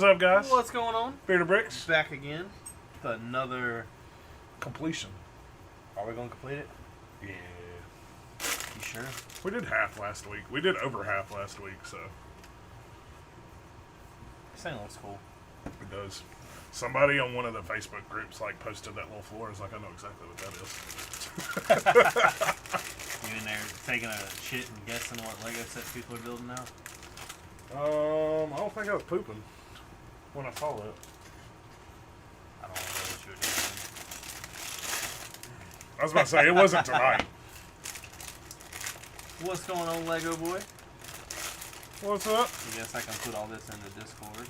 What's up, guys? What's going on? Bearded Bricks. Back again with another Completion. Are we going to complete it? Yeah. You sure? We did half last week. We did over half last week, so. This thing looks cool. It does. Somebody on one of the Facebook groups posted that little floor. It's like, I know exactly what that is. You in there taking a shit and guessing what Lego sets people are building now? I don't think I was pooping when I saw that. I don't know what you were doing. I was about to say, it wasn't tonight. What's going on, Lego boy? What's up? I guess I can put all this in the Discord.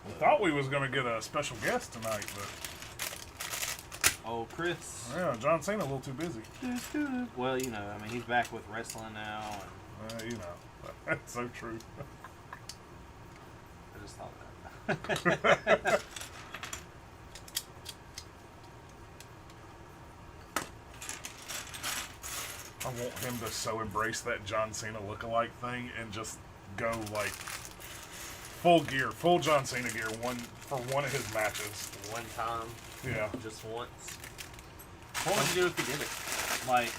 We thought we was going to get a special guest tonight, but Oh, Chris. yeah, John Cena a little too busy. Well, you know, I mean, he's back with wrestling now, and You know, that's so true. I just thought that. I want him to so embrace that John Cena lookalike thing and just go full gear, full John Cena gear for one of his matches. One time. Yeah. Just once. What would you do if he did it? Like,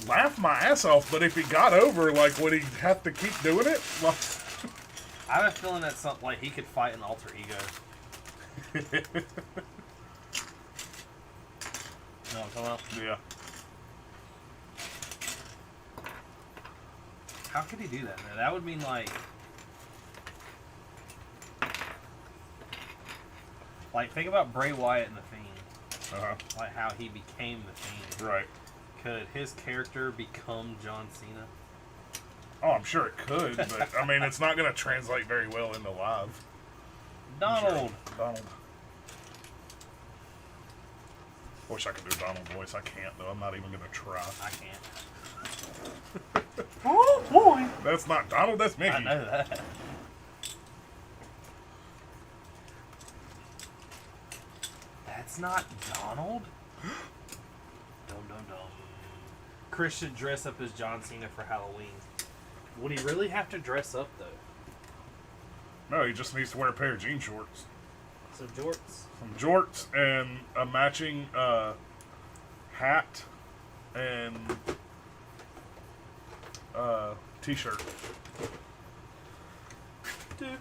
Laugh my ass off, but if he got over, would he have to keep doing it? I have a feeling that's something like he could fight an alter ego. You know what I'm talking about? Yeah. How could he do that, man? That would mean think about Bray Wyatt and the Fiend. Uh-huh. Like how he became the Fiend. Right. Could his character become John Cena? Oh, I'm sure it could, but I mean, it's not going to translate very well into live. Donald! Sure. Donald. Wish I could do Donald voice. I can't, though. I'm not even going to try. I can't. Oh, boy! That's not Donald, that's Mickey. I know that. That's not Donald? Dum dum dum. Chris should dress up as John Cena for Halloween. Would he really have to dress up, though? No, he just needs to wear a pair of jean shorts. Some jorts? Some jorts and a matching hat and t-shirt.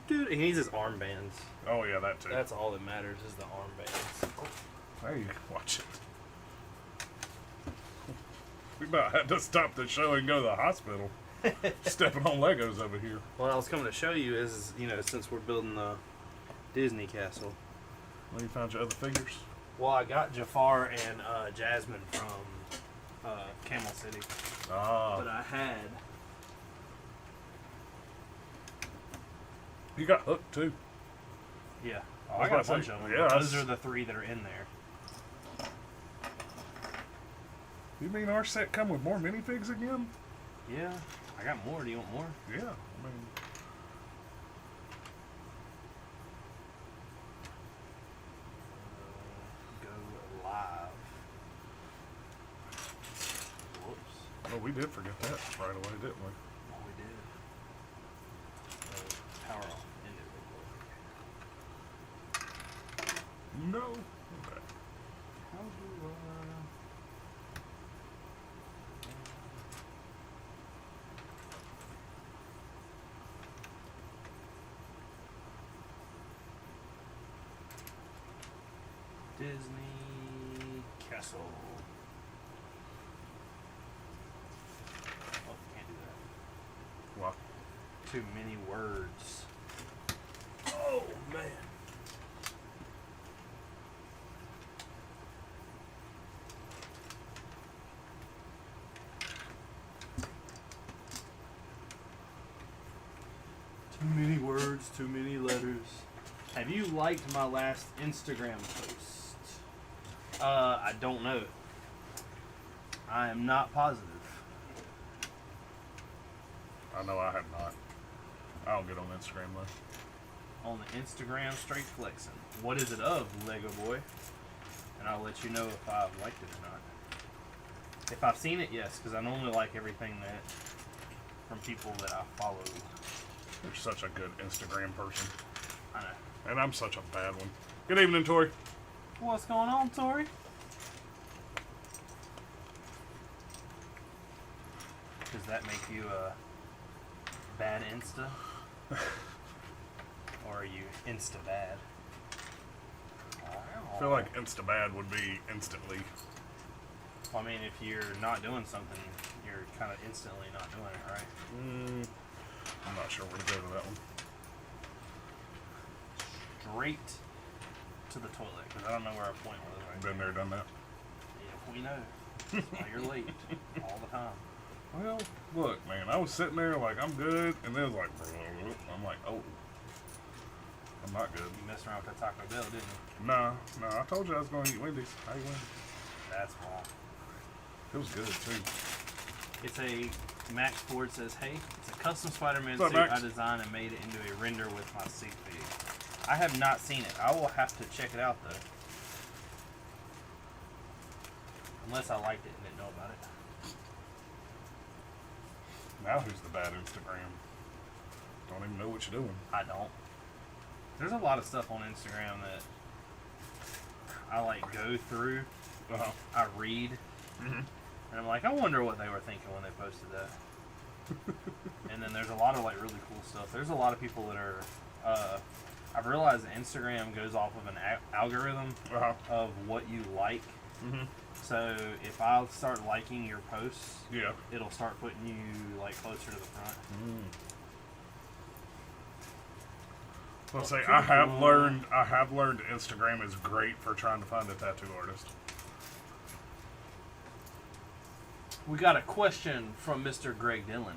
Dude. He needs his armbands. Oh, yeah, that too. That's all that matters is the armbands. There you watch it. We about had to stop the show and go to the hospital. Stepping on Legos over here. What I was coming to show you is, since we're building the Disney castle. Well, you found your other figures? Well, I got Jafar and Jasmine from Camel City. Ah. But I had... You got Hook, too. Yeah. I I was got a about to bunch say, of them. yeah, Those that's- are the 3 that are in there. You mean our set come with more minifigs again? Yeah. I got more. Do you want more? Yeah, I mean... Go live. Whoops. Oh, we did forget that right away, didn't we? Oh, we did. Power off. End it real quick. No. Okay. How do Disney Castle. Oh, can't do that. Well, Too many words. Oh, man. Too many words, too many letters. Have you liked my last Instagram post? I don't know. I am not positive. I know I have not. I don't get on Instagram, though. On the Instagram, straight flexing. What is it of, Lego Boy? And I'll let you know if I've liked it or not. If I've seen it, yes, because I normally like everything that from people that I follow. You're such a good Instagram person. I know. And I'm such a bad one. Good evening, Tori. What's going on, Tori? Does that make you a bad Insta? Or are you Insta bad? I feel like Insta bad would be instantly. Well, I mean, if you're not doing something, you're kind of instantly not doing it, right? I'm not sure where to go with that one. Straight to the toilet, because I don't know where our point was. Right? Been there, done that. Yeah, we know. That's why you're late all the time. Well, look, man, I was sitting there like, I'm good, and then it was like, I'm like, oh, I'm not good. You messed around with that Taco Bell, didn't you? No, I told you I was going to eat Wendy's. I ate Wendy's. That's why. It was good, too. It's a Max Ford says, hey, it's a custom Spider-Man What's suit up, Max? I designed and made it into a render with my sig fig. I have not seen it. I will have to check it out, though. Unless I liked it and didn't know about it. Now who's the bad Instagram? Don't even know what you're doing. I don't. There's a lot of stuff on Instagram that I like go through. Uh-huh. I read, and I'm like, I wonder what they were thinking when they posted that. And then there's a lot of like really cool stuff. There's a lot of people that are. I've realized that Instagram goes off of an algorithm of what you like. So if I start liking your posts, Yeah. it'll start putting you like closer to the front. Let's say I have learned Instagram is great for trying to find a tattoo artist. We got a question from Mr. Greg Dillon.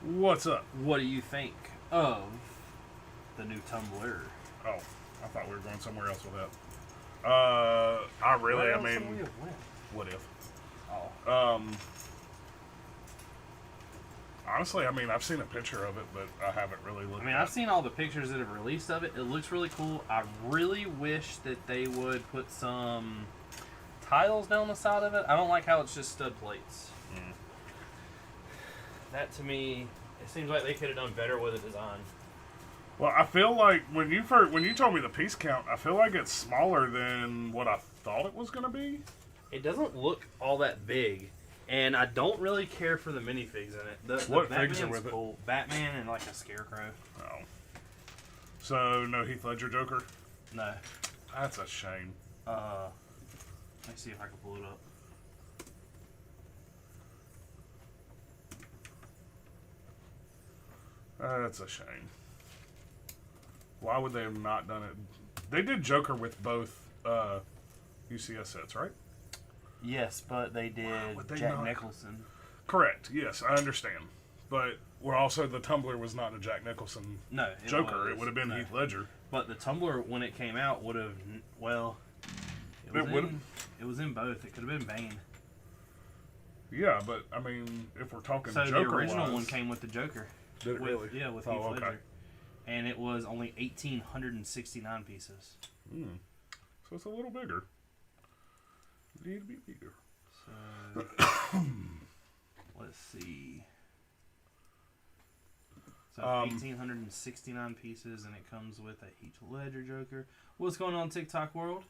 What's up? What do you think of the new Tumblr? Oh, I thought we were going somewhere else with that. I mean, what if? Oh. Honestly, I mean, I've seen a picture of it, but I haven't really looked. I mean, I've seen all the pictures that have released of it. It looks really cool. I really wish that they would put some tiles down the side of it. I don't like how it's just stud plates. That to me, it seems like they could have done better with the design. Well, I feel like when you told me the piece count, I feel like it's smaller than what I thought it was going to be. It doesn't look all that big, and I don't really care for the minifigs in it. The What Batman's figs are with it? cool. Batman and like a scarecrow. Oh. So, no Heath Ledger Joker? No. That's a shame. Let me see if I can pull it up. That's a shame. Why would they have not done it? They did Joker with both UCS sets, right? Yes, but they did would they Jack not? Nicholson. Correct. Yes, I understand. But we're also the Tumblr was not a Jack Nicholson No, Joker. It would have been Heath Ledger. But the Tumblr, when it came out, would have it was in both. It could have been Bane. Yeah, but I mean, if we're talking So Joker, the original one came with the Joker. Did it really? Yeah, with Oh, Heath okay. Ledger. And it was only 1,869 pieces. So it's a little bigger. Need to be bigger. So let's see. So 1,869 pieces, and it comes with a Heath Ledger Joker. What's going on, TikTok world?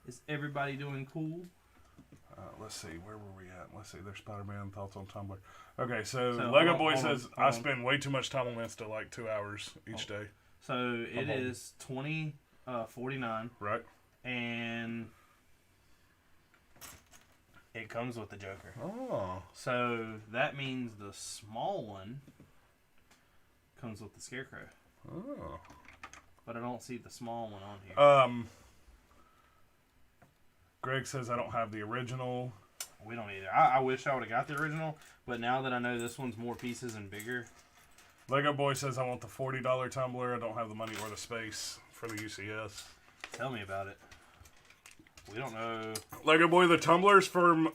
Is everybody doing cool? Let's see, where were we at? Let's see, there's Spider-Man thoughts on Tumblr. Okay, so Lego hold on, Boy hold says on. I spend way too much time on Insta, like 2 hours each day. So it is $20.49, Right? and it comes with the Joker. Oh. So that means the small one comes with the Scarecrow. Oh. But I don't see the small one on here. Greg says I don't have the original. We don't either. I wish I would have got the original, but now that I know this one's more pieces and bigger. Lego Boy says I want the $40 Tumblr. I don't have the money or the space for the UCS. Tell me about it. We don't know. Lego Boy, the Tumblr's from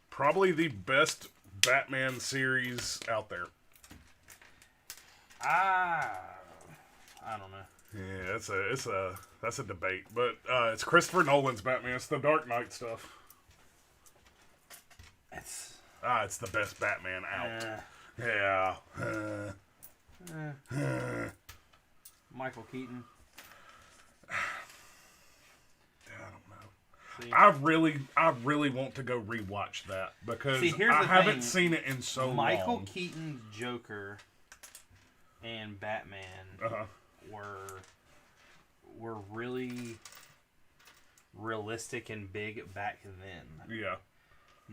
probably the best Batman series out there. I don't know. Yeah, that's a debate, but it's Christopher Nolan's Batman. It's the Dark Knight stuff. It's the best Batman out. Yeah. Michael Keaton. I don't know. See? I really want to go rewatch that because Here's I the haven't thing. seen it in so long. Michael Keaton's Joker and Batman were really realistic and big back then. Yeah.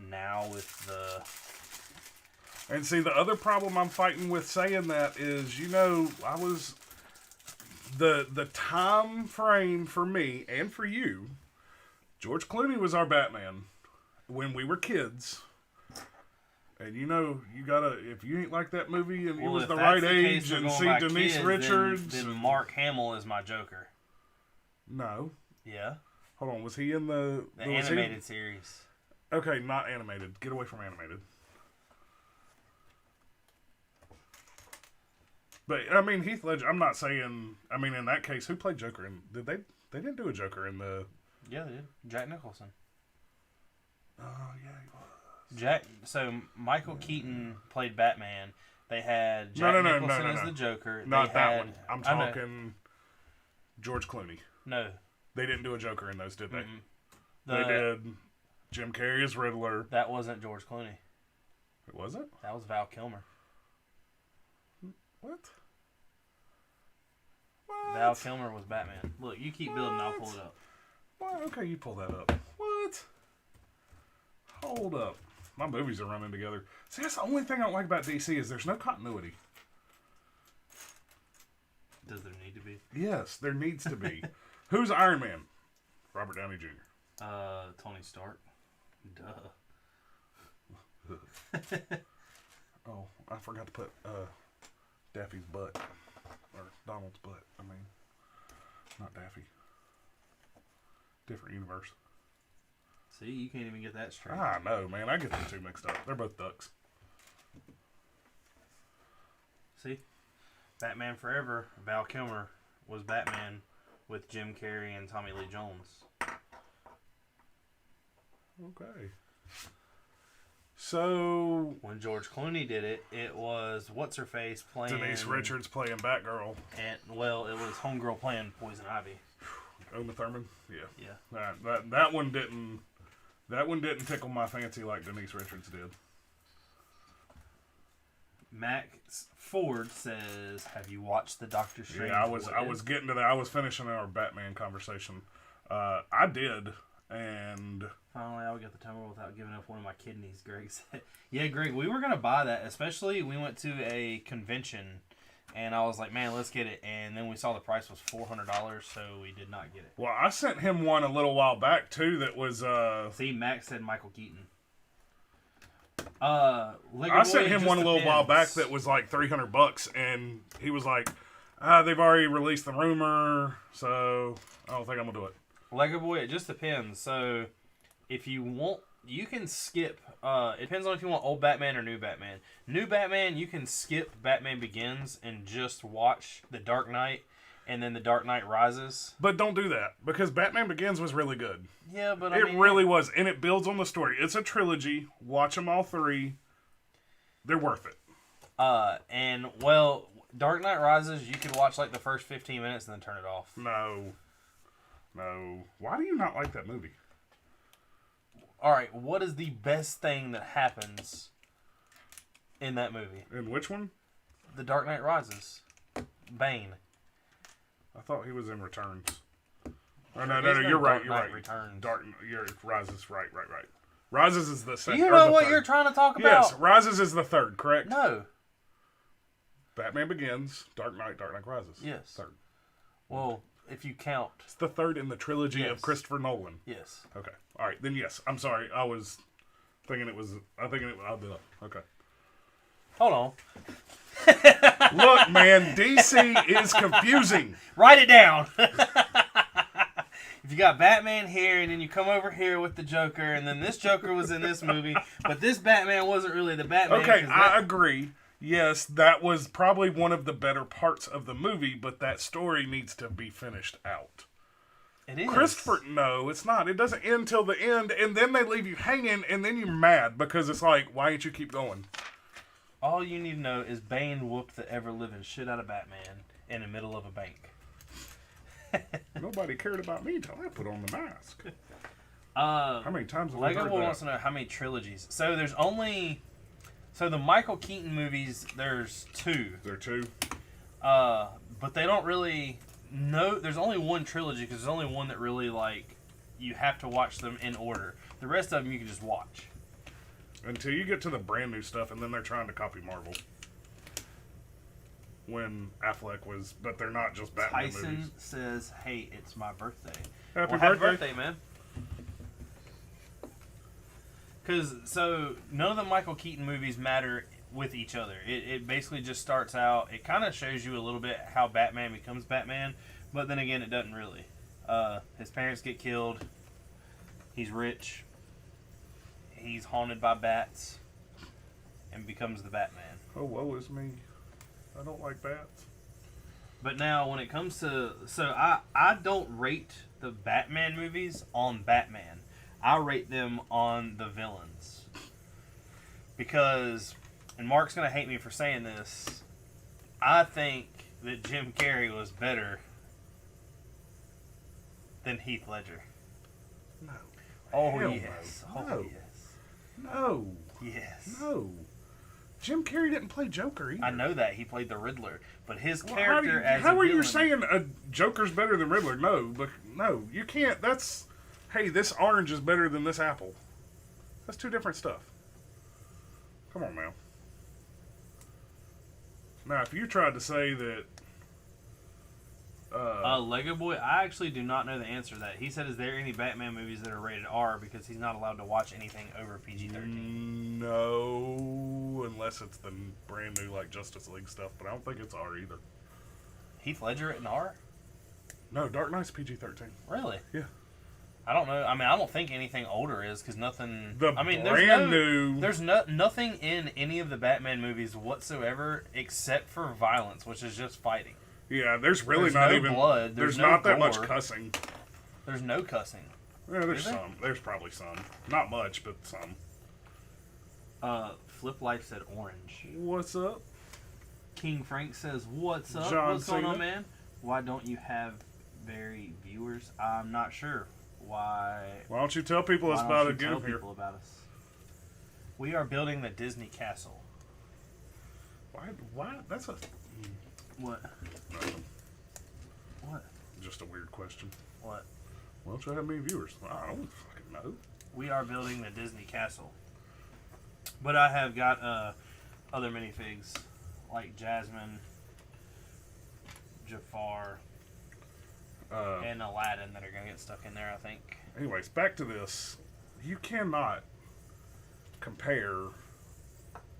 Now with And see, the other problem I'm fighting with saying that is, I was the time frame for me and for you. George Clooney was our Batman when we were kids. And you gotta, if you ain't like that movie and it was the right age and see Denise Richards. Then Mark Hamill is my Joker. No. Yeah. Hold on, was he in the animated series? Okay, not animated. Get away from animated. But I mean, Heath Ledger. I'm not saying. I mean, in that case, who played Joker? And did they? They didn't do a Joker in the. Yeah, they did. Jack Nicholson. Oh yeah, he was. So Michael Keaton played Batman. They had Jack Nicholson as the Joker. Not that one. I'm talking George Clooney. No. They didn't do a Joker in those, did they? Mm-mm. They did Jim Carrey as Riddler. That wasn't George Clooney. It wasn't? That was Val Kilmer. What? Val Kilmer was Batman. Look, you keep building, I'll pull it up. What? Okay, you pull that up. What? Hold up. My movies are running together. See, that's the only thing I don't like about DC is there's no continuity. Does there need to be? Yes, there needs to be. Who's Iron Man? Robert Downey Jr. Tony Stark. Duh. Oh, I forgot to put Daffy's butt. Or Donald's butt. I mean, not Daffy. Different universe. See, you can't even get that straight. I know, man. I get them two mixed up. They're both ducks. See? Batman Forever, Val Kilmer was Batman with Jim Carrey and Tommy Lee Jones. Okay. So when George Clooney did it, it was what's-her-face playing... Denise Richards playing Batgirl. And, well, it was Homegirl playing Poison Ivy. Uma Thurman? Yeah. Yeah. That one didn't... That one didn't tickle my fancy like Denise Richards did. Max Ford says, "Have you watched the Doctor Strange?" Yeah, I was getting to that. I was finishing our Batman conversation. I did, and finally I would get the timer without giving up one of my kidneys. Greg said, "Yeah, Greg, we were gonna buy that. Especially we went to a convention, and I was like, man, let's get it. And then we saw the price was $400, so we did not get it." Well, I sent him one a little while back too. That was See, Max said Michael Keaton. I sent him one a little while back that was like $300, and he was like, "They've already released the rumor, so I don't think I'm gonna do it." Lego Boy, it just depends. So, if you want, you can skip. It depends on if you want old Batman or new Batman. New Batman, you can skip Batman Begins and just watch The Dark Knight and then The Dark Knight Rises. But don't do that, because Batman Begins was really good. Yeah, but it really was, and it builds on the story. It's a trilogy. Watch them all three. They're worth it. And well, Dark Knight Rises, you could watch like the first 15 minutes and then turn it off. No. Why do you not like that movie? All right, what is the best thing that happens in that movie? In which one? The Dark Knight Rises. Bane. I thought he was in Returns. Oh, no, you're right. Returns. Rises, right. Rises is the second. You know what you're trying to talk about? Yes, Rises is the third, correct? No. Batman Begins, Dark Knight Rises. Yes. Third. Well, if you count. It's the third in the trilogy of Christopher Nolan. Yes. Okay. All right, then yes. I'm sorry. I was thinking it was... Okay. Hold on. Look, man, DC is confusing. Write it down. If you got Batman here, and then you come over here with the Joker, and then this Joker was in this movie, but this Batman wasn't really the Batman. Okay, I agree. Yes, that was probably one of the better parts of the movie, but that story needs to be finished out. It is. Christopher, no, it's not. It doesn't end till the end, and then they leave you hanging, and then you're mad because it's like, why ain't you keep going? All you need to know is Bane whooped the ever-living shit out of Batman in the middle of a bank. Nobody cared about me until I put on the mask. How many times have we Lego heard Boy that? wants to know how many trilogies. So there's only... So the Michael Keaton movies, there's 2. There are 2. But they don't really... No, there's only one trilogy because there's only one that really, like, you have to watch them in order. The rest of them you can just watch. Until you get to the brand new stuff, and then they're trying to copy Marvel. When Affleck was... But they're not just Batman Tyson movies. says, hey, it's my birthday. Happy Happy birthday. birthday, man. Because, so, none of the Michael Keaton movies matter with each other. It basically just starts out, it kind of shows you a little bit how Batman becomes Batman, but then again, it doesn't really. His parents get killed. He's rich. He's haunted by bats. And becomes the Batman. Oh, woe is me. I don't like bats. But now, when it comes to... So, I don't rate the Batman movies on Batman. I rate them on the villains. Because, and Mark's going to hate me for saying this, I think that Jim Carrey was better than Heath Ledger. No. Oh, Hell yes. no. Oh, No. yes. No. Yes. No. Jim Carrey didn't play Joker either. I know that. He played the Riddler. But his Well, character as a how are villain... you saying a Joker's better than Riddler? No, but no, you can't. That's, hey, this orange is better than this apple. That's 2 different stuff. Come on, now. Now, if you tried to say that, Lego Boy, I actually do not know the answer to that. He said, is there any Batman movies that are rated R because he's not allowed to watch anything over PG-13? no, unless it's the brand new like Justice League stuff, but I don't think it's R either. Heath Ledger in R? No, Dark Knight's PG-13. Really? Yeah. I don't know. I mean, I don't think anything older is because nothing. The I mean, brand new. There's nothing in any of the Batman movies whatsoever except for violence, which is just fighting. Yeah, there's really There's not no even blood. There's no not that much gore. cussing. There's no cussing. Yeah, there's Is there? some. There's probably some. Not much, but some. Flip Life said orange. What's up? King Frank says, "What's up? John What's going Cena? on, man? Why don't you have very viewers? I'm not sure. Why? Why don't you tell people it's Why about don't to you get tell here? people about us? We are building the Disney Castle. Why? That's a. What? Nothing. What? Just a weird question. What? Why don't you have many viewers? I don't fucking know. We are building the Disney Castle. But I have got other minifigs like Jasmine, Jafar, and Aladdin that are going to get stuck in there, I think. Anyways, back to this. You cannot compare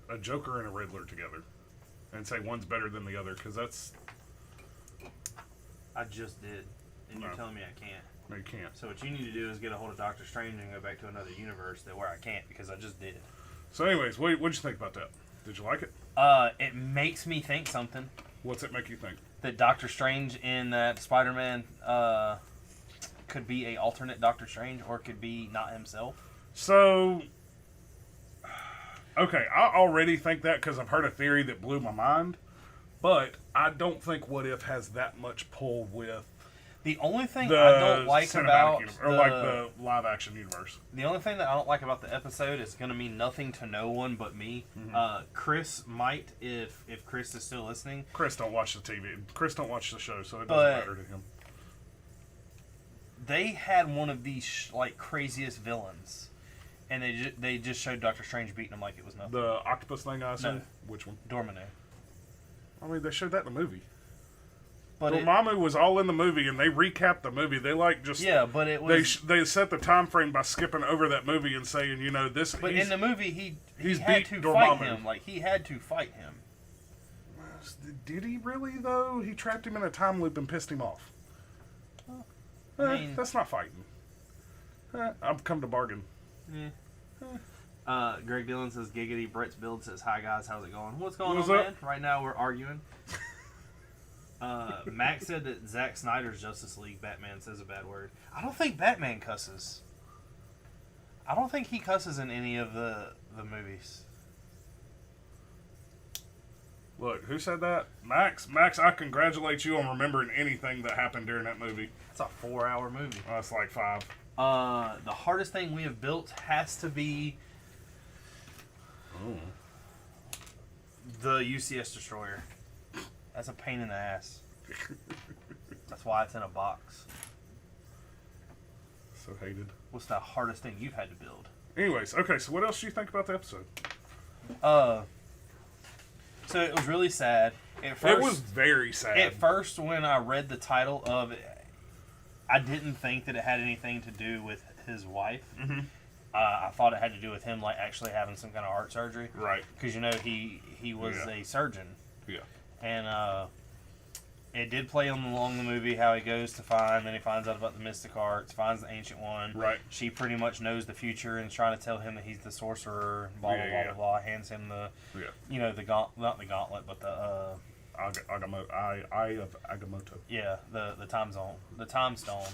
a Joker and a Riddler together and say one's better than the other, because that's... I just did. And you're No. telling me I can't. No, you can't. So what you need to do is get a hold of Doctor Strange and go back to another universe where I can't because I just did. So anyways, what'd you think about that? Did you like it? It makes me think something. What's it make you think? That Doctor Strange in that Spider-Man could be a alternate Doctor Strange or could be not himself. So, okay, I already think that because I've heard a theory that blew my mind, but I don't think What If has that much pull with The only thing the I don't like cinematic about universe, or like the live action universe. the only thing that I don't like about the episode is going to mean nothing to no one but me. Chris might, if Chris is still listening. Chris don't watch the TV. Chris don't watch the show, so it doesn't But- matter to him. They had one of these like craziest villains, and they just showed Doctor Strange beating him like it was nothing. The octopus thing, I assume? No. Which one? Dormammu. I mean, they showed that in the movie. But Dormammu was all in the movie, and they recapped the movie. They like just but it was. they set the time frame by skipping over that movie and saying, you know, this. But in the movie, he he's had beat to Dormammu. fight him. Like he had to fight him. Did he really though? He trapped him in a time loop and pissed him off. I mean- That's not fighting. I've come to bargain. Greg Dillon says giggity. Brett's build says hi guys, how's it going? What's going What's on, up? man? Right now we're arguing. Max said that Zack Snyder's Justice League Batman says a bad word. I don't think Batman cusses. I don't think he cusses in any of the movies. Look, who said that? Max. Max, I congratulate you on remembering anything that happened during that movie. It's a 4-hour movie. Oh, it's like 5. The hardest thing we have built has to be the UCS Destroyer. That's a pain in the ass. That's why it's in a box. So hated. What's the hardest thing you've had to build? Anyways, okay, so what else do you think about the episode? So it was really sad. At first, it was very sad. At first, when I read the title of it, I didn't think that it had anything to do with his wife. Mm-hmm. I thought it had to do with him, like, actually having some kind of heart surgery. Right. Because, you know, he was a surgeon. Yeah. And it did play along the movie how he goes to find, then he finds out about the mystic arts, finds the ancient one. Right. She pretty much knows the future and is trying to tell him that he's the sorcerer. Blah blah blah blah blah. Hands him the, you know, the not the gauntlet, but the Eye of Agamotto. Yeah, the time zone, the time stone.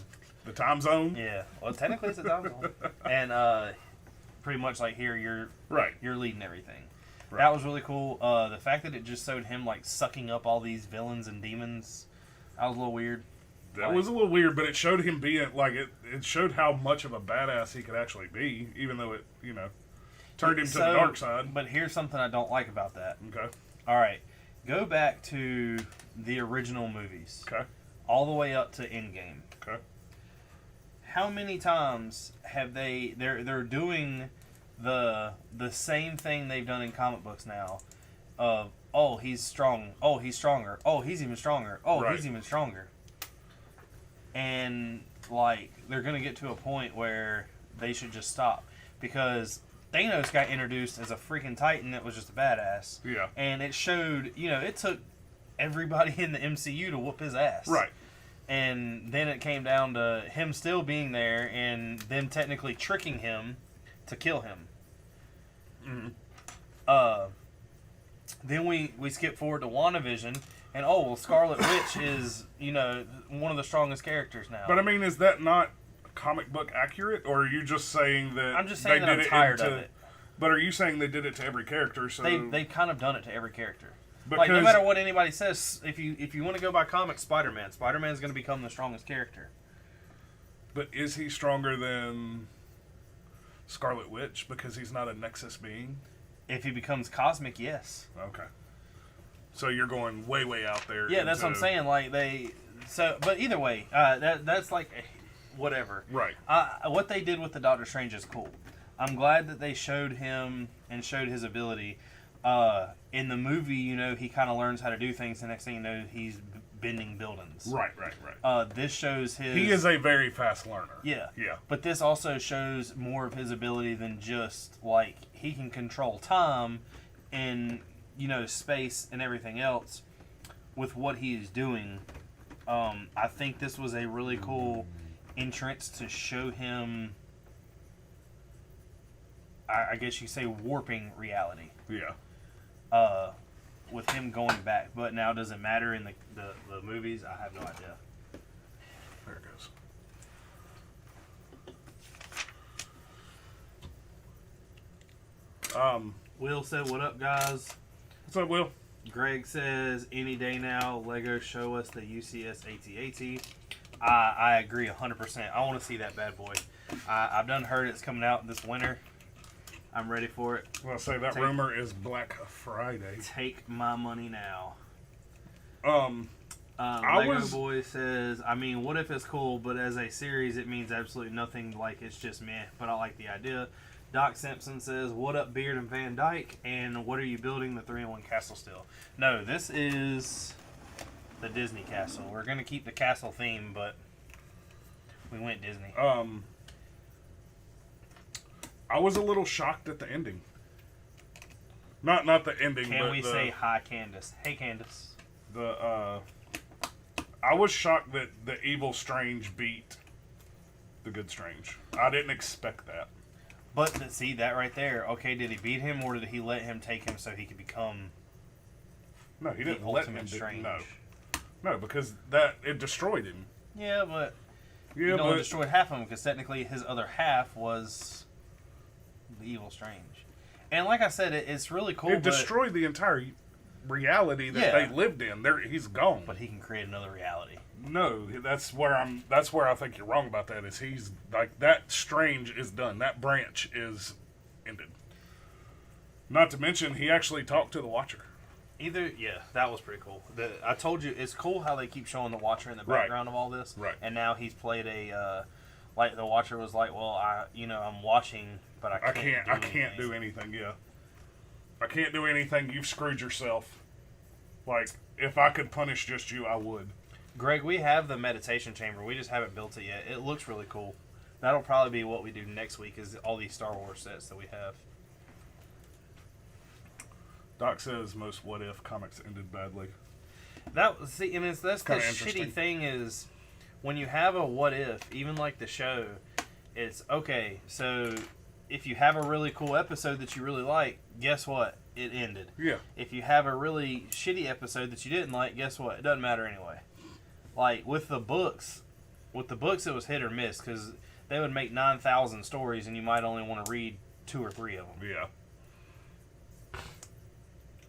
The time zone. Yeah. Well, technically it's a time zone. And pretty much like here you're leading everything. Right. That was really cool. The fact that it just showed him like sucking up all these villains and demons, that was a little weird. That was a little weird, but it showed him being like it showed how much of a badass he could actually be, even though it, you know, turned him to the dark side. But here's something I don't like about that. Okay. All right. Go back to the original movies. Okay. All the way up to Endgame. Okay. How many times have they're doing the same thing they've done in comic books now of, oh, he's strong, oh, he's stronger, oh, he's even stronger, oh, he's even stronger. And like they're going to get to a point where they should just stop, because Thanos got introduced as a freaking Titan that was just a badass. Yeah. And it showed, you know, it took everybody in the MCU to whoop his ass. Right. And then it came down to him still being there and them technically tricking him to kill him. Mm-hmm. Then we skip forward to WandaVision, and oh, well, Scarlet Witch is, you know, one of the strongest characters now. But I mean, is that not comic book accurate, or are you just saying that I'm just saying that I'm tired of it. But are you saying they did it to every character? So they've kind of done it to every character. Because, like, no matter what anybody says, if you want to go by comics, Spider-Man's going to become the strongest character. But is he stronger than Scarlet Witch because he's not a Nexus being? If he becomes cosmic, yes. Okay. So you're going way, way out there. Yeah, that's what I'm saying. Like but either way, that's like whatever. Right. What they did with the Doctor Strange is cool. I'm glad that they showed him and showed his ability. In the movie, you know, he kind of learns how to do things. The next thing you know, he's bending buildings. Right. This shows his... He is a very fast learner. Yeah. Yeah. But this also shows more of his ability than just, like, he can control time and, you know, space and everything else with what he is doing. I think this was a really cool entrance to show him, I guess you could say, warping reality. Yeah. With him going back. But now, does it matter in the movies? I have no idea. There it goes. Will said, "What up, guys?" What's up, Will? Greg says, "Any day now, Lego show us the UCS AT-AT." I agree 100%. I want to see that bad boy. I've done heard it's coming out this winter. I'm ready for it. Well, I say that rumor is Black Friday. Take my money now. Lego Boy says, I mean, what if it's cool, but as a series, it means absolutely nothing. Like, it's just meh, but I like the idea. Doc Simpson says, what up, Beard and Van Dyke? And what are you building, the 3-in-1 castle still? No, this is the Disney castle. We're going to keep the castle theme, but we went Disney. I was a little shocked at the ending. Not the ending, Can we say hi, Candace? Hey, Candace. I was shocked that the evil Strange beat the good Strange. I didn't expect that. But see that right there. Okay, did he beat him, or did he let him take him so he could become? No, he didn't let him. Strange? No, because it destroyed him. Yeah, but Yeah, you but destroyed half of him because technically his other half was the evil Strange. And like I said, it's really cool. it destroyed the entire reality that they lived in. He's gone. But he can create another reality. No, that's where I think you're wrong about that. Is he's like that Strange is done. That branch is ended. Not to mention, he actually talked to the Watcher. That was pretty cool. I told you, it's cool how they keep showing the Watcher in the background of all this. Right. And now he's played like the Watcher was like, well, I'm watching, but I can't do anything. Yeah. I can't do anything. You've screwed yourself. Like, if I could punish just you, I would. Greg, we have the meditation chamber. We just haven't built it yet. It looks really cool. That'll probably be what we do next week, is all these Star Wars sets that we have. Doc says most What If comics ended badly. That's the kinda shitty thing is when you have a What If, even like the show, it's okay. So if you have a really cool episode that you really like, guess what? It ended. Yeah. If you have a really shitty episode that you didn't like, guess what? It doesn't matter anyway. Like with the books, it was hit or miss because they would make 9,000 stories and you might only want to read 2 or 3 of them. Yeah.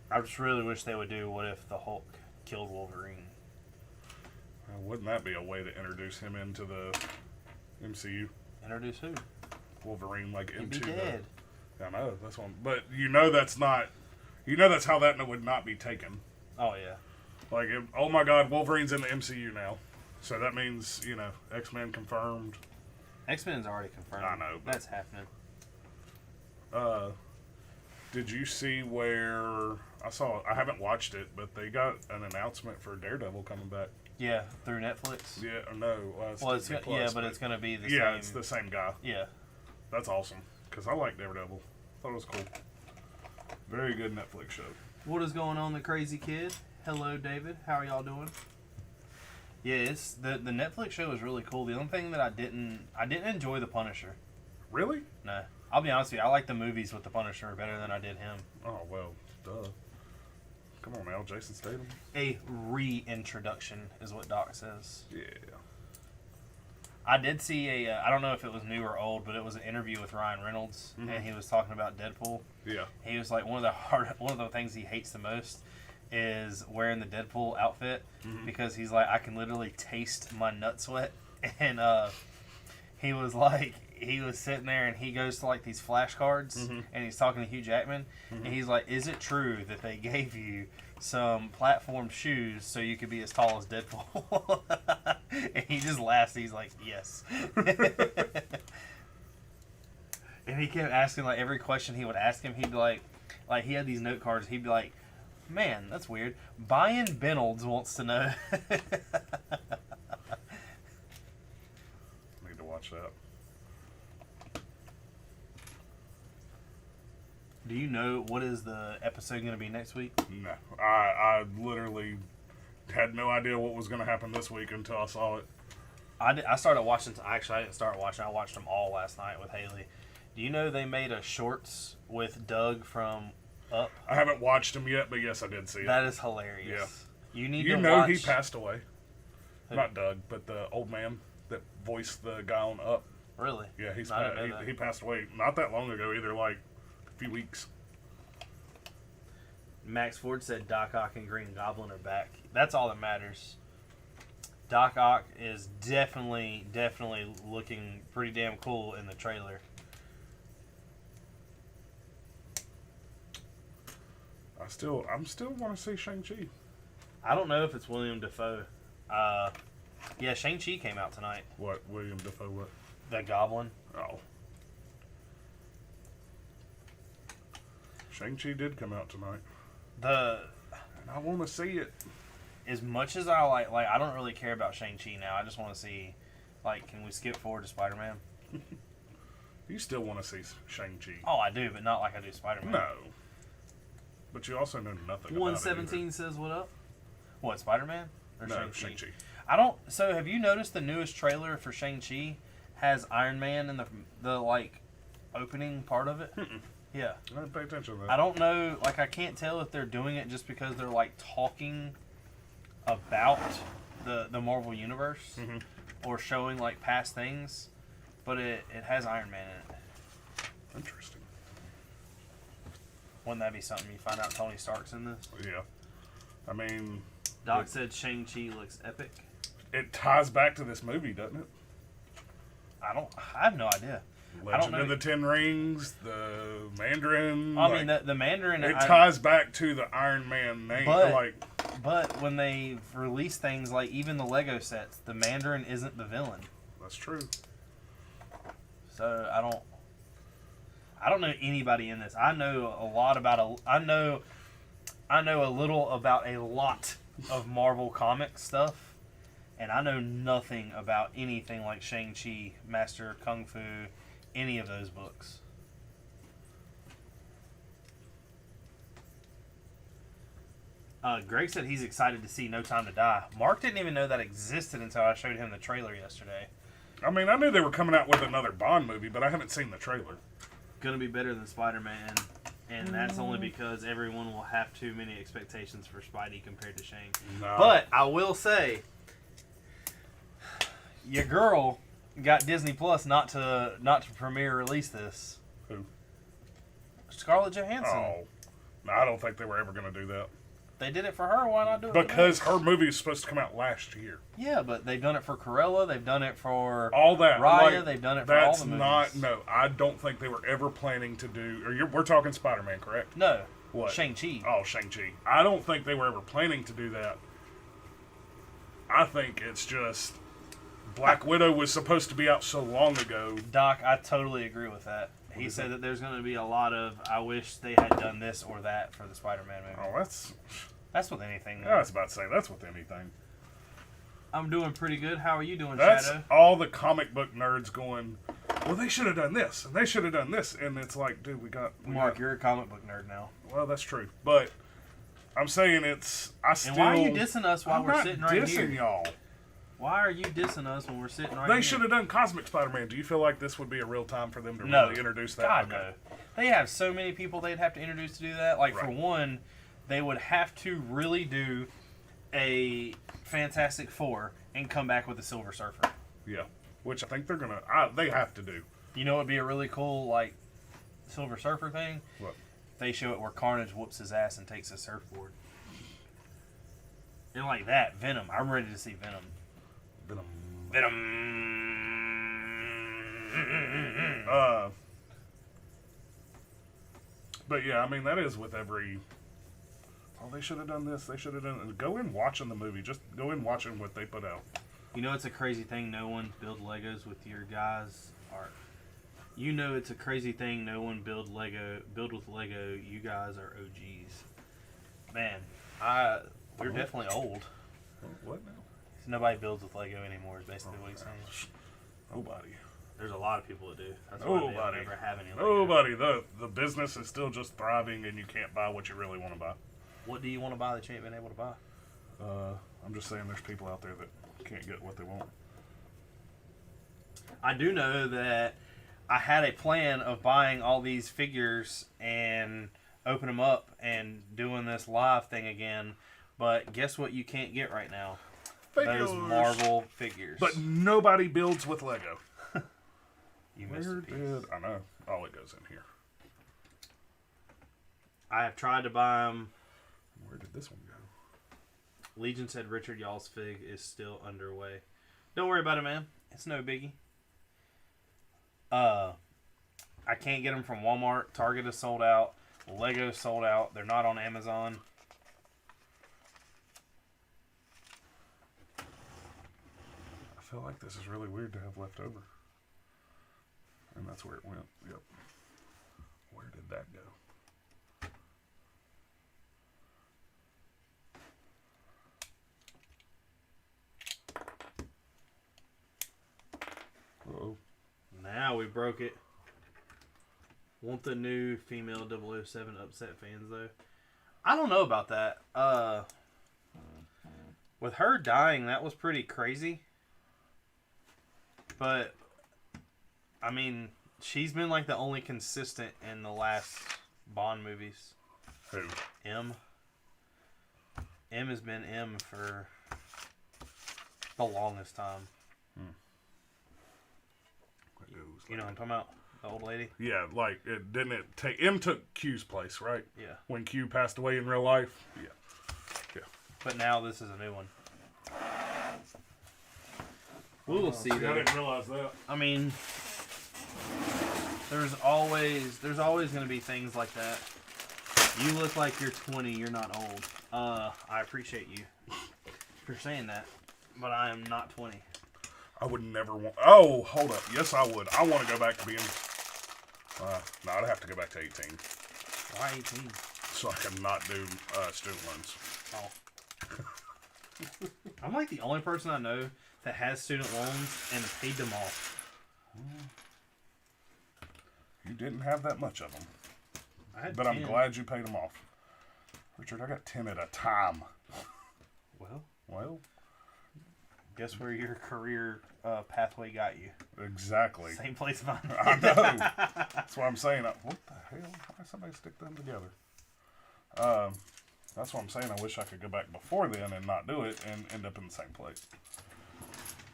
I just really wish they would do What If the Hulk killed Wolverine. Wouldn't that be a way to introduce him into the MCU? Introduce who? Wolverine, like He'd into be dead. I know that's one, but that's not. That's how that would not be taken. Oh yeah. Like, oh my God, Wolverine's in the MCU now, so that means X-Men confirmed. X-Men's already confirmed. I know, but that's happening. Did you see where I haven't watched it, but they got an announcement for Daredevil coming back. Yeah, through Netflix. Yeah, no. It's going to be the same. Yeah, it's the same guy. Yeah, that's awesome because I like Daredevil. Thought it was cool. Very good Netflix show. What is going on, the crazy kid? Hello, David. How are y'all doing? Yeah, it's the Netflix show is really cool. The only thing that I didn't enjoy the Punisher. Really? No. I'll be honest with you, I like the movies with the Punisher better than I did him. Oh, well, duh. Come on now, Jason Statham. A reintroduction is what Doc says. Yeah. I did see I don't know if it was new or old, but it was an interview with Ryan Reynolds, and he was talking about Deadpool. Yeah. He was like, one of the things he hates the most is wearing the Deadpool outfit, because he's like, I can literally taste my nut sweat. And he was like, he was sitting there and he goes to like these flashcards and he's talking to Hugh Jackman and he's like, is it true that they gave you some platform shoes so you could be as tall as Deadpool? And he just laughs. He's like, yes. And he kept asking, like, every question he would ask him, he'd be like he had these note cards. He'd be like, man, that's weird. Brian Benolds wants to know. Need to watch that. Do you know what is the episode going to be next week? No. I literally had no idea what was going to happen this week until I saw it. I started watching. Actually, I didn't start watching. I watched them all last night with Haley. Do you know they made a shorts with Doug from Up? I haven't watched him yet, but yes, I did see it. That is hilarious. Yeah. You need to know watch... he passed away. Who? Not Doug, but the old man that voiced the guy on Up. Really? Yeah, he passed away not that long ago either, like a few weeks. Max Ford said Doc Ock and Green Goblin are back. That's all that matters. Doc Ock is definitely looking pretty damn cool in the trailer. I'm still want to see Shang-Chi. I don't know if it's William Dafoe. Yeah, Shang-Chi came out tonight. What? William Dafoe what? The Goblin. Oh. Shang-Chi did come out tonight. And I want to see it. As much as I like, I don't really care about Shang-Chi now. I just want to see, can we skip forward to Spider-Man? You still want to see Shang-Chi. Oh, I do, but not like I do Spider-Man. No. But you also know nothing about it. 117 says what up? What, Spider-Man? Or no, Shang-Chi? I don't... So, have you noticed the newest trailer for Shang-Chi has Iron Man in the opening part of it? Mm-mm. Yeah. I didn't pay attention to that. I don't know... I can't tell if they're doing it just because they're, talking about the Marvel Universe Mm-hmm. or showing like past things, but it has Iron Man in it. Interesting. Wouldn't that be something? You find out Tony Stark's in this? Yeah. I mean, Doc said Shang-Chi looks epic. it ties back to this movie, doesn't it? I have no idea. Legend of the Ten Rings, the Mandarin. I mean, the Mandarin. It ties back to the Iron Man name. But when they release things like even the Lego sets, the Mandarin isn't the villain. That's true. So I don't know anybody in this. I know a lot about I know a little about a lot of Marvel comic stuff, and I know nothing about anything like Shang-Chi, Master Kung Fu, any of those books. Greg said he's excited to see No Time to Die. Mark didn't even know that existed until I showed him the trailer yesterday. I mean, I knew they were coming out with another Bond movie, but I haven't seen the trailer. Gonna be better than Spider-Man, and that's only because everyone will have too many expectations for Spidey compared to Shang. No. But I will say, your girl got Disney Plus not to premiere release this. Who? Scarlett Johansson. Oh, no, I don't think they were ever going to do that. They did it for her. Why not do it? Because for her movie is supposed to come out last year. Yeah, but they've done it for Cruella. They've done it for all that. Raya. They've done it for all the movies. That's not. No, I don't think they were ever planning to do. We're talking Spider-Man, correct? No. What? Shang-Chi. Oh, Shang-Chi. I don't think they were ever planning to do that. I think it's just Black Widow was supposed to be out so long ago. Doc, I totally agree with that. He said that there's going to be a lot of, I wish they had done this or that for the Spider-Man movie. Oh, That's with anything. I was about to say, that's with anything. I'm doing pretty good. How are you doing, That's Shadow? all the comic book nerds going, well, they should have done this, and they should have done this. And it's like, dude, Mark, you're a comic book nerd now. Well, that's true. But I'm saying and why are you dissing us while we're sitting right here? I'm not dissing y'all. Why are you dissing us when we're sitting right here? They should have done Cosmic Spider-Man. Do you feel like this would be a real time for them to really introduce that? God, no. They have so many people they'd have to introduce to do that. Like, for one, they would have to really do a Fantastic Four and come back with a Silver Surfer. Yeah. Which I think they're going to... They have to do. You know what would be a really cool, like, Silver Surfer thing? What? They show it where Carnage whoops his ass and takes a surfboard. And like that, Venom. I'm ready to see Venom. Venom. But yeah, I mean, that is with every... Oh, they should have done this. They should have done... Go in watching the movie. Just go in watching what they put out. You know, it's a crazy thing. No one build Legos with your guys' art. You know, it's a crazy thing. No one build with Lego. You guys are OGs. Man, we're definitely old. What now? Nobody builds with Lego anymore. Is basically what he's saying. Nobody. There's a lot of people that do. That's why they don't ever have any Lego. Nobody. The business is still just thriving, and you can't buy what you really want to buy. What do you want to buy that you ain't been able to buy? I'm just saying there's people out there that can't get what they want. I do know that I had a plan of buying all these figures and open them up and doing this live thing again, but guess what you can't get right now? Figures. Those Marvel figures. But nobody builds with Lego. You missed a piece. I know. Oh, it goes in here. I have tried to buy them. Where did this one go? Legion said Richard Y'all's fig is still underway. Don't worry about it, man. It's no biggie. I can't get them from Walmart. Target is sold out. Lego sold out. They're not on Amazon. I feel like this is really weird to have left over. And that's where it went. Yep. Where did that go? Uh-oh. Now we broke it. Want the new female 007 upset fans, though? I don't know about that. With her dying, that was pretty crazy. But, I mean, she's been like the only consistent in the last Bond movies. Who? M. M has been M for The longest time. Goes You know what I'm talking about? The old lady? Yeah, like, didn't it take... M took Q's place, right? Yeah. When Q passed away in real life? Yeah. Yeah. But now this is a new one. We'll see. I didn't realize that. I mean, there's always going to be things like that. You look like you're 20. You're not old. I appreciate you for saying that, but I am not 20. I would never want... Oh, hold up. Yes, I would. I want to go back to being... no, I'd have to go back to 18. Why 18? So I can not do student loans. Oh. I'm like the only person I know that has student loans and paid them off. You didn't have that much of them. I had But 10. I'm glad you paid them off. Richard, I got 10 at a time. Well, guess where your career pathway got you? exactly. Same place mine. I know. That's what I'm saying. What the hell? Why did somebody stick them together? That's what I'm saying. I wish I could go back before then and not do it and end up in the same place.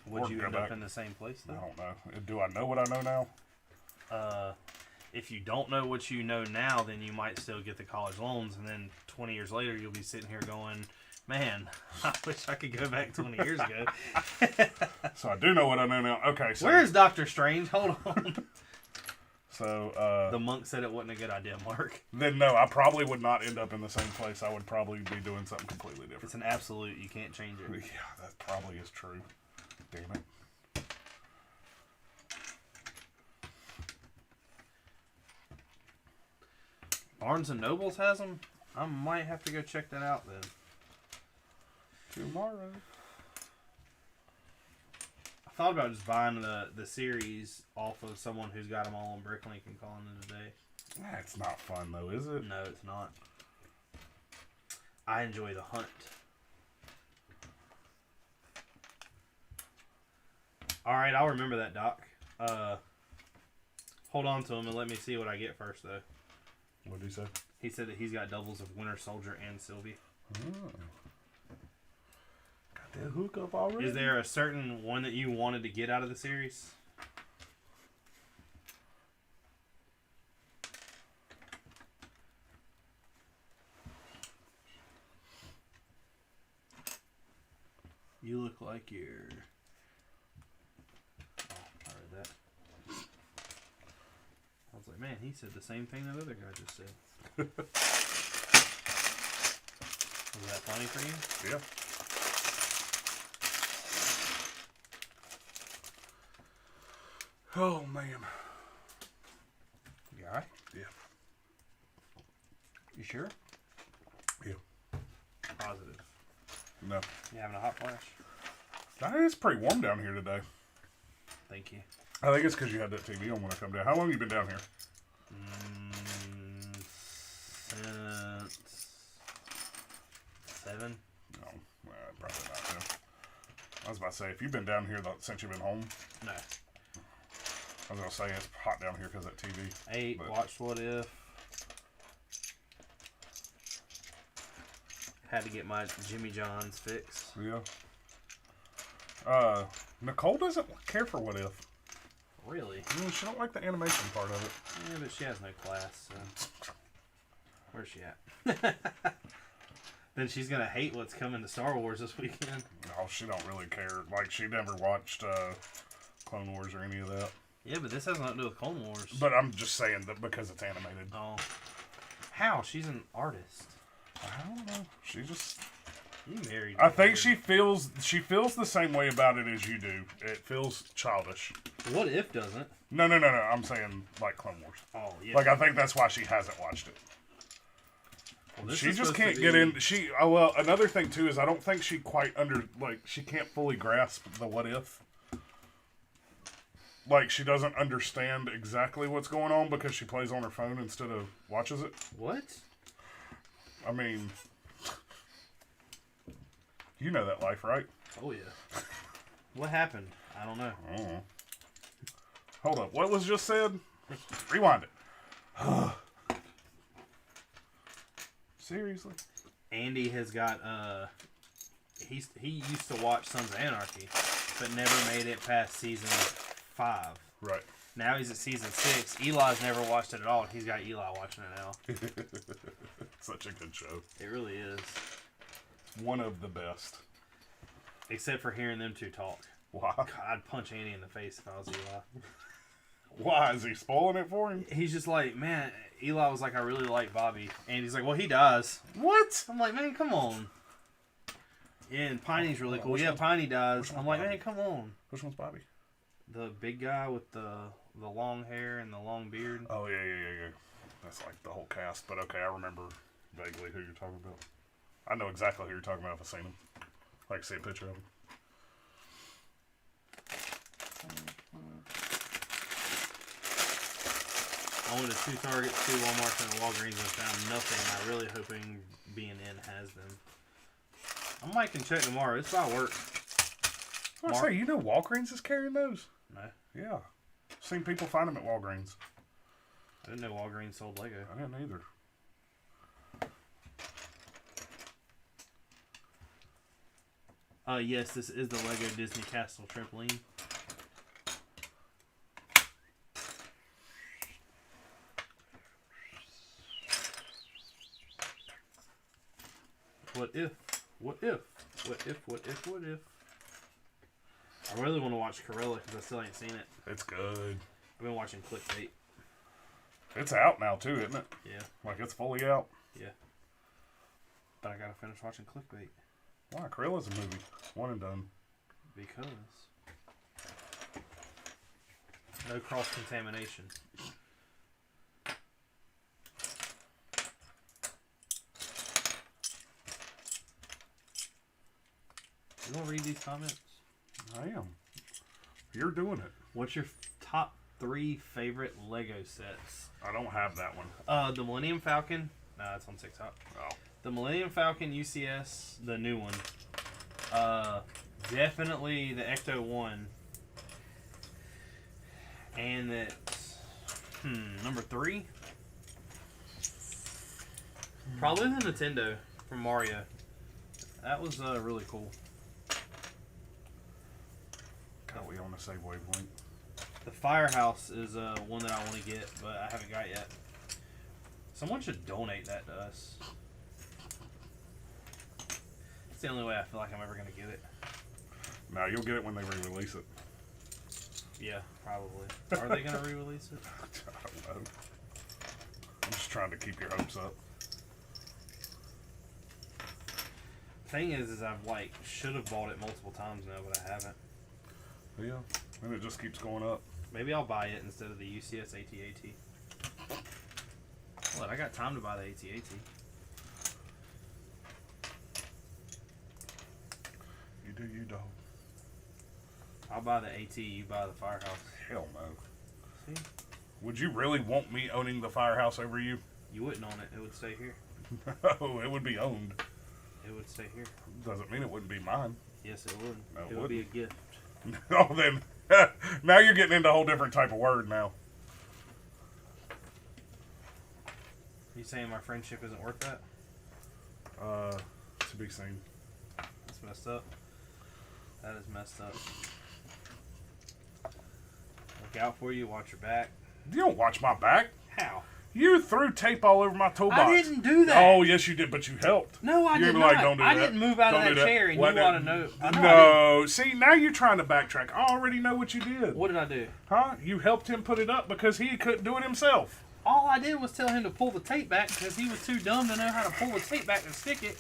Would Or you go end up back. in the same place I though? don't know. Do I know what I know now? If you don't know what you know now, then you might still get the college loans, and then 20 years later, you'll be sitting here going, man, I wish I could go back 20 years ago. So I do know what I know now. Okay, so... Where's Dr. Strange? Hold on. So, The monk said it wasn't a good idea, Mark. then no, I probably would not end up in the same place. I would probably be doing something completely different. It's an absolute. You can't change it. Yeah, that probably is true. Damn it. Barnes & Nobles has them? I might have to go check that out then. Tomorrow. I thought about just buying the series off of someone who's got them all on Bricklink and calling it a day. That's not fun, though, is it? No, it's not. I enjoy the hunt. Alright, I'll remember that, Doc. Hold on to him and let me see what I get first, though. What did he say? He said that he's got doubles of Winter Soldier and Sylvie. Oh. Got that hook up already? Is there a certain one that you wanted to get out of the series? You look like you're... Oh, I read that. I was like, man, he said the same thing that other guy just said. Was that funny for you? Yeah. Oh, man. You alright? Yeah. You sure? Yeah. Positive. No. You having a hot flash? It's pretty warm down here today. Thank you. I think it's because you had that TV on when I come down. How long have you been down here? Since 7. No, probably not. No. I was about to say, if you've been down here since you've been home, No. I was going to say it's hot down here because of that TV. 8. But- Watched What If. Had to get my Jimmy John's fix. Yeah. Nicole doesn't care for What If. Really? She don't like the animation part of it. Yeah, but she has no class, so. Where's she at? Then she's gonna hate what's coming to Star Wars this weekend. No, she don't really care. Like, she never watched Clone Wars or any of that. Yeah, but this has nothing to do with Clone Wars. But I'm just saying that because it's animated. Oh. How? She's an artist. I don't know. She just... You married. I think she feels the same way about it as you do. It feels childish. What If doesn't? No. I'm saying like Clone Wars. Oh, yeah. Like, I think that's why she hasn't watched it. Well, this She is just supposed to can't be- get in. Well, another thing too is I don't think she quite she can't fully grasp the what if. Like, she doesn't understand exactly what's going on because she plays on her phone instead of watches it. What? I mean, you know that life, right? Oh, yeah. What happened? I don't know. I don't know. Hold up. What was just said? Rewind it. Seriously? Andy has got he used to watch Sons of Anarchy, but never made it past season 5. Right. Now he's at season 6. Eli's never watched it at all. He's got Eli watching it now. Such a good show. It really is. One of the best. Except for hearing them two talk. Why? God, I'd punch Andy in the face if I was Eli. Why? Is he spoiling it for him? He's just like, man, Eli was like, I really like Bobby. And he's like, well, he dies. What? I'm like, man, come on. Yeah, and Piney's really cool. Yeah, Piney dies. I'm like, man, come on. Which one's Bobby? The big guy with the long hair and the long beard. Oh, yeah. That's like the whole cast. But okay, I remember vaguely who you're talking about. I know exactly who you're talking about if I've seen him. I can see a picture of him. I went to 2 Targets, 2 Walmarts, and a Walgreens and found nothing. I'm really hoping B&N has them. I might can check tomorrow. It's about work. I was say, you know Walgreens is carrying those? No. Yeah. Seen people find them at Walgreens. I didn't know Walgreens sold Lego. I didn't either. Yes, this is the Lego Disney Castle trampoline. What if? What if? What if? What if? What if? I really want to watch Corella because I still ain't seen it. It's good. I've been watching Clickbait. It's out now too, isn't it? Yeah. Like it's fully out. Yeah. But I gotta finish watching Clickbait. Why? Corella's a movie. One and done. Because no cross contamination. You want to read these comments? I am. You're doing it. What's your top 3 favorite Lego sets? I don't have that one. The Millennium Falcon. Nah, it's on TikTok. Oh. The Millennium Falcon UCS, the new one. Definitely the Ecto 1. And that's number 3. Probably the Nintendo from Mario. That was really cool. God, we on the same wavelength. The Firehouse is one that I want to get, but I haven't got yet. Someone should donate that to us. It's the only way I feel like I'm ever going to get it. Now you'll get it when they re-release it. Yeah, probably. Are they going to re-release it? I don't know. I'm just trying to keep your hopes up. Thing is I've should have bought it multiple times now, but I haven't. Yeah, and it just keeps going up. Maybe I'll buy it instead of the UCS AT-AT. What? I got time to buy the AT-AT. You do, you don't. I'll buy the AT. You buy the Firehouse. Hell no. See? Would you really want me owning the Firehouse over you? You wouldn't own it. It would stay here. No, it would be owned. It would stay here. Doesn't mean it wouldn't be mine. Yes, it would. No, It would be a gift. Oh, then. Now you're getting into a whole different type of word now. You saying my friendship isn't worth that? To be seen. That's messed up. That is messed up. Look out for you. Watch your back. You don't watch my back. How? You threw tape all over my toolbox. I didn't do that. Oh, yes, you did, but you helped. No, I You're did like, not. don't do I that. didn't move out Don't of do that chair, and What you want to know. I know I No, see, now you're trying to backtrack. I already know what you did. didn't. What did I do? Huh? You helped him put it up because he couldn't do it himself. All I did was tell him to pull the tape back because he was too dumb to know how to pull the tape back and stick it.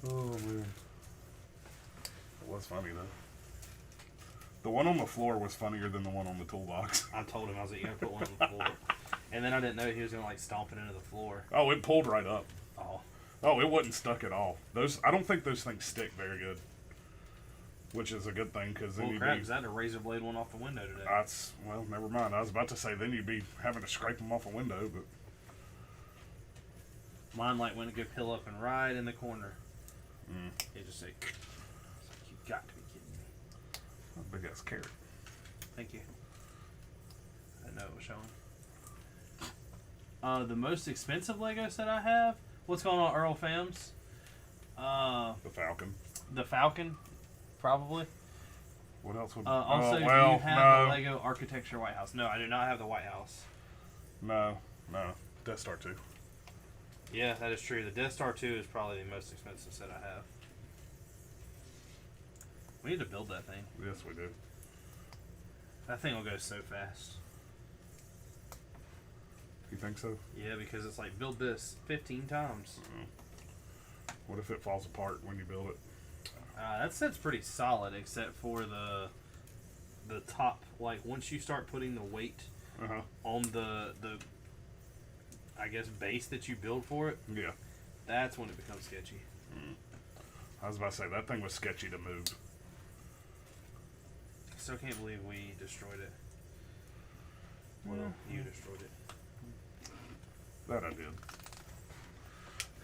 Oh, man. It was funny, though. The one on the floor was funnier than the one on the toolbox. I told him I was like, you gotta put one on the floor. And then I didn't know he was gonna stomp it into the floor. Oh, it pulled right up. Oh, it wasn't stuck at all. I don't think those things stick very good. Which is a good thing, because then well, you'd crap, be... is that a razor blade one off the window today? Well, never mind. I was about to say, then you'd be having to scrape them off a window, but... Mine went a good pill up and right in the corner. It just said, you got to be kidding me. A big ass carrot. Thank you. I didn't know it was showing. The most expensive Lego set I have What's going on, Earl Fams? The Falcon. The Falcon, probably. What else would? Also, do you have the Lego Architecture White House? No, I do not have the White House. No. Death Star 2. Yeah, that is true. The Death Star 2 is probably the most expensive set I have. We need to build that thing. Yes, we do. That thing will go so fast. You think so? Yeah, because it's like, build this 15 times. What if it falls apart when you build it? That set's pretty solid, except for the top. Like, once you start putting the weight on the I guess base that you build for it, yeah, that's when it becomes sketchy. I was about to say that thing was sketchy to move. Still can't believe we destroyed it. Well, you destroyed it. That I did.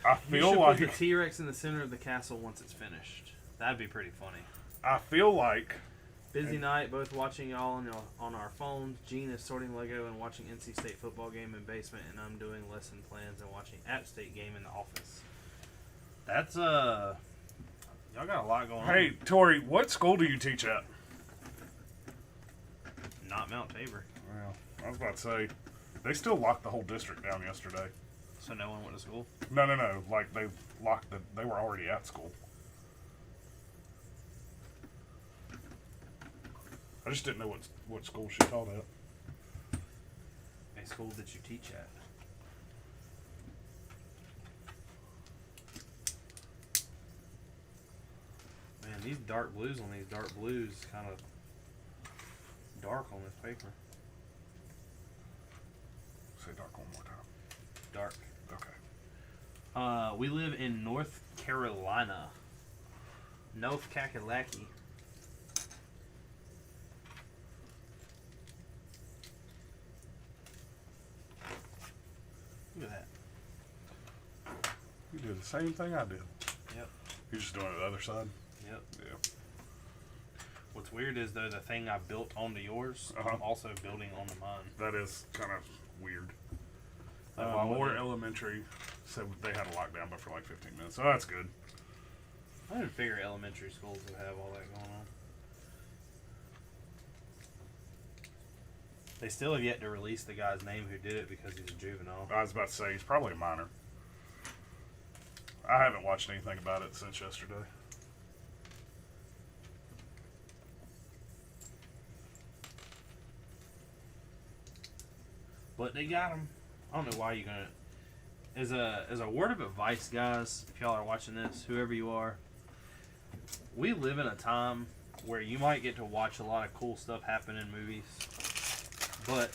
I You feel should like put the T-Rex in the center of the castle once it's finished. That'd be pretty funny. I feel like Busy night, both watching y'all on our phones. Gene is sorting Lego and watching NC State football game in basement, and I'm doing lesson plans and watching App State game in the office. That's y'all got a lot going on. Hey, Tori, what school do you teach at? Not Mount Tabor. Well, I was about to say they still locked the whole district down yesterday. So no one went to school? No. Like they locked they were already at school. I just didn't know what school she taught at. A school that you teach at. Man, these dark blues on these dark blues kind of dark on this paper. Say dark one more time. Dark. Okay. We live in North Carolina. North Kakalaki. Look at that. You did the same thing I did. Yep. You're just doing it the other side? Yep. Yeah. What's weird is, though, the thing I built onto yours, I'm also building onto mine. That is kind of weird. Like, why would More they? Elementary said they had a lockdown, but for like 15 minutes. So that's good. I didn't figure elementary schools would have all that going on. They still have yet to release the guy's name who did it because he's a juvenile. I was about to say, he's probably a minor. I haven't watched anything about it since yesterday. But they got him. I don't know why you're gonna. As a word of advice, guys, if y'all are watching this, whoever you are, we live in a time where you might get to watch a lot of cool stuff happen in movies, but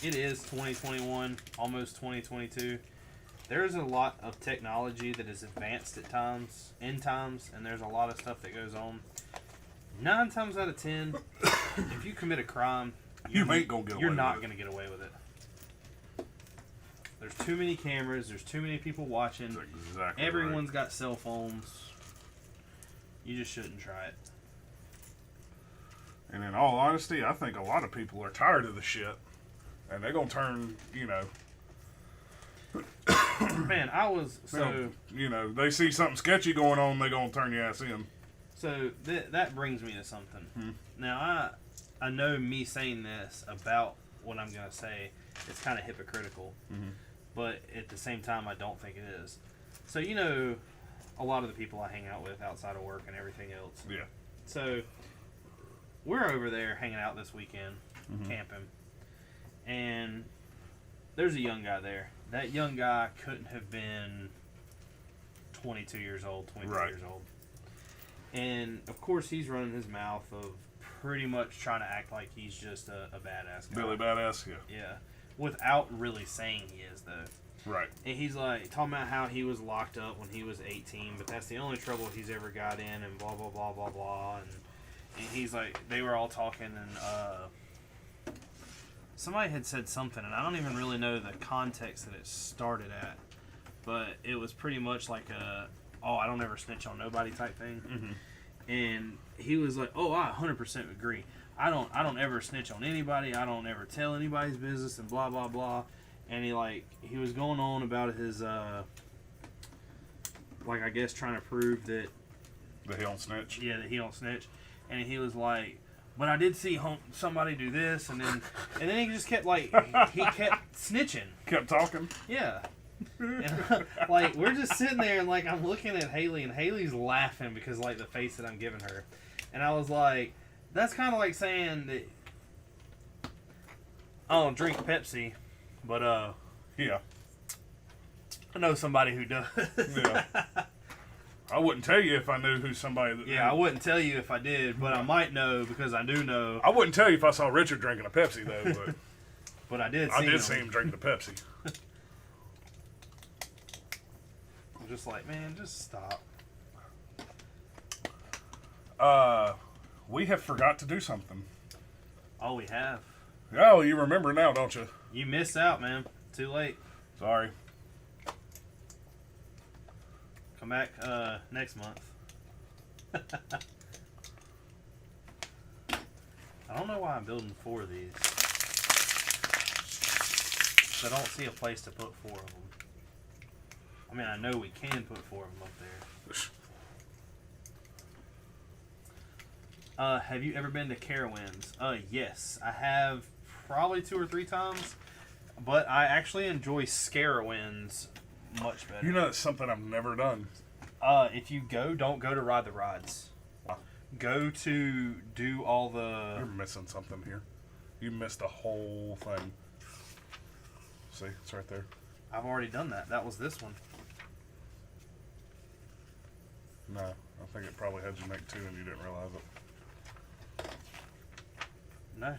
it is 2021, almost 2022. There's a lot of technology that is advanced at times, and there's a lot of stuff that goes on. 9 times out of 10, if you commit a crime, You ain't gonna get away you're with not it. going to get away with it. There's too many cameras. There's too many people watching. That's exactly Everyone's right. got cell phones. You just shouldn't try it. And in all honesty, I think a lot of people are tired of the shit. And they're going to turn, Man, I was so. They see something sketchy going on, they're going to turn your ass in. So that brings me to something. Now I know me saying this about what I'm gonna say, it's kind of hypocritical, but at the same time I don't think it is. So a lot of the people I hang out with outside of work and everything else. Yeah. So we're over there hanging out this weekend, camping, and there's a young guy there. That young guy couldn't have been 22 years old, 23 years old. And, of course, he's running his mouth of pretty much trying to act like he's just a badass guy. Billy Badass, yeah. Yeah. Without really saying he is, though. Right. And he's like, talking about how he was locked up when he was 18, but that's the only trouble he's ever got in, and blah, blah, blah, blah, blah. And he's like, they were all talking, and somebody had said something, and I don't even really know the context that it started at, but it was pretty much like I don't ever snitch on nobody type thing. And he was like, I 100% agree. I don't ever snitch on anybody. I don't ever tell anybody's business and blah, blah, blah. And he was going on about his like I guess trying to prove that The he don't snitch. Yeah, that he don't snitch. And he was like, but I did see somebody do this, and then he just kept like he kept snitching. Kept talking. Yeah. And, like we're just sitting there and like I'm looking at Haley and Haley's laughing because like the face that I'm giving her. And I was like, that's kind of like saying that I don't drink Pepsi, but yeah, I know somebody who does. Yeah. I wouldn't tell you if I knew who somebody that... Yeah, I wouldn't tell you if I did, but I might know because I do know. I wouldn't tell you if I saw Richard drinking a Pepsi, though, but... But I did see him drinking a Pepsi. I'm just like, man, just stop. We have forgot to do something. Oh, we have. Oh, you remember now, don't you? You missed out, man. Too late. Sorry. Come back next month. I don't know why I'm building 4 of these. I don't see a place to put 4 of them. I mean, I know we can put 4 of them up there. Have you ever been to Carowinds? Yes. I have probably 2 or 3 times. But I actually enjoy Scarowinds much better. You know, it's something I've never done. If you go, don't go to ride the rides. Go to do all the... You're missing something here. You missed the whole thing. See, it's right there. I've already done that. That was this one. No, I think it probably had you make 2 and you didn't realize it. No.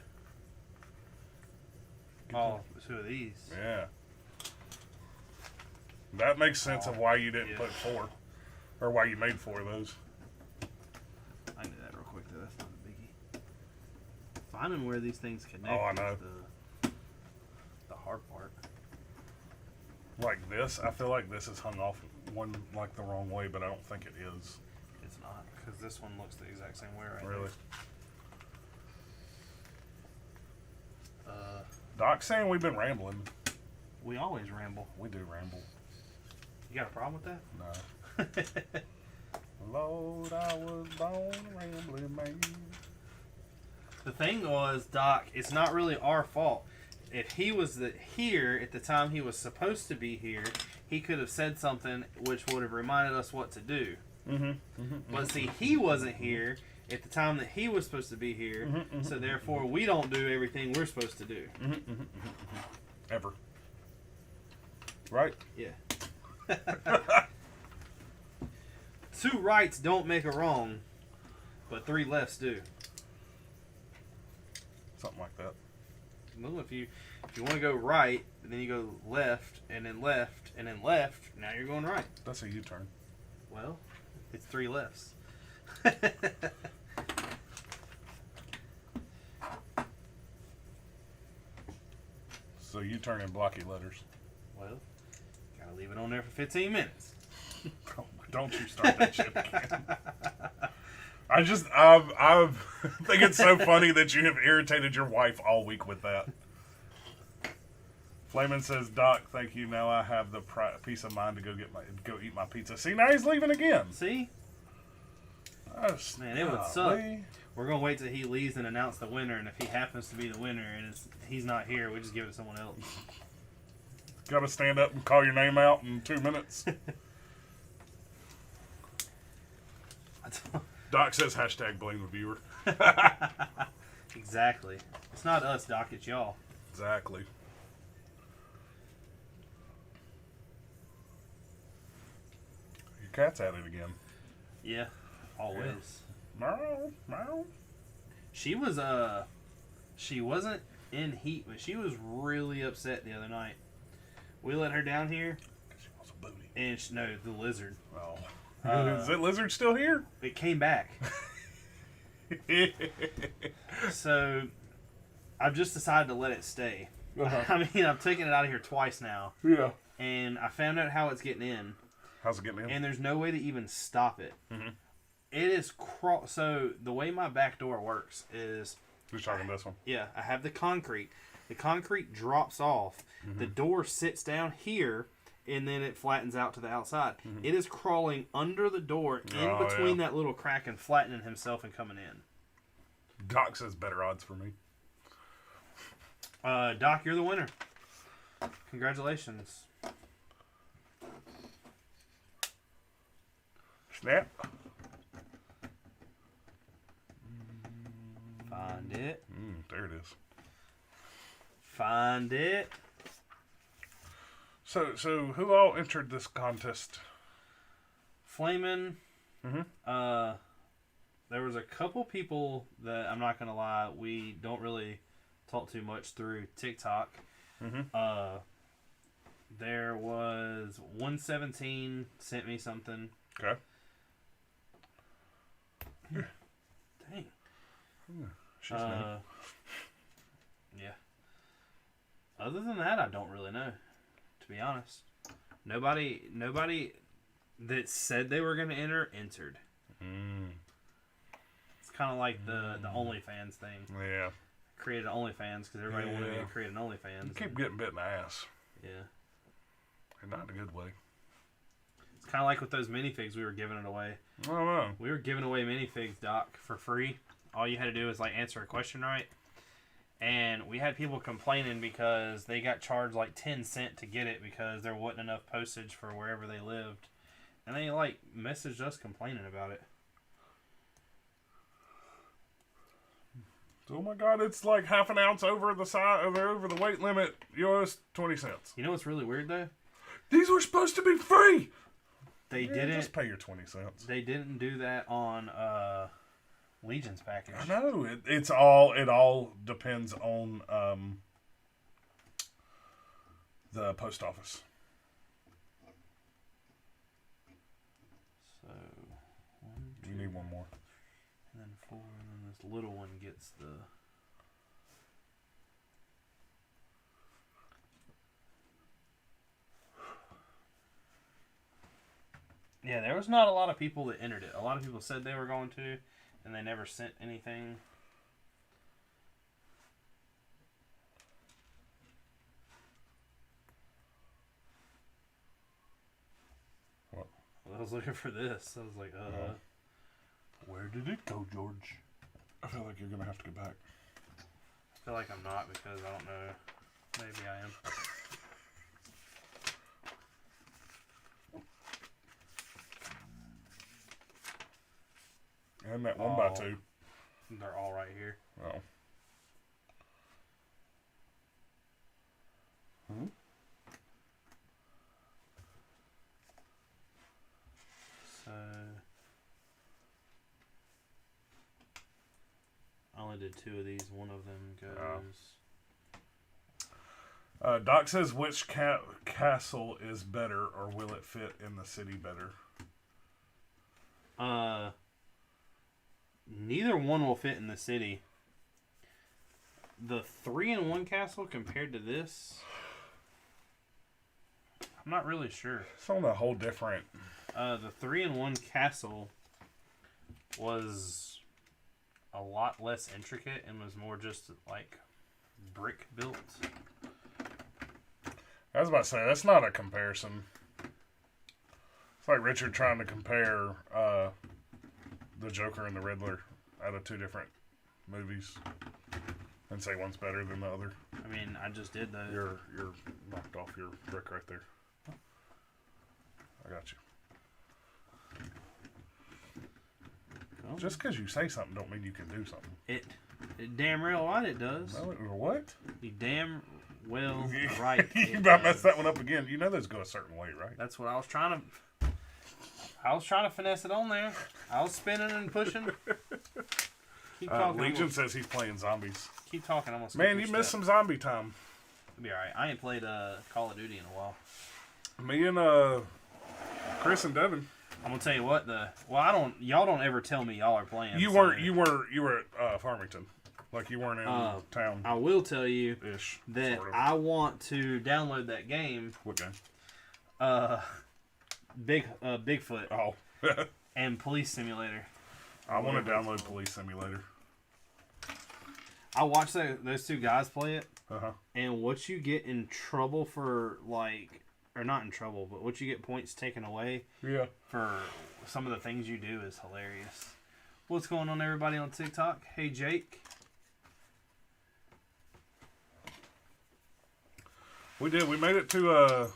Oh, 2 of these. Yeah. That makes sense of why you didn't put 4. Or why you made 4 of those. I can do that real quick, though. That's not a biggie. Finding where these things connect Oh, I know. is the hard part. Like this, I feel like this is hung off one like the wrong way, but I don't think it is. It's not, because this one looks the exact same way right Really? there. Doc's saying we've been rambling. We always ramble. We do ramble. You got a problem with that? No. Lord, I was born a rambling man. The thing was, Doc, it's not really our fault. If he was here at the time he was supposed to be here, he could have said something which would have reminded us what to do. But see, he wasn't here at the time that he was supposed to be here, so therefore we don't do everything we're supposed to do. Ever. Right? Yeah. 2 rights don't make a wrong, but 3 lefts do. Something like that. Well, if you want to go right, then you go left, and then left, and then left, now you're going right. That's a U-turn. Well, it's 3 lefts. So U-turn in blocky letters. Well, gotta leave it on there for 15 minutes. Don't you start that shit again. I think it's so funny that you have irritated your wife all week with that. Flamin says, Doc, thank you. Now I have the peace of mind to go eat my pizza. See, now he's leaving again. See? Oh, Man, it would suck. We're gonna wait till he leaves and announce the winner, and if he happens to be the winner and he's not here, we just give it to someone else. Got to stand up and call your name out in 2 minutes. Doc says hashtag blame the viewer. Exactly. It's not us, Doc. It's y'all. Exactly. Your cat's at it again. Yeah, always. Meow, meow. She wasn't in heat, but she was really upset the other night. We let her down here. She wants a booty. And no, the lizard. Oh. Is that lizard still here? It came back. So, I've just decided to let it stay. I mean, I've taken it out of here twice now. Yeah. And I found out how it's getting in. How's it getting in? And there's no way to even stop it. It is so the way my back door works is... Who's talking this one? Yeah, I have the concrete. The concrete drops off. The door sits down here, and then it flattens out to the outside. Mm-hmm. It is crawling under the door, in between that little crack, and flattening himself and coming in. Doc says better odds for me. Doc, you're the winner. Congratulations. Snap. Find it. There it is. Find it. So who all entered this contest? Flamin'. Mm-hmm. There was a couple people that, I'm not gonna lie, we don't really talk too much through TikTok. Mm-hmm. There was 117 sent me something. Okay. Dang. She's yeah. Other than that, I don't really know, to be honest. Nobody that said they were going to enter entered. It's kind of like the OnlyFans thing. Yeah. Created OnlyFans because everybody wanted me to create an OnlyFans. You keep getting bit in the ass. Yeah. And not in a good way. It's kind of like with those minifigs we were giving it away. I don't know. We were giving away minifigs, Doc, for free. All you had to do was answer a question right. And we had people complaining because they got charged 10 cents to get it because there wasn't enough postage for wherever they lived. And they messaged us complaining about it. Oh my God! It's like half an ounce over the weight limit. You owe us 20 cents. You know what's really weird though? These were supposed to be free. They didn't just pay your 20 cents. They didn't do that on Legion's package. I know it all depends on the post office. So 1, 2, you need one more. And then 4, and then this little one gets the. Yeah, there was not a lot of people that entered it. A lot of people said they were going to, and they never sent anything. What? Well, I was looking for this. I was like, where did it go, George? I feel like you're going to have to go back. I feel like I'm not because I don't know. Maybe I am. And that 1x2. They're all right here. Oh. So I only did 2 of these. One of them goes. Doc says, which castle is better, or will it fit in the city better? Neither one will fit in the city. The 3-in-1 castle compared to this, I'm not really sure. It's on a whole different. The 3-in-1 castle was a lot less intricate and was more just brick built. I was about to say, that's not a comparison. It's like Richard trying to compare the Joker and the Riddler out of 2 different movies and say one's better than the other. I mean, I just did that. You're knocked off your brick right there. I got you. Cool. Just because you say something don't mean you can do something. It damn real right it does. No, what? You damn well right. You about messed that one up again. You know those go a certain way, right? That's what I was trying to finesse it on there. I was spinning and pushing. Keep talking. Legion says he's playing zombies. Keep talking. I'm gonna skip Man, you missed some zombie time. It'll be alright. I ain't played Call of Duty in a while. Me and Chris and Devin. I'm gonna tell you what y'all don't ever tell me y'all are playing. You were at Farmington. Like you weren't in town. I will tell you Ish, that sort of. I want to download that game. What game? Bigfoot. Oh. And Police Simulator. I want to download Police Simulator. I watched those 2 guys play it. Uh-huh. And what you get in trouble for or not in trouble, but what you get points taken away for some of the things you do is hilarious. What's going on, everybody on TikTok? Hey, Jake. We did. We made it to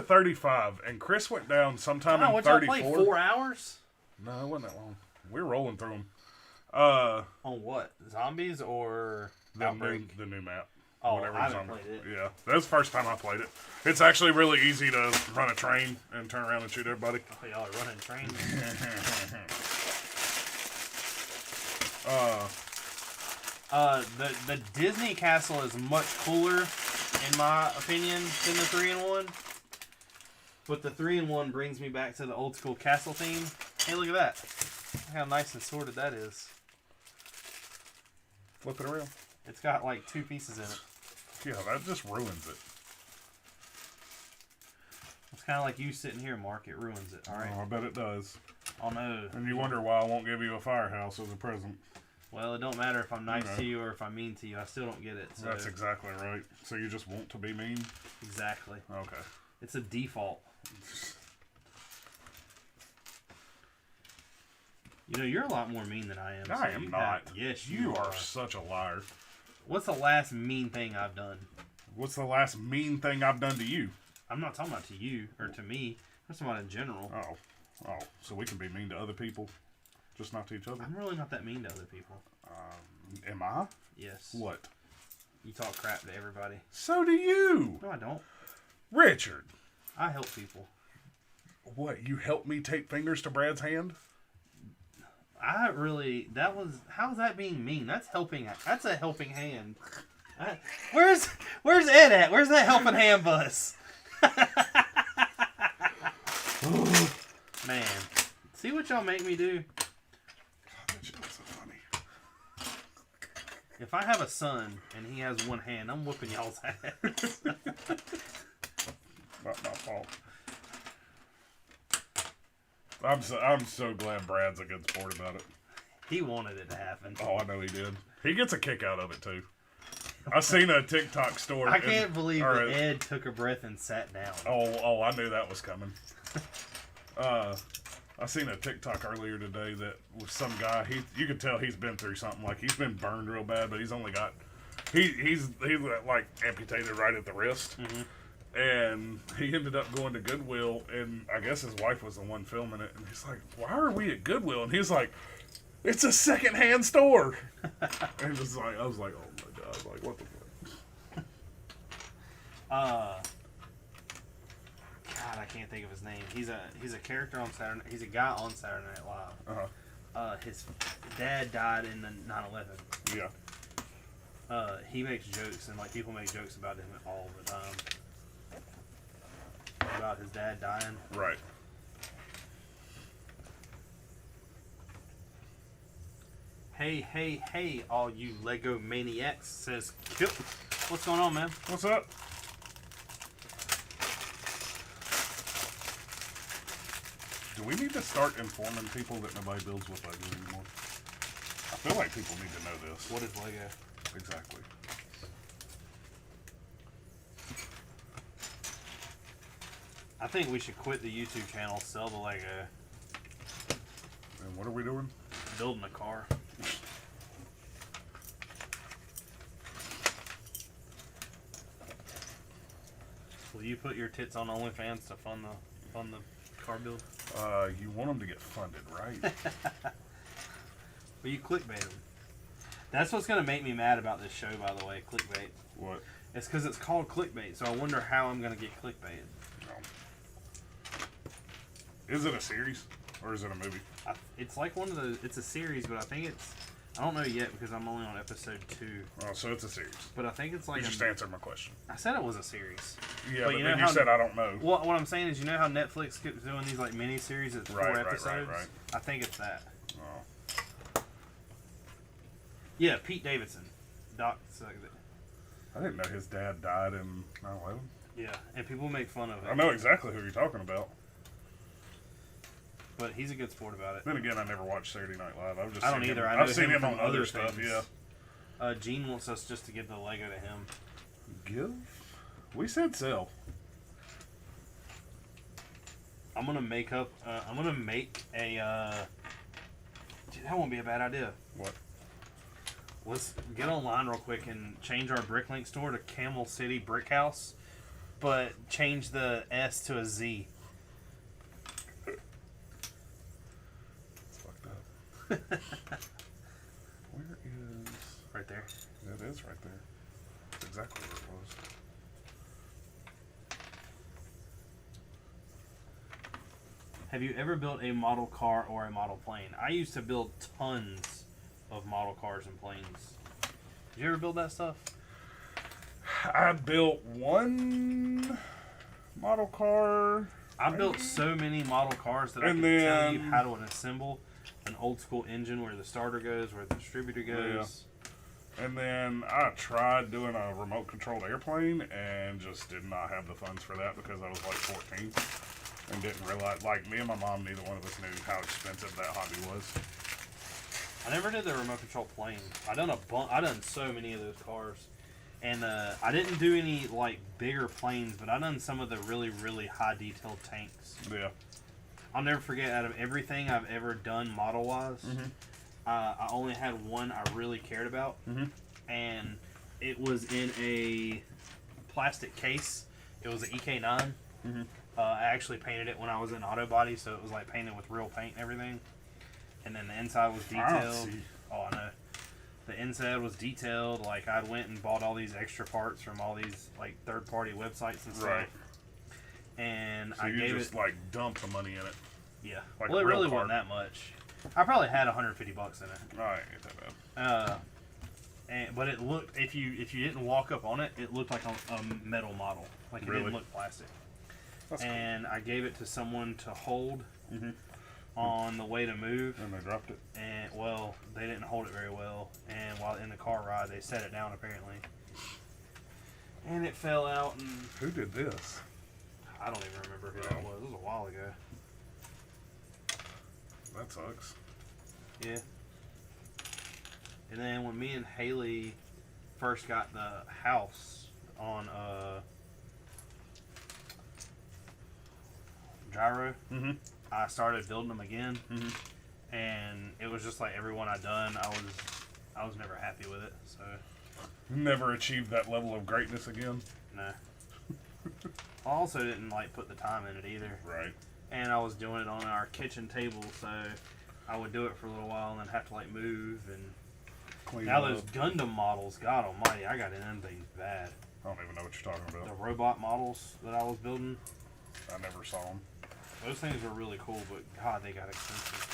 35, and Chris went down sometime in 34. Y'all play 4 hours? No, it wasn't that long. We were rolling through them. On what? Zombies or Outbreak? The new map. Oh, I haven't played it. Yeah, that was the first time I played it. It's actually really easy to run a train and turn around and shoot everybody. Oh, y'all are running trains. The Disney castle is much cooler, in my opinion, than the 3-in-1. But the 3-in-1 brings me back to the old school castle theme. Hey, look at that. Look how nice and sorted that is. Flip it around. It's got like 2 pieces in it. Yeah, that just ruins it. It's kind of like you sitting here, Mark. It ruins it. All right. Oh, I bet it does. Oh, no. And you wonder why I won't give you a firehouse as a present. Well, it don't matter if I'm nice to you or if I'm mean to you. I still don't get it. So. That's exactly right. So you just want to be mean? Exactly. Okay. It's a default. You know, you're a lot more mean than I am. I am not. Yes, you are such a liar. What's the last mean thing I've done? What's the last mean thing I've done to you? I'm not talking about to you or to me. I'm talking about in general. Oh, so we can be mean to other people, just not to each other? I'm really not that mean to other people. Am I? Yes. What? You talk crap to everybody. So do you. No, I don't. Richard. I help people. What, you helped me take fingers to Brad's hand? How's that being mean? That's helping. That's a helping hand. Where's Ed at? Where's that helping hand bus? Man, see what y'all make me do? God, that shit was so funny. If I have a son and he has one hand, I'm whooping y'all's ass. Not my fault. I'm so glad Brad's a good sport about it. He wanted it to happen. Oh, I know he did. He gets a kick out of it too. I seen a TikTok story. I can't believe that Ed took a breath and sat down. Oh, I knew that was coming. I seen a TikTok earlier today that was some guy. You could tell he's been through something. Like he's been burned real bad, but he's only got he's like amputated right at the wrist. Mm-hmm. And he ended up going to Goodwill, and I guess his wife was the one filming it. And he's like, "Why are we at Goodwill?" And he's like, "It's a secondhand store." And it was like, I was like, "Oh my god!" Like, what the fuck? God, I can't think of his name. He's a character on Saturday. He's a guy on Saturday Night Live. His dad died in the 9/11. Yeah. He makes jokes, and like people make jokes about him all the time. About his dad dying. Right. Hey, all you Lego maniacs, says Kip. What's going on, man? What's up? Do we need to start informing people that nobody builds with Lego anymore? I feel like people need to know this. What is Lego? Exactly. I think we should quit the YouTube channel, sell the Lego. And what are we doing? Building a car. Will you put your tits on OnlyFans to fund the car build? You want them to get funded, right? Well, you clickbait them. That's what's going to make me mad about this show, by the way, clickbait. What? It's because it's called clickbait, so I wonder how I'm going to get clickbaited. Is it a series or is it a movie? It's like one of the. It's a series, but I think it's. I don't know yet because I'm only on episode 2. Oh, so it's a series. But I think it's like. You just answered my question. I said it was a series. Yeah, but then you said I don't know. What I'm saying is, you know how Netflix keeps doing these like mini series that's 4 episodes? Right. I think it's that. Oh. Yeah, Pete Davidson. Doc. I didn't know his dad died in 9/11. Yeah, and people make fun of it. I know exactly who you're talking about. But he's a good sport about it. Then again, I never watched Saturday Night Live. I don't either. I've seen him on other stuff. Yeah. Gene wants us just to give the Lego to him. Give? We said sell. I'm gonna make a. Dude, that won't be a bad idea. What? Let's get online real quick and change our Bricklink store to Camel City Brick House, but change the S to a Z. It's fucked up. Where is... Right there. It is right there. That's exactly where it was. Have you ever built a model car or a model plane? I used to build tons of model cars and planes. Did you ever build that stuff? I built one model car. I built so many model cars that I And could tell you then- how to assemble an old school engine, where the starter goes, where the distributor goes. And then I tried doing a remote controlled airplane and just did not have the funds for that because I was like 14 and didn't realize, like, me and my mom, neither one of us knew how expensive that hobby was. I never did the remote control plane. I done so many of those cars, and I didn't do any like bigger planes, but I done some of the really really high detailed tanks. Yeah. I'll never forget, out of everything I've ever done model wise, I only had one I really cared about, and it was in a plastic case. It was an EK9. I actually painted it when I was in auto body, so it was like painted with real paint and everything. And then the inside was detailed. Oh, I know. The inside was detailed. Like, I went and bought all these extra parts from all these like third-party websites and stuff. Right. And So I you gave just it. like dumped the money in it. Yeah. like Well, a it real really car. wasn't that much. I probably had $150 in it. Alright, ain't that bad. But it looked, if you didn't walk up on it, it looked like a metal model. Like, it Really? didn't look plastic. That's And I gave it to someone to hold on the way to move. cool. And they dropped it. And, well, they didn't hold it very well. And while in the car ride, they set it down, apparently. And it fell out, and Who did this? I don't even remember who that was. It was a while ago. That sucks. Yeah. And then when me and Haley first got the house on Gyro, I started building them again, and it was just like every one I done, I was never happy with it. So Never achieved that level of greatness again. no. I also didn't like put the time in it either, Right. and I was doing it on our kitchen table, so I would do it for a little while and then have to like move. And Clean now it those up. Gundam models, God Almighty, I got in them things bad. I don't even know what you're talking The about. robot models that I was building, I never saw them. those things were really cool, but God, they got expensive.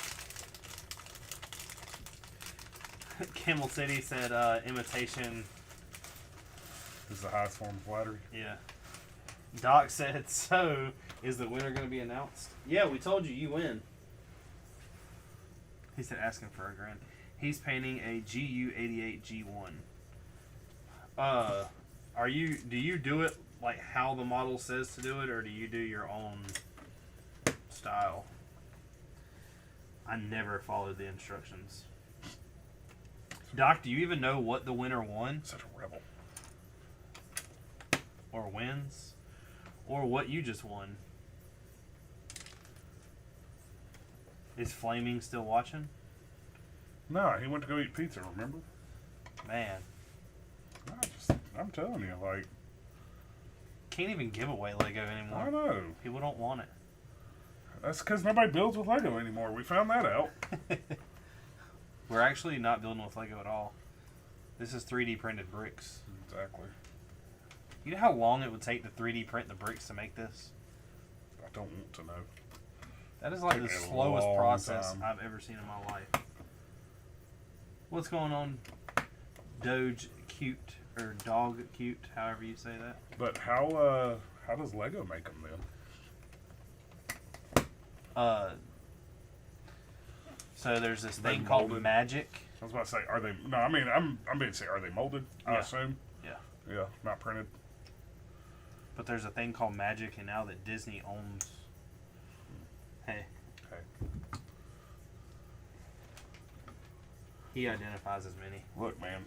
Camel City said imitation. Is the highest form of flattery. Yeah. Doc said, so is the winner going to be announced? Yeah, we told you, you win. He said asking for $1,000. He's painting a GU88G1. Do you do it like how the model says to do it, or do you do your own style? I never followed the instructions. Doc, do you even know what the winner won? Such a rebel. Or wins? Or what you just won? Is Flaming still watching? No, he went to go eat pizza, remember? Man, I'm telling you, like, can't even give away Lego anymore. I know. People don't want it. That's because nobody builds with Lego anymore. We found that out. We're actually not building with Lego at all. This is 3D printed bricks. Exactly. You know how long it would take to 3D print the bricks to make this? I don't want to know. That is like the Take a slowest long process time. I've ever seen in my life. What's going on? Doge cute, or dog cute, however you say that. But how does Lego make them then? So there's this They thing called molded. magic. I was about to say, are they? No, I mean, I'm being say, are they molded? I Yeah. assume. Yeah. Yeah, not printed. But there's a thing called magic, and now that Disney owns. Hey. Okay. He identifies as many. Look, man,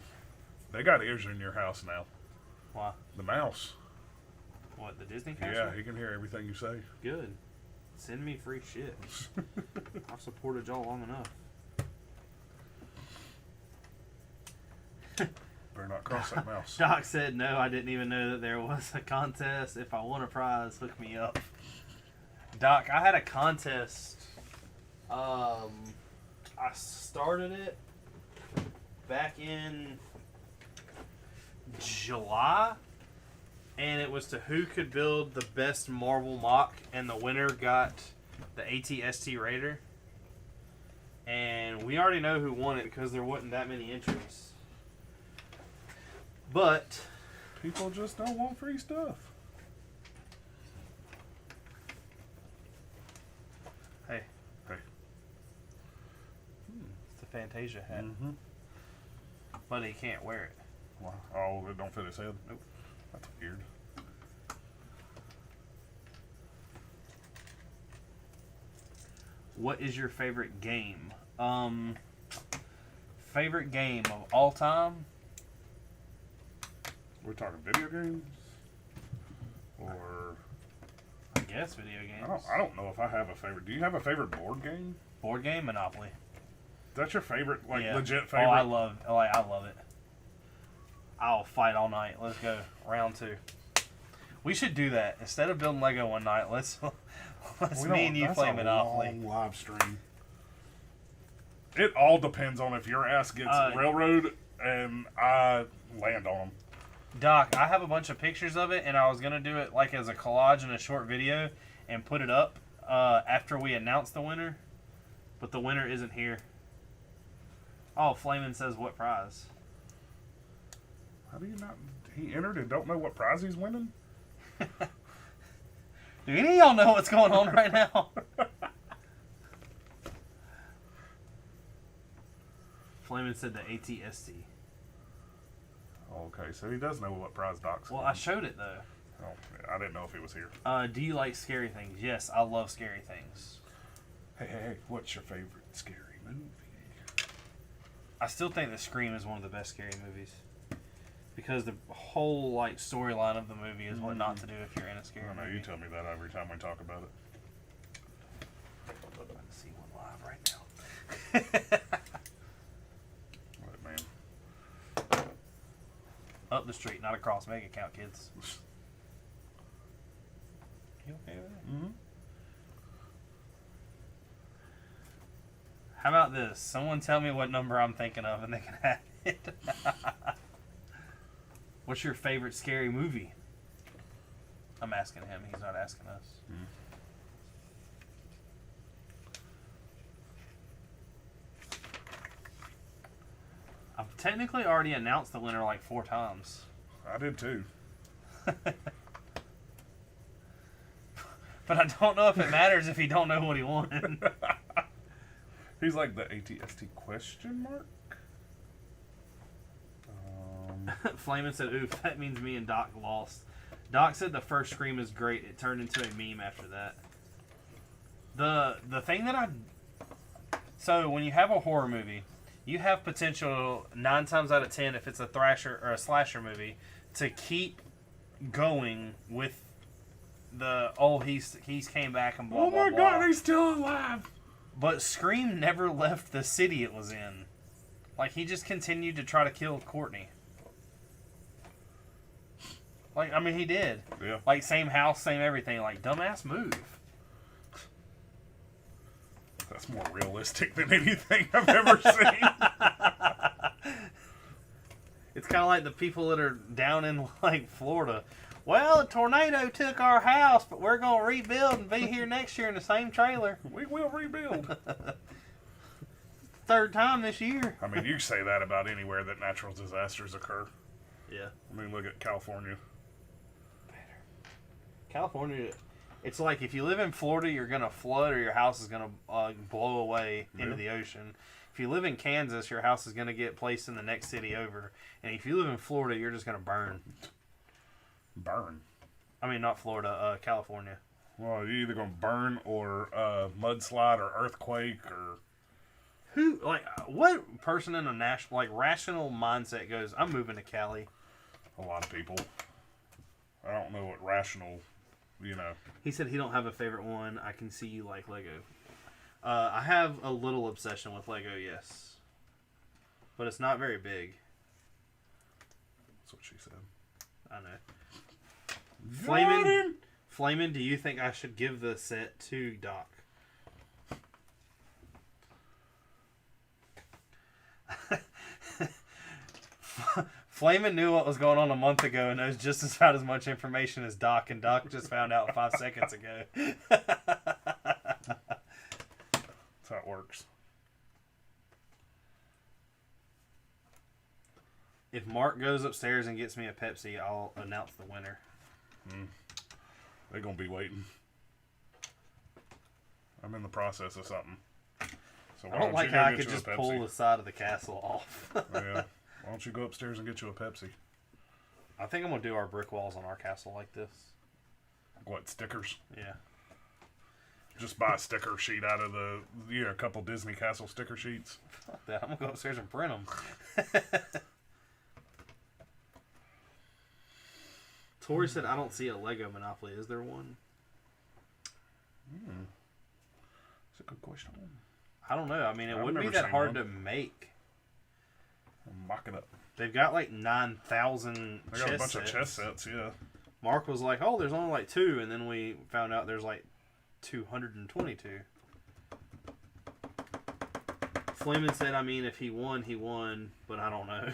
they got ears in your house now. Why? The mouse. What, the Disney Yeah, character? he can hear everything you say. Good. Send me free shit. I've supported y'all long enough. Better not cross that mouse. Doc said, no, I didn't even know that there was a contest. If I won a prize, hook me up. Doc, I had a contest. I started it back in July, and it was to who could build the best marble mock, and the winner got the ATST Raider. And we already know who won it because there wasn't that many entries. But people just don't want free stuff. Hey. Hey. It's the Fantasia hat. Mm-hmm. But he can't wear it. Wow. Oh, it don't fit his head? Nope. That's weird. What is your favorite game? Favorite game of all time? We're talking video games? Or... I guess video games. I don't know if I have a favorite. Do you have a favorite board game? Board game? Monopoly. That's your favorite, Yeah. legit favorite? Oh, I love it. I'll fight all night. Let's go. Round 2. We should do that. Instead of building Lego one night, let's me and you play Monopoly. Long live stream. It all depends on if your ass gets railroad and I land on them. Doc, I have a bunch of pictures of it, and I was going to do it like as a collage in a short video and put it up after we announce the winner. But the winner isn't here. Oh, Flamin' says what prize? How do you not... He entered and don't know what prize he's winning? Do any of y'all know what's going on right now? Flamin' said the ATST. Okay, so he does know what prize Doc's Well, I showed it, though. Oh, I didn't know if he was here. Do you like scary things? Yes, I love scary things. Hey, what's your favorite scary movie? I still think that Scream is one of the best scary movies. Because the whole storyline of the movie is what not to do if you're in a scary I know, movie. you tell me that every time we talk about it. I'm going to see one live right now. What, man? Up the street, not across. Make it count, kids. You okay with that? Mm-hmm. How about this? Someone tell me what number I'm thinking of and they can have it. What's your favorite scary movie? I'm asking him. He's not asking us. Mm-hmm. I've technically already announced the winner 4 times. I did too. But I don't know if it matters if he don't know what he won. He's like the ATST question mark? Flamin' said, oof, that means me and Doc lost. Doc said the first Scream is great. It turned into a meme after that. The thing that So when you have a horror movie, you have potential 9 times out of 10 if it's a thrasher or a slasher movie to keep going with the he's came back and blah blah blah. Oh my god, he's still alive. But Scream never left the city it was in. He just continued to try to kill Courtney. He did. Yeah. Same house, same everything. Dumbass move. That's more realistic than anything I've ever seen. It's kind of like the people that are down in Florida. Well, a tornado took our house, but we're going to rebuild and be here next year in the same trailer. We will rebuild. 3rd time this year. You say that about anywhere that natural disasters occur. Yeah. Look at California. California, it's like if you live in Florida, you're going to flood or your house is going to blow away into the ocean. If you live in Kansas, your house is going to get placed in the next city over. And if you live in Florida, you're just going to burn. Burn? Not Florida, California. Well, you're either going to burn or mudslide or earthquake or... Who, what person in a rational mindset goes, I'm moving to Cali? A lot of people. I don't know what rational you know. He said he don't have a favorite one. I can see you like Lego. I have a little obsession with Lego, yes. But it's not very big. That's what she said. I know. Flamin', do you think I should give the set to Doc? Flamin' knew what was going on a month ago and knows just about as much information as Doc, and Doc just found out 5 seconds ago. That's how it works. If Mark goes upstairs and gets me a Pepsi, I'll announce the winner. They're going to be waiting. I'm in the process of something. So I don't like how I could just pull the side of the castle off. Yeah. Why don't you go upstairs and get you a Pepsi? I think I'm going to do our brick walls on our castle like this. What, stickers? Yeah. Just buy a sticker sheet out of a couple Disney Castle sticker sheets. Fuck that. I'm going to go upstairs and print them. Tori said, I don't see a Lego Monopoly. Is there one? That's a good question. I don't know. I mean, it I've wouldn't be never that seen hard one. to make. Mock it up. They've got like 9,000 They got a bunch of chess sets, yeah. Mark was like, oh, there's only like 2. And then we found out there's like 222. Fleeman said, I mean, if he won, but I don't know.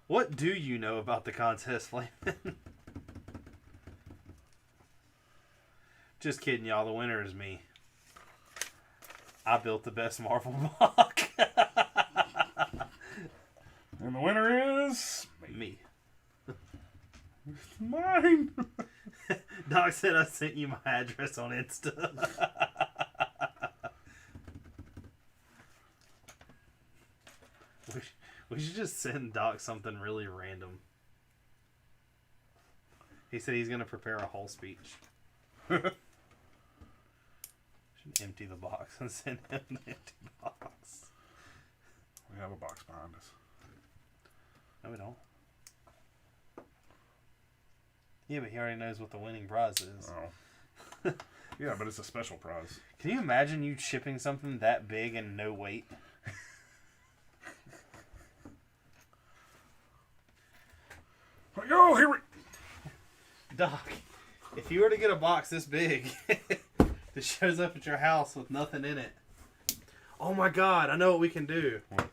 What do you know about the contest, Fleeman? Just kidding, y'all. The winner is me. I built the best Marvel block. And the winner is... Me. Mine! Doc said I sent you my address on Insta. We should just send Doc something really random. He said he's going to prepare a whole speech. Should empty the box and send him the empty box. We have a box behind us. No, we don't. Yeah, but he already knows what the winning prize is. Oh. Yeah, but it's a special prize. Can you imagine you shipping something that big and no weight? Yo, here we... Doc, if you were to get a box this big that shows up at your house with nothing in it, oh my God, I know what we can do. What?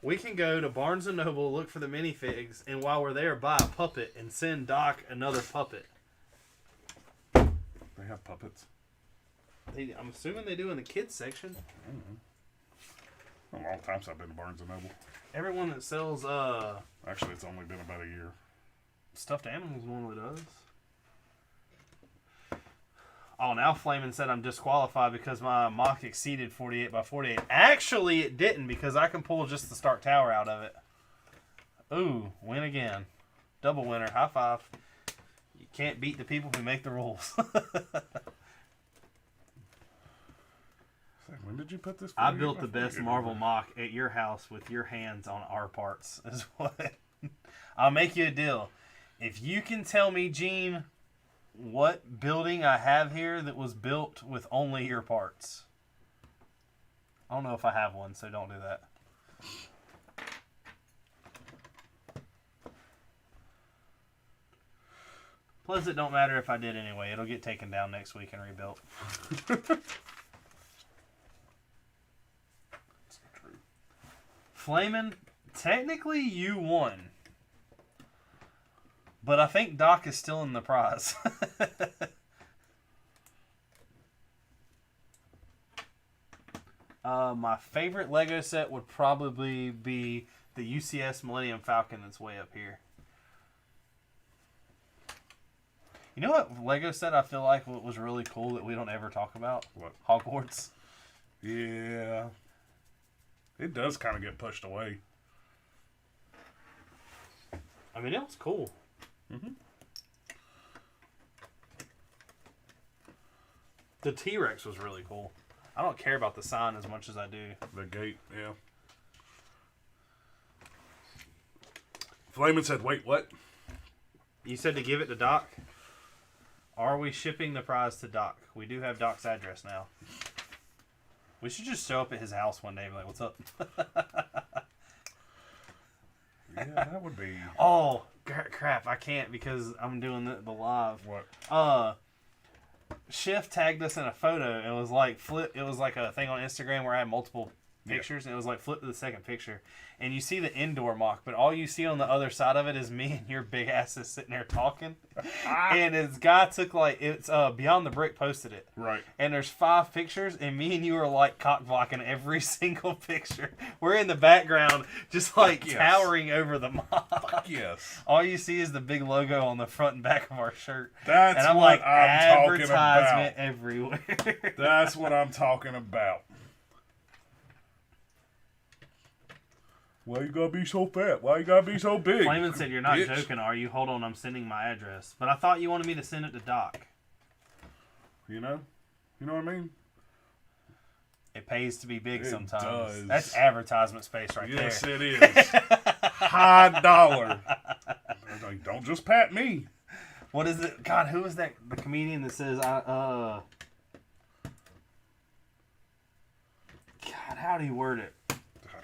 We can go to Barnes & Noble, look for the minifigs, and while we're there, buy a puppet and send Doc another puppet. They have puppets. I'm assuming they do in the kids section. A long time since I've been to Barnes & Noble. Everyone that sells Actually, it's only been about a year. stuffed animals normally does. Oh, now Flamin' said I'm disqualified because my mock exceeded 48 by 48. Actually, it didn't because I can pull just the Stark Tower out of it. Ooh, win again. Double winner. High five. You can't beat the people who make the rules. When did you put this? I built the best Marvel mock at your house with your hands on our parts. Is what. I'll make you a deal. If you can tell me, Gene, what building I have here that was built with only your parts. I don't know if I have one, so don't do that. Plus, it don't matter if I did anyway. It'll get taken down next week and rebuilt. Flamin', technically you won. But I think Doc is still in the prize. My favorite Lego set would probably be the UCS Millennium Falcon that's way up here. You know what Lego set I feel like was really cool that we don't ever talk about? What? Hogwarts. Yeah. It does kind of get pushed away. I mean, it was cool. Mm-hmm. The T-Rex was really cool. I don't care about the sign as much as I do. The gate, yeah. Flamin' said, wait, what? You said to give it to Doc? Are we shipping the prize to Doc? We do have Doc's address now. We should just show up at his house one day and be like, what's up? Yeah, that would be... Oh, crap. I can't because I'm doing the live. What? Schiff tagged us in a photo. It was like it was like a thing on Instagram where I had multiple pictures, and it was like flip to the second picture. And you see the indoor mock, but all you see on the other side of it is me and your big asses sitting there talking. And this guy took it's Beyond the Brick posted it. Right. And there's 5 pictures, and me and you are like cock blocking every single picture. We're in the background, just like towering over the mock. Fuck yes. All you see is the big logo on the front and back of our shirt. That's and I'm what like, I'm talking about. Advertisement everywhere. That's what I'm talking about. Why you gotta be so fat? Why you gotta be so big? Flamin said, you're not joking, are you? Hold on, I'm sending my address. But I thought you wanted me to send it to Doc. You know what I mean? It pays to be big sometimes. Does. That's advertisement space right there. Yes, it is. High dollar. Like, don't just pat me. What is it? God, who is that? The comedian that says, God, how do you word it?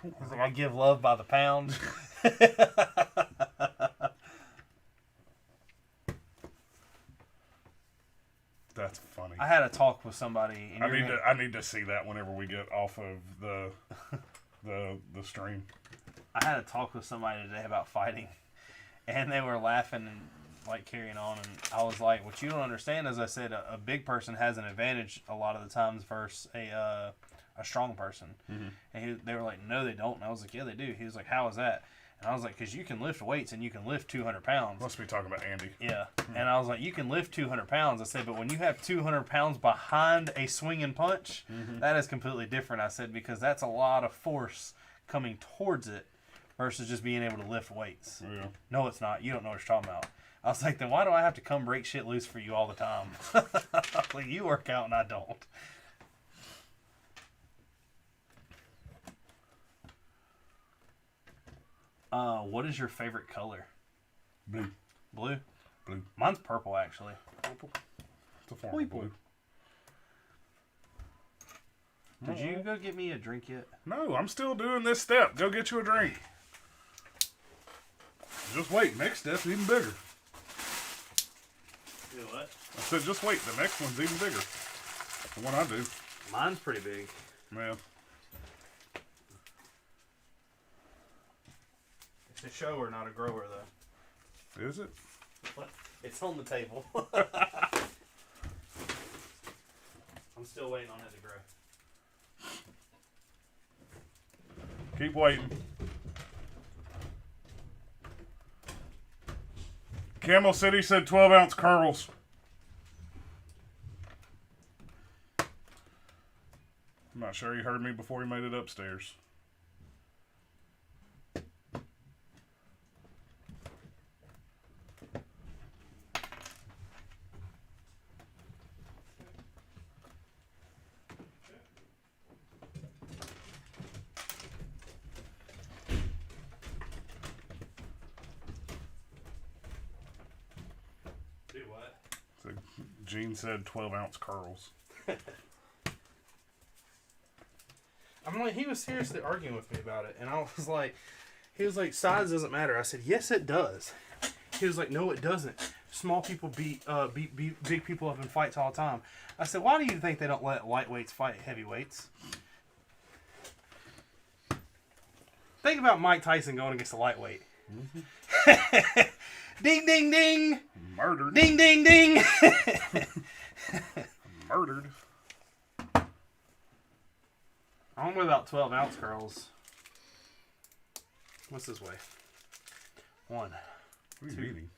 He's like, I give love by the pound. That's funny. I had a talk with somebody. And I need to see that whenever we get off of the stream. I had a talk with somebody today about fighting, and they were laughing and like carrying on. And I was like, "What you don't understand is," I said, a big person has an advantage a lot of the times versus a strong person. Mm-hmm. And they were like, "No, they don't." And I was like, "Yeah, they do." He was like, "How is that?" And I was like, "Because you can lift weights and you can lift 200 pounds." Must be talking about Andy. Yeah. Mm-hmm. And I was like, "You can lift 200 pounds." I said, "But when you have 200 pounds behind a swinging punch, that is completely different." I said, "Because that's a lot of force coming towards it versus just being able to lift weights." Yeah. No, it's not. You don't know what you're talking about. I was like, "Then why do I have to come break shit loose for you all the time?" Like, you work out and I don't. What is your favorite color? Blue. Blue? Blue. Mine's purple, actually. Purple? It's a form of blue. Did you go get me a drink yet? No, I'm still doing this step. Go get you a drink. Just wait. Next step's even bigger. Do what? I said just wait. The next one's even bigger. The one I do. Mine's pretty big. Yeah. It's a shower, not a grower, though. Is it? What? It's on the table. I'm still waiting on it to grow. Keep waiting. Camel City said 12-ounce curls. I'm not sure he heard me before he made it upstairs. Gene said 12-ounce curls. I'm like, he was seriously arguing with me about it, and I was like, he was like, size doesn't matter. I said, yes, it does. He was like, no, it doesn't. Small people beat big people up in fights all the time. I said, why do you think they don't let lightweights fight heavyweights? Think about Mike Tyson going against a lightweight. Mm-hmm. Ding, ding, ding. Murdered. Ding, ding, ding. Murdered. I'm with about 12-ounce curls. What's this weigh? 1. What are you eating?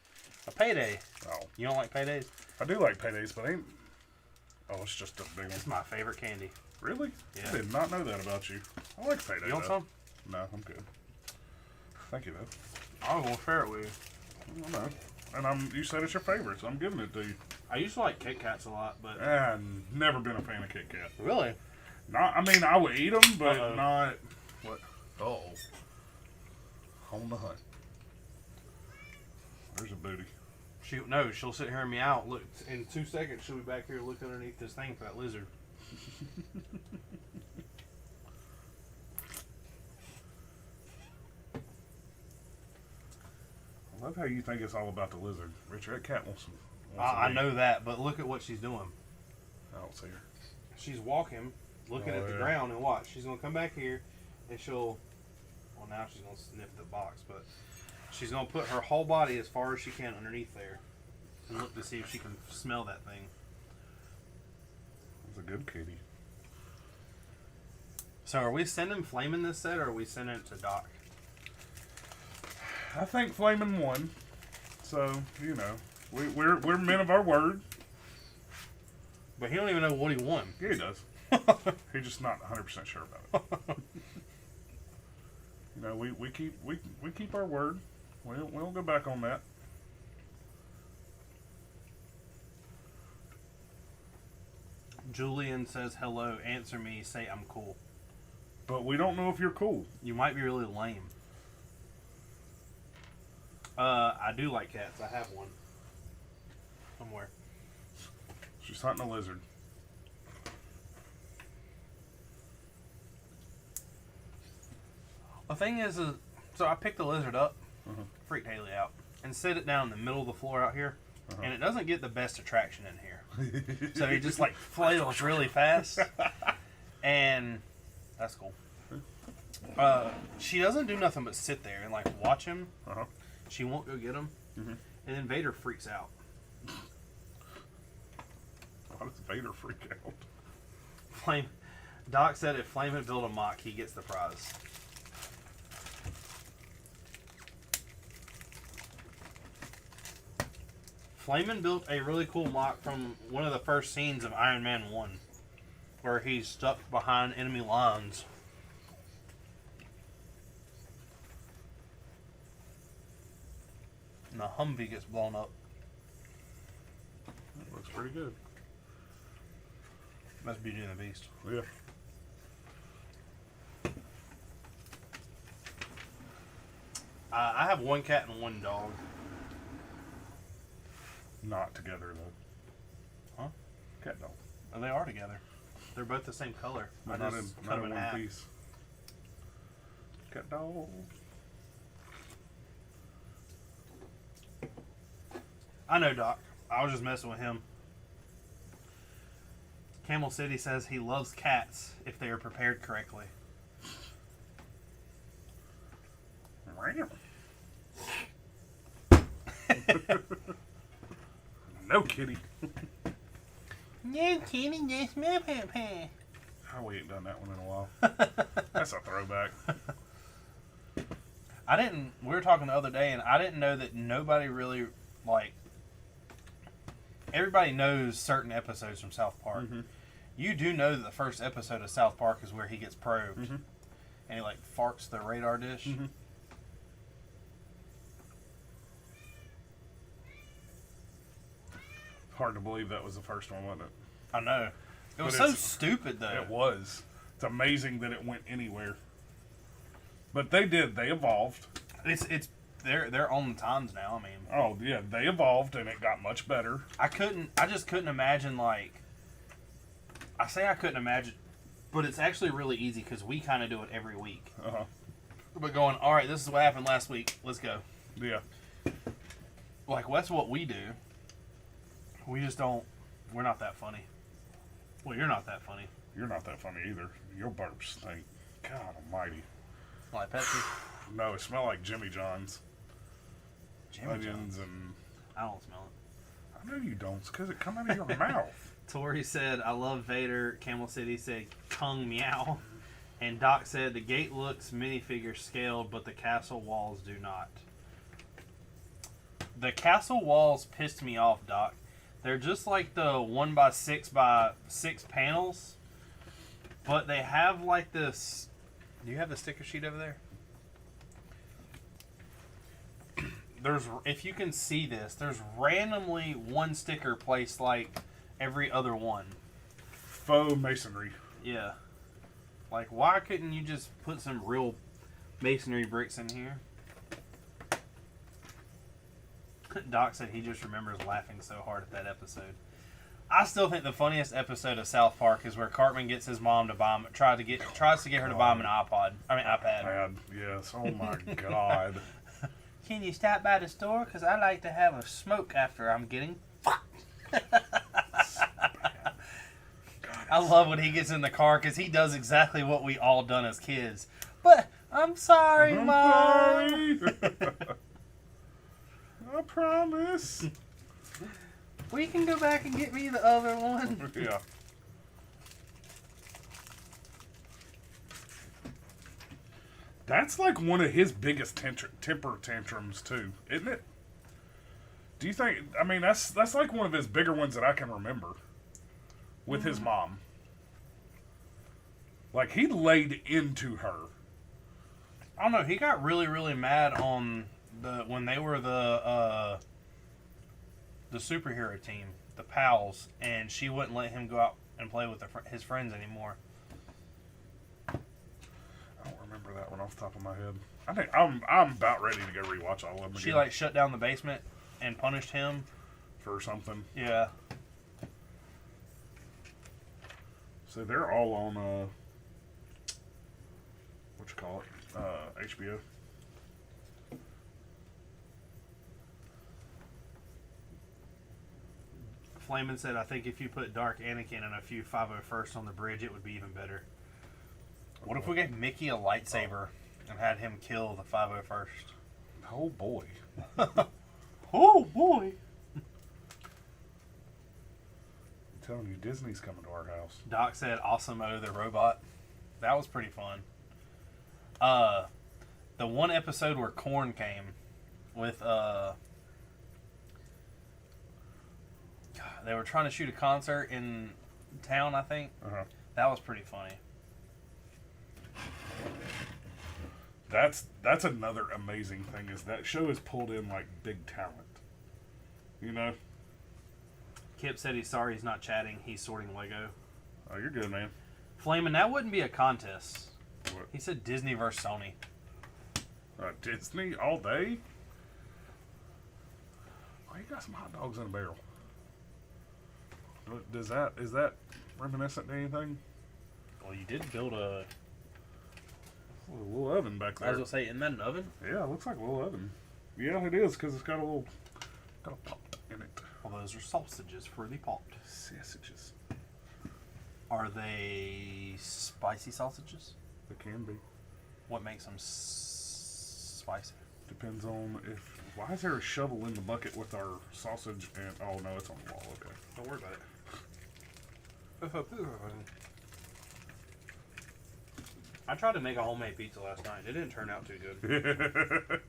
A payday. Oh. You don't like paydays? I do like paydays, but ain't... Oh, it's just a big one. It's my favorite candy. Really? Yeah. I did not know that about you. I like payday. You want some? No, I'm good. Thank you, though. I'm going to share it with you. I know. And you said it's your favorite, so I'm giving it to you. I used to like Kit Kats a lot, but... I've never been a fan of Kit Kat. Really? Not. I mean, I would eat them, but not... What? Uh-oh. On the hunt. There's a booty. She'll sit here and meow. Look, in 2 seconds, she'll be back here looking underneath this thing for that lizard. I love how you think it's all about the lizard. Richard, that cat wants some. I know that, but look at what she's doing. I don't see her. She's walking, looking at the ground, and watch. She's going to come back here, and she'll... Well, now she's going to sniff the box, but she's going to put her whole body as far as she can underneath there and look to see if she can smell that thing. That's a good kitty. So are we sending Flamin' this set, or are we sending it to Doc? I think Flamin' won. So, you know, we're men of our word. But he don't even know what he won. Yeah, he does. He's just not 100% sure about it. You know, we keep our word. We don't go back on that. Julian says hello. Answer me. Say I'm cool. But we don't know if you're cool. You might be really lame. I do like cats. I have one somewhere. She's hunting a lizard. The thing is, so I picked the lizard up, freaked Haley out, and set it down in the middle of the floor out here, and it doesn't get the best attraction in here. So he just like flails really fast, and that's cool. She doesn't do nothing but sit there and like watch him. She won't go get him, and then Vader freaks out. Why does Vader freak out? Doc said if Flame had built a mock, he gets the prize. Flamin' built a really cool mock from one of the first scenes of Iron Man 1, where he's stuck behind enemy lines. And the Humvee gets blown up. That looks pretty good. That's Beauty and the Beast. Yeah. I have one cat and one dog. Not together, though. Huh? Cat dog. Oh, they are together. They're both the same color. But I not just in cut them in one half. piece. Cat dog. I know, Doc. I was just messing with him. Camel City says he loves cats if they are prepared correctly. No kitty. No kitty, just my papa. Oh, we ain't done that one in a while. That's a throwback. We were talking the other day, and I didn't know that nobody really, like, everybody knows certain episodes from South Park. You do know that the first episode of South Park is where he gets probed, and he, like, farts the radar dish. Hard to believe that was the first one, wasn't it? I know. It was so stupid, though. It was. It's amazing that it went anywhere. But they did. They evolved. They're on the times now. I mean, oh yeah, they evolved and it got much better. I just couldn't imagine, like, I say I couldn't imagine, but it's actually really easy because we kind of do it every week. But going, all right, this is what happened last week. Let's go. Yeah. Like, that's what we do. We just don't. We're not that funny. Well, you're not that funny. You're not that funny either. Your burps stink. God almighty. Like Pepsi? No, it smells like Jimmy John's. Jimmy Onions John's. and... I don't smell it. I know you don't. It's because it come out of your mouth. Tori said, I love Vader. Camel City said, Kung Meow. And Doc said, the gate looks minifigure scaled, but the castle walls do not. The castle walls pissed me off, Doc. They're just like the 1x6x6 panels, but they have like this. Do you have the sticker sheet over there? If you can see this, there's randomly one sticker placed like every other one. Faux masonry. Yeah. Like, why couldn't you just put some real masonry bricks in here? Doc said he just remembers laughing so hard at that episode. I still think the funniest episode of South Park is where Cartman gets his mom to buy him, tries to get her to buy him an iPad. Yes. Oh my God. Can you stop by the store? Because I like to have a smoke after I'm getting fucked. I love when he gets in the car because he does exactly what we all done as kids. But I'm sorry, Mom. Sorry. I promise. We can go back and get me the other one. Yeah. That's like one of his biggest temper tantrums too, isn't it? Do you think? I mean, that's like one of his bigger ones that I can remember. With his mom, like he laid into her. I don't know. He got really, really mad on when they were the superhero team, the pals, and she wouldn't let him go out and play with his friends anymore. I don't remember that one off the top of my head. I think I'm about ready to go rewatch all of them again. She like shut down the basement and punished him for something. Yeah. So they're all on what you call it, HBO. Flamin said, I think if you put Dark Anakin and a few 501st on the bridge, it would be even better. What if we gave Mickey a lightsaber and had him kill the 501st? Oh boy. Oh boy. I'm telling you, Disney's coming to our house. Doc said Awesome-O the robot. That was pretty fun. The one episode where Korn came with they were trying to shoot a concert in town, I think. Uh-huh. That was pretty funny. That's another amazing thing is that show has pulled in like big talent. You know? Kip said he's sorry he's not chatting. He's sorting Lego. Oh, you're good, man. Flamin', that wouldn't be a contest. What? He said Disney versus Sony. Disney all day? Oh, you got some hot dogs in a barrel. Is that reminiscent to anything? Well, you did build a little oven back there. I was going to say, isn't that an oven? Yeah, it looks like a little oven. Yeah, it is, because it's got a pot in it. Well, those are sausages for the pot. Sausages. Are they spicy sausages? They can be. What makes them spicy? Depends on if... Why is there a shovel in the bucket with our sausage and... Oh, no, it's on the wall. Okay. Don't worry about it. I tried to make a homemade pizza last night. It didn't turn out too good.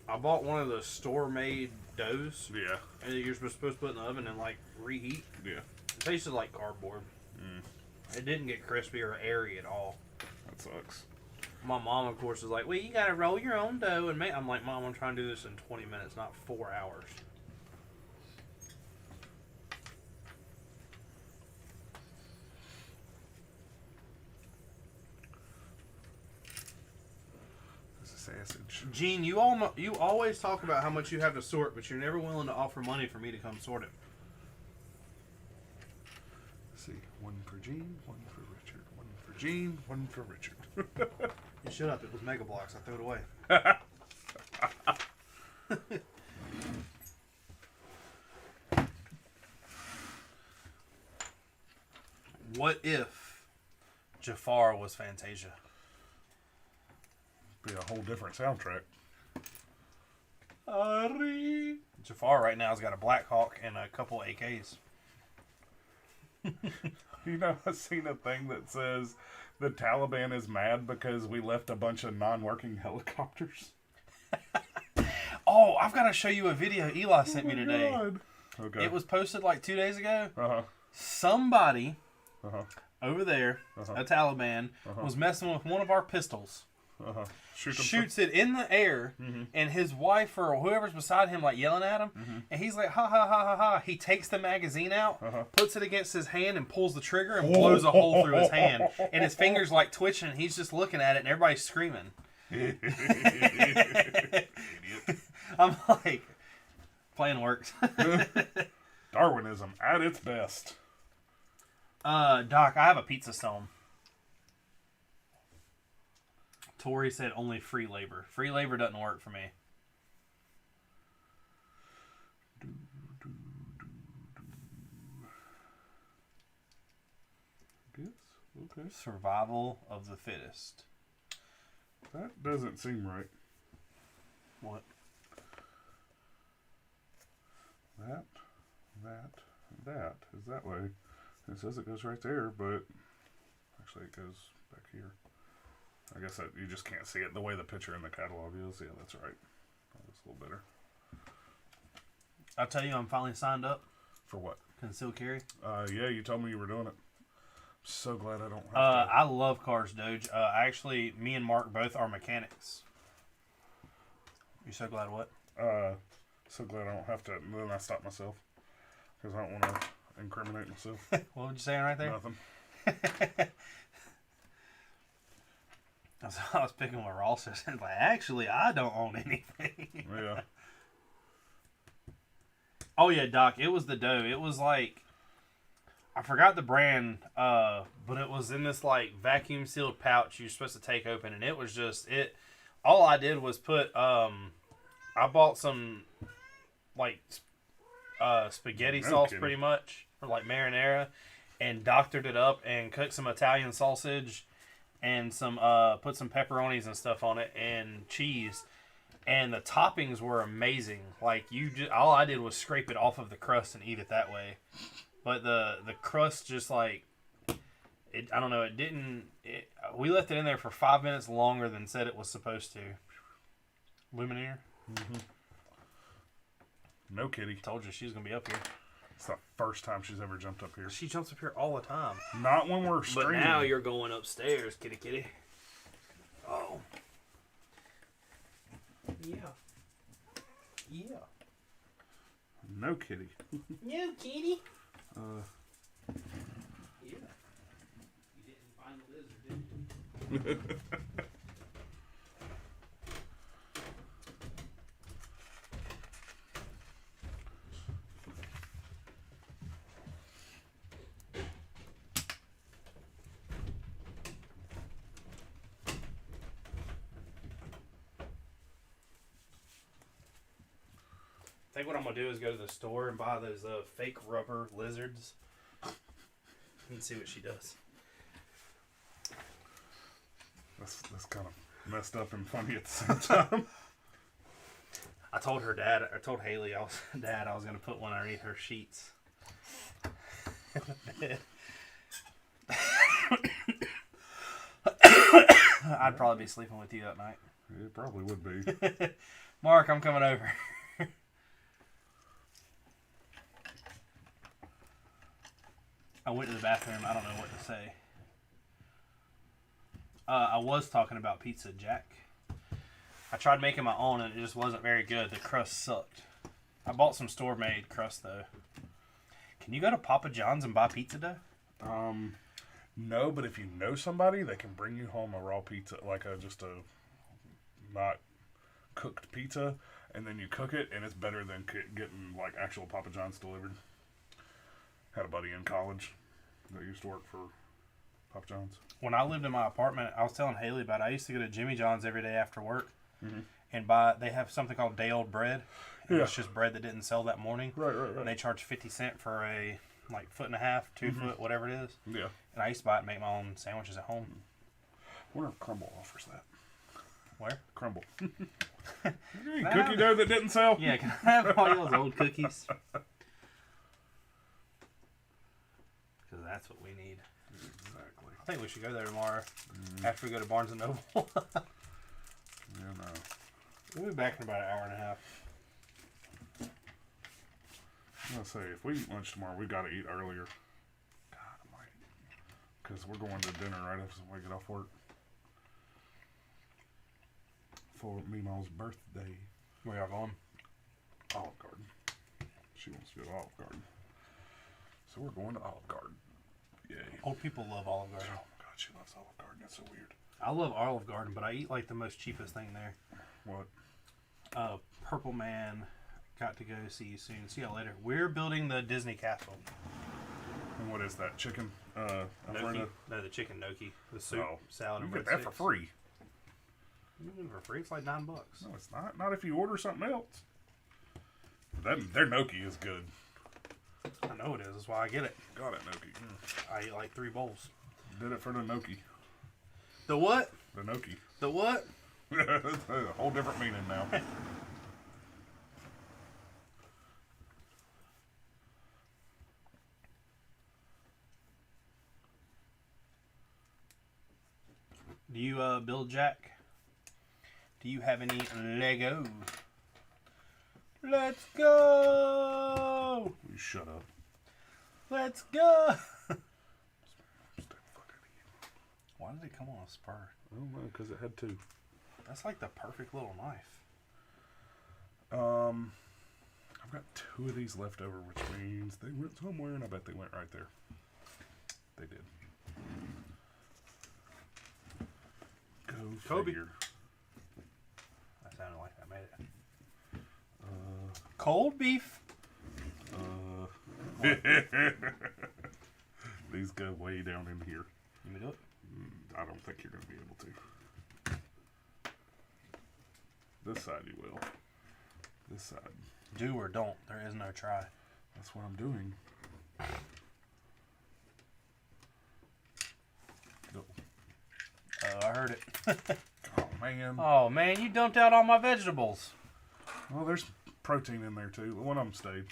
I bought one of the store-made doughs. Yeah. And you're supposed to put in the oven and, like, reheat. Yeah. It tasted like cardboard. It didn't get crispy or airy at all. That sucks. My mom, of course, is like, well, you got to roll your own dough and make... I'm like, Mom, I'm trying to do this in 20 minutes, not 4 hours. Sausage. Gene, you always talk about how much you have to sort, but you're never willing to offer money for me to come sort it. Let's see. One for Gene, one for Richard. One for Gene, one for Richard. You shut up. It was Mega Bloks. I threw it away. What if Jafar was Fantasia? Be a whole different soundtrack. Ari. Jafar right now has got a Black Hawk and a couple AKs. You know, I've seen a thing that says the Taliban is mad because we left a bunch of non-working helicopters. Oh, I've got to show you a video Eli sent me today. God. Okay. It was posted like 2 days ago. Uh-huh. Somebody Uh-huh. over there, Uh-huh. a Taliban, Uh-huh. was messing with one of our pistols. Uh-huh. Shoots it in the air, and his wife or whoever's beside him like yelling at him, and he's like, ha ha ha ha ha. He takes the magazine out, puts it against his hand, and pulls the trigger and blows a hole through his hand. And his finger's like twitching, and he's just looking at it, and everybody's screaming. I'm like, Plan works. Darwinism at its best. Doc, I have a pizza stone. Tori said only free labor. Free labor doesn't work for me. Okay. Survival of the fittest. That doesn't seem right. What? That is that way. It says it goes right there, but actually it goes back here. I guess that you just can't see it the way the picture in the catalog is. Yeah, that's right. That's a little better. I'll tell you, I'm finally signed up. For what? Concealed carry. Yeah, you told me you were doing it. I'm so glad I don't have to. I love cars, Doge. Actually, me and Mark both are mechanics. You so glad what? So glad I don't have to. Then I stop myself because I don't want to incriminate myself. What were you saying right there? Nothing. I was picking what Ross said. Like, actually, I don't own anything. Yeah. Oh yeah, Doc. It was the dough. It was like, I forgot the brand, but it was in this like vacuum sealed pouch you're supposed to take open, and it was just it. All I did was put. I bought some like spaghetti sauce, kidding. pretty much, or like marinara, and doctored it up and cooked some Italian sausage and some put some pepperonis and stuff on it and cheese. And the toppings were amazing. Like all I did was scrape it off of the crust and eat it that way. But the crust just like it. I don't know. It didn't. We left it in there for 5 minutes longer than said it was supposed to. Luminaire. Mm-hmm. No kitty. Told you she was gonna be up here. It's the first time she's ever jumped up here. She jumps up here all the time. Not when we're streaming. But now you're going upstairs, kitty kitty. Oh. Yeah. Yeah. No kitty. No kitty. Yeah. You didn't find the lizard, did you? I think what I'm going to do is go to the store and buy those fake rubber lizards and see what she does. That's kind of messed up and funny at the same time. I told Haley, I was going to put one underneath her sheets. I'd probably be sleeping with you that night. It probably would be. Mark, I'm coming over. I went to the bathroom. I don't know what to say. I was talking about Pizza Jack. I tried making my own and it just wasn't very good. The crust sucked. I bought some store-made crust though. Can you go to Papa John's and buy pizza dough? No, but if you know somebody, they can bring you home a raw pizza, like just a not cooked pizza, and then you cook it, and it's better than getting like actual Papa John's delivered. Had a buddy in college that used to work for Papa John's. When I lived in my apartment, I was telling Haley about it. I used to go to Jimmy John's every day after work and they have something called day-old bread. And it's just bread that didn't sell that morning. Right. And they charge 50 cents for a like 1.5 foot, 2 foot, whatever it is. Yeah. And I used to buy it and make my own sandwiches at home. I wonder if Crumble offers that. Where? Crumble. Cookie dough that didn't sell? Yeah, can I have all those old cookies? Because that's what we need. Exactly. I think we should go there tomorrow after we go to Barnes & Noble. Yeah, no. We'll be back in about an hour and a half. I'm going to say, if we eat lunch tomorrow, we got to eat earlier. God almighty. Because we're going to dinner right after we get off work. For Meemaw's birthday. Where y'all going? Olive Garden. She wants to go to Olive Garden. So we're going to Olive Garden. Yay. Old people love Olive Garden. Oh my God, she loves Olive Garden. That's so weird. I love Olive Garden, but I eat like the most cheapest thing there. What? Purple Man, Got to go. See you soon. See y'all later. We're building the Disney castle. And what is that? Chicken? Gnocchi? No, the chicken gnocchi. The soup, salad, you and get that for free. You get it for free? It's like $9. No, it's not. Not if you order something else. Their gnocchi is good. I know it is. That's why I get it. Got it, gnocchi. I eat like 3 bowls. Did it for the gnocchi. The what? The gnocchi. The what? That's a whole different meaning now. Do you build Jack? Do you have any Lego? Let's go! You shut up. Let's go! Why did it come on a spur? I don't know, because it had 2. That's like the perfect little knife. I've got 2 of these left over, which means they went somewhere, and I bet they went right there. They did. Go Kobe. figure. That sounded like I made it. Cold beef. These go way down in here. You may do it. I don't think you're going to be able to. This side you will. This side. Do or don't. There is no try. That's what I'm doing. Go. Oh, I heard it. Oh, man. Oh, man, you dumped out all my vegetables. Well, there's protein in there, too. One of them stayed.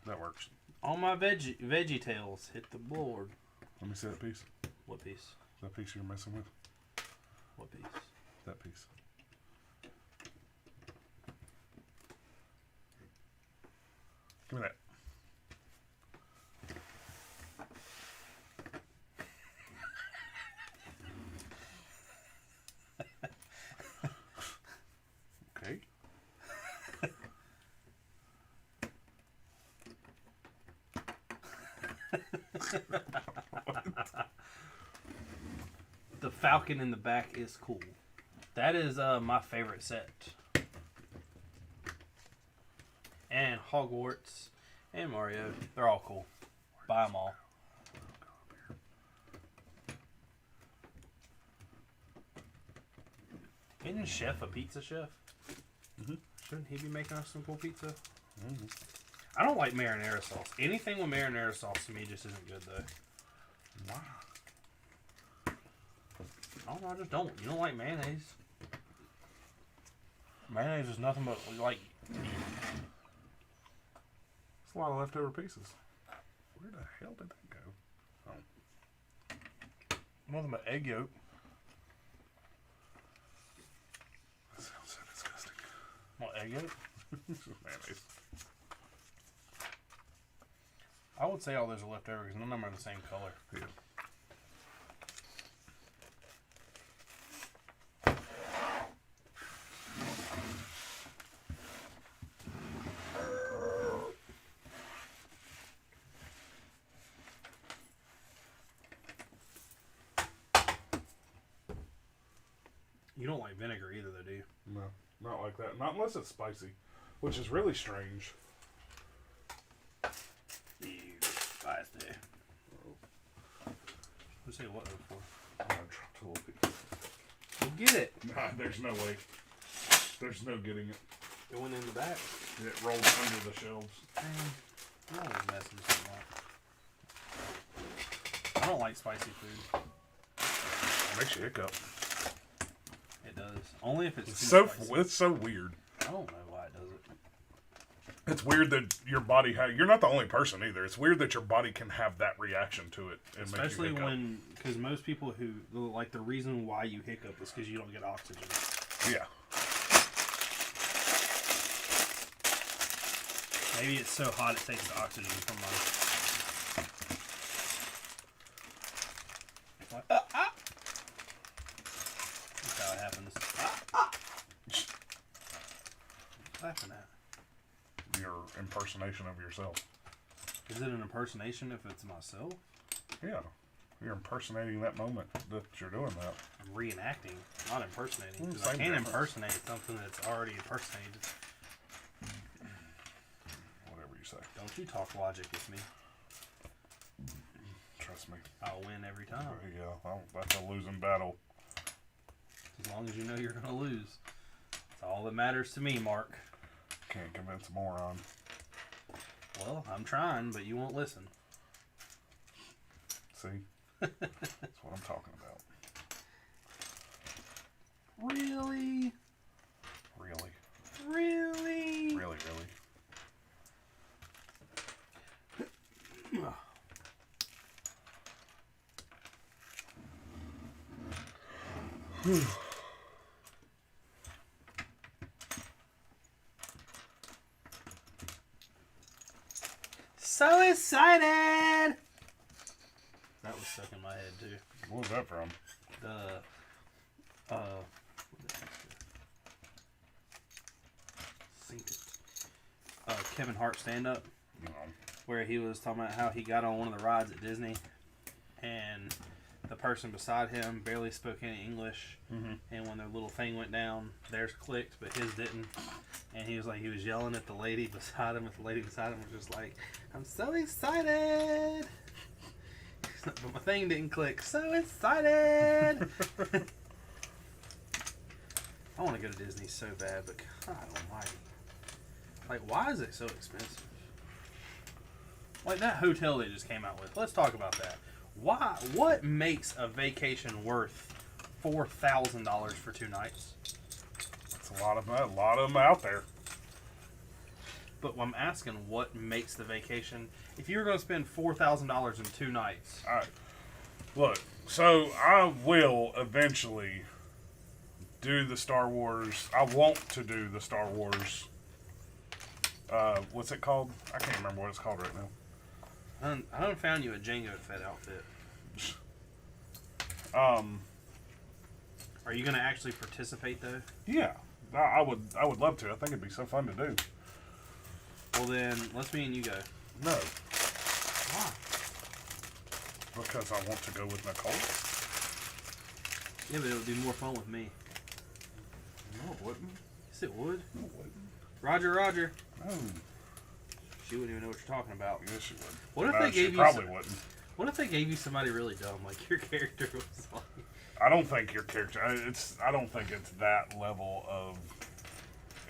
That works. All my veggie tails hit the board. Let me see that piece. What piece? That piece you're messing with. What piece? That piece. Give me that. Okay. The falcon in the back is cool. That is my favorite set. And Hogwarts and Mario. They're all cool. Buy them all. Isn't Chef a pizza chef? Mm-hmm. Shouldn't he be making us some cool pizza? Mm-hmm. I don't like marinara sauce. Anything with marinara sauce to me just isn't good though. Wow. I don't know, I just don't. You don't like mayonnaise. Mayonnaise is nothing but like. It's a lot of leftover pieces. Where the hell did that go? Oh. Nothing but egg yolk. That sounds so disgusting. What, egg yolk? Mayonnaise. I would say all those are left over because none of them are the same color. Yeah. You don't like vinegar either, though, do you? No, not like that. Not unless it's spicy, which is really strange. You spicy. Let's say what for. I dropped a little bit. Well, get it. Nah, there's no way. There's no getting it. It went in the back. It rolled under the shelves. Dang. You're always messing something up. I don't like spicy food. It makes you hiccup. It does. Only if it's too So spicy. it's so weird. I don't know why it does it. It's weird that your body you're not the only person either. It's weird that your body can have that reaction to it. And Especially make you hiccup. when, because most people who, like, the reason why you hiccup is because you don't get oxygen. Yeah. Maybe it's so hot it takes the oxygen from my... That's how it happens. What's laughing at? Your impersonation of yourself. Is it an impersonation if it's myself? Yeah. You're impersonating that moment that you're doing that. I'm reenacting, not impersonating. Because I Same can't difference. impersonate something that's already impersonated. Whatever you say. Don't you talk logic with me. Trust me. I'll win every time. Yeah, that's a losing battle. As long as you know you're going to lose. That's all that matters to me, Mark. Can't convince a moron. Well, I'm trying, but you won't listen. See? That's what I'm talking about. Really? Really? Really? Really, really. So excited! That was stuck in my head too. What was that from? Kevin Hart stand-up, You know. where he was talking about how he got on one of the rides at Disney, and the person beside him barely spoke any English, and when their little thing went down, theirs clicked, but his didn't, and he was yelling at the lady beside him, and the lady beside him was just like, I'm so excited! But my thing didn't click. So excited! I want to go to Disney so bad, but God almighty. Like, why is it so expensive? Like, that hotel they just came out with. Let's talk about that. Why? What makes a vacation worth $4,000 for 2 nights? That's a lot of them out there. But I'm asking, what makes the vacation? If you were going to spend $4,000 in 2 nights. All right. Look, so I will eventually do the Star Wars. I want to do the Star Wars. What's it called? I can't remember what it's called right now. I done found you a Jango Fett outfit. Are you going to actually participate though? Yeah, I would love to. I think it'd be so fun to do. Well then, let's me and you go. No, Why? because I want to go with Nicole. Yeah, but it would be more fun with me. No, it wouldn't. Yes, it would. No, it wouldn't. Roger. No. She wouldn't even know what you're talking about. Yes, you would. What if No, they she gave you probably some- wouldn't. What if they gave you somebody really dumb, like your character was like... I don't think your character. I don't think it's that level of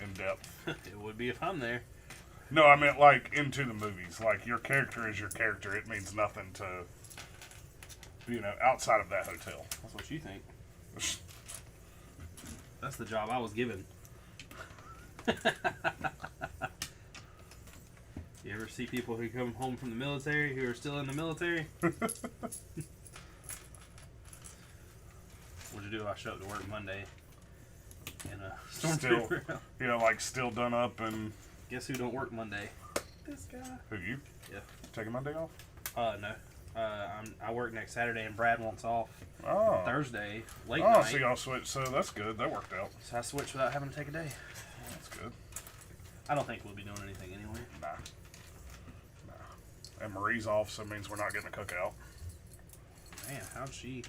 in depth. It would be if I'm there. No, I meant like into the movies. Like your character is your character. It means nothing to, outside of that hotel. That's what you think. That's the job I was given. You ever see people who come home from the military who are still in the military? What'd you do? I showed up to work Monday in a stormtrooper. Still done up and. Guess who don't work Monday? This guy. Who, you? Yeah. Taking Monday off? No. I work next Saturday and Brad wants off Oh. Thursday late Oh, night. so y'all switched. So that's good. That worked out. So I switched without having to take a day. That's good. I don't think we'll be doing anything anyway. Nah. And Marie's off, so it means we're not getting a cookout. Man, how'd she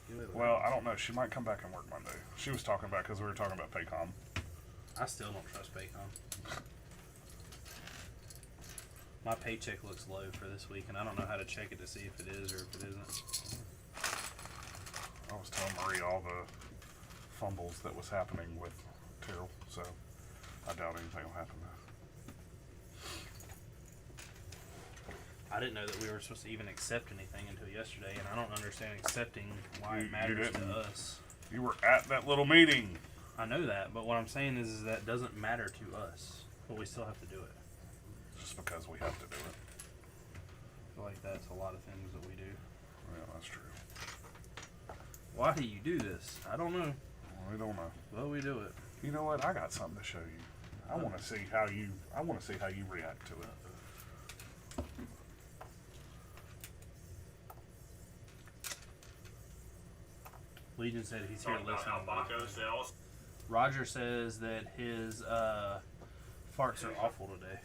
get away with Well, I don't know. She might come back and work Monday. She was talking about because we were talking about Paycom. I still don't trust Paycom. My paycheck looks low for this week, and I don't know how to check it to see if it is or if it isn't. I was telling Marie all the fumbles that was happening with Terrell, so I doubt anything will happen. I didn't know that we were supposed to even accept anything until yesterday, and I don't understand accepting why You it matters to didn't. us. You were at that little meeting. I know that, but what I'm saying is that doesn't matter to us, but we still have to do it. Just because we have to do it. I feel like that's a lot of things that we do. Yeah, that's true. Why do you do this? I don't know. We don't know. But we do it. You know what? I got something to show you. I want to see how you. I want to see how you react to it. Legion said he's here Talking about listening. how Baco sells. Roger says that his farts are awful today.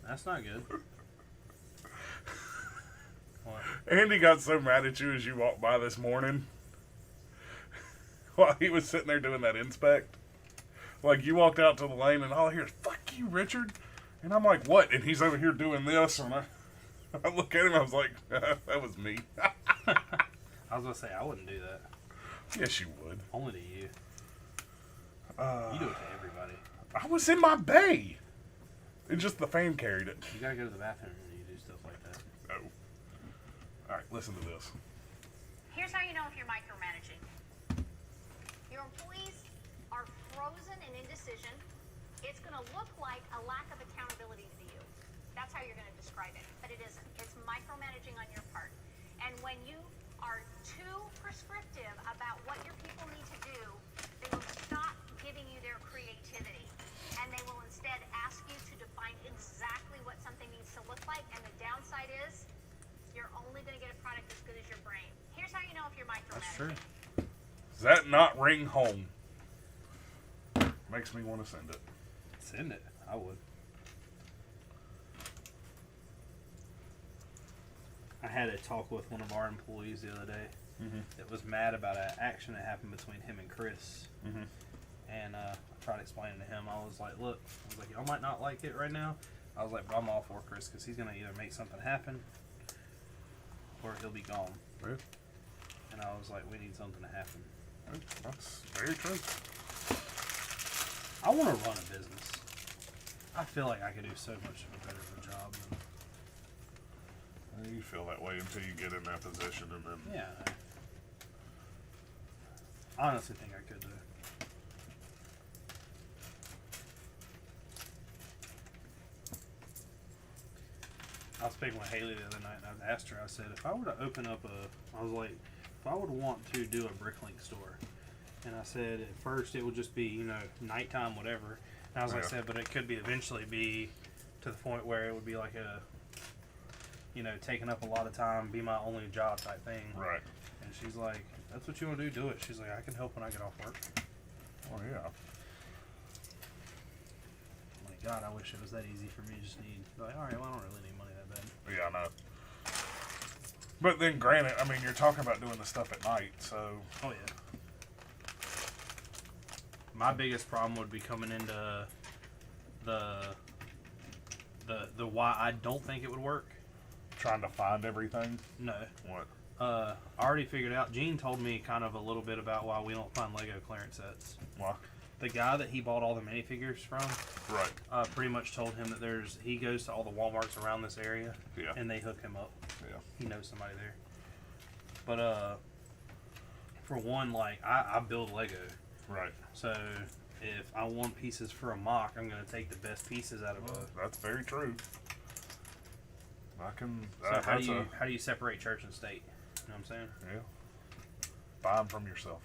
That's not good. What? Andy got so mad at you as you walked by this morning while he was sitting there doing that inspect. Like, you walked out to the lane and all I hear is, fuck you, Richard. And I'm like, what? And he's over here doing this. And I look at him, I was like, that was me. I was going to say, I wouldn't do that. Yes, you would. Only to you. You do it to everybody. I was in my bay. And just the fan carried it. You got to go to the bathroom when you do stuff like that. Oh. All right, listen to this. Here's how you know if you're micromanaging. Your employees are frozen in indecision. It's going to look like a lack of accountability to you. That's how you're going to describe it, but it isn't. It's micromanaging on your part. And when you are too prescriptive about what your people need to do, they will stop giving you their creativity. And they will instead ask you to define exactly what something needs to look like. And the downside is you're only going to get a product as good as your brain. Here's how you know if you're micromanaging. That's true. Does that not ring home? Makes me want to send it. Send it. I would. I had a talk with one of our employees the other day that was mad about an action that happened between him and Chris. And I tried explaining to him, I was like, look, I was like, y'all might not like it right now. I was like, but I'm all for Chris because he's going to either make something happen or he'll be gone. Yeah. And I was like, we need something to happen. That's very true. I want to run a business. I feel like I could do so much better of a job. You feel that way until you get in that position, and then Yeah. I honestly think I could do. I was speaking with Haley the other night, and I asked her, I said, if I were to open up I was like, if I would want to do a Bricklink store, and I said, at first it would just be, nighttime, whatever. And I was like, Yeah. said, but it could be eventually be to the point where it would be like a, taking up a lot of time, be my only job type thing. right. And she's like, that's what you want to do it. She's like, I can help when I get off work. Oh yeah. I'm like, God, I wish it was that easy for me to just need, like, all right, well, I don't really need money that bad. Yeah, I know. But then, granted, I mean, you're talking about doing the stuff at night, so Oh, yeah. My biggest problem would be coming into the why I don't think it would work. trying to find everything. No. What? I already figured out. Gene told me kind of a little bit about why we don't find Lego clearance sets. Why? The guy that he bought all the minifigures from, Right. pretty much told him that he goes to all the Walmarts around this area, Yeah. and they hook him up. Yeah. He knows somebody there. But for one, like I build Lego, Right. so if I want pieces for a mock, I'm gonna take the best pieces out of a. That's very true. I can. So how do you separate church and state? You know what I'm saying? Yeah. Buy them from yourself.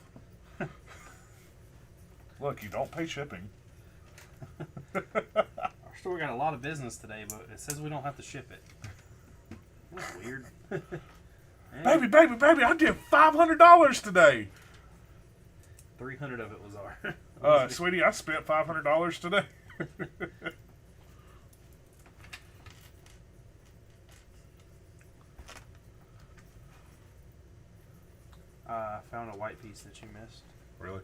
Look, you don't pay shipping. Our store got a lot of business today, but it says we don't have to ship it. That's weird. Baby, I did $500 today. 300 of it was ours. Sweetie, I spent $500 today. I found a white piece that you missed. Really?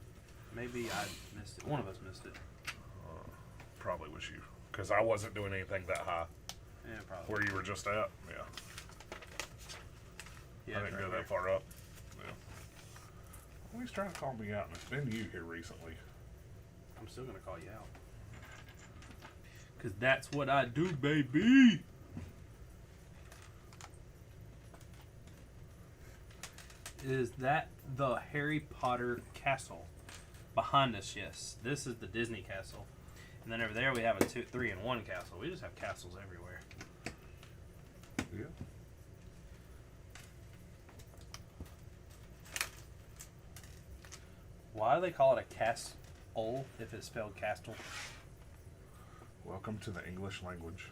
Maybe I missed it. One of us missed it. Probably was you. Because I wasn't doing anything that high. Yeah, probably. Where you were just at? Yeah. Yeah, I didn't right go there. that far up. Yeah. Always trying to call me out, and it's been you here recently. I'm still gonna call you out. Cause that's what I do, baby. Is that the Harry Potter castle? Behind us, yes. This is the Disney castle. And then over there we have a 2, 3, and 1 castle. We just have castles everywhere. Yeah. Why do they call it a castle if it's spelled castle? Welcome to the English language.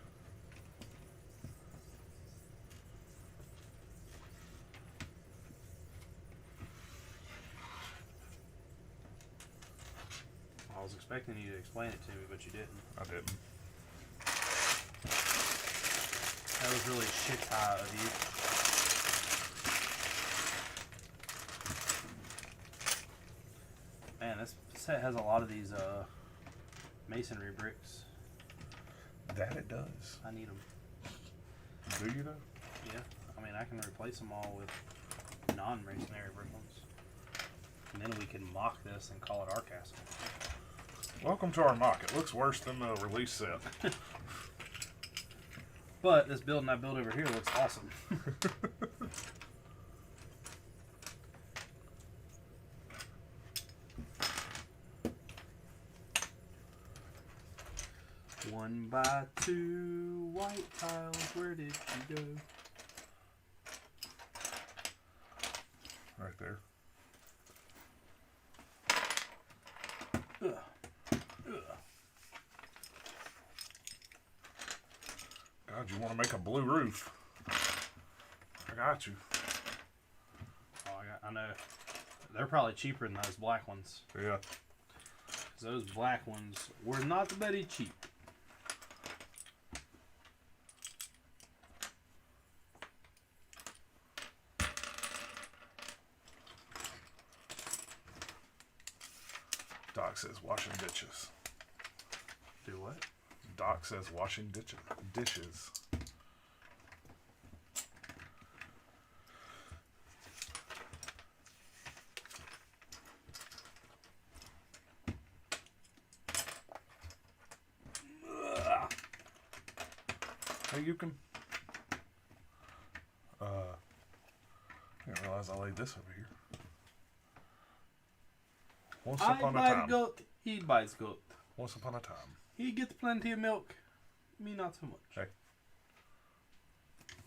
I was expecting you to explain it to me, but you didn't. I didn't. That was really shit high of you. Man, this set has a lot of these masonry bricks. That it does. I need them. Do you though? Yeah. I mean, I can replace them all with non-masonry brick ones. And then we can mock this and call it our castle. Welcome to our mock. It looks worse than the release set. But this building I built over here looks awesome. One by two white tiles, where did you go? Right there. Ugh. Ugh. God, you want to make a blue roof? I got you. Oh, I know. They're probably cheaper than those black ones. Yeah. 'Cause those black ones were not very cheap. Doc says washing dishes. Do what? Doc says washing dishes. Hey, you can. I didn't realize I laid this over here. Once upon a time. goat, he buys goat. Once upon a time. He gets plenty of milk. Me not so much. Hey.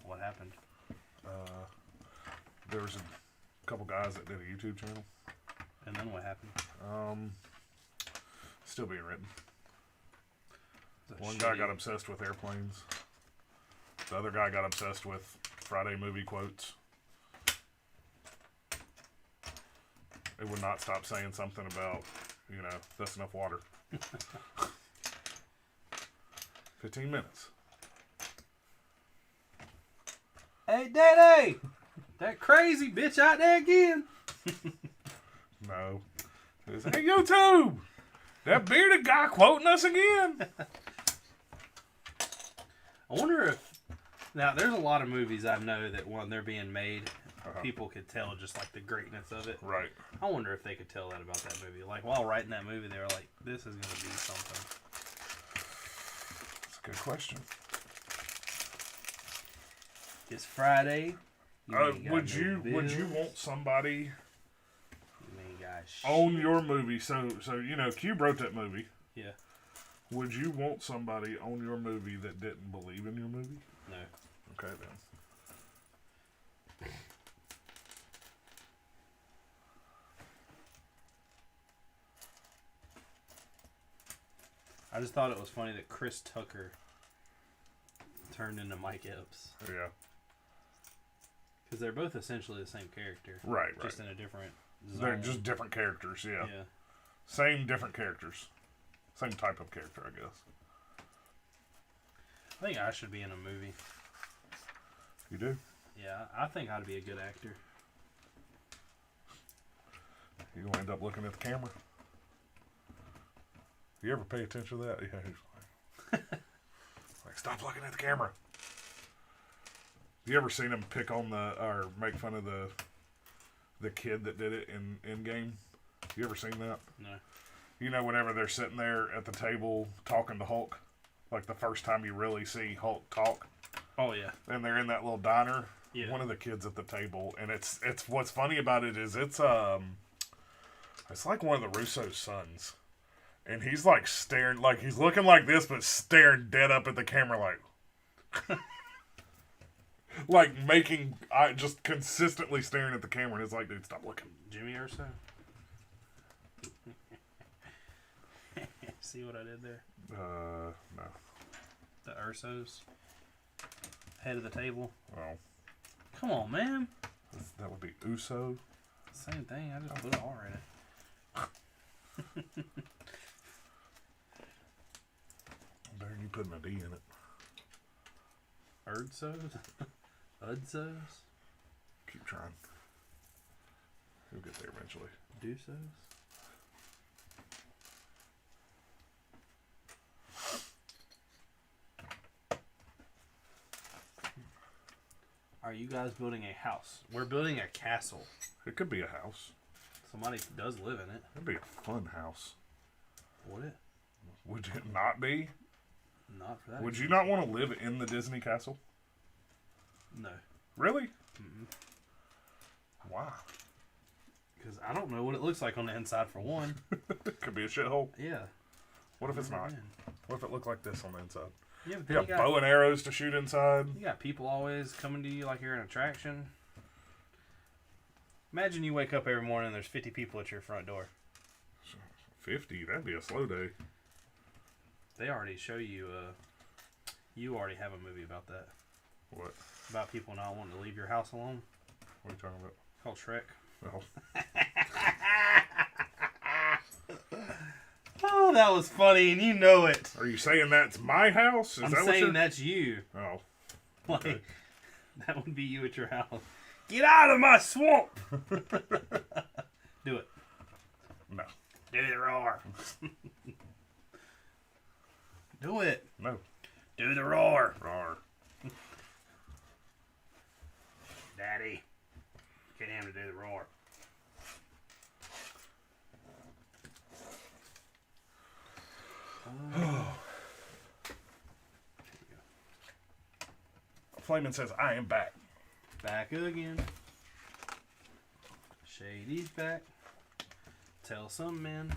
What happened? There was a couple guys that did a YouTube channel. And then what happened? Still being written. It's a One guy shitty- got obsessed with airplanes. The other guy got obsessed with Friday movie quotes. It would not stop saying something about, that's enough water. 15 minutes. Hey, Daddy! That crazy bitch out there again. No. It was, hey, YouTube! That bearded guy quoting us again. I wonder if... Now, there's a lot of movies I know that when they're being made, people could tell just like the greatness of it. Right. I wonder if they could tell that about that movie. Like, while writing that movie, they were like, this is going to be something. That's a good question. It's Friday. ain't got Would no you bills. want somebody You ain't got on shit. your movie? So Cube wrote that movie. Yeah. Would you want somebody on your movie that didn't believe in your movie? No. Okay, then. I just thought it was funny that Chris Tucker turned into Mike Epps. Yeah. Because they're both essentially the same character. Right, Just in a different zone. They're just different characters, yeah. Yeah. Same different characters. Same type of character, I guess. I think I should be in a movie. You do? Yeah, I think I'd be a good actor. You're going to end up looking at the camera. You ever pay attention to that? Yeah. He's like, stop looking at the camera. You ever seen him pick on or make fun of the kid that did it in game? You ever seen that? No. Whenever they're sitting there at the table talking to Hulk, like the first time you really see Hulk talk, Oh, yeah. and they're in that little diner. Yeah. One of the kids at the table, and it's what's funny about it is it's like one of the Russo's sons, and he's like staring, like he's looking like this, but staring dead up at the camera, like, like just consistently staring at the camera, and it's like, dude, stop looking. Jimmy Urso? See what I did there? No. The Ursos. Head of the table. Well, Come on, man. that would be Uso. Same thing. I just put an R in it. Better than you putting a D in it. Urdsos? Udsos? Keep trying. You'll get there eventually. Dusos? Are you guys building a house? We're building a castle. It could be a house. Somebody does live in it. It'd be a fun house. Would it? Would it not be? Not for that. Would you not want to live in the Disney castle? No. Really? Why? Because I don't know what it looks like on the inside, for one. Could be a shithole. Yeah. What if it's not? What if it looked like this on the inside? Yeah, but You then got bow and arrows to shoot inside. you got people always coming to you like you're an attraction. Imagine you wake up every morning and there's 50 people at your front door. 50? That'd be a slow day. They already show you, you already have a movie about that. What? About people not wanting to leave your house alone. What are you talking about? Called Shrek. Oh. Oh, that was funny, and you know it. Are you saying that's my house? I'm that saying what that's you. Oh. Like, Okay. that would be you at your house. Get out of my swamp! Do it. No. Do the roar. Do it. No. Do the roar. Rawr. Daddy. Get him to do the roar. Flamin' says, I am back. Back again. Shady's back. Tell some men.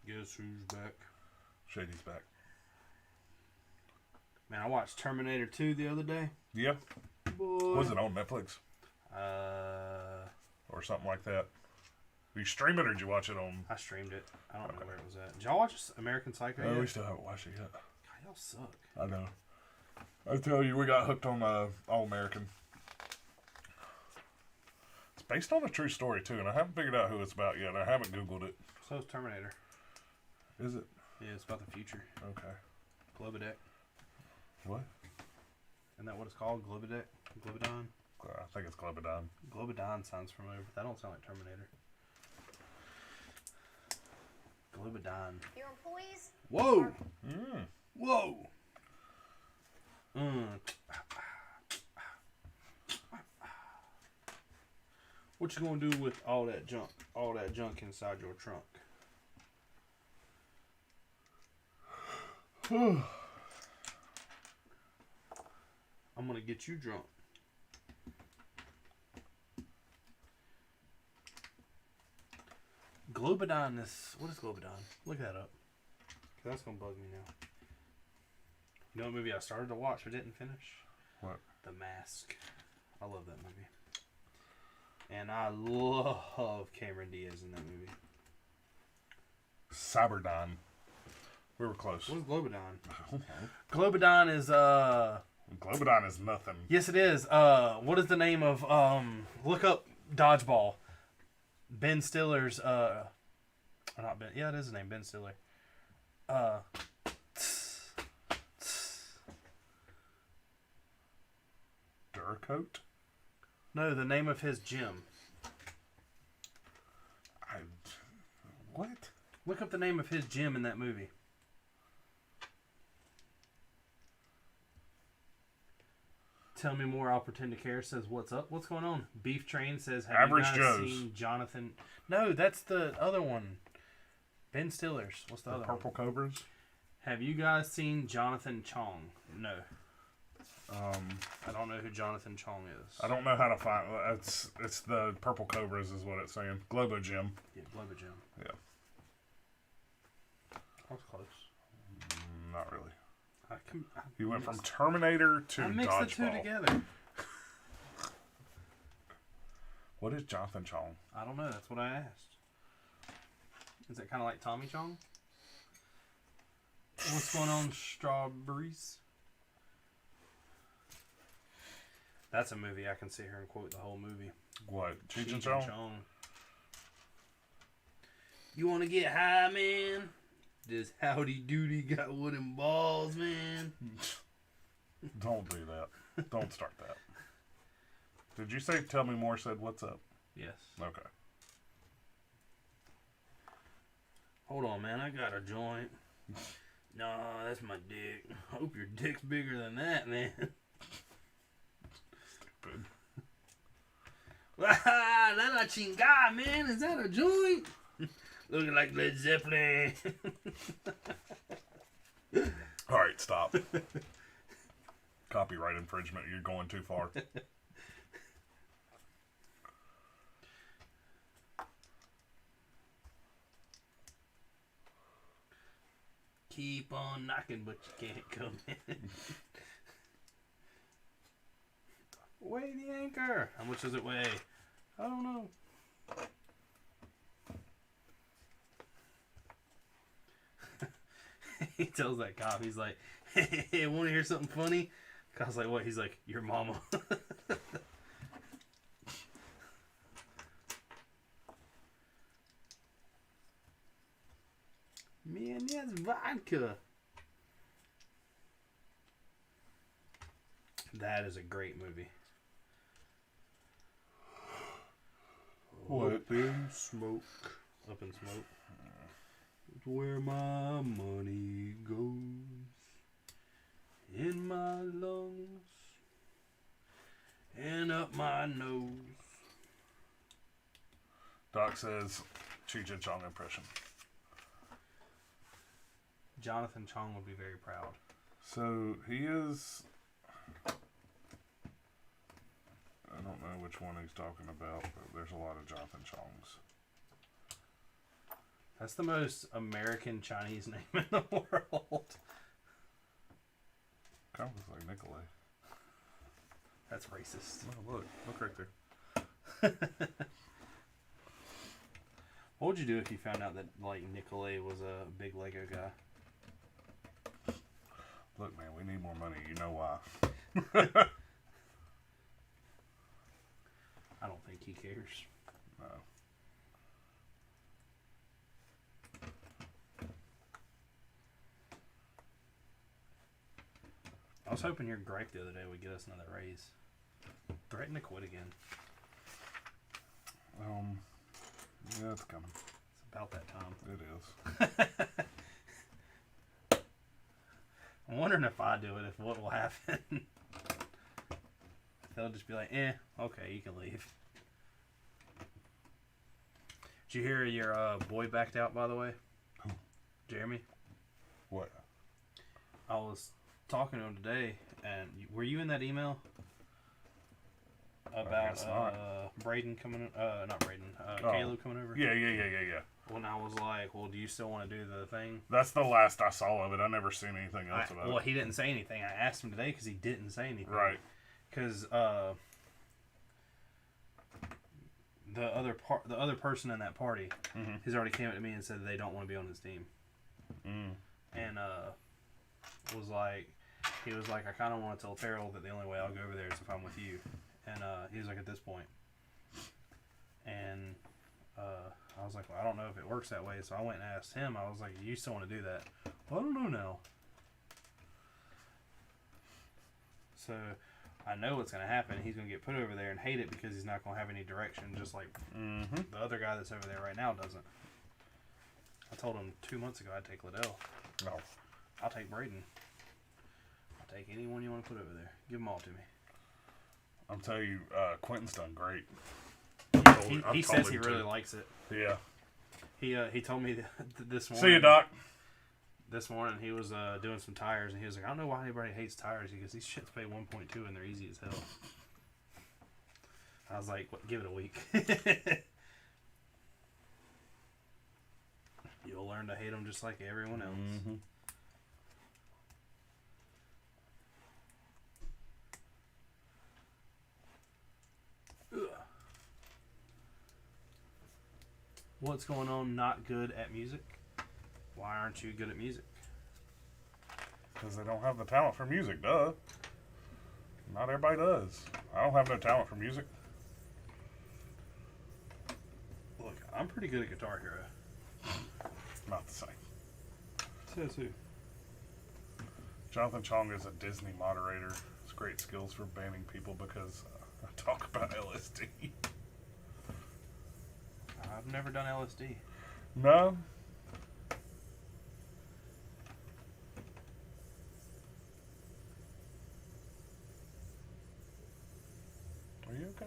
Guess who's back? Shady's back. Man, I watched Terminator 2 the other day. Yeah. Boy. Was it on Netflix? Or something like that? Did you stream it or did you watch it on... I streamed it. I don't know where it was at. Did y'all watch American Psycho No, yet? we still haven't watched it yet. God, y'all suck. I know. I tell you, we got hooked on All American. It's based on a true story, too, and I haven't figured out who it's about yet. I haven't Googled it. So is Terminator. Is it? Yeah, it's about the future. Okay. Globodeck. What? Isn't that what it's called? Globodeck? Globodon? I think it's Globodon. Globodon sounds familiar, but that don't sound like Terminator. Globodon. Your employees. Whoa! Mm. Whoa! What you gonna do with all that junk? All that junk inside your trunk? I'm gonna get you drunk. Globodon is... What is Globodon? Look that up. 'Cause that's gonna bug me now. You know what movie I started to watch but didn't finish? What? The Mask. I love that movie. And I love Cameron Diaz in that movie. Cyberdon. We were close. What is Globodon? Globodon is Globodon is nothing. yes it is. What is the name of look up Dodgeball. Ben Stiller's or not Ben, yeah, it is his name, Ben Stiller. Durcoat? No, the name of his gym. What? Look up the name of his gym in that movie. Tell me more, I'll pretend to care, says what's up? What's going on? Beef Train says, have Average you guys Joe's. seen Jonathan? No, that's the other one. Ben Stiller's. What's the other Purple one? Cobras? Have you guys seen Jonathan Chong? No. I don't know who Jonathan Chong is. I don't know how to find it's the Purple Cobras is what it's saying. Globo Gym. Yeah, Globo Gym. Yeah. I was close. Not really. I You went from Terminator to I mixed Dodgeball. the two together. What is Jonathan Chong? I don't know. That's what I asked. Is it kind of like Tommy Chong? What's going on, strawberries? That's a movie I can sit here and quote the whole movie. What? Cheech and Chong. Chong? You want to get high, man? Does Howdy Doody got wooden balls, man? Don't do that. Don't start that. Did you say tell me more said what's up? Yes. Okay. Hold on, man. I got a joint. No, that's my dick. I hope your dick's bigger than that, man. Stupid. That a chinga, man. Is that a joint? Looking like Led Zeppelin. All right, stop. Copyright infringement. You're going too far. Keep on knocking, but you can't come in. Weigh the anchor. How much does it weigh? I don't know. He tells that cop, he's like, hey, want to hear something funny? Cop's like, what? He's like, your mama. Man, that's vodka. That is a great movie. What? Up in smoke. Up in smoke. It's where my money goes. In my lungs. And up my nose. Doc says, Cheech and Chong impression. Jonathan Chong would be very proud. So he is. I don't know which one he's talking about, but there's a lot of Jonathan Chongs. That's the most American Chinese name in the world. Kind of looks like Nikolai. That's racist. Oh, look right there. What would you do if you found out that like Nikolai was a big Lego guy? Look, man, we need more money. You know why? I don't think he cares. No. I was hoping your gripe the other day would get us another raise. Threaten to quit again. Yeah, it's coming. It's about that time. It is. I'm wondering if I do it, if what will happen. They'll just be like, okay, you can leave. Did you hear your boy backed out, by the way? Who? Jeremy? What? I was talking to him today, and were you in that email? About Braden coming, not Braden, Caleb coming over? Yeah. When I was like, well, do you still want to do the thing? That's the last I saw of it. I never seen anything else about it. Well, he didn't say anything. I asked him today because he didn't say anything. Right. Because the other person in that party has already came up to me and said they don't want to be on his team. And he was like, I kind of want to tell Terrell that the only way I'll go over there is if I'm with you. And he was like, at this point. And I was like, well, I don't know if it works that way. So I went and asked him. I was like, you still want to do that? Well, I don't know now. So I know what's going to happen. He's going to get put over there and hate it because he's not going to have any direction, just like the other guy that's over there right now doesn't. I told him 2 months ago I'd take Liddell. No. I'll take Braden. I'll take anyone you want to put over there. Give them all to me. I'm telling you, Quentin's done great. He says he really likes it. Yeah. He told me this morning. See you, Doc. This morning he was doing some tires and he was like, I don't know why anybody hates tires. He goes, these shits pay 1.2 and they're easy as hell. I was like, give it a week. You'll learn to hate them just like everyone else. What's going on? Not good at music? Why aren't you good at music? Because they don't have the talent for music, duh. Not everybody does. I don't have no talent for music. Look, I'm pretty good at Guitar Hero. Not the same. Says who? Jonathan Chong is a Disney moderator. It's great skills for banning people because I talk about LSD. I've never done LSD. No?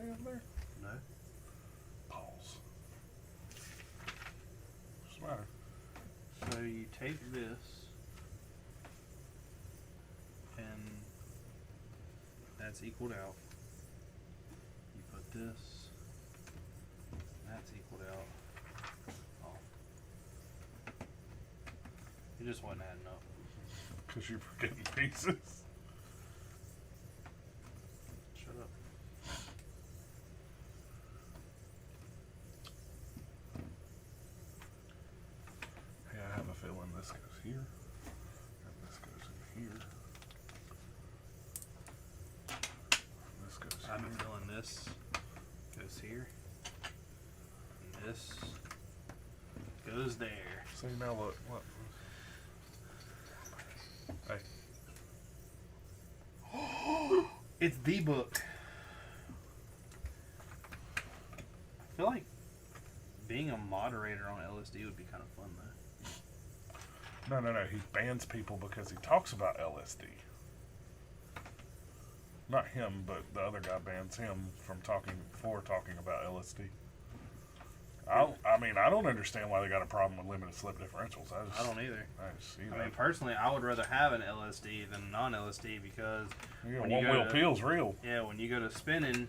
over there? No. Pause. What's the matter? So you take this and that's equaled out. You put this, that's equaled out. Oh. It just wasn't adding up. Because you're forgetting pieces. Shut up. Hey, I have a feeling this goes here. And this goes in here. And this goes I have here. a feeling this goes here. And this goes there. See, now look. What? Hey. It's the book. I feel like being a moderator on LSD would be kind of fun though. No. He bans people because he talks about LSD. Not him, but the other guy bans him from talking about LSD. I don't understand why they got a problem with limited slip differentials. I don't either. I just see I that. mean, personally, I would rather have an LSD than non-LSD because Yeah, when one you go wheel to- peel's real. yeah, when you go to spinning,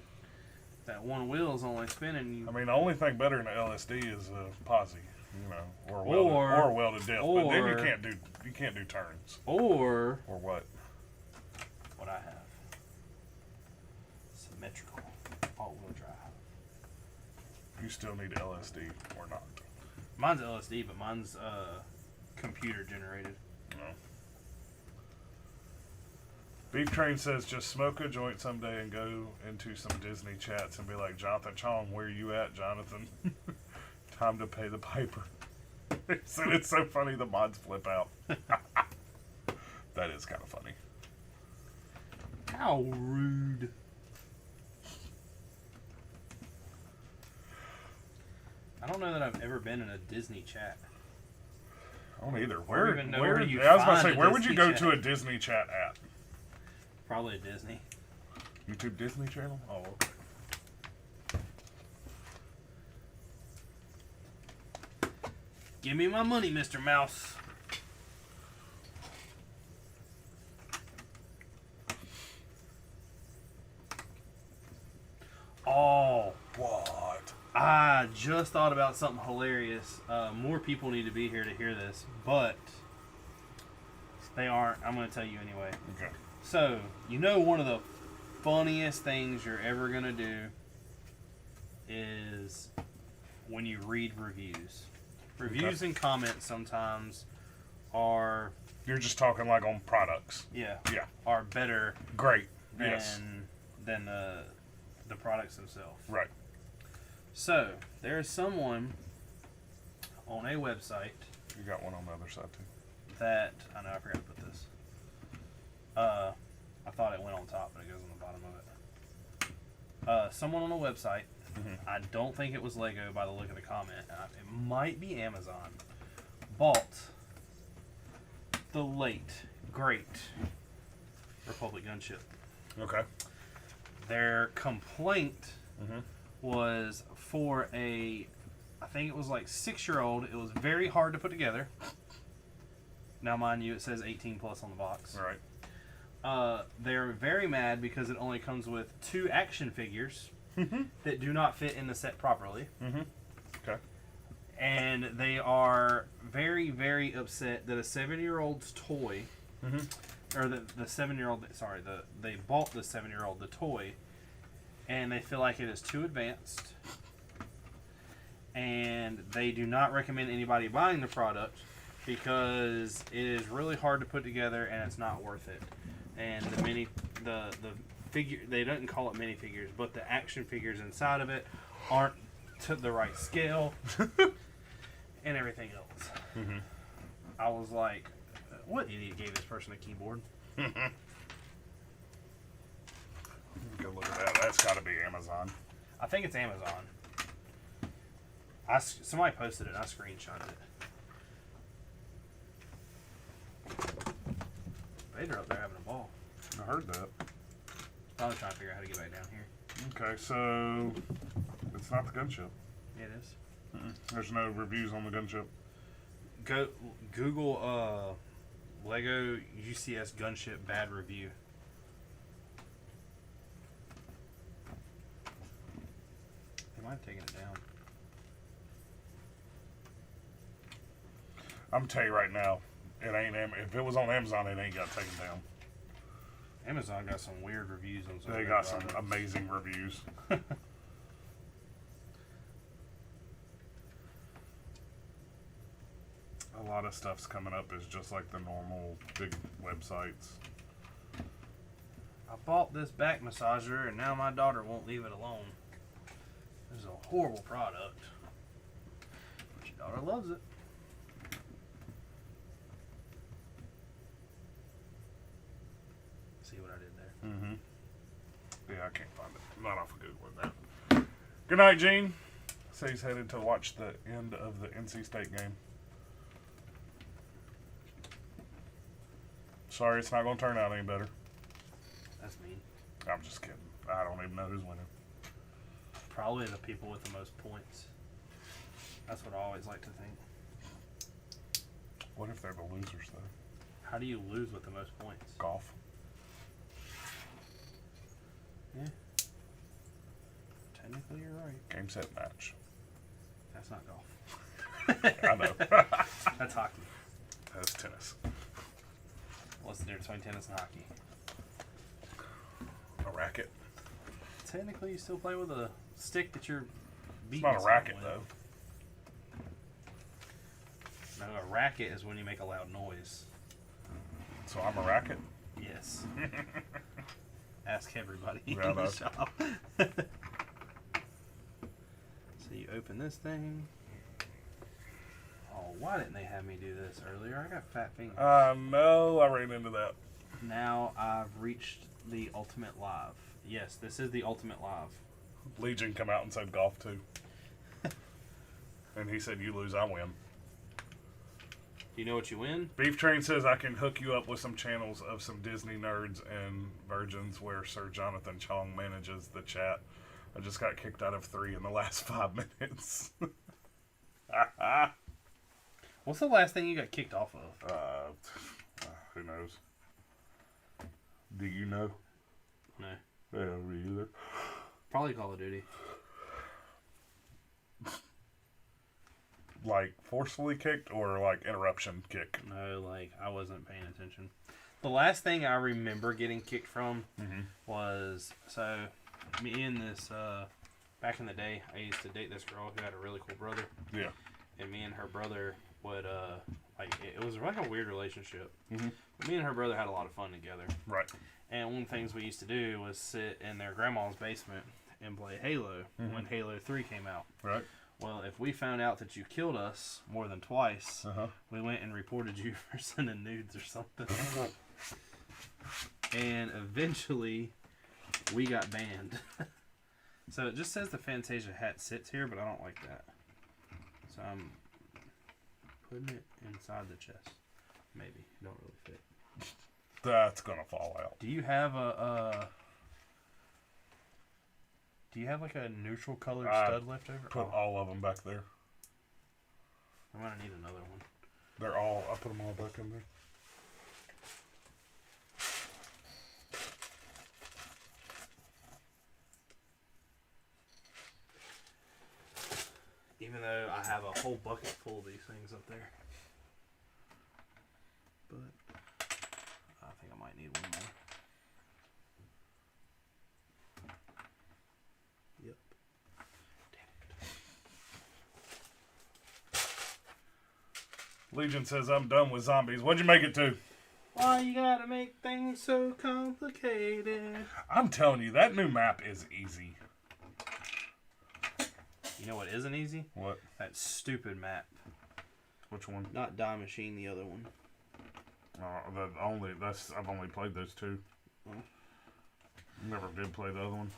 that one wheel's only spinning. I mean, the only thing better than LSD is a posse, you know, or welded death. But then you can't do turns. Or What? what I have, symmetrical all-wheel drive. You still need LSD or not? Mine's LSD, but mine's computer generated. No. Beef Train says just smoke a joint someday and go into some Disney chats and be like, Jonathan Chong, where you at, Jonathan? Time to pay the piper. He said it's so funny the mods flip out. That is kind of funny. How rude. I don't know that I've ever been in a Disney chat. I don't either. I don't even know where you I was about to find say, a where would you Disney go chat. to a Disney chat at? Probably a Disney. YouTube Disney channel? Oh, okay. Give me my money, Mr. Mouse. Oh, What? I just thought about something hilarious. More people need to be here to hear this, but they aren't. I'm going to tell you anyway. Okay. So, you know one of the funniest things you're ever going to do is when you read reviews. Reviews and comments sometimes are, You're just talking like on products. yeah, Yeah. are better Great. than, Yes. than the products themselves. Right. So, there is someone on a website You got one on the other side too. that, I know I forgot to put this. I thought it went on top, but it goes on the bottom of it. Someone on a website, I don't think it was Lego by the look of the comment, it might be Amazon, bought the late, great Republic gunship. Okay. Their complaint Mm-hmm. was for I think it was like 6-year-old. It was very hard to put together. Now, mind you, it says 18 plus on the box. All right. They're very mad because it only comes with 2 action figures that do not fit in the set properly. Mm-hmm. Okay. And they are very, very upset that a 7-year-old's toy, or the 7-year-old, sorry, they bought the 7-year-old the toy, and they feel like it is too advanced. And they do not recommend anybody buying the product because it is really hard to put together and it's not worth it. And the figure, they don't call it minifigures, but the action figures inside of it aren't to the right scale and everything else. Mm-hmm. I was like, what idiot gave this person a keyboard? Go look at that. That's got to be Amazon. I think it's Amazon. Somebody posted it and I screenshotted it. Vader up there having a ball. I heard that. Probably trying to figure out how to get back down here. Okay, so it's not the gunship. Yeah, it is. There's no reviews on the gunship. Go Google Lego UCS gunship bad review. They might have taken it down. I'm tell you right now, it ain't. If it was on Amazon, it ain't got taken down. Amazon got some weird reviews on some. They got some amazing reviews. A lot of stuff's coming up is just like the normal big websites. I bought this back massager and now my daughter won't leave it alone. This is a horrible product. But your daughter loves it. See what I did there? Mm-hmm. Yeah, I can't find it. I'm not off of Google with that. Good night, Gene. So he's headed to watch the end of the NC State game. Sorry, it's not going to turn out any better. That's mean. I'm just kidding. I don't even know who's winning. Probably the people with the most points. That's what I always like to think. What if they're the losers, though? How do you lose with the most points? Golf. Yeah. Technically, you're right. Game, set, match. That's not golf. I know. That's hockey. That's tennis. What's the difference between tennis and hockey? A racket. Technically, you still play with a stick that you're It's beating. not a racket, someone though. with. No, a racket is when you make a loud noise. So I'm a racket? Yes. Ask everybody Yeah, in the no. shop. So you open this thing. Oh, why didn't they have me do this earlier? I got fat fingers. No, I ran into that. Now I've reached the ultimate live. Yes, this is the ultimate live. Legion come out and said golf, too. And he said, you lose, I win. Do you know what you win? Beef Train says I can hook you up with some channels of some Disney nerds and virgins where Sir Jonathan Chong manages the chat. I just got kicked out of 3 in the last 5 minutes. What's the last thing you got kicked off of? Who knows? Do you know? No. Yeah, me either. Probably Call of Duty. Like forcefully kicked or like interruption kick? No, like I wasn't paying attention. The last thing I remember getting kicked from was, so me and this, back in the day, I used to date this girl who had a really cool brother. Yeah. And me and her brother would, like, it was like a weird relationship. Mm-hmm. But me and her brother had a lot of fun together. Right. And one of the things we used to do was sit in their grandma's basement and play Halo when Halo 3 came out. Right. Well, if we found out that you killed us more than twice, Uh-huh. we went and reported you for sending nudes or something. And eventually, we got banned. So it just says the Fantasia hat sits here, but I don't like that. So I'm putting it inside the chest. Maybe. It don't really fit. That's gonna fall out. Do you have do you have like a neutral colored stud left over? Put all of them back there. I'm gonna need another one. They're all. I put them all back in there. Even though I have a whole bucket full of these things up there. But I think I might need one more. Yep. Damn it. Legion says I'm done with zombies. What'd you make it to? Why you gotta make things so complicated? I'm telling you, that new map is easy. You know what isn't easy? What? That stupid map. Which one? Not Die Machine, the other one. I've only played those 2. Oh. Never did play the other one.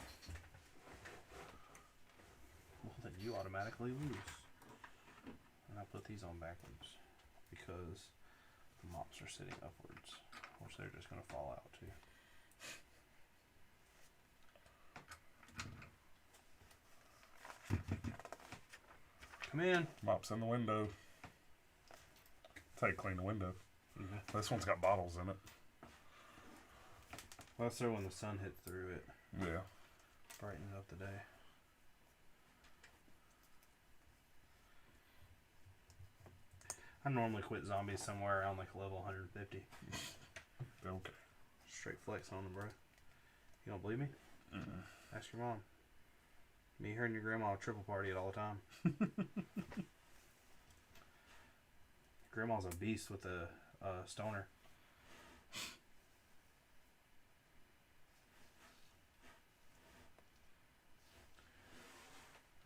Well, then you automatically lose. And I put these on backwards because the mops are sitting upwards, which they're just going to fall out too. Come in. Mops in the window. That's how you clean the window. Mm-hmm. This one's got bottles in it. Well, that's there when the sun hits through it. Yeah. Brightens up the day. I normally quit zombies somewhere around like level 150. Okay. Straight flex on them, bro. You don't believe me? Ask your mom. Me, her, and your grandma triple party it all the time. Grandma's a beast with a stoner.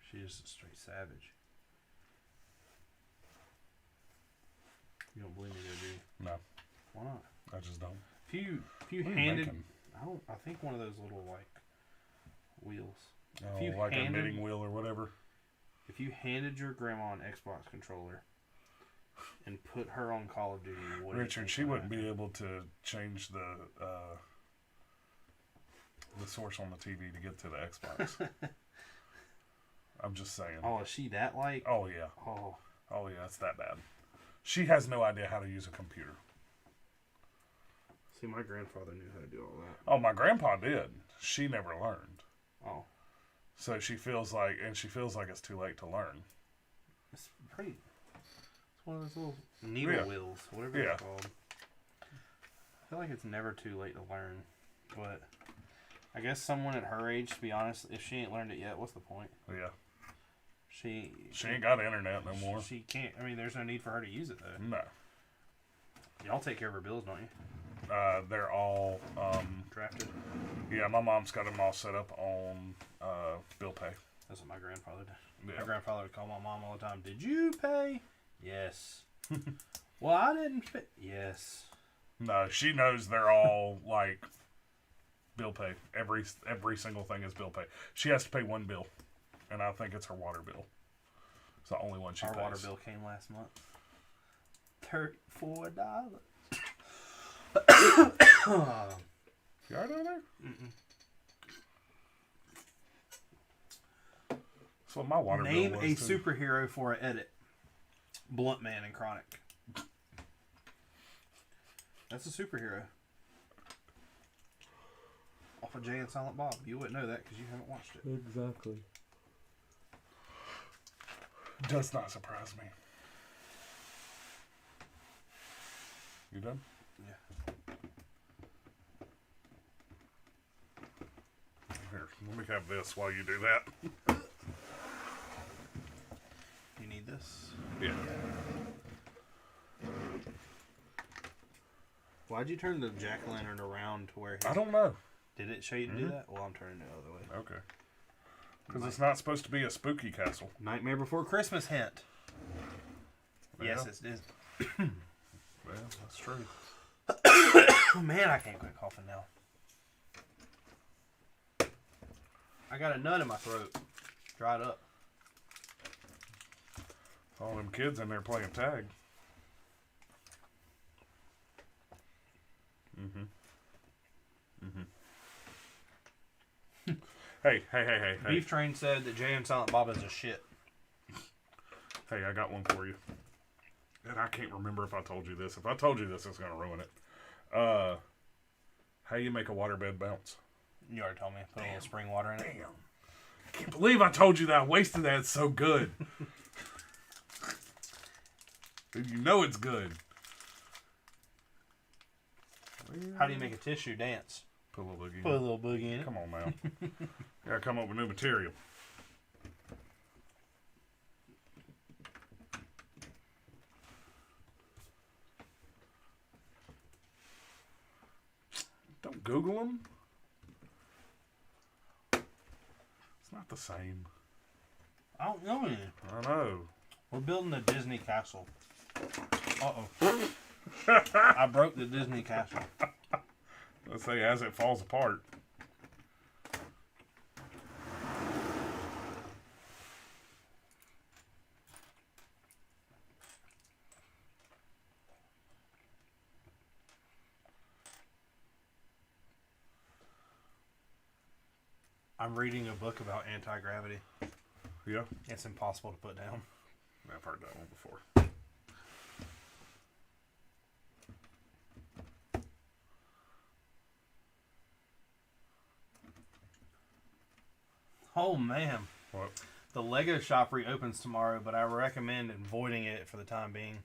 She's a straight savage. You don't believe me, though, do you? No, Why not? I just don't. If you What are you handed, making? I think one of those little like wheels. Oh, If you like handed- a knitting wheel or whatever. If you handed your grandma an Xbox controller and put her on Call of Duty, what do you Richard, think she would wouldn't happen? be able to change the source on the TV to get to the Xbox. I'm just saying. Oh, is she that like? Oh yeah. Oh, Oh yeah, it's that bad. She has no idea how to use a computer. see, my grandfather knew how to do all that. Oh, my grandpa did. She never learned. Oh, So she feels like it's too late to learn. it's pretty. It's one of those little needle Yeah. wheels, whatever Yeah. they're called. I feel like it's never too late to learn, but I guess someone at her age, to be honest, if she ain't learned it yet, what's the point? Yeah. She She ain't got internet no more. She can't. I mean, there's no need for her to use it though. No. Y'all take care of her bills, don't you? They're all Drafted. yeah, my mom's got them all set up on bill pay. That's what my grandfather did. Yeah. My grandfather would call my mom all the time. Did you pay? Yes. Well, I didn't pay. Yes. No, she knows they're all like bill pay. Every single thing is bill pay. She has to pay one bill, and I think it's her water bill. It's the only one she Our pays. water bill came last month. $34. You alright over there? Mm-mm. That's what my water Name bill a was too. superhero for an edit. Blunt Man and Chronic. That's a superhero. Off of Jay and Silent Bob. You wouldn't know that because you haven't watched it. Exactly. Does not surprise me. You done? Yeah. Here, let me have this while you do that. You need this. Yeah. Why'd you turn the jack-o'-lantern around to where I don't know. Did it show you to do that? Well, I'm turning it the other way. Okay. Because it's not supposed to be a spooky castle. Nightmare Before Christmas hint. Yes, Yeah. it's Disney. Well, that's true. Oh, man, I can't quit coughing now. I got a nut in my throat. Dried up. All them kids in there playing tag. Hey. Beef Train said that Jay and Silent Bob is a shit. Hey, I got one for you. And I can't remember if I told you this. If I told you this, it's going to ruin it. How you make a waterbed bounce? You already told me. Put a little spring water in it. Damn. Can't believe I told you that. I wasted that. It's so good. Dude, you know it's good. How do you make a tissue dance? Put a little boogie in Put a it. little boogie in it. Come on now. Gotta come up with new material. Don't Google them. It's not the same. I don't know any. I know. We're building a Disney castle. Uh-oh. I broke the Disney castle. Let's say as it falls apart. I'm reading a book about anti-gravity. Yeah. It's impossible to put down. I've heard that one before. Oh, man. What? The Lego shop reopens tomorrow, but I recommend avoiding it for the time being.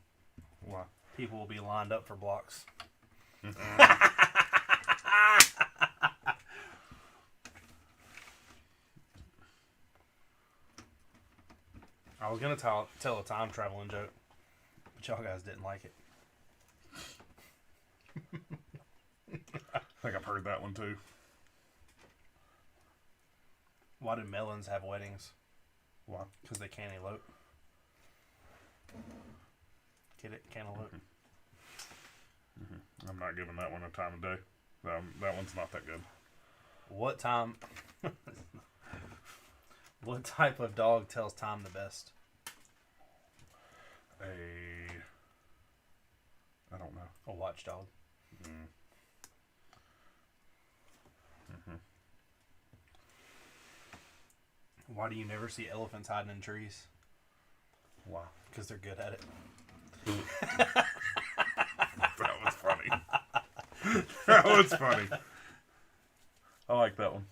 Why? People will be lined up for blocks. I was going to tell a time traveling joke, but y'all guys didn't like it. I think I've heard that one too. Why do melons have weddings? Why? Because they can't elope. Get it? Cantaloupe. I'm not giving that one a time of day. That one's not that good. What time? What type of dog tells time the best? I don't know. A watchdog. Why do you never see elephants hiding in trees? Why? Because they're good at it. That was funny. That was funny. I like that one.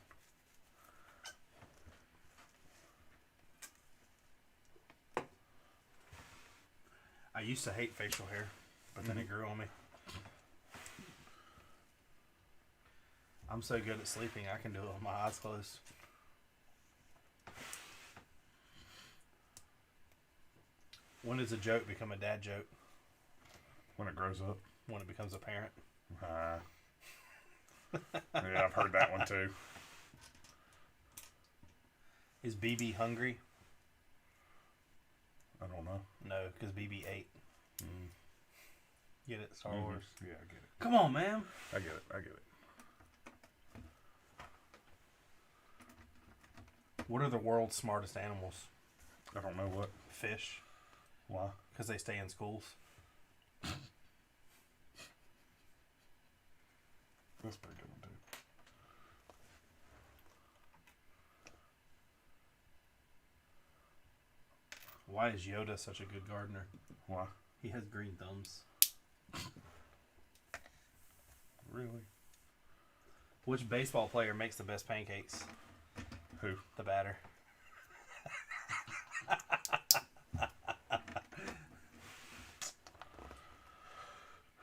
I used to hate facial hair, but then it grew on me. I'm so good at sleeping, I can do it with my eyes closed. When does a joke become a dad joke? When it grows up. When it becomes apparent. Yeah, I've heard that one too. Is BB hungry? I don't know. No, because BB ate. Get it? Star Wars. Yeah, I get it. Come on, man. I get it. I get it. What are the world's smartest animals? I don't know what. Fish. Why? Because they stay in schools. That's a pretty good one too. Why is Yoda such a good gardener? Why? He has green thumbs. Really? Which baseball player makes the best pancakes? Who? The batter.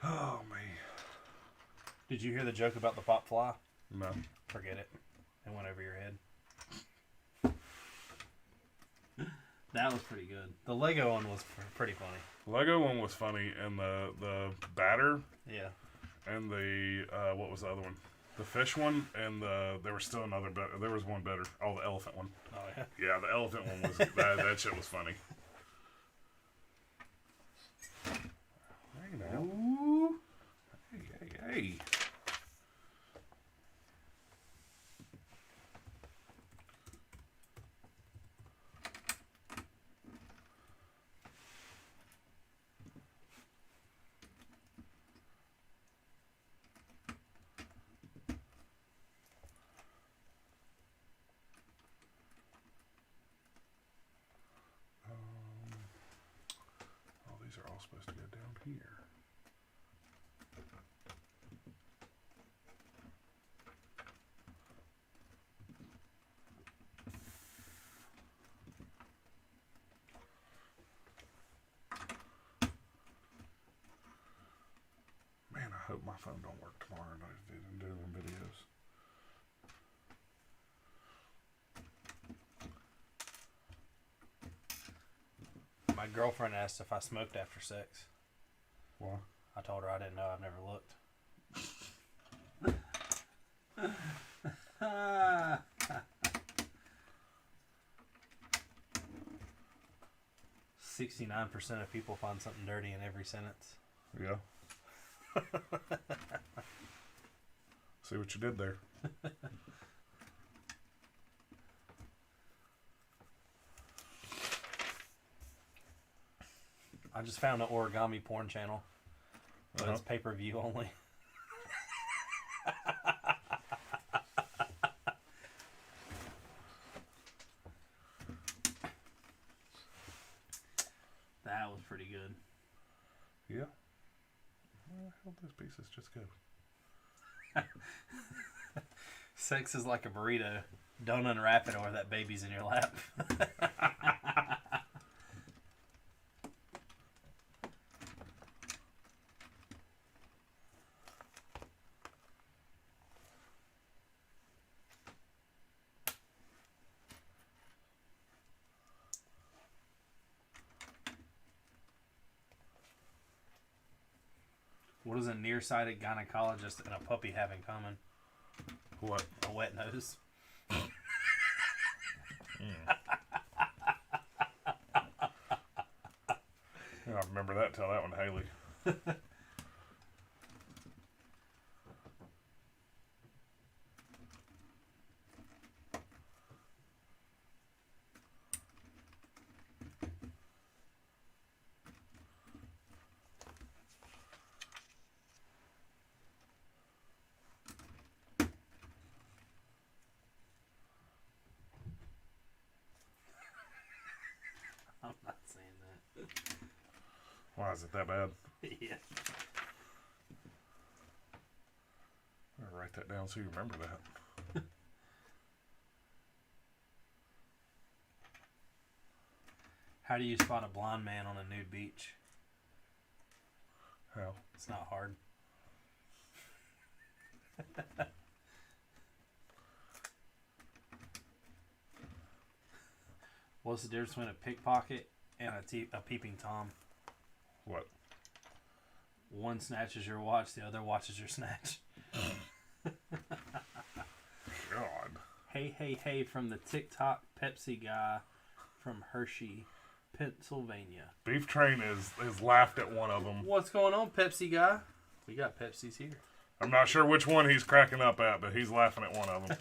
Oh, man. Did you hear the joke about the pop fly? No. Forget it. It went over your head. That was pretty good. The Lego one was pretty funny. Lego one was funny, and the batter Yeah. and the what was the other one? The fish one, and there was still another better. There was one better. Oh, the elephant one. Oh, yeah. Yeah, the elephant one was that shit was funny. Hey now. Ooh. Hey. Oh, these are all supposed to go down here. Man, I hope my phone don't work tomorrow and I didn't do them videos. My girlfriend asked if I smoked after sex. Why? I told her I didn't know. I've never looked. 69% of people find something dirty in every sentence. Yeah. See what you did there. I just found an origami porn channel, but it's pay-per-view only. let those pieces just go. Sex is like a burrito. Don't unwrap it or that baby's in your lap. What does a nearsighted gynecologist and a puppy have in common? What? A wet nose. Yeah, I remember that. Tell that one to Haley. I'm not saying that. Why is it that bad? Yeah. I'll write that down so you remember that. How do you spot a blonde man on a nude beach? How? It's not hard. What's the difference between a pickpocket and a peeping Tom? What? One snatches your watch, the other watches your snatch. God. Hey, hey, hey from the TikTok Pepsi guy from Hershey, Pennsylvania. Beef Train is laughed at one of them. What's going on, Pepsi guy? We got Pepsis here. I'm not sure which one he's cracking up at, but he's laughing at one of them.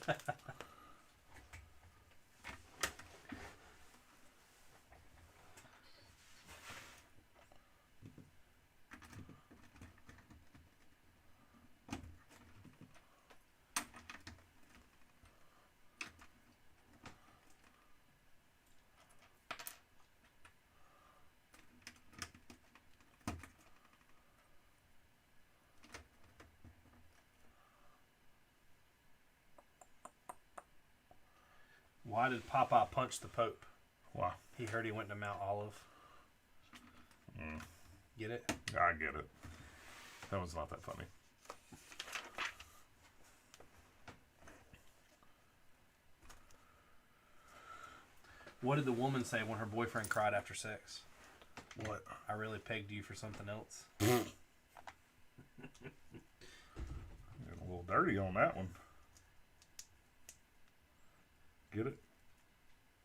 Why did Popeye punch the Pope? Why? He heard he went to Mount Olive. Get it? I get it. That was not that funny. What did the woman say when her boyfriend cried after sex? What? I really pegged you for something else. Getting a little dirty on that one. Get it?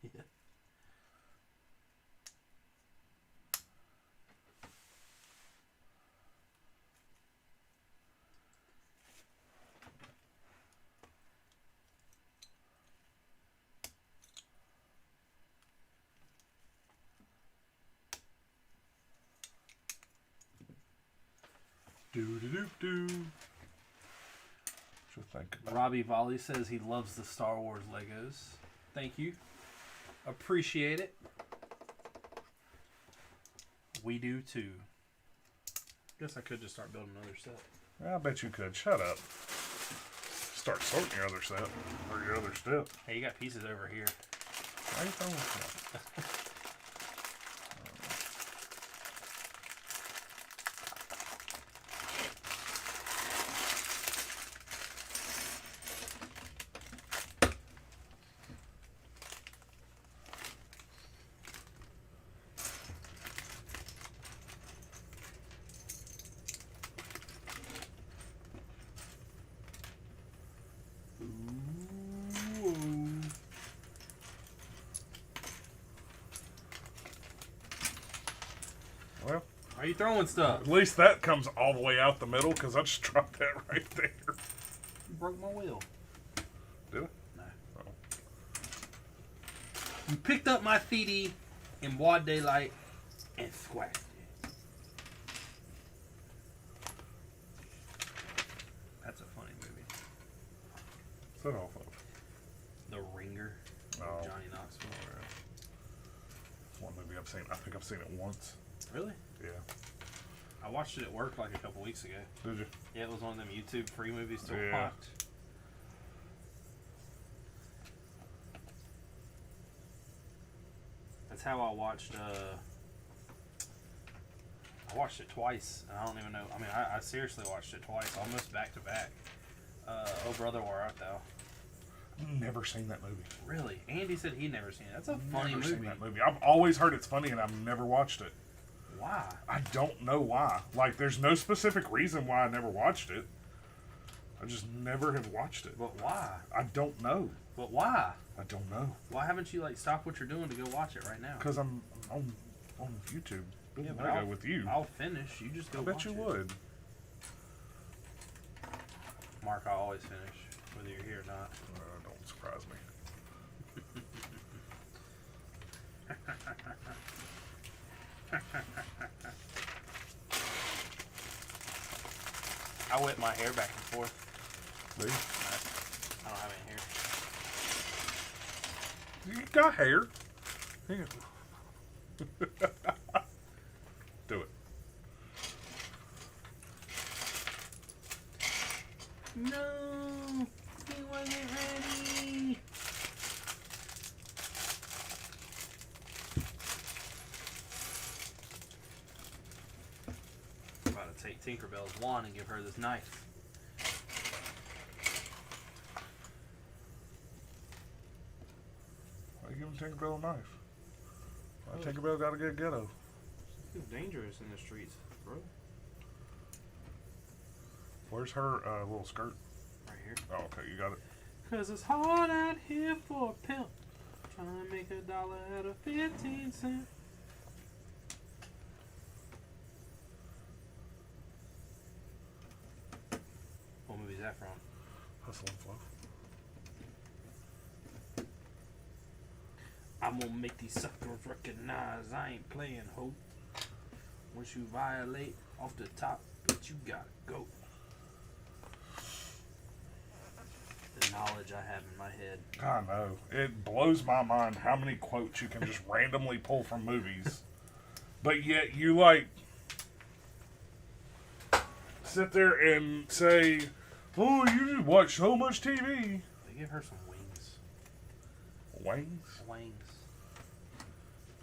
Yeah. Do. What you think about Robbie Volley says he loves the Star Wars Legos. Thank you. Appreciate it. We do too. Guess I could just start building another set. I bet you could. Shut up. Start sorting your other set. Or your other step. Hey, you got pieces over here. Why are you throwing that? Well, Why are you throwing stuff? at least that comes all the way out the middle because I just dropped that right there. You broke my wheel. Did I? No. Oh. You picked up my CD in broad daylight and squashed it. That's a funny movie. What's that all of? The Ringer. Oh. Johnny Knoxville. It's one movie I've seen. I think I've seen it once. Really? Yeah. I watched it at work like a couple weeks ago. Did you? Yeah, it was one of them YouTube free movies to Yeah. watch. That's how I watched. I watched it twice, and I don't even know. I mean, I seriously watched it twice, almost back to back. Oh Brother, Where Art Thou? Never seen that movie. Really? Andy said he'd never seen it. That's a funny Never movie. seen that movie. I've always heard it's funny, and I've never watched it. Why? I don't know why. Like, there's no specific reason why I never watched it. I just never have watched it. But why? I don't know. But why? I don't know. Why haven't you like stopped what you're doing to go watch it right now? Because I'm on YouTube. Yeah, I go with you. I'll finish. You just go I bet watch you it. would. Mark, I always finish, whether you're here or not. Don't surprise me. I whip my hair back and forth. Do you? I don't have any hair. You got hair. Yeah. Do it. No, he wasn't ready. I'm about to take Tinkerbell's wand and give her this knife. Why you giving Tinkerbell a knife? Why Tinkerbell gotta get ghetto? It's dangerous in the streets, bro. Where's her little skirt? Right here. Oh, okay, you got it. 'Cause it's hard out here for a pimp. Trying to make $1 out of 15 cents. What movie is that from? Hustle and Flow. I'm gonna make these suckers recognize I ain't playing, ho. Once you violate off the top, but you gotta go. The knowledge I have in my head. I know. It blows my mind how many quotes you can just randomly pull from movies. But yet you, like, sit there and say, oh, you just watch so much TV. They give her some wings. Wings? Wings.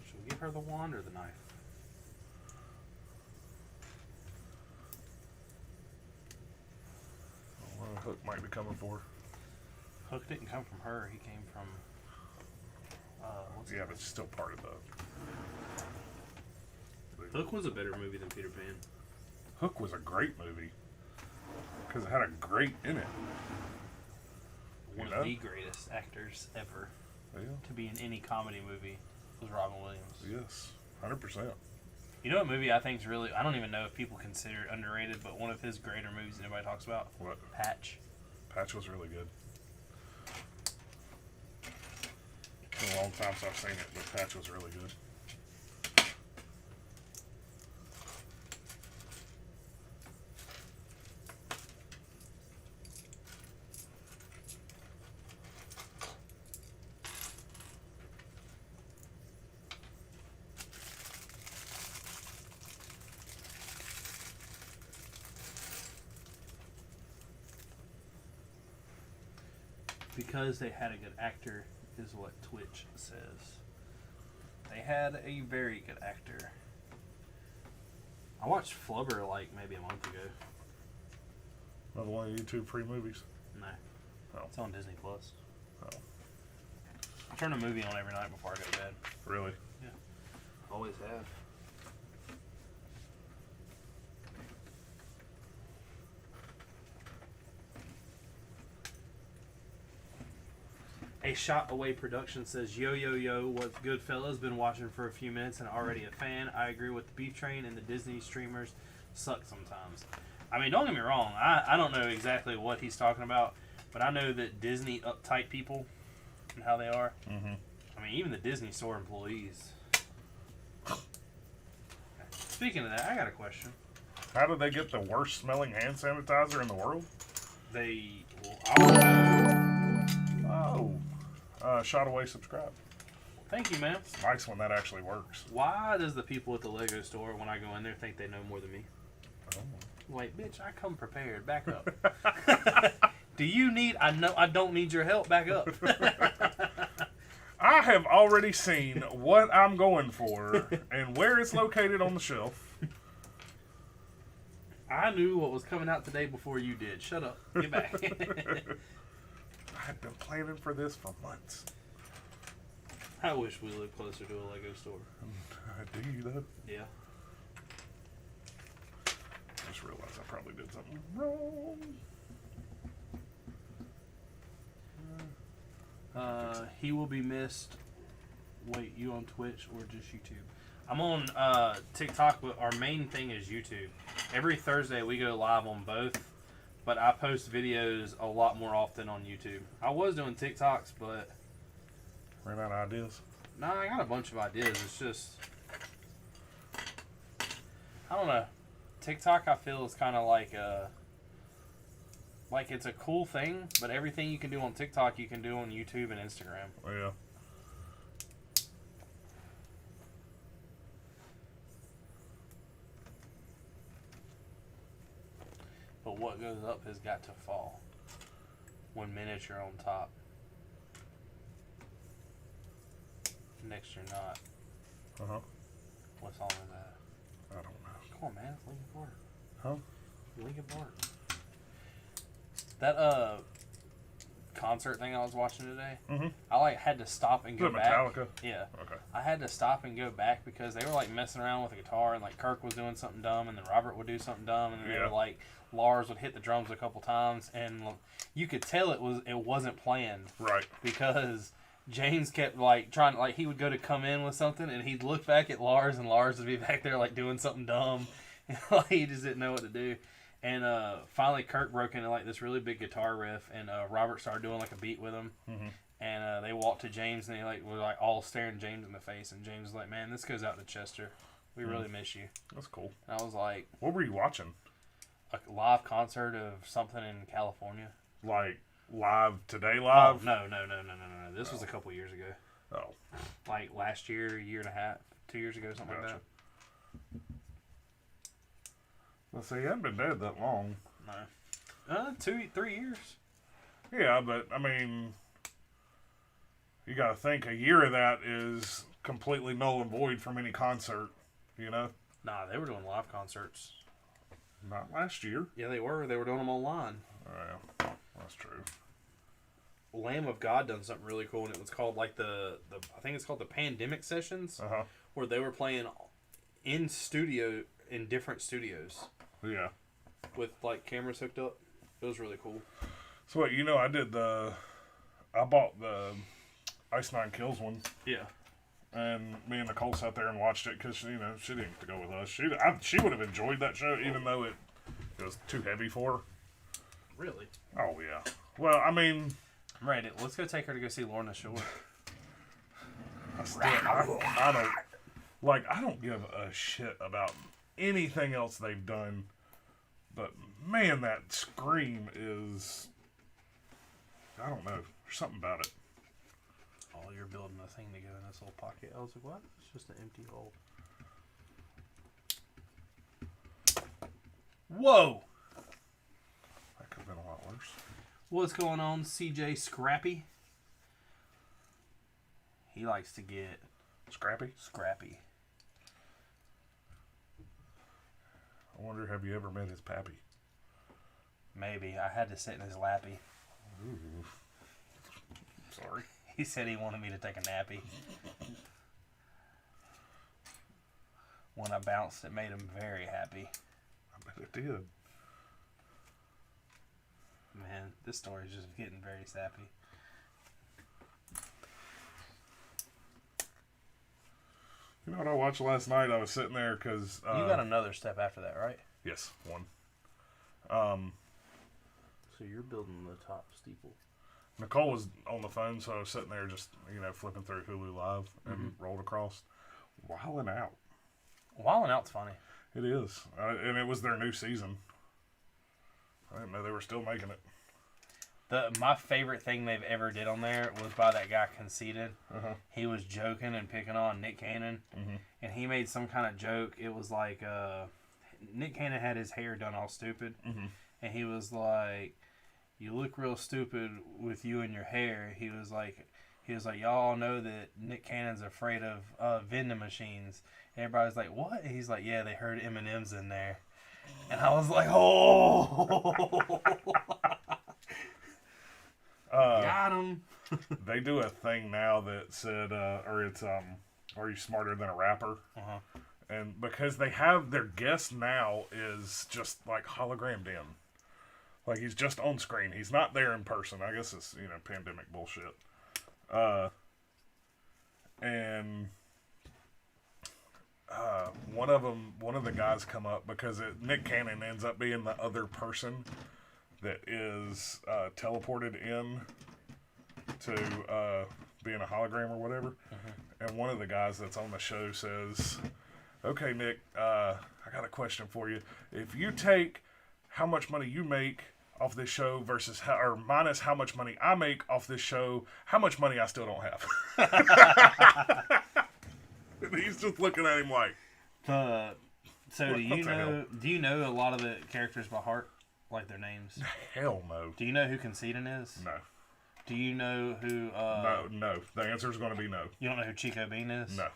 Should we give her the wand or the knife? Well, Hook might be coming for her. Hook didn't come from her. He came from. What's Yeah, but it's still part of the... Hook was a better movie than Peter Pan. Hook was a great movie. Because it had a great in it. One You of know? the greatest actors ever Yeah. to be in any comedy movie was Robin Williams. Yes. 100%. You know what movie I think is really, I don't even know if people consider it underrated, but one of his greater movies that nobody talks about? What? Patch. Patch was really good. It's been a long time since I've seen it, but Patch was really good. Because they had a good actor is what Twitch says. They had a very good actor. I watched Flubber like maybe a month ago. Another one of your YouTube free movies. No. Oh. It's on Disney Plus. Oh, I turn a movie on every night before I go to bed. really? Always have. A Shot Away Production says, yo, yo, yo, what's good, fellas? Been watching for a few minutes and already a fan. I agree with the beef train and the Disney streamers suck sometimes. I mean, don't get me wrong. I don't know exactly what he's talking about, but I know that Disney uptight people and how they are. Mm-hmm. I mean, even the Disney store employees. Speaking of that, I got a question. How did they get the worst smelling hand sanitizer in the world? They... Shot away, subscribe. Thank you, man. It's nice when that actually works. Why does the people at the Lego store, when I go in there, think they know more than me? Wait, bitch, I come prepared. Back up. Do you need... I know I don't need your help. Back up. I have already seen what I'm going for and where it's located on the shelf. I knew what was coming out today before you did. Shut up. Get back. I had been planning for this for months. I wish we lived closer to a Lego store. Do you, though? Yeah. I just realized I probably did something wrong. He will be missed. Wait, you on Twitch or just YouTube? I'm on TikTok, but our main thing is YouTube. Every Thursday we go live on both, but I post videos a lot more often on YouTube. I was doing TikToks, but Ran out of ideas. nah, I got a bunch of ideas. It's just, I don't know. TikTok, I feel, is kind of like it's a cool thing, but everything you can do on TikTok, you can do on YouTube and Instagram. Oh, yeah. But what goes up has got to fall. When miniature on top. Next you're not. Uh-huh. What song is that? I don't know. Come on, man. It's Linkin Park. Huh? Linkin Park. That concert thing I was watching today, Mm-hmm. I had to stop and Is go it back. Metallica? Yeah. Okay. I had to stop and go back because they were messing around with the guitar, and Kirk was doing something dumb, and then Robert would do something dumb, and then they were Lars would hit the drums a couple times, and you could tell it wasn't planned. Right. Because James kept trying to he would go to come in with something, and he'd look back at Lars, and Lars would be back there doing something dumb. He just didn't know what to do. And finally Kirk broke into this really big guitar riff, and Robert started doing a beat with him. Mm-hmm. And they walked to James, and they were all staring James in the face, and James was like, "Man, this goes out to Chester. We really miss you." That's cool. And I was like, What were you watching? a live concert of something in California. Live today live? Oh, no. This was a couple years ago. Oh. Last year, year and a half, 2 years ago, something like Gotcha. that. Well, see, you haven't been dead that long. No. 3 years. Yeah, but, I mean, you got to think a year of that is completely null and void from any concert, you know? Nah, they were doing live concerts. Not last year. Yeah, they were. They were doing them online. Oh, yeah, that's true. Lamb of God done something really cool, and it was called I think it's called the Pandemic Sessions, Uh-huh. where they were playing in different studios Yeah. with cameras hooked up. It was really cool. So, what, I bought the Ice Nine Kills one. Yeah. And me and Nicole sat there and watched it because, she didn't get to go with us. She would have enjoyed that show, even though it was too heavy for her. Really? Oh, yeah. Well, I mean... I'm ready. Let's go take her to go see Lorna Shore. I don't give a shit about anything else they've done. But, man, that scream is... I don't know. There's something about it. Oh, you're building a thing to go in this little pocket. I was like, what? It's just an empty hole. Whoa! That could have been a lot worse. What's going on, CJ Scrappy? He likes to get Scrappy? scrappy. I wonder, have you ever met his pappy? Maybe. I had to sit in his lappy. Ooh. Sorry. He said he wanted me to take a nappy. When I bounced, it made him very happy. I bet it did. Man, this story is just getting very sappy. You know what I watched last night? I was sitting there because... you got another step after that, right? Yes, one. So you're building the top steeple. Nicole was on the phone, so I was sitting there just, flipping through Hulu Live and rolled across. Wildin' Out. Wildin' Out's funny. It is. And it was their new season. I didn't know they were still making it. My favorite thing they've ever did on there was by that guy Conceited. Uh-huh. He was joking and picking on Nick Cannon, and he made some kind of joke. It was Nick Cannon had his hair done all stupid, Mm-hmm. and he was like, "You look real stupid with you and your hair." He was like, "Y'all know that Nick Cannon's afraid of vending machines." And everybody's like, "What?" And he's like, "Yeah, they heard M&M's in there." And I was like, "Oh, got him." They do a thing now that said, or it's "Are you smarter than a rapper?" Uh-huh. And because they have their guest now is just like hologrammed in, like he's just on screen. He's not there in person. I guess it's pandemic bullshit. And one of the guys come up because Nick Cannon ends up being the other person that is teleported in to being a hologram or whatever. Mm-hmm. And one of the guys that's on the show says, "Okay, Nick, I got a question for you. If you take how much money you make off this show versus or minus how much money I make off this show, how much money I still don't have?" And he's just looking at him like, So do you know a lot of the characters by heart, like their names? hell no. Do you know who Conceited is? No. Do you know who? No. The answer is going to be no. You don't know who Chico Bean is? No.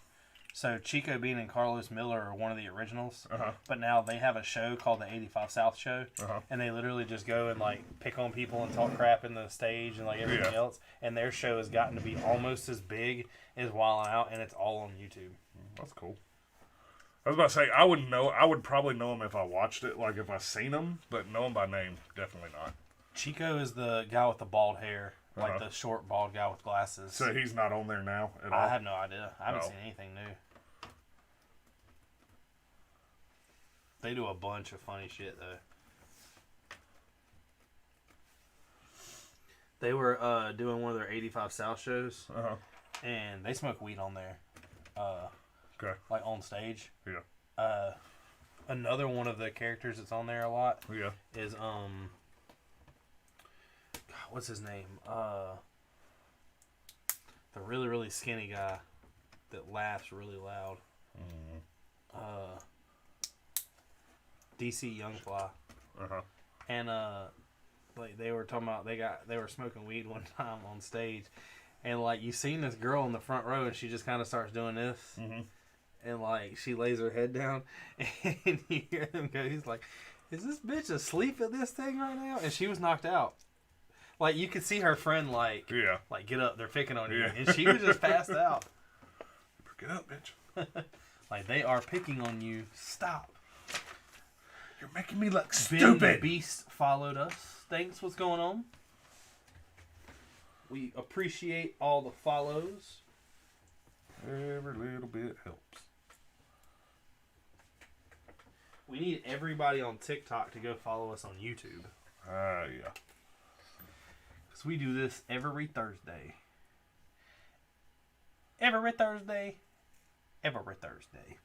So Chico Bean and Carlos Miller are one of the originals, Uh-huh. but now they have a show called the 85 South Show, Uh-huh. and they literally just go and like pick on people and talk crap in the stage and like everything Yeah. else. And their show has gotten to be almost as big as Wild 'N Out, and it's all on YouTube. That's cool. I was about to say, I would probably know him if I watched it, like if I seen him, but know him by name, definitely not. Chico is the guy with the bald hair, like Uh-huh. the short bald guy with glasses. So he's not on there now at all? I have no idea. I haven't Oh. seen anything new. They do a bunch of funny shit though. They were doing one of their 85 South shows, Uh-huh. and they smoke weed on there, Okay. like on stage. Yeah. Another one of the characters that's on there a lot Yeah. is God, what's his name? The really really skinny guy that laughs really loud. DC Youngfly. Uh-huh. And like they were talking about they were smoking weed one time on stage, and like you seen this girl in the front row and she just kind of starts doing this, Mm-hmm. and like she lays her head down, and you hear him go, he's like, "Is this bitch asleep at this thing right now?" And she was knocked out. Like you could see her friend like Yeah. like get up, they're picking on you, Yeah. and she was just passed out. Get up, bitch. Like they are picking on you. Stop. You're making me look Ben stupid. the Beast followed us. Thanks. What's going on? We appreciate all the follows. Every little bit helps. We need everybody on TikTok to go follow us on YouTube. Yeah. Because we do this every Thursday. Every Thursday. Every Thursday.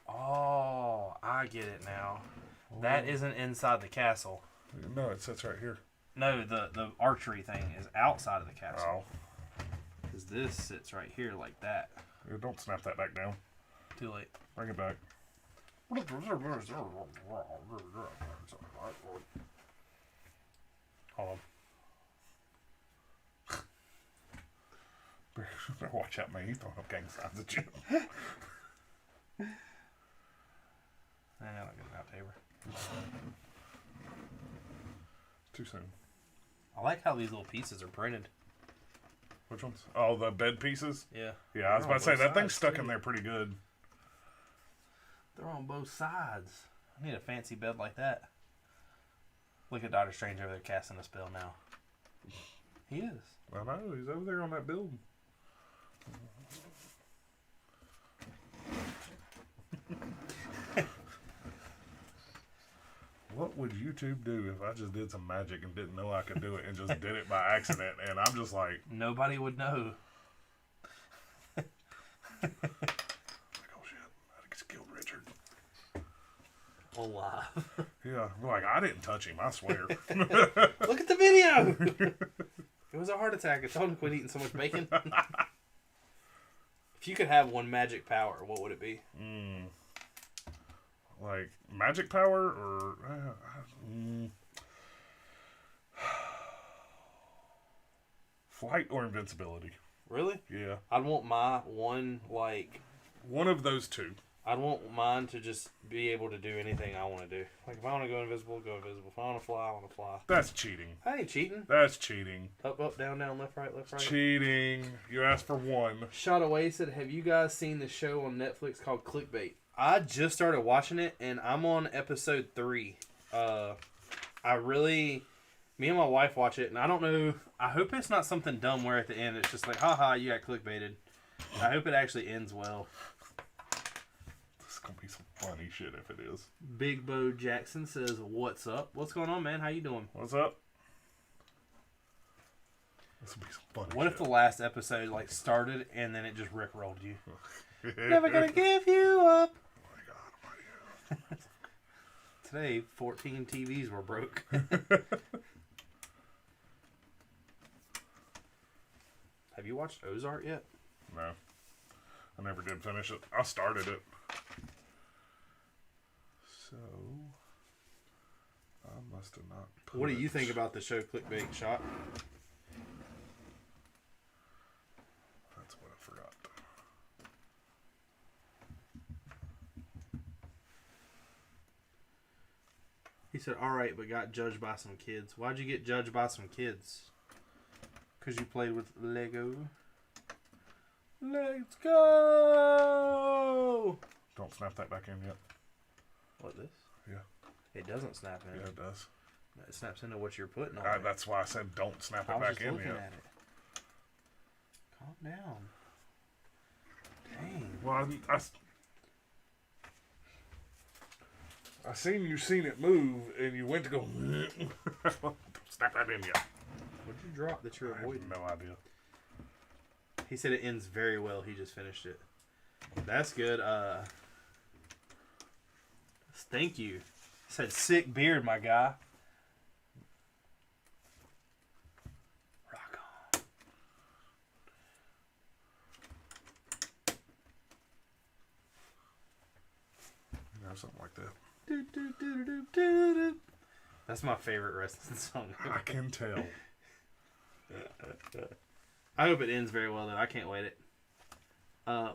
Oh, I get it now. That isn't inside the castle. No, it sits right here. No, the archery thing is outside of the castle. Oh. Because this sits right here like that. Yeah, don't snap that back down. Too late. Bring it back. Hold on. Watch out, man. He's throwing up gang signs at you. I'm not getting out paper. Too soon. I like how these little pieces are printed. Which ones? Oh, the bed pieces? Yeah. Yeah, I was They're about on to say, both that thing's sides, stuck too. in there pretty good. They're on both sides. I need a fancy bed like that. Look at Doctor Strange over there casting a spell now. He is. I know, he's over there on that building. What would YouTube do if I just did some magic and didn't know I could do it and just did it by accident? And I'm just like, Nobody would know. oh shit, I just killed Richard. Alive. Yeah, like I didn't touch him, I swear. Look at the video! It was a heart attack. I told him to quit eating so much bacon. If If you could have one magic power, what would it be? Like magic power or flight or invincibility? Really? Yeah, I'd want my one, like... one of those two. I'd want mine to just be able to do anything I want to do. Like, if I want to go invisible, go invisible. If I want to fly, I want to fly. That's cheating. I ain't cheating. That's cheating. Up, up, down, down, left, right, left, right. Cheating. You asked for one. Shot Away said, have you guys seen the show on Netflix called Clickbait? I just started watching it, and I'm on episode 3. Me and my wife watch it, and I don't know. I hope it's not something dumb where at the end it's just like, haha, you got clickbaited. I hope it actually ends well. This is going to be some funny shit if it is. Big Bo Jackson says, what's up? What's going on, man? How you doing? What's up? This will be some funny What shit. if the last episode like started and then it just rickrolled you? Never gonna give you up. Oh my God. Today, 14 TVs were broke. Have you watched Ozark yet? No. I never did finish it. I started it. So, I must have not put What do you it- think about the show Clickbait, Shot? That's what I forgot. He said, alright, but got judged by some kids. Why'd you get judged by some kids? Because you played with Lego. Let's go! Don't snap that back in yet. What, this? Yeah. It doesn't snap in. Yeah, it does. It snaps into what you're putting on it. That's why I said don't snap I it was back just in looking yet. at it. Calm down. Dang. Well, I seen you seen it move, and you went to go. Don't snap that in yet. What'd you drop that you're I have avoiding? no idea. He said it ends very well. He just finished it. That's good. Thank you. Said sick beard, my guy. Rock on. You know, something like that. Do, do, do, do, do, do. That's my favorite wrestling song. I can tell. I hope it ends very well, though. I can't wait it.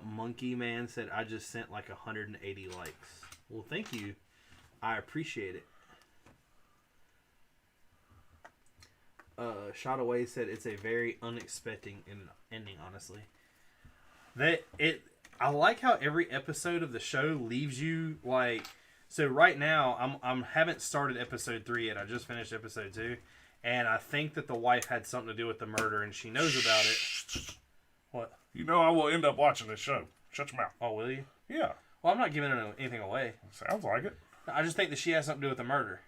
Monkey Man said, I just sent like 180 likes. Well, thank you. I appreciate it. Shot Away said, it's a very unexpected ending, honestly. I like how every episode of the show leaves you like... So right now, I haven't started episode 3 yet. I just finished episode 2. And I think that the wife had something to do with the murder, and she knows about it. What? You know I will end up watching this show. Shut your mouth. Oh, will you? Yeah. Well, I'm not giving anything away. Sounds like it. I just think that she has something to do with the murder.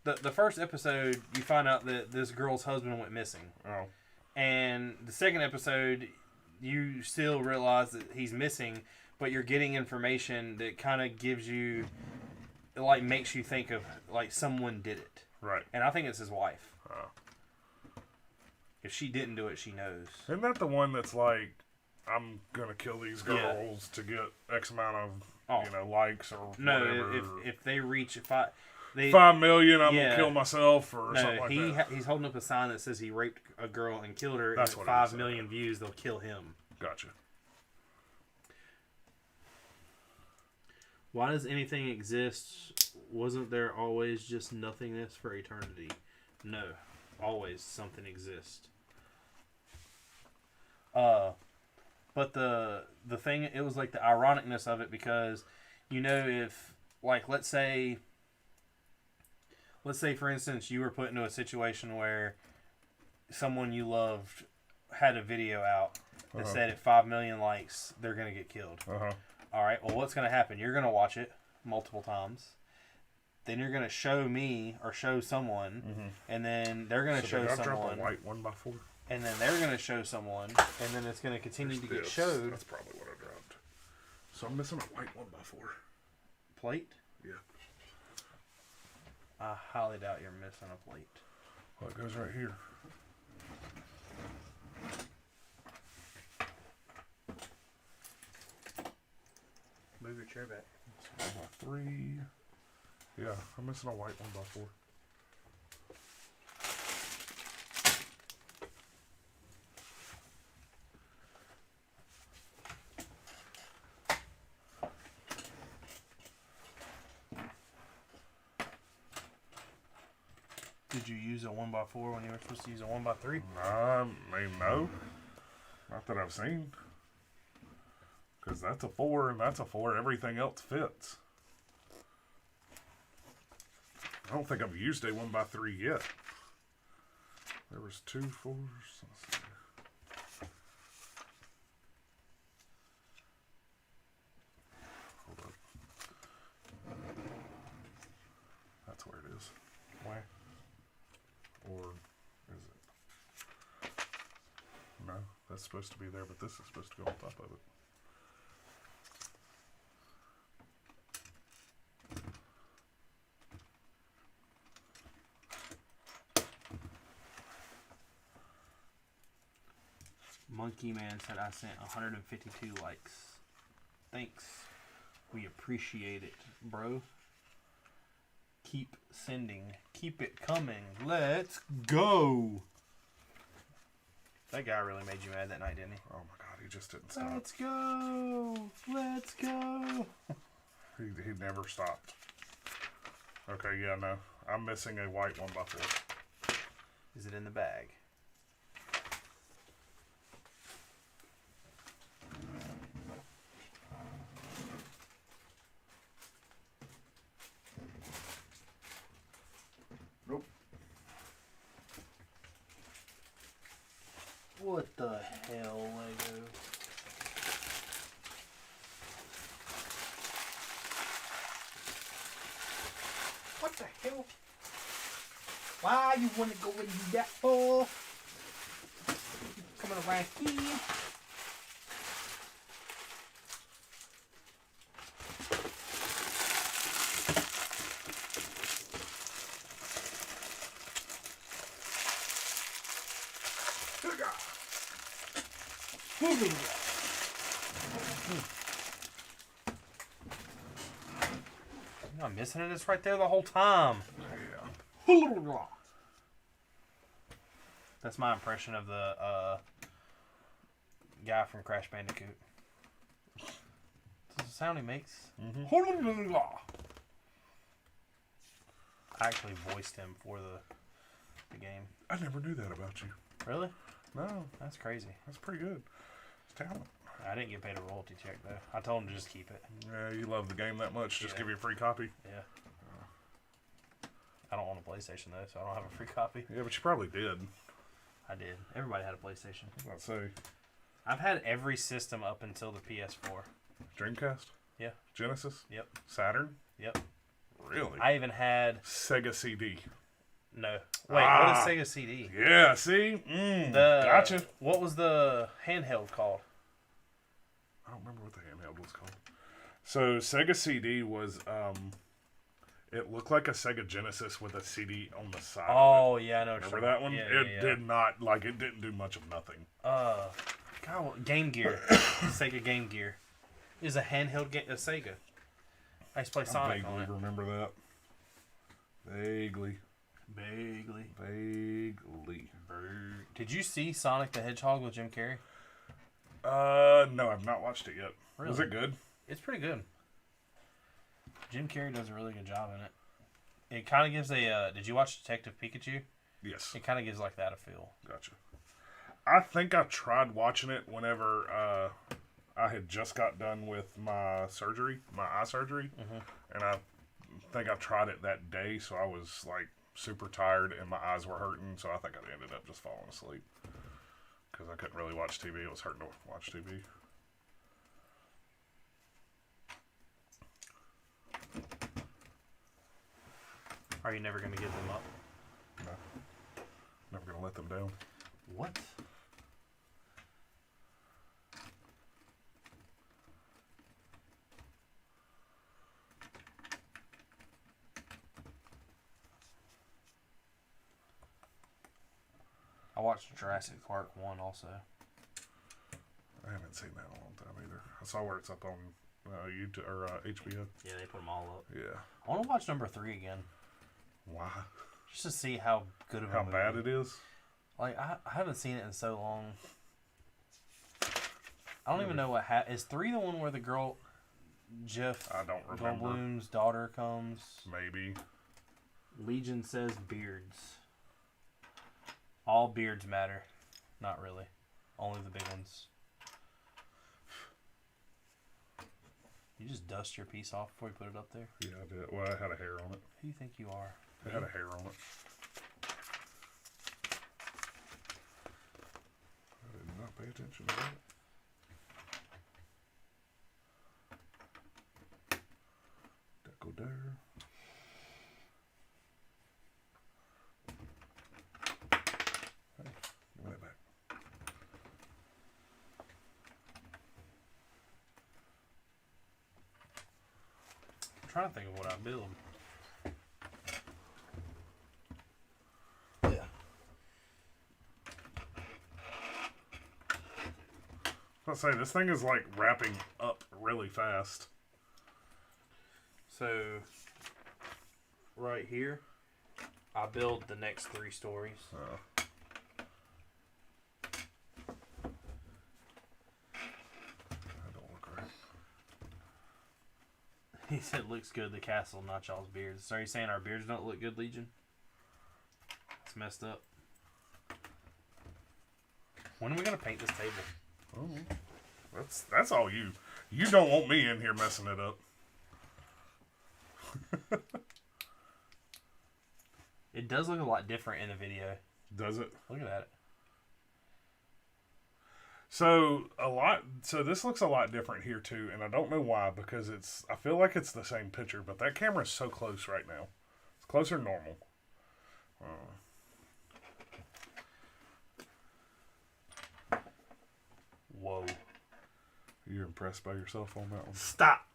The first episode, you find out that this girl's husband went missing. Oh. And the second episode, you still realize that he's missing, but you're getting information that kind of gives you, like, makes you think of, like, someone did it. Right. And I think it's his wife. Oh. If she didn't do it, she knows. Isn't that the one that's like, I'm going to kill these girls to get X amount of, likes or whatever? No, if they reach... 5 million, I'm going to kill myself or no, something like that. He's holding up a sign that says he raped a girl and killed her. That's and what at it 5 is. million views, they'll kill him. Gotcha. Why does anything exist? Wasn't there always just nothingness for eternity? No. Always something exists. But the thing, it was like the ironicness of it because, if, like, let's say for instance, you were put into a situation where someone you loved had a video out that said at 5 million likes, they're going to get killed. All right, well, what's going to happen? You're going to watch it multiple times. Then you're going to show me or show someone, and then they're going to show someone. Drop a white 1x4. And then they're going to show someone, and then it's going to continue to get showed. That's probably what I dropped. So I'm missing a white 1x4. Plate? Yeah. I highly doubt you're missing a plate. Well, it goes right here. Move your chair back. 1x3. Yeah, I'm missing a white 1x4. Did you use a 1x4 when you were supposed to use a 1x3? I mean, no. Not that I've seen. Because that's a 4 and that's a 4. Everything else fits. I don't think I've used a 1x3 yet. There was 2 4s. Let's see. Hold up. That's where it is. Where? Or is it? No, that's supposed to be there, but this is supposed to go on top of it. Monkey Man said I sent 152 likes. Thanks. We appreciate it, bro. Keep sending. Keep it coming. Let's go. That guy really made you mad that night, didn't he? Oh my god, he just didn't stop. Let's go. Let's go. He never stopped. Okay, yeah, no. I'm missing a white 1x4. Is it in the bag? Nope. What the hell, Lego? What the hell? Why you want to go and do that for? Coming around here. Moving. You're not missing it. It's right there the whole time. Yeah. That's my impression of the guy from Crash Bandicoot. That's the sound he makes. Mm-hmm. I actually voiced him for the game. I never knew that about you. Really? No, That's crazy. that's pretty good. It's talent. I didn't get paid a royalty check though. I told him to just keep it. Yeah, you love the game that much. Just Yeah. give you a free copy. Yeah. I don't own a PlayStation though, so I don't have a free copy. Yeah, but you probably did. I did. Everybody had a PlayStation. I'd say I've had every system up until the PS4. Dreamcast, Yeah. Genesis, Yep. Saturn. Yep. Really? I even had Sega CD. no. Wait, Ah. what is Sega CD? Yeah. See. Gotcha. What was the handheld called? I don't remember what the handheld was called. So Sega CD was it looked like a Sega Genesis with a CD on the side. Of it. Oh yeah, I know. Remember that one? Yeah, It did not it didn't do much of nothing. God, Game Gear. Sega Game Gear is a handheld game. A Sega. I used to play I Sonic vaguely on it. remember that. Vaguely. Vaguely. Did you see Sonic the Hedgehog with Jim Carrey? No, I've not watched it yet. Really? Was it good? It's pretty good. Jim Carrey does a really good job in it. It kind of gives a. Did you watch Detective Pikachu? Yes. It kind of gives like that a feel. Gotcha. I think I tried watching it whenever I had just got done with my surgery, my eye surgery, and I think I tried it that day, so I was like super tired and my eyes were hurting, so I think I ended up just falling asleep because I couldn't really watch TV. It was hurting to watch TV. Are you never going to give them up? No, never gonna let them down. What? I watched Jurassic Park 1 also. I haven't seen that in a long time either. I saw where it's up on or HBO. Yeah, they put them all up. Yeah. I want to watch number 3 again. Why? Just to see how good of a movie. Bad it is. Like, I haven't seen it in so long. I don't even know what is 3 the one where the girl, Jeff I don't remember. Goldblum's daughter comes? Maybe. Legion says beards. All beards matter. Not really. Only the big ones. You just dust your piece off before you put it up there? Yeah, I did. Well, I had a hair on it. Who do you think you are? It had a hair on it. I did not pay attention to that. Deco there. Hey, give me that back. I'm trying to think of what I build. I was gonna say, this thing is like wrapping up really fast. So, right here, I build the next 3 stories. That don't look right. He said, looks good, the castle, not y'all's beards. So are you saying our beards don't look good, Legion? It's messed up. When are we going to paint this table? Oh, that's all you. You don't want me in here messing it up. It does look a lot different in the video. Does it? Look at that. So this looks a lot different here too, and I don't know why, because I feel like it's the same picture, but that camera is so close right now. It's closer than normal. Whoa. You're impressed by yourself on that one? Stop.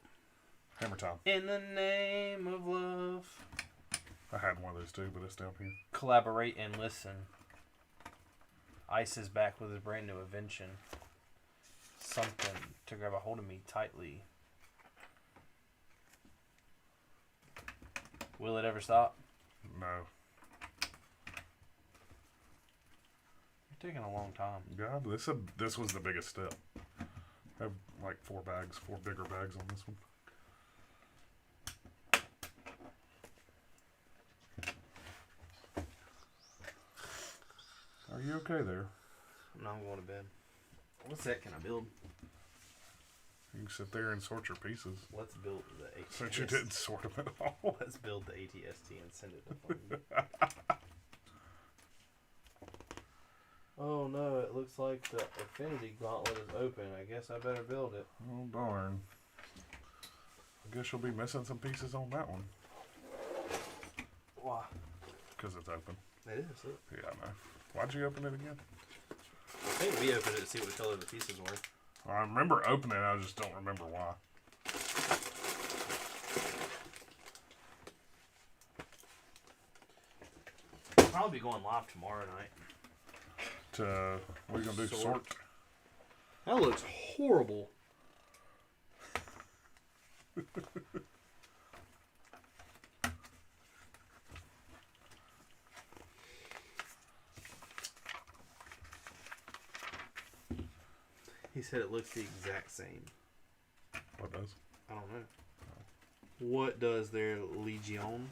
Hammer time. In the name of love. I had one of those too, but it's down here. Collaborate and listen. Ice is back with his brand new invention. Something to grab a hold of me tightly. Will it ever stop? No. You're taking a long time. God, this was the biggest step. I have like 4 bigger bags on this one. Are you okay there? No, I'm going to bed. What set can I build? You can sit there and sort your pieces. Let's build the ATST. Since you didn't sort them at all. Let's build the ATST and send it to phone. Oh no, it looks like the Affinity Gauntlet is open. I guess I better build it. Oh darn. I guess you'll be missing some pieces on that one. Why? Because it's open. It is. Look. Yeah, I know. Why'd you open it again? I think we opened it to see what color the pieces were. I remember opening it, I just don't remember why. I'll probably be going live tomorrow night. What are you going to do? Sort? That looks horrible. He said it looks the exact same. What does? I don't know. What does their Legion?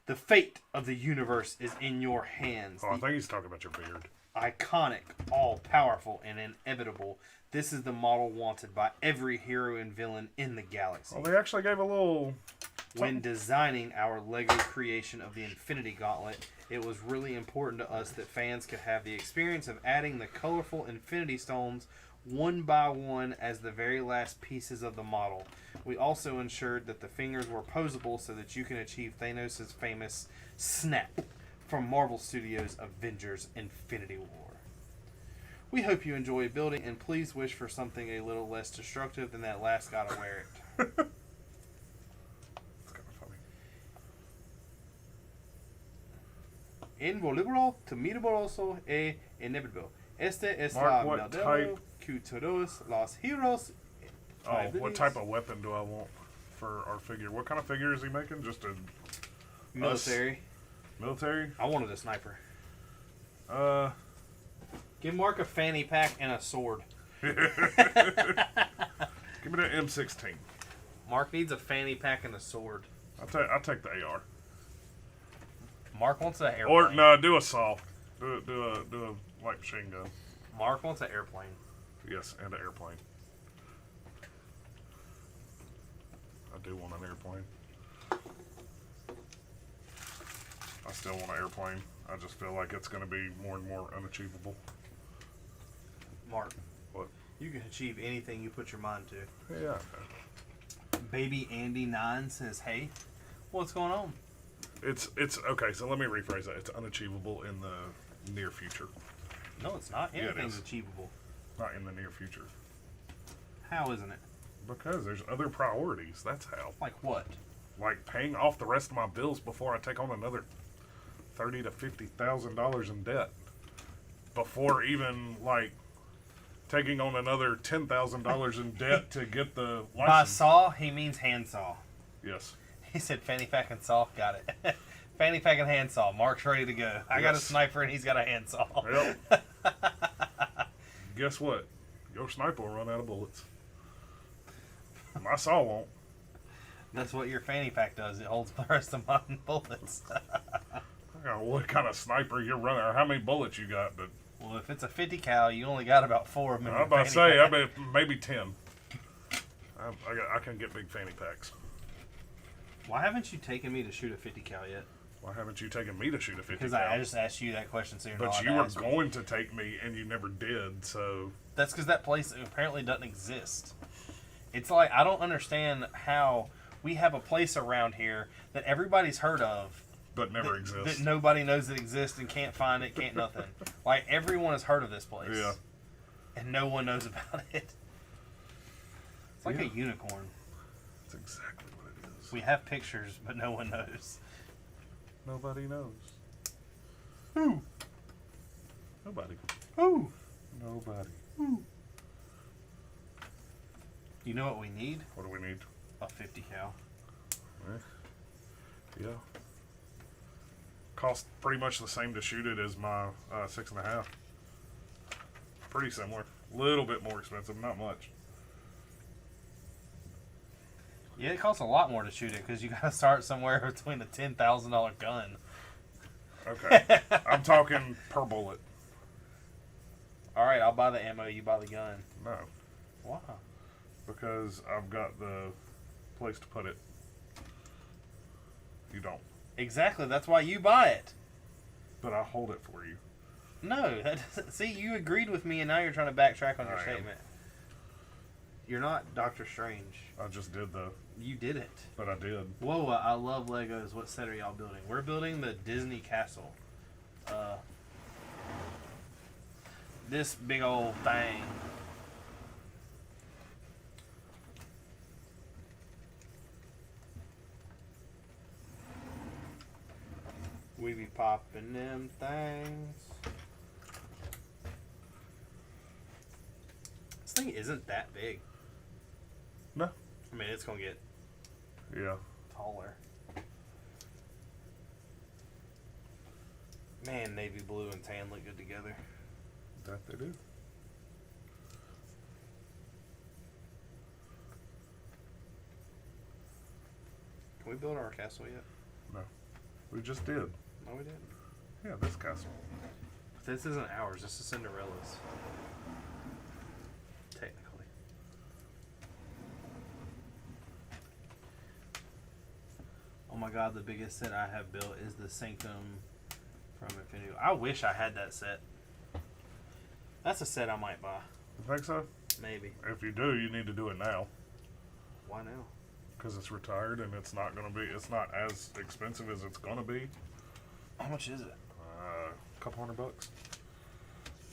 The fate of the universe is in your hands. Oh, I think he's talking about your beard. Iconic, all-powerful, and inevitable. This is the model wanted by every hero and villain in the galaxy. Well, they actually gave a little... When designing our LEGO creation of the Infinity Gauntlet, it was really important to us that fans could have the experience of adding the colorful Infinity Stones one by one as the very last pieces of the model. We also ensured that the fingers were posable so that you can achieve Thanos' famous snap from Marvel Studios' Avengers Infinity War. We hope you enjoy building, and please wish for something a little less destructive than that last guy to wear it. It's kind of funny. Involuble, temeroso e inevitable. Este es Mark, la what modelo type? que todos los heroes Oh, Type it what is. type of weapon do I want for our figure? What kind of figure is he making? Just a Military. military? I wanted a sniper. Uh, Give Mark a fanny pack and a sword. give me the M16. Mark needs a fanny pack and a sword. I'll take the AR. Mark wants an airplane. Or no, do a saw. Do a light machine gun. Mark wants an airplane. Yes, and an airplane. I do want an airplane. I still want an airplane. I just feel like it's going to be more and more unachievable. Mark. What? You can achieve anything you put your mind to. Yeah. Baby Andy 9 says, hey, what's going on? It's okay. So let me rephrase that. It's unachievable in the near future, No, it's not. Yeah, it Anything's is. achievable. not in the near future, How isn't it? because there's other priorities. That's how. Like what? Like paying off the rest of my bills before I take on another $30,000 to $50,000 in debt. Before even like taking on another $10,000 in debt to get the By license. saw, he means handsaw. Yes. He said fanny pack and saw. Got it. Fanny pack and handsaw. Mark's ready to go. I got a Yes. sniper and he's got a handsaw. Well, guess what? Your sniper will run out of bullets. My saw won't. That's what your fanny pack does. It holds the rest of my bullets. I don't know what kind of sniper you're running, or how many bullets you got, but Well, if it's a 50 cal, you only got about 4 of them. in I'm your about to fanny say, I pack. bet maybe 10. I can get big fanny packs. Why haven't you taken me to shoot a 50 cal yet? Why haven't you taken me to shoot a 50 Because cal? I just asked you that question, so you're not But allowed you to were ask me. going to take me, and you never did, so... That's because that place apparently doesn't exist. It's like, I don't understand how we have a place around here that everybody's heard of, But never that exists. nobody knows that exists and can't find it, can't nothing. Like, everyone has heard of this place. Yeah. And no one knows about it. It's like Yeah. a unicorn. That's exactly what it is. We have pictures, but no one knows. Nobody knows. Who? Nobody. Who? Nobody. You know what we need? What do we need? A 50 cal. Yeah. Cost pretty much the same to shoot it as my 6.5. Pretty similar. Little bit more expensive, not much. Yeah, it costs a lot more to shoot it because you got to start somewhere between a $10,000 gun. Okay. I'm talking per bullet. All right, I'll buy the ammo. You buy the gun. No. Why? Because I've got the place to put it. You don't. Exactly. That's why you buy it. But I hold it for you. No, that doesn't, see, you agreed with me, and now you're trying to backtrack on your I am. statement. You're not Doctor Strange. I just did though. You did it. But I did. Whoa, I love Legos. What set are y'all building? We're building the Disney Castle. This big old thing. We be popping them things. This thing isn't that big. No. I mean, it's gonna get Yeah. taller. Man, navy blue and tan look good together. That they do. Can we build our castle yet? No. We just did. No, we didn't. Yeah, this castle. But this isn't ours. This is Cinderella's. Technically. Oh my god, the biggest set I have built is the Sanctum from Infinity. I wish I had that set. That's a set I might buy. You think so? Maybe. If you do, you need to do it now. Why now? Because it's retired and it's not going to be, it's not as expensive as it's going to be. How much is it? A couple $100.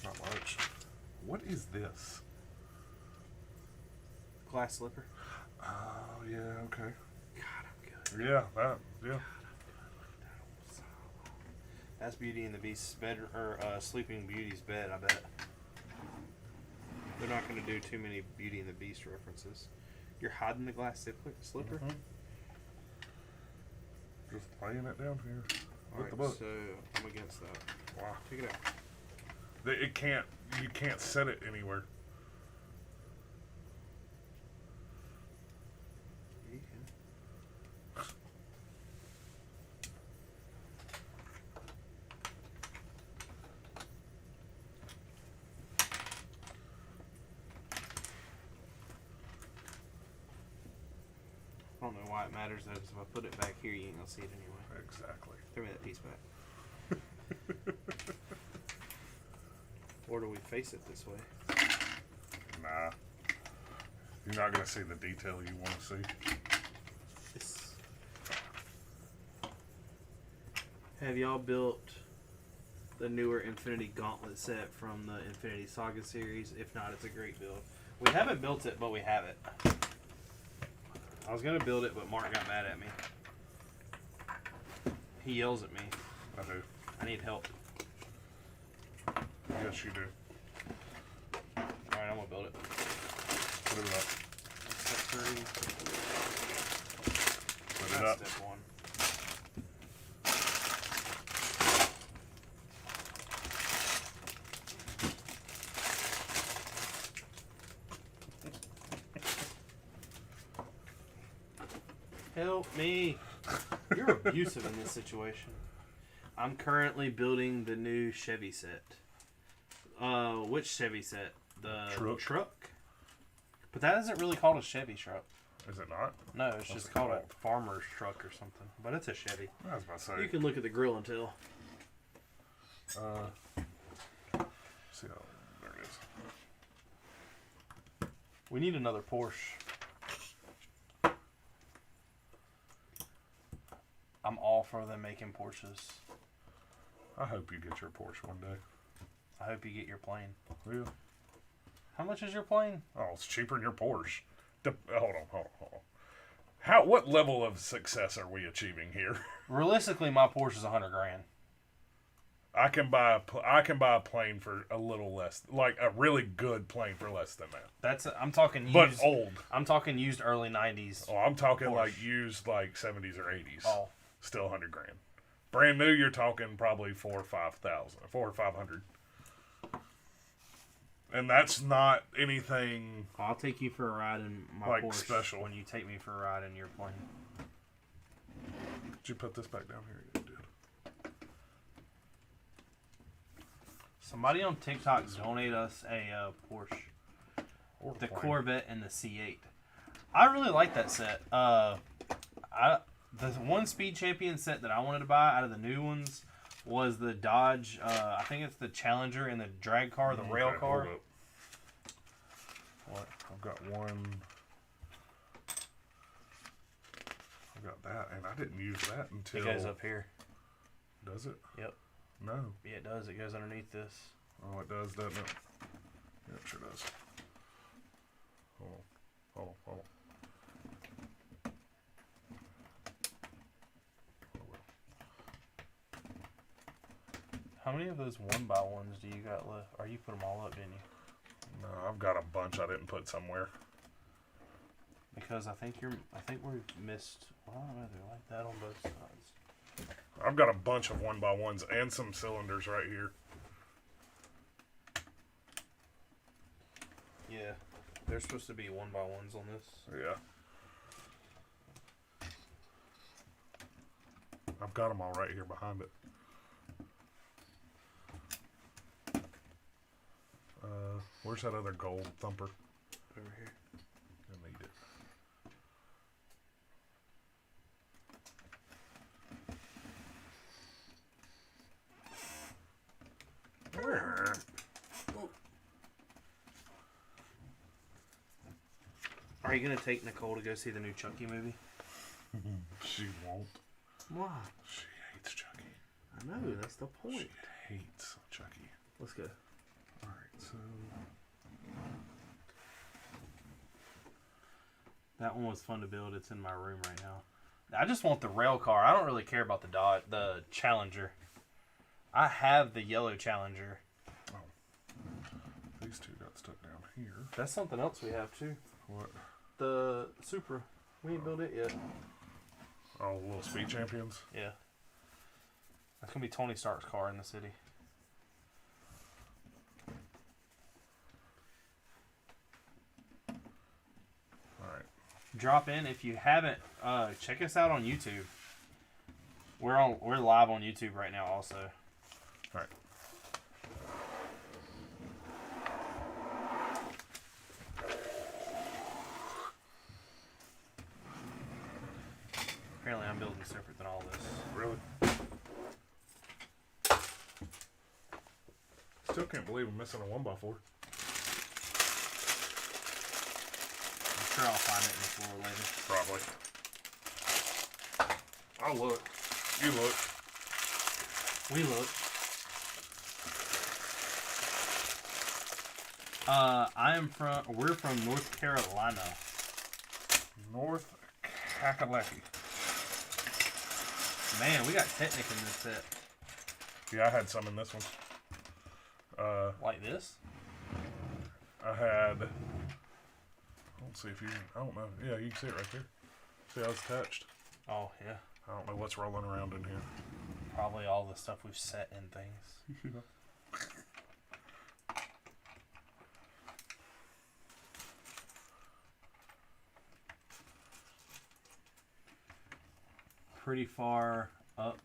Not much. What is this? Glass slipper. Oh, yeah, okay. God, I'm good. Yeah, that, yeah. That's Beauty and the Beast's bed, or Sleeping Beauty's bed, I bet. They're not going to do too many Beauty and the Beast references. You're hiding the glass slipper? Mm-hmm. Just laying it down here with the Alright, book. so I'm against that. Wow. Take it out. It can't. You can't set it anywhere. Yeah, you can. I don't know why it matters though, because if I put it back here, you ain't gonna see it anyway. Exactly. Throw me that piece back. Or do we face it this way? Nah. You're not gonna see the detail you want to see. This. Have y'all built the newer Infinity Gauntlet set from the Infinity Saga series? If not, it's a great build. We haven't built it, but we have it. I was gonna build it, but Mark got mad at me. He yells at me. I do. I need help. Yes, you do. Alright, I'm gonna build it. Put it up. Step 3. Put it That's up. step 1. Help me. You're abusive in this situation. I'm currently building the new Chevy set. Which Chevy set? The truck? But that isn't really called a Chevy truck. Is it not? No, it's What's just it called a called? farmer's truck or something. But it's a Chevy. I was about to say. You can look at the grill and tell. See how there it is. We need another Porsche. I'm all for them making Porsches. I hope you get your Porsche one day. I hope you get your plane. Will. How much is your plane? Oh, it's cheaper than your Porsche. Hold on. What level of success are we achieving here? Realistically, my Porsche is $100 grand. I can buy a plane for a little less, like a really good plane for less than that. I'm talking used. But old. I'm talking used early 90s. Oh, I'm talking Porsche. like used like 70s or 80s. Oh. Still $100 grand. Brand new, you're talking probably 4 or 500. And that's not anything I'll take you for a ride in my like Porsche special. when you take me for a ride in your plane. Did you put this back down here? You did. Somebody on TikTok donated us a Porsche, Or the plane. Corvette and the C8. I really like that set. The one Speed Champion set that I wanted to buy out of the new ones was the Dodge. I think it's the Challenger and the drag car, the rail Okay, car. hold up. What? I've got one. I've got that, and I didn't use that until. It goes up here. Does it? Yep. No. Yeah, it does. It goes underneath this. Oh, it does, doesn't it? Yeah, it sure does. Hold on. How many of those 1x1s do you got left? Or you put them all up, didn't you? No, I've got a bunch I didn't put somewhere. Because I think we've missed. Well, I don't know. They're like that on both sides. I've got a bunch of 1x1s and some cylinders right here. Yeah, there's supposed to be 1x1s on this. Yeah. I've got them all right here behind it. Where's that other gold thumper? Over here. I need it. Are you gonna take Nicole to go see the new Chucky movie? She won't. Why? She hates Chucky. I know, that's the point. She hates Chucky. Let's go. Alright, so... That one was fun to build. It's in my room right now. I just want the rail car. I don't really care about the Challenger. I have the yellow Challenger. Oh. These two got stuck down here. That's something else we have too. What? the Supra. We ain't built it yet. Oh, little speed champions. Yeah. That's gonna be Tony Stark's car in the city. All right. Drop in if you haven't. Check us out on YouTube. We're live on YouTube right now also. All right. Apparently I'm building separate than all this. Really? Still can't believe I'm missing a 1x4. I'm sure I'll find it in the floor later. Probably. I'll look. You look. We look. We're from North Carolina. North Kakalaki. Man, we got Technic in this set. Yeah, I had some in this one. Like this? I had. Let's see if you. I don't know. Yeah, you can see it right there. See how it's attached? Oh, yeah. I don't know what's rolling around in here. Probably all the stuff we've set in things. Pretty far up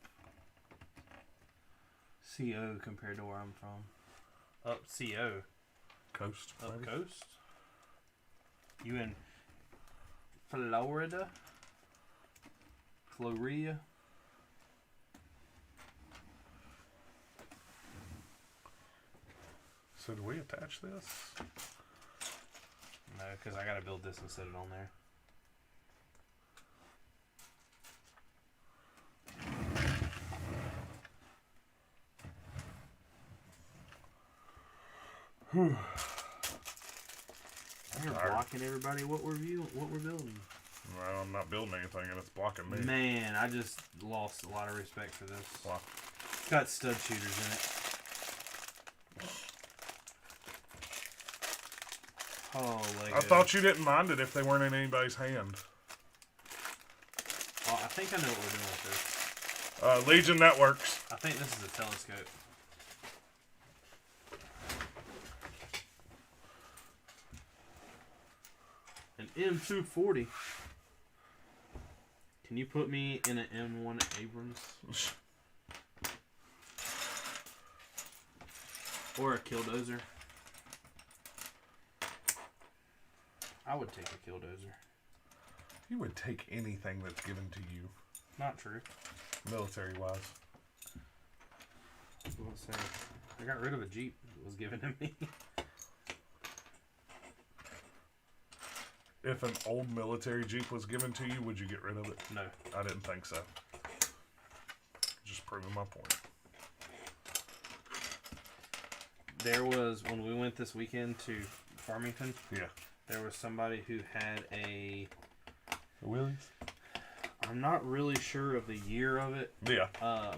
CO compared to where I'm from. Up CO. Coast. Up maybe? coast? You in Florida? Florida? So do we attach this? No, because I gotta build this and set it on there. You're blocking everybody what we're building. Well, I'm not building anything and it's blocking me. Man, I just lost a lot of respect for this. Wow. It's got stud shooters in it. Oh, Lego. I thought you didn't mind it if they weren't in anybody's hand. Well, I think I know what we're doing with this. Legion Networks. I think this is a telescope. An M240. Can you put me in an M1 Abrams? Or a Killdozer? I would take a Killdozer. You would take anything that's given to you, Not true. military-wise. I was gonna say, I got rid of a Jeep that was given to me. If an old military Jeep was given to you, would you get rid of it? No. I didn't think so. Just proving my point. There was, when we went this weekend to Farmington, Yeah. there was somebody who had a... The wheelies? I'm not really sure of the year of it. Yeah.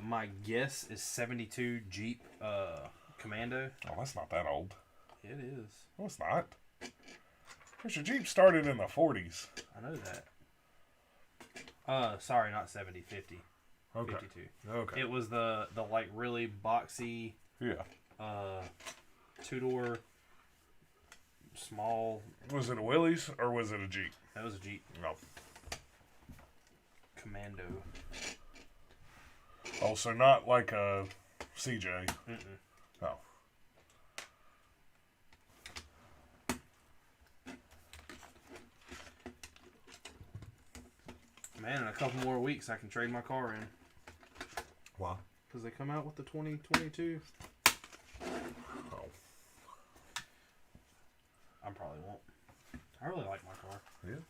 My guess is 72 Jeep Commando. Oh, that's not that old. It is. No, it's not. Because your Jeep started in the 40s. I know that. Sorry, not 70, 50. Okay. 52. Okay. It was the like really boxy Yeah. two-door small. Was it a Willys or was it a Jeep? That was a Jeep No. Commando. Oh, so not like a CJ. Mm-mm. Oh. Man, in a couple more weeks, I can trade my car in. Why? Because they come out with the 2022. Oh. I probably won't. I really like my car. Yeah.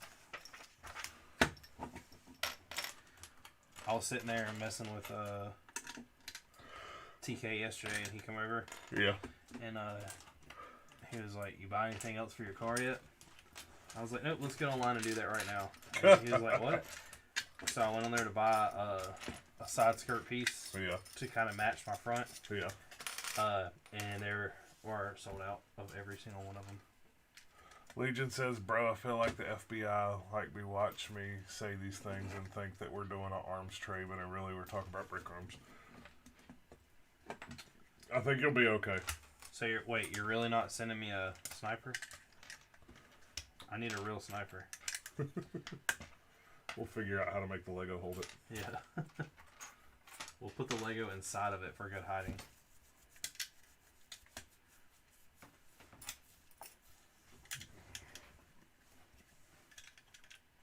I was sitting there and messing with TK yesterday, and he come over, Yeah. and he was like, "You buy anything else for your car yet?" I was like, "Nope, let's get online and do that right now." And he was like, "What?" So I went on there to buy a side skirt piece Yeah. to kind of match my front, Yeah. and they were sold out of every single one of them. Legion says, bro, I feel like the FBI like me watch me say these things and think that we're doing an arms trade, but really we're talking about brick arms. I think you'll be okay. So you're really not sending me a sniper? I need a real sniper. We'll figure out how to make the Lego hold it. Yeah. We'll put the Lego inside of it for good hiding.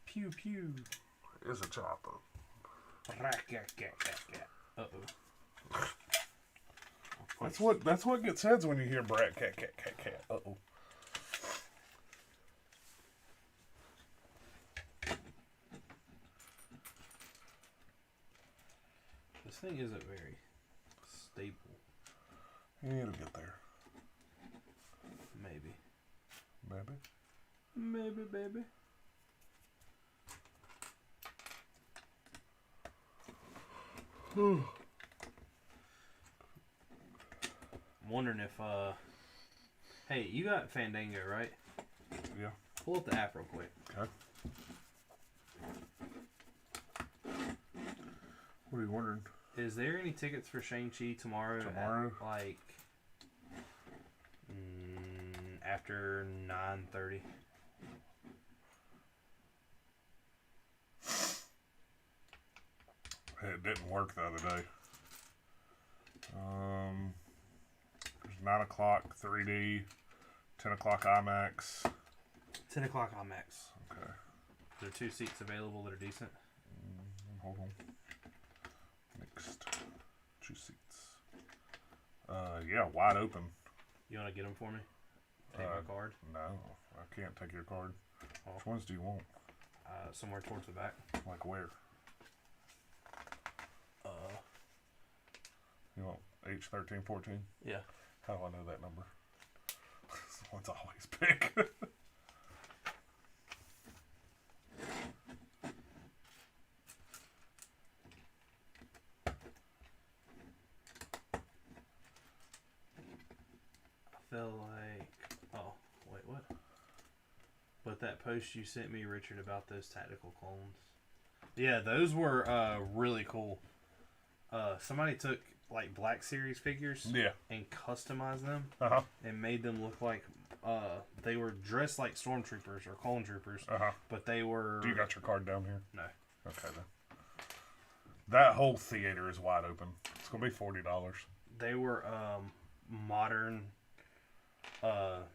Pew pew. It's a chopper. Uh-oh. That's what gets heads when you hear brat cat cat cat cat. Uh-oh. This thing isn't very stable. Yeah, it'll get there. Maybe. Maybe. Maybe, baby. I'm wondering if, hey, you got Fandango, right? Yeah. Pull up the app real quick. Okay. What are you wondering? Is there any tickets for Shang-Chi tomorrow? Tomorrow? At, like, after 9:30? It didn't work the other day. There's 9 o'clock 3D, 10 o'clock IMAX. 10 o'clock IMAX. Okay. There are 2 seats available that are decent. Hold on. Mixed. 2 seats. Yeah, wide open. You want to get them for me? Take my card? No, I can't take your card. Oh. Which ones do you want? Somewhere towards the back. Like where? You want H1314? Yeah. How do I know that number? This one's always big. I feel like... Oh, wait, what? But that post you sent me, Richard, about those tactical clones. Yeah, those were really cool. Somebody took like Black Series figures and customized them and made them look like they were dressed like stormtroopers or clone troopers, but they were... Do you got your card down here? No. Okay, then. That whole theater is wide open. It's going to be $40. They were modern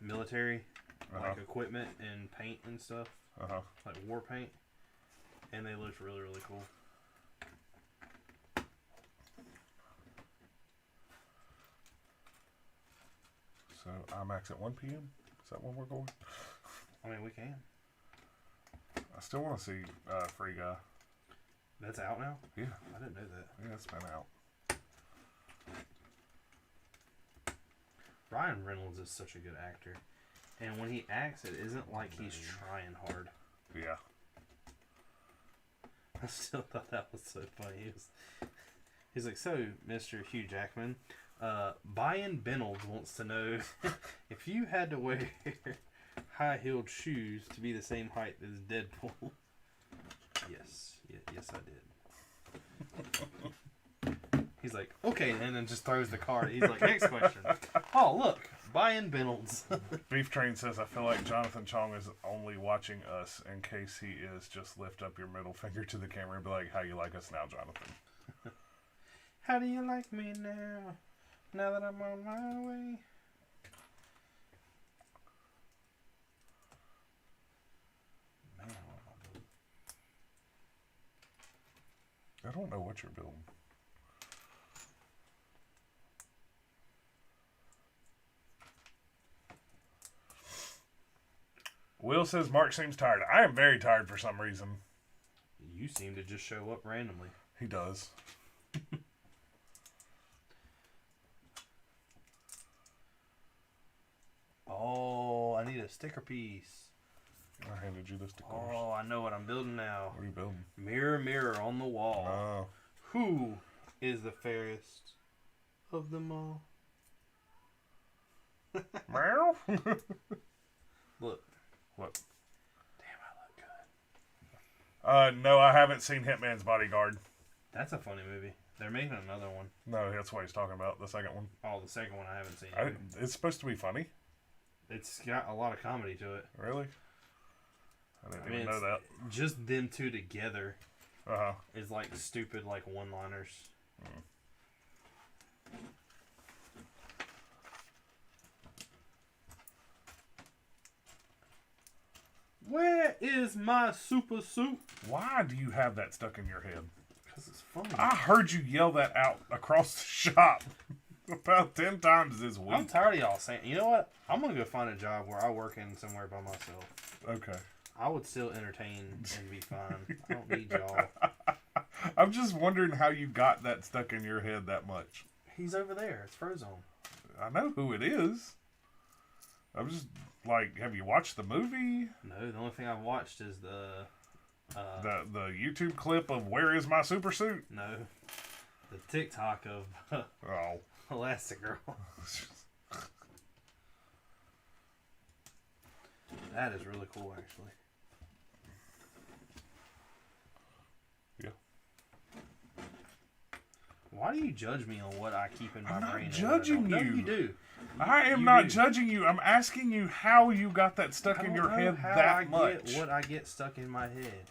military like equipment and paint and stuff, like war paint, and they looked really, really cool. So IMAX at 1 p.m. Is that when we're going? I mean, we can. I still want to see Free Guy. That's out now? Yeah. I didn't know that. Yeah, it's been out. Ryan Reynolds is such a good actor. And when he acts, it isn't like he's trying hard. Yeah. I still thought that was so funny. He's like, so, Mr. Hugh Jackman, Brian Reynolds wants to know if you had to wear high-heeled shoes to be the same height as Deadpool. Yes, I did. He's like, okay, and then just throws the card. He's like, next question. Oh, look, Brian Reynolds. Beef Train says, I feel like Jonathan Chong is only watching us. In case he is, just lift up your middle finger to the camera and be like, how you like us now, Jonathan? How do you like me now? Now that I'm on my way. Man, what am I doing? I don't know what you're building. Will says Mark seems tired. I am very tired for some reason. You seem to just show up randomly. He does. Oh, I need a sticker piece. I handed you this sticker. Oh, I know what I'm building now. What are you building? Mirror, mirror on the wall. Oh. Who is the fairest of them all? Meow? Look. What? Damn, I look good. No, I haven't seen Hitman's Bodyguard. That's a funny movie. They're making another one. No, that's what he's talking about. The second one. Oh, the second one I haven't seen. It's supposed to be funny. It's got a lot of comedy to it. Really? I didn't even know that. Just them two together Uh-huh. is like stupid, like one-liners. Where is my super suit? Why do you have that stuck in your head? Because it's funny. I heard you yell that out across the shop about 10 times this week. I'm tired of y'all saying. You know what? I'm gonna go find a job where I work in somewhere by myself. Okay. I would still entertain and be fine. I don't need y'all. I'm just wondering how you got that stuck in your head that much. He's over there. It's Frozone. I know who it is. I'm just like, have you watched the movie? No, the only thing I've watched is the YouTube clip of Where Is My Super Suit? no, the TikTok of Oh. Elastigirl. That is really cool, actually. Yeah. Why do you judge me on what I keep in my I'm not brain? judging No, you. you do. I am You not do. judging you. I'm asking you how you got that stuck I in don't your know head how that I much. Get what I get stuck in my head.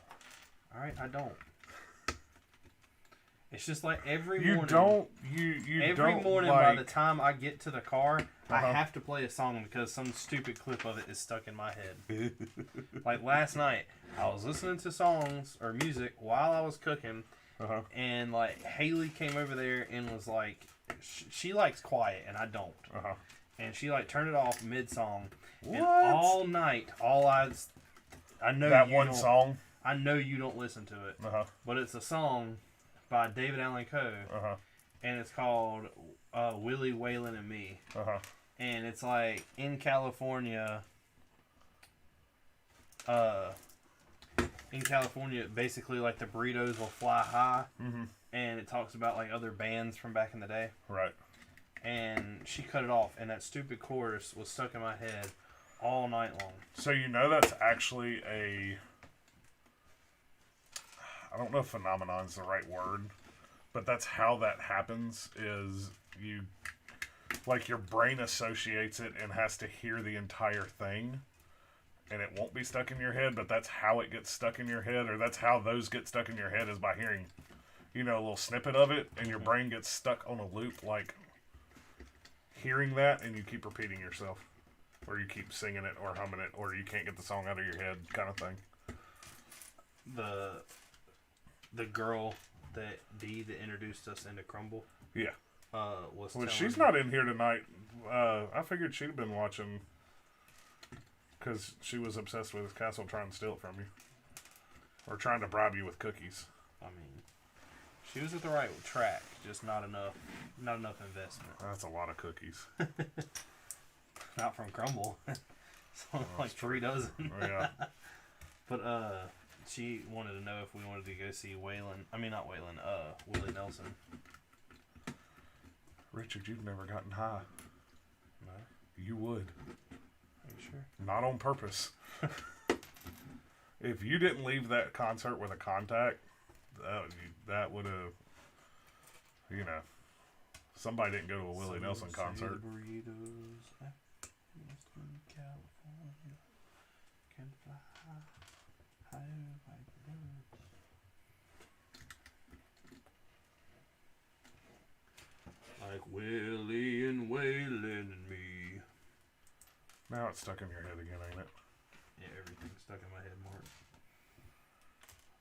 All right, I don't. It's just like every You morning. don't. You Every don't morning, like, by the time I get to the car, I Uh-huh. have to play a song because some stupid clip of it is stuck in my head. Like last night, I was listening to songs or music while I was cooking, Uh-huh. and like Haley came over there and was like, she likes quiet and I don't, Uh-huh. and she like turned it off mid song, and What? all night, I know That you one don't- song. I know you don't listen to it, Uh-huh. but it's a song by David Allan Coe, Uh-huh. and it's called Willie, Waylon, and Me. Uh-huh. And it's like in California, basically like the burritos will fly high, Mm-hmm. and it talks about like other bands from back in the day. Right. And she cut it off, and that stupid chorus was stuck in my head all night long. So you know that's actually I don't know if phenomenon is the right word, but that's how that happens is you, like your brain associates it and has to hear the entire thing, and it won't be stuck in your head, but that's how it gets stuck in your head, or that's how those get stuck in your head is by hearing, a little snippet of it, and your brain gets stuck on a loop, like hearing that, and you keep repeating yourself. Or you keep singing it or humming it, or you can't get the song out of your head, kind of thing. The girl that introduced us into Crumble, Yeah. was Well, telling she's not in here tonight. I figured she'd have been watching because she was obsessed with his castle trying to steal it from you. Or trying to bribe you with cookies. I mean, she was at the right track, just not enough investment. That's a lot of cookies. Not from Crumble. So like 3 dozen. Oh, yeah. But she wanted to know if we wanted to go see Willie Nelson. Richard, you've never gotten high. No? You would. Are you sure? Not on purpose. If you didn't leave that concert with a contact, that would have, somebody didn't go to a Willie Nelson concert. Burritos at Western California can fly higher like birds. Like Willie and Waylon and me. Now it's stuck in your head again, ain't it? Yeah, everything's stuck in my head, Mark.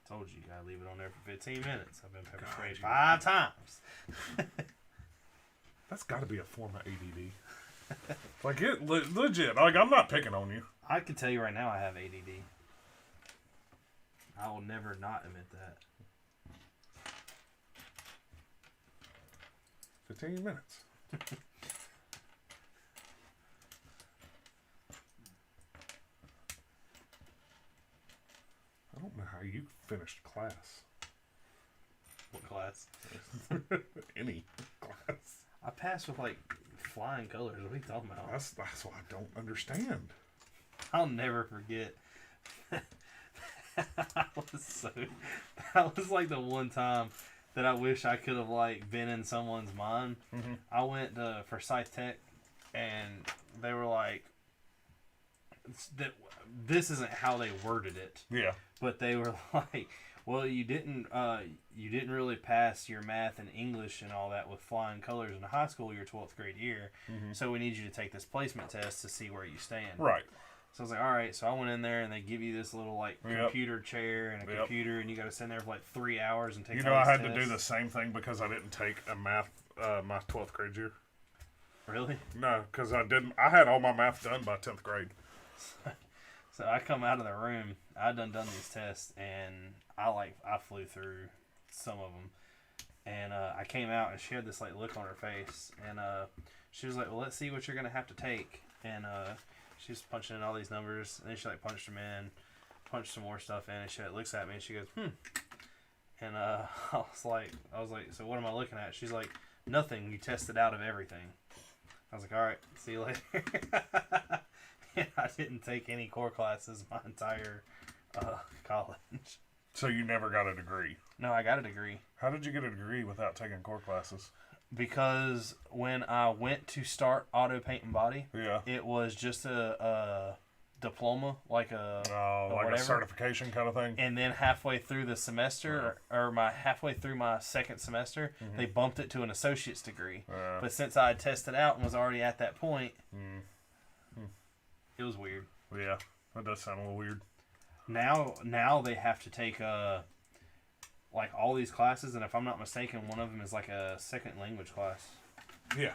Told you, gotta leave it on there for 15 minutes. I've been pepper sprayed 5 times. That's got to be a form of ADD. Like, legit. Like, I'm not picking on you. I can tell you right now I have ADD. I will never not admit that. 15 minutes. I don't know how you finished class. What class? Any class. I passed with like flying colors. What are you talking about? That's what I don't understand. I'll never forget. That was like the one time that I wish I could have like been in someone's mind. Mm-hmm. I went for Scythe Tech, and they were like, that this isn't how they worded it. Yeah. But they were like, well, you didn't really pass your math and English and all that with flying colors in high school your 12th grade year. Mm-hmm. So we need you to take this placement test to see where you stand. Right. So I was like, all right. So I went in there, and they give you this little like computer chair and a computer, and you got to sit there for like 3 hours and take. You know, I had to do the same thing because I didn't take a math my 12th grade year. Really? No, because I didn't. I had all my math done by 10th grade. So I come out of the room. I done these tests, and I flew through some of them, and I came out, and she had this like look on her face, and she was like, "Well, let's see what you're gonna have to take," and she was punching in all these numbers, and then she like punched them in, punched some more stuff in, and she like, looks at me, and she goes, and I was like, so what am I looking at? She's like, nothing. You tested out of everything. I was like, all right, see you later. And I didn't take any core classes my entire college. So you never got a degree? No, I got a degree. How did you get a degree without taking core classes? Because when I went to start auto paint and body, it was just a diploma, like a certification kind of thing. And then halfway through the semester, or halfway through my second semester, they bumped it to an associate's degree. But since I had tested out and was already at that point, it was weird. Yeah, that does sound a little weird. Now they have to take like all these classes, and if I'm not mistaken, one of them is like a second language class. Yeah.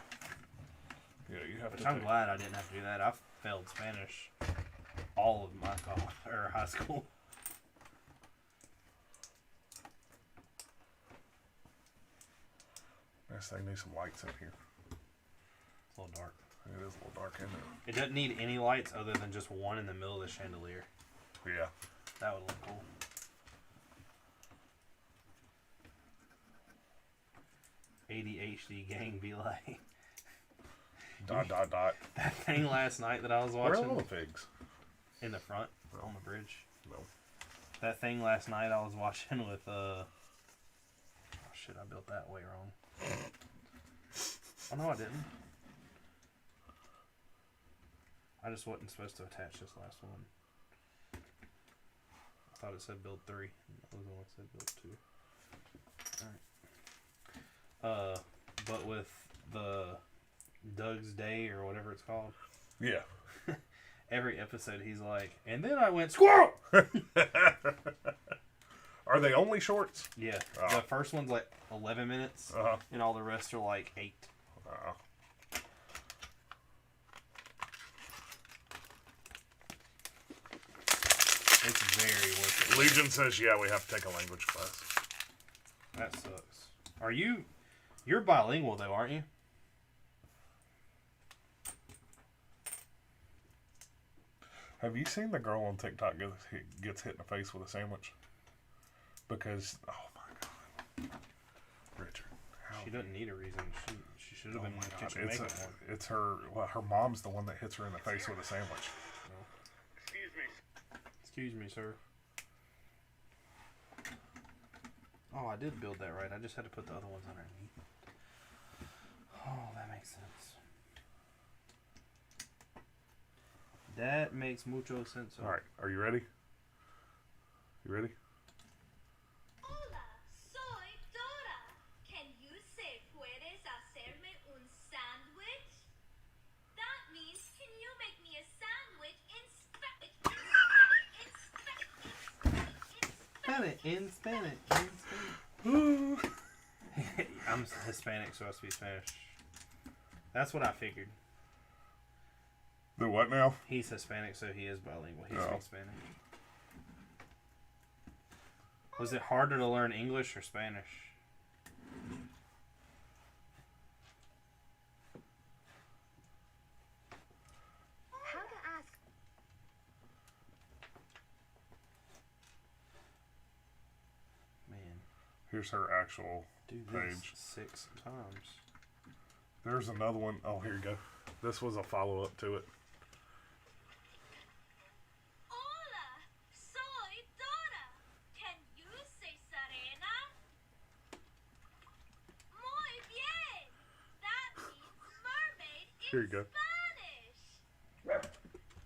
Yeah, you have to. I'm glad I didn't have to do that. I failed Spanish all of my college or high school. Next thing, need some lights in here. It's a little dark. It is a little dark in there. It doesn't need any lights other than just one in the middle of the chandelier. Yeah. That would look cool. ADHD gang be like. ... That thing last night that I was watching. Where are all the figs? In the front, on the bridge. No. That thing last night I was watching with oh shit, I built that way wrong. Oh no, I didn't. I just wasn't supposed to attach this last one. I thought it said build 3. That was the one that said build 2. Alright. But with the Doug's Day or whatever it's called. Yeah. Every episode he's like, and then I went squirrel! Are they only shorts? Yeah. The first one's like 11 minutes, and all the rest are like 8. It's very worth it. Legion says, yeah, we have to take a language class. That sucks. You're bilingual though, aren't you? Have you seen the girl on TikTok gets hit in the face with a sandwich? Because, oh my God. Richard. She doesn't need a reason. She should have been in the kitchen making one. It's her mom's the one that hits her in the face with a sandwich. Excuse me, sir. Oh, I did build that right. I just had to put the other ones underneath. Oh, that makes sense. That makes mucho sense. All right, are you ready? You ready? Hola, soy Dora. Can you say puedes hacerme un sándwich? That means can you make me a sandwich in Spanish? I'm Hispanic, so I speak Spanish. That's what I figured. The what now? He's Hispanic, so he is bilingual. He speaks Spanish. Was it harder to learn English or Spanish? How to ask? Man. Here's her actual page. 6 times. There's another one. Oh, here you go. This was a follow-up to it. Here you go. Spanish.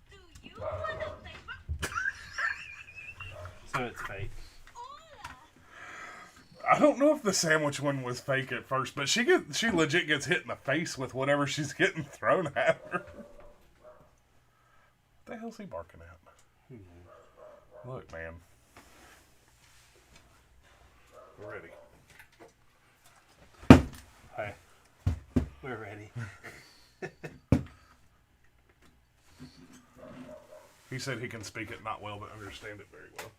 Do you want a favor? So it's fake. Hola. I don't know if the sandwich one was fake at first, but she legit gets hit in the face with whatever she's getting thrown at her. What the hell's he barking at? Look, man. We're ready. Hey, we're ready. He said he can speak it not well, but understand it very well.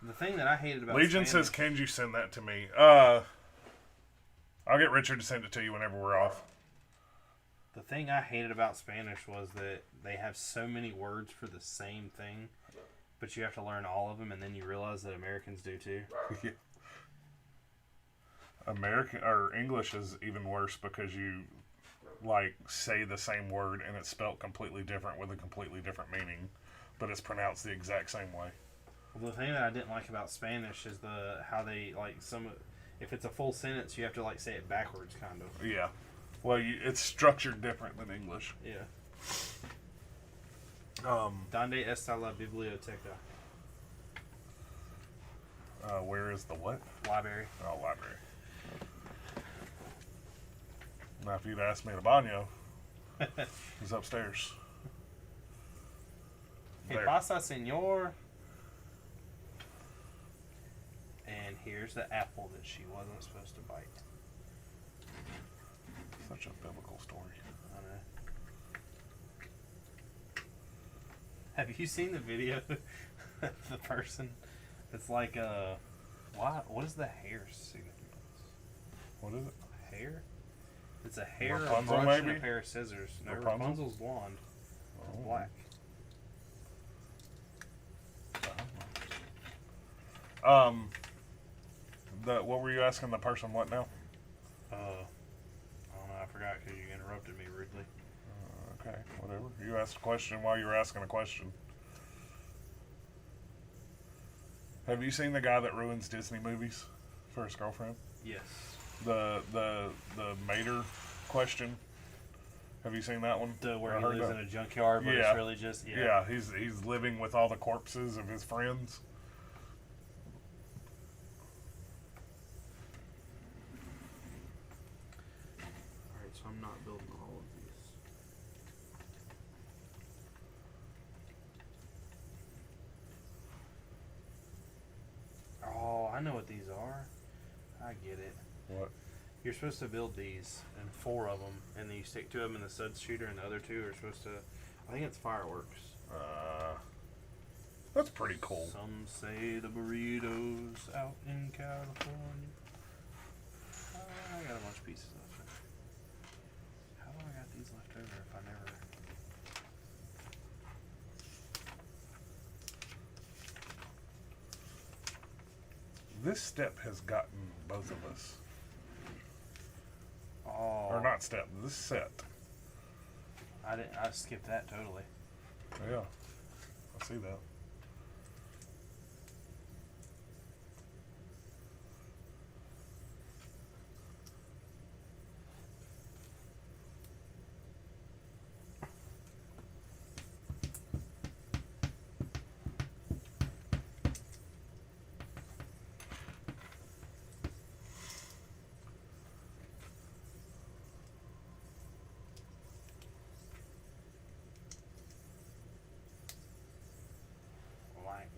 The thing that I hated about Legion Spanish, says, "Can you send that to me?" I'll get Richard to send it to you whenever we're off. the thing I hated about Spanish was that they have so many words for the same thing, but you have to learn all of them, and then you realize that Americans do too. Yeah. American or English is even worse because you like say the same word and it's spelt completely different with a completely different meaning, but it's pronounced the exact same way. Well, the thing that I didn't like about Spanish is how they like if it's a full sentence, you have to like say it backwards, kind of. Yeah. Well, it's structured different than English. Yeah. Um, ¿Dónde está la biblioteca? Where is the what? Library. Oh, library. Now, if you'd asked me to baño, he's upstairs. ¿Qué There. pasa, señor? And here's the apple that she wasn't supposed to bite. Such a biblical story. I know. Have you seen the video of the person? It's like what is the hair significance? What is it? Hair? It's a hair, a Rapunzel, brush, and a maybe? pair of scissors. No, Rapunzel? Rapunzel's blonde. Oh. Black. What were you asking the person? What now? I don't know. I forgot because you interrupted me rudely. Okay, whatever. You asked a question while you were asking a question. Have you seen the guy that ruins Disney movies for his girlfriend? Yes. The Mater question. Have you seen that one? Where I he heard lives that. in a junkyard, but Yeah. it's really just Yeah, he's living with all the corpses of his friends. Alright, so I'm not building all of these. Oh, I know what these are. I get it. What? You're supposed to build these, and 4 of them, and then you stick 2 of them in the suds shooter, and the other 2 are supposed to. I think it's fireworks. That's pretty cool. Some say the burritos out in California. I got a bunch of pieces left. How do I got these left over if I never? This step has gotten both of us. Oh, Or not step, this set. I didn't. I skipped that totally. Yeah, I see that. Like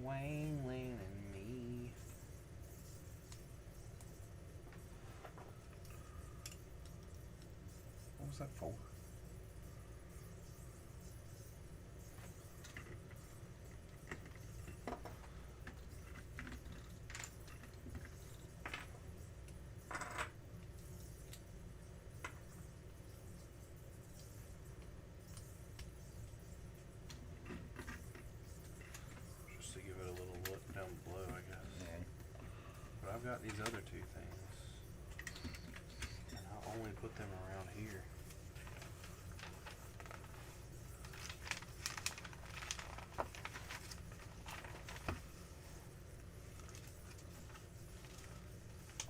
Wayne and me. What was that for? Just to give it a little look down below, I guess. But I've got these other 2 things, and I'll only put them around here.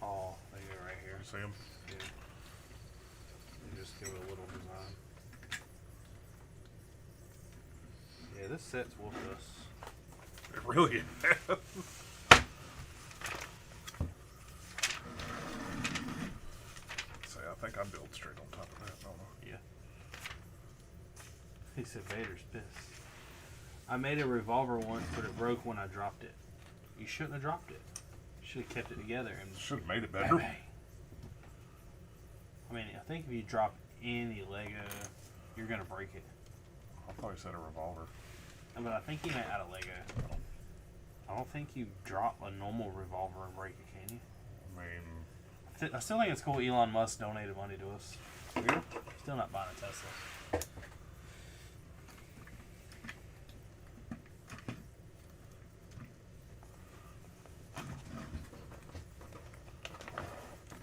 Oh, See them? Yeah. You just give it a little design. Yeah, this set's whooped us. It really has. See, I think I build straight on top of that, don't I? Yeah. He said Vader's pissed. I made a revolver once, but it broke when I dropped it. You shouldn't have dropped it. You should have kept it together and Should have made it better. bang. I mean, I think if you drop any Lego, you're gonna break it. I thought he said a revolver. But I think he meant out of Lego. I don't think you drop a normal revolver and break it, can you? I mean, I still think it's cool Elon Musk donated money to us. yeah. Still not buying a Tesla.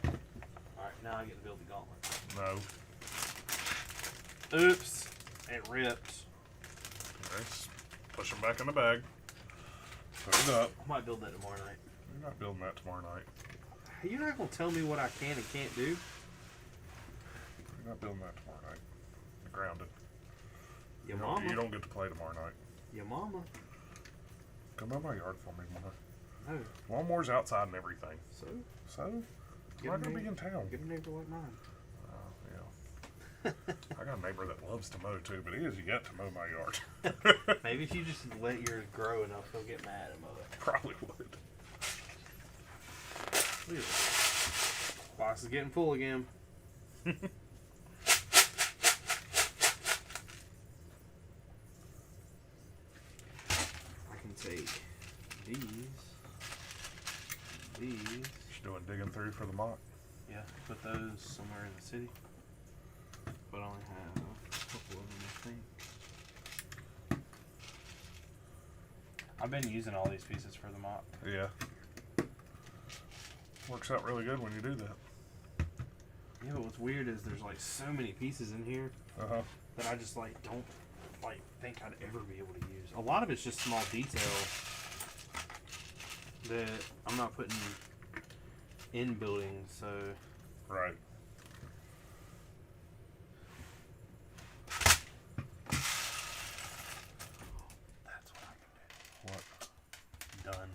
Alright, now I get to build the gauntlet. No. Oops! It ripped. Nice. Push them back in the bag. Put it up. I might build that tomorrow night. You're not building that tomorrow night. You're not going to tell me what I can and can't do? You're not building that tomorrow night. You're grounded. Your don't- mama. You don't get to play tomorrow night. Your mama. Come by my yard for me, Mama. No. Lawnmower's outside and everything. So? So? I'm Get not a going to be neighbor. in town. Get a neighbor like mine. Yeah. I got a neighbor that loves to mow too, but he has yet to mow my yard. Maybe if you just let yours grow enough, he'll get mad and mow it. Probably would. Look at this. Box is getting full again. I can take these. Just doing digging through for the mock. Yeah, put those somewhere in the city. But I only have a couple of them, I think. I've been using all these pieces for the mop. Yeah. Works out really good when you do that. Yeah, but what's weird is there's like so many pieces in here Uh-huh. that I just like don't like think I'd ever be able to use. A lot of it's just small detail that I'm not putting in buildings, so Right. that's what I can What? do. Done.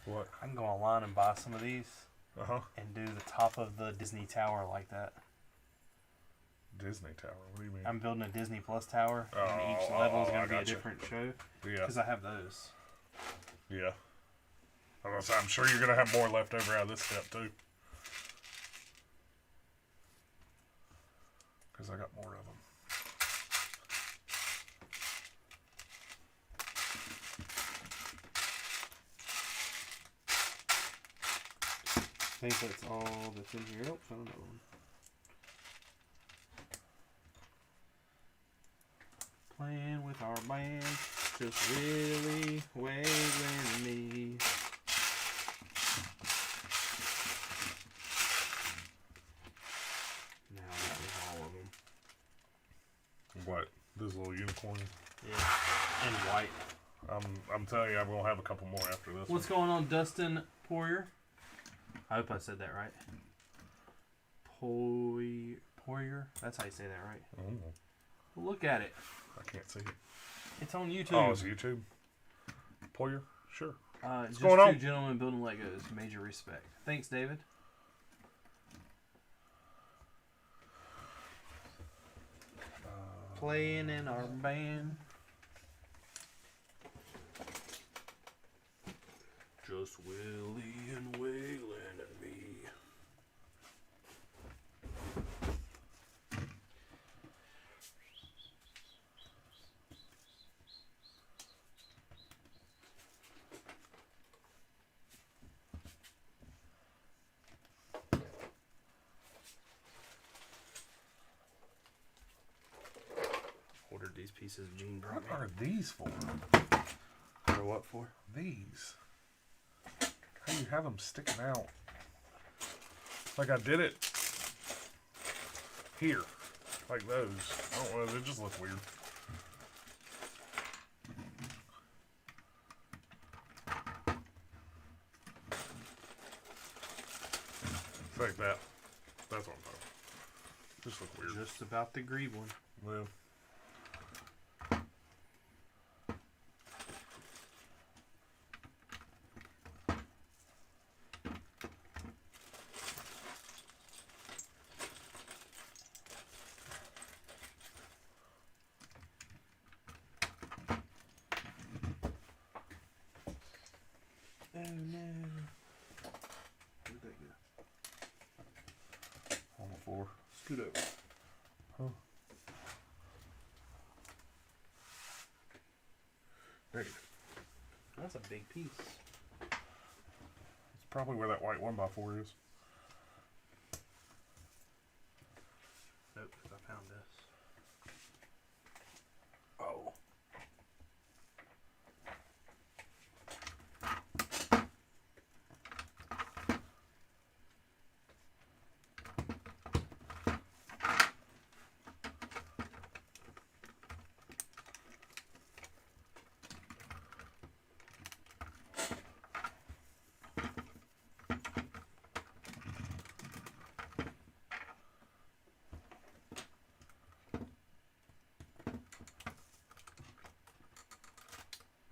What? I can go online and buy some of these Uh-huh. and do the top of the Disney Tower like that. Disney Tower. What do you mean? I'm building a Disney Plus tower, and each Oh, level is I going to be a gotcha. different show Yeah. because I have those. Yeah. I'm sure you're going to have more left over out of this step, too. Because I got more of them. I think that's all that's in here. Oh, found another one. Playing with our band, just really wailing me. Now that was all of them. What? This little unicorn? Yeah, and white. I'm telling you, I'm going to have a couple more after this What's going on, Dustin Poirier? I hope I said that right. Poirier? That's how you say that, right? one. Well, look at it. I can't see it. It's on YouTube. Oh, it's YouTube? Poyer? Sure. Just going two on? gentlemen building Legos. Major respect. Thanks, David. Playing in our band. Just Willie and Waylon and me. Ordered these pieces Gene brought What me. are these for? For what for? These. How do you have them sticking out? Like I did it here. Like those. I don't know. They just look weird. It's like that. That's what I'm talking. Just look weird. Just about the green one. Well. Oh no. Where'd that go? On the floor. Scoot over. Huh. There you go. That's a big piece. It's probably where that white 1x4 is. Nope, 'cause I found this. Oh.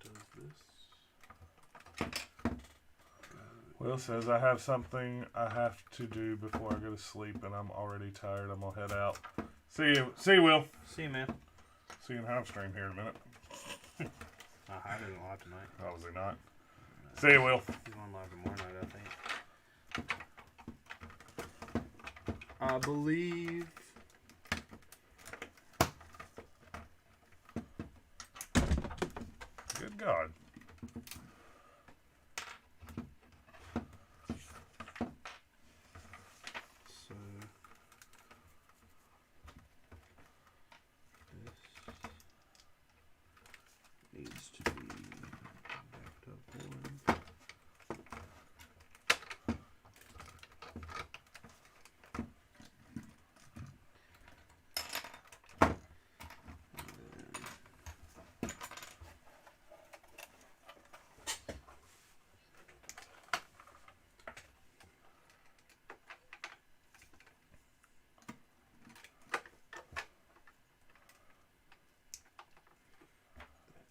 Does this? Will says, I have something I have to do before I go to sleep, and I'm already tired. I'm going to head out. See you, Will. See you, man. See you in Livestream here in a minute. I didn't live tonight. Oh, was he not? See you, Will. He's on live tomorrow night, I think. I believe. Good God. So. This needs to be backed up one.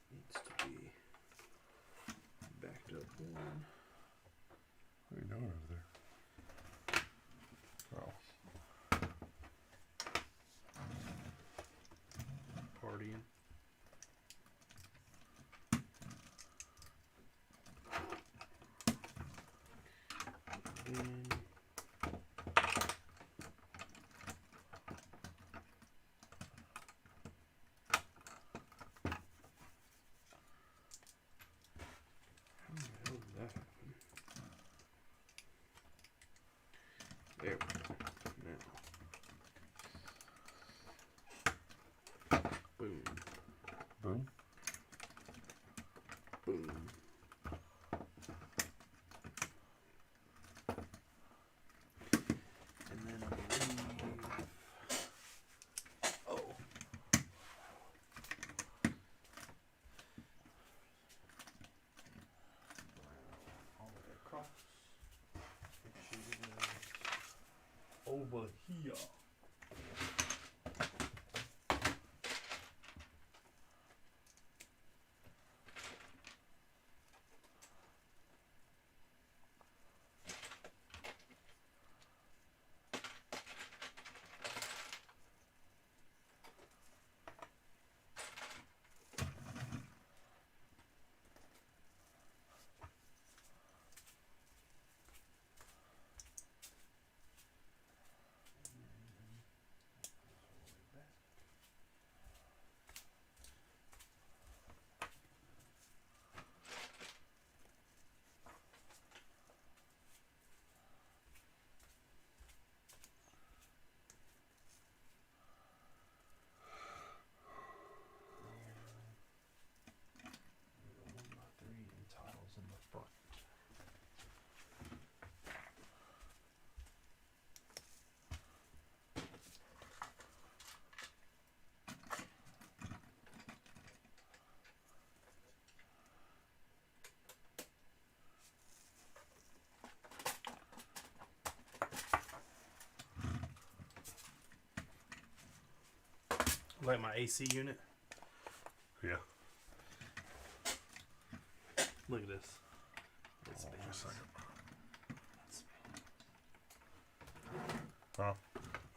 Needs to be backed up one. What are you doing over there? Oh. Partying. And how the hell did that happen? There we go. Now. Boom. Boom. Boom. And then I believe. Oh. All the way across. Make sure it is over here. Like my AC unit. Yeah. Look at this. It Hold on spins. a second. Huh?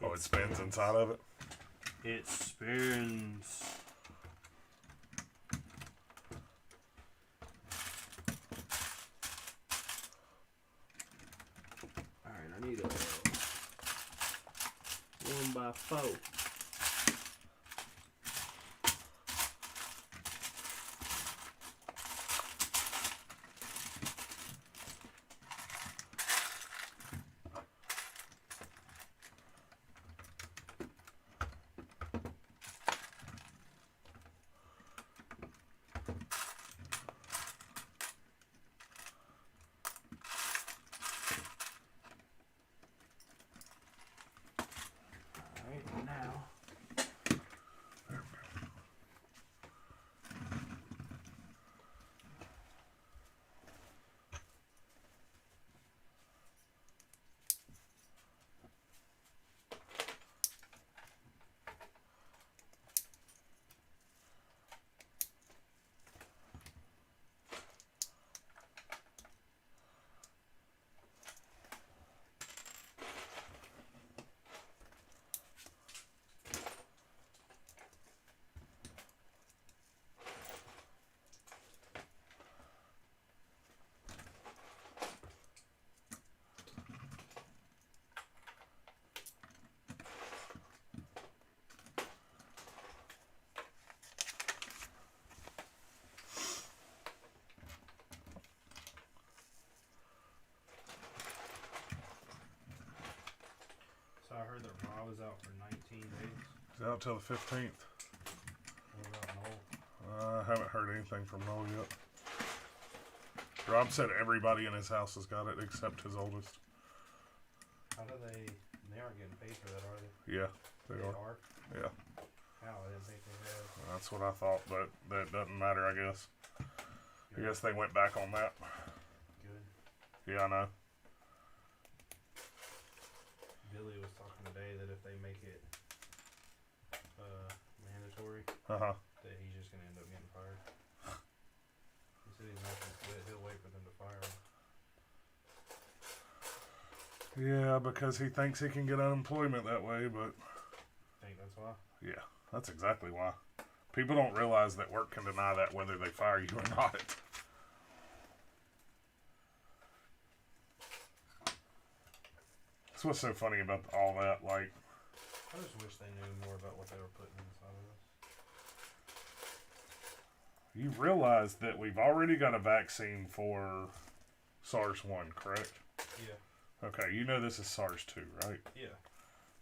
Oh, it spins inside of it? It spins. Alright, I need a 1x4. Alright, now. So I heard that Rob is out for 19 days. It's out till the 15th. What about Noel? I haven't heard anything from Noel yet. Rob said everybody in his house has got it except his oldest. How do they aren't getting paid for that, are they? Yeah, they are. Yeah. How? I didn't think they had. That's what I thought, but that doesn't matter, I guess. I guess they went back on that. Good. Yeah, I know. Billy was talking today that if they make it mandatory, Uh-huh. that he's just gonna end up getting fired. He said he's not gonna quit. He'll wait for them to fire him. Yeah, because he thinks he can get unemployment that way, but Think that's why? yeah, that's exactly why. People don't realize that work can deny that whether they fire you or not. That's what's so funny about all that. Like, I just wish they knew more about what they were putting inside of us. you realize that we've already got a vaccine for SARS-1, correct? Yeah. Okay, you know this is SARS-2, right? Yeah.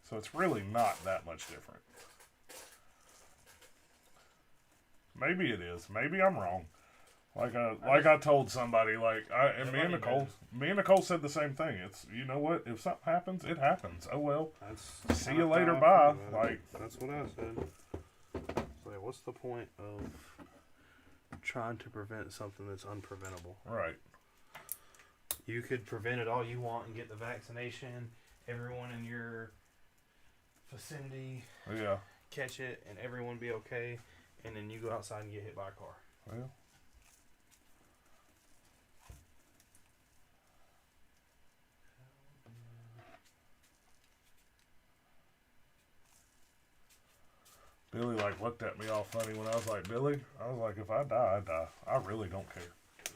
So it's really not that much different. Maybe it is. Maybe I'm wrong. Like I told somebody, me and Nicole said the same thing. It's, you know what? If something happens, it happens. Oh well. That's See you later. Bye. Like, that's what I said. It's like, what's the point of trying to prevent something that's unpreventable? right. You could prevent it all you want and get the vaccination. Everyone in your vicinity Yeah. catch it, and everyone be okay. And then you go outside and get hit by a car. Well. Billy looked at me all funny when I was like, Billy, I was like, if I die, I die. I really don't care.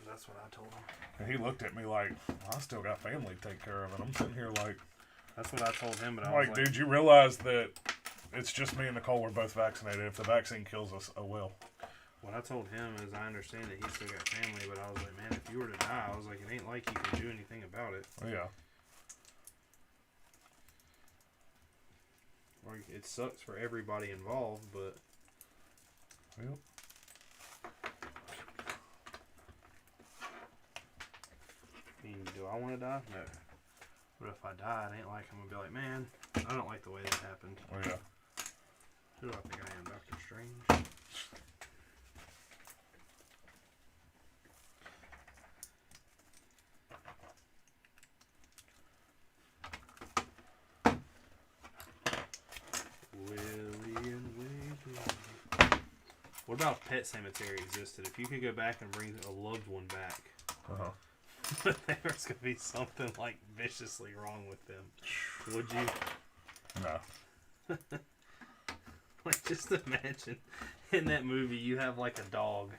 That's what I told him. And he looked at me like, I still got family to take care of, and I'm sitting here like, That's what I told him, but I I'm was like, like, dude, you realize that it's just me and Nicole. We're both vaccinated. If the vaccine kills us, oh well. what I told him is I understand that he's still got family, but I was like, man, if you were to die, I was like, it ain't like you can do anything about it. Yeah. Like, it sucks for everybody involved, but Yep. I mean, do I want to die? No. But if I die, it ain't like I'm gonna be like, man, I don't like the way that happened. Oh yeah. Who do I think I am, Doctor Strange? Willie and Willie. What about if Pet Cemetery existed? If you could go back and bring a loved one back, but there's gonna be something like viciously wrong with them, would you? No. Like, just imagine in that movie you have like a dog.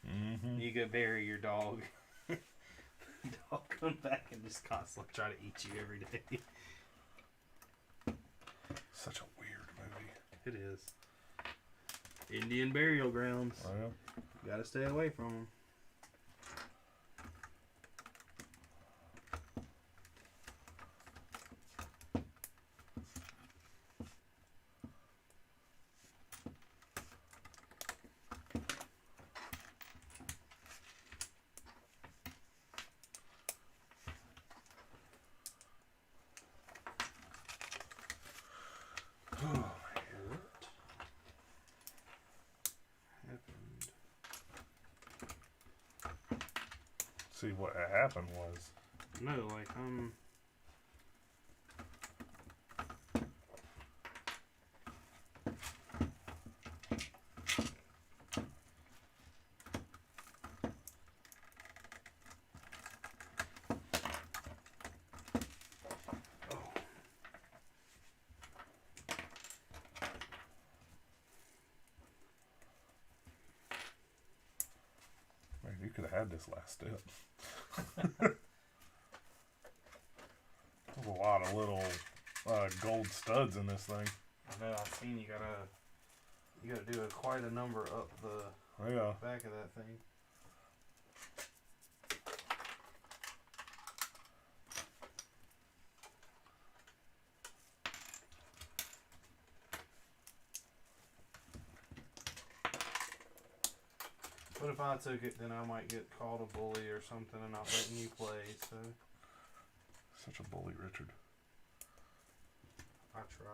Mm-hmm. You go bury your dog. The dog comes back and just constantly try to eat you every day. Such a weird movie. It is. Indian burial grounds. Oh, yeah. You gotta stay away from them. See, what happened was... No, like, Man, you could have had this last step. There's a lot of little gold studs in this thing. I know, I've seen you gotta do quite a number up the Yeah. back of that thing. What if I took it, then I might get called a bully or something and not letting you play, so Such a bully, Richard. I try.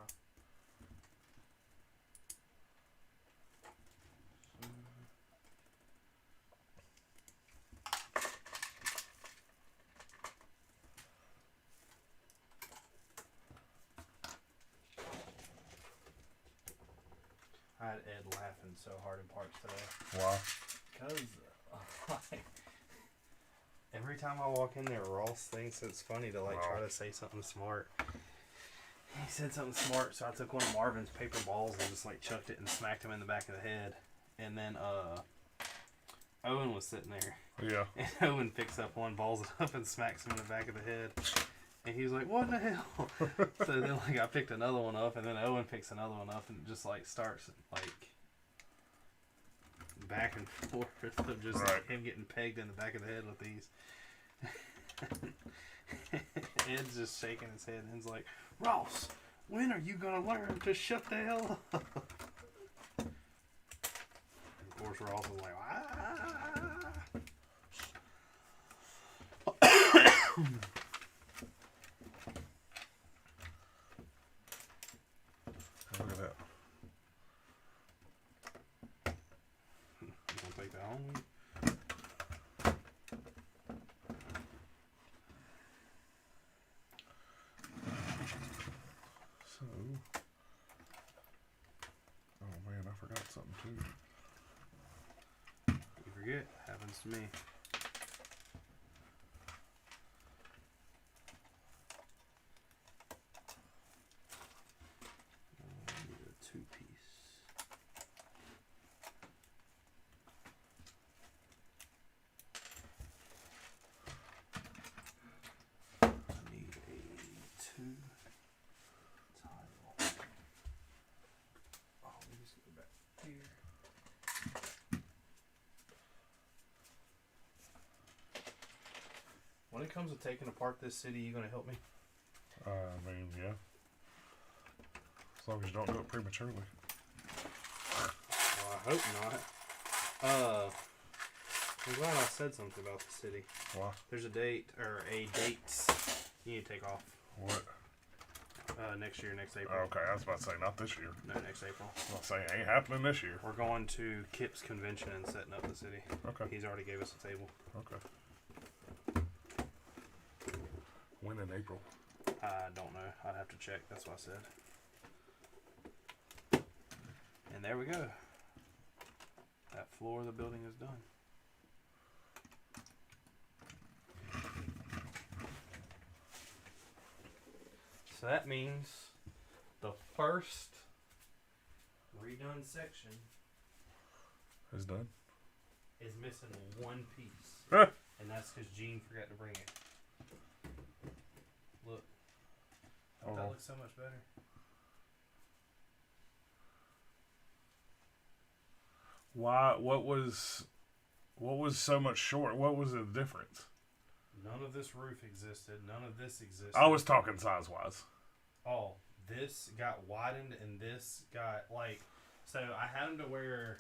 I had Ed laughing so hard in parts today. Why? Because, like, every time I walk in there, Ross thinks it's funny to, like, try to say something smart. He said something smart, so I took one of Marvin's paper balls and just, like, chucked it and smacked him in the back of the head. And then, Owen was sitting there. Yeah. And Owen picks up one, balls it up, and smacks him in the back of the head. And he was like, what in the hell? So then, like, I picked another one up, and then Owen picks another one up, and just, like, starts, like, back and forth of just like, him getting pegged in the back of the head with these. Ed's just shaking his head, and he's like, Ross, when are you going to learn to shut the hell up? And of course, Ross was like, Look at that. You gonna take that home? So, oh man, I forgot something too. You forget, happens to me. I need a 2-piece. I need a 2 tile. Oh, let me just go back here. When it comes to taking apart this city, you gonna help me? I mean, yeah. As long as you don't do it prematurely. Well, I hope not. I'm glad I said something about the city. Why? There's a date, or a dates you need to take off. What? Next year, next April. Okay, I was about to say, not this year. No, next April. I was about to say, it ain't happening this year. We're going to Kip's convention and setting up the city. Okay. He's already gave us a table. Okay. When in April? I don't know. I'd have to check. That's what I said. And there we go. That floor of the building is done. So that means the first redone section It's done. is missing one piece. Huh. And that's because Gene forgot to bring it. Look. Don't that look so much better? Why? What was so much short? What was the difference? None of this roof existed. None of this existed. I was talking size wise. Oh, this got widened and this got like. So I had them to where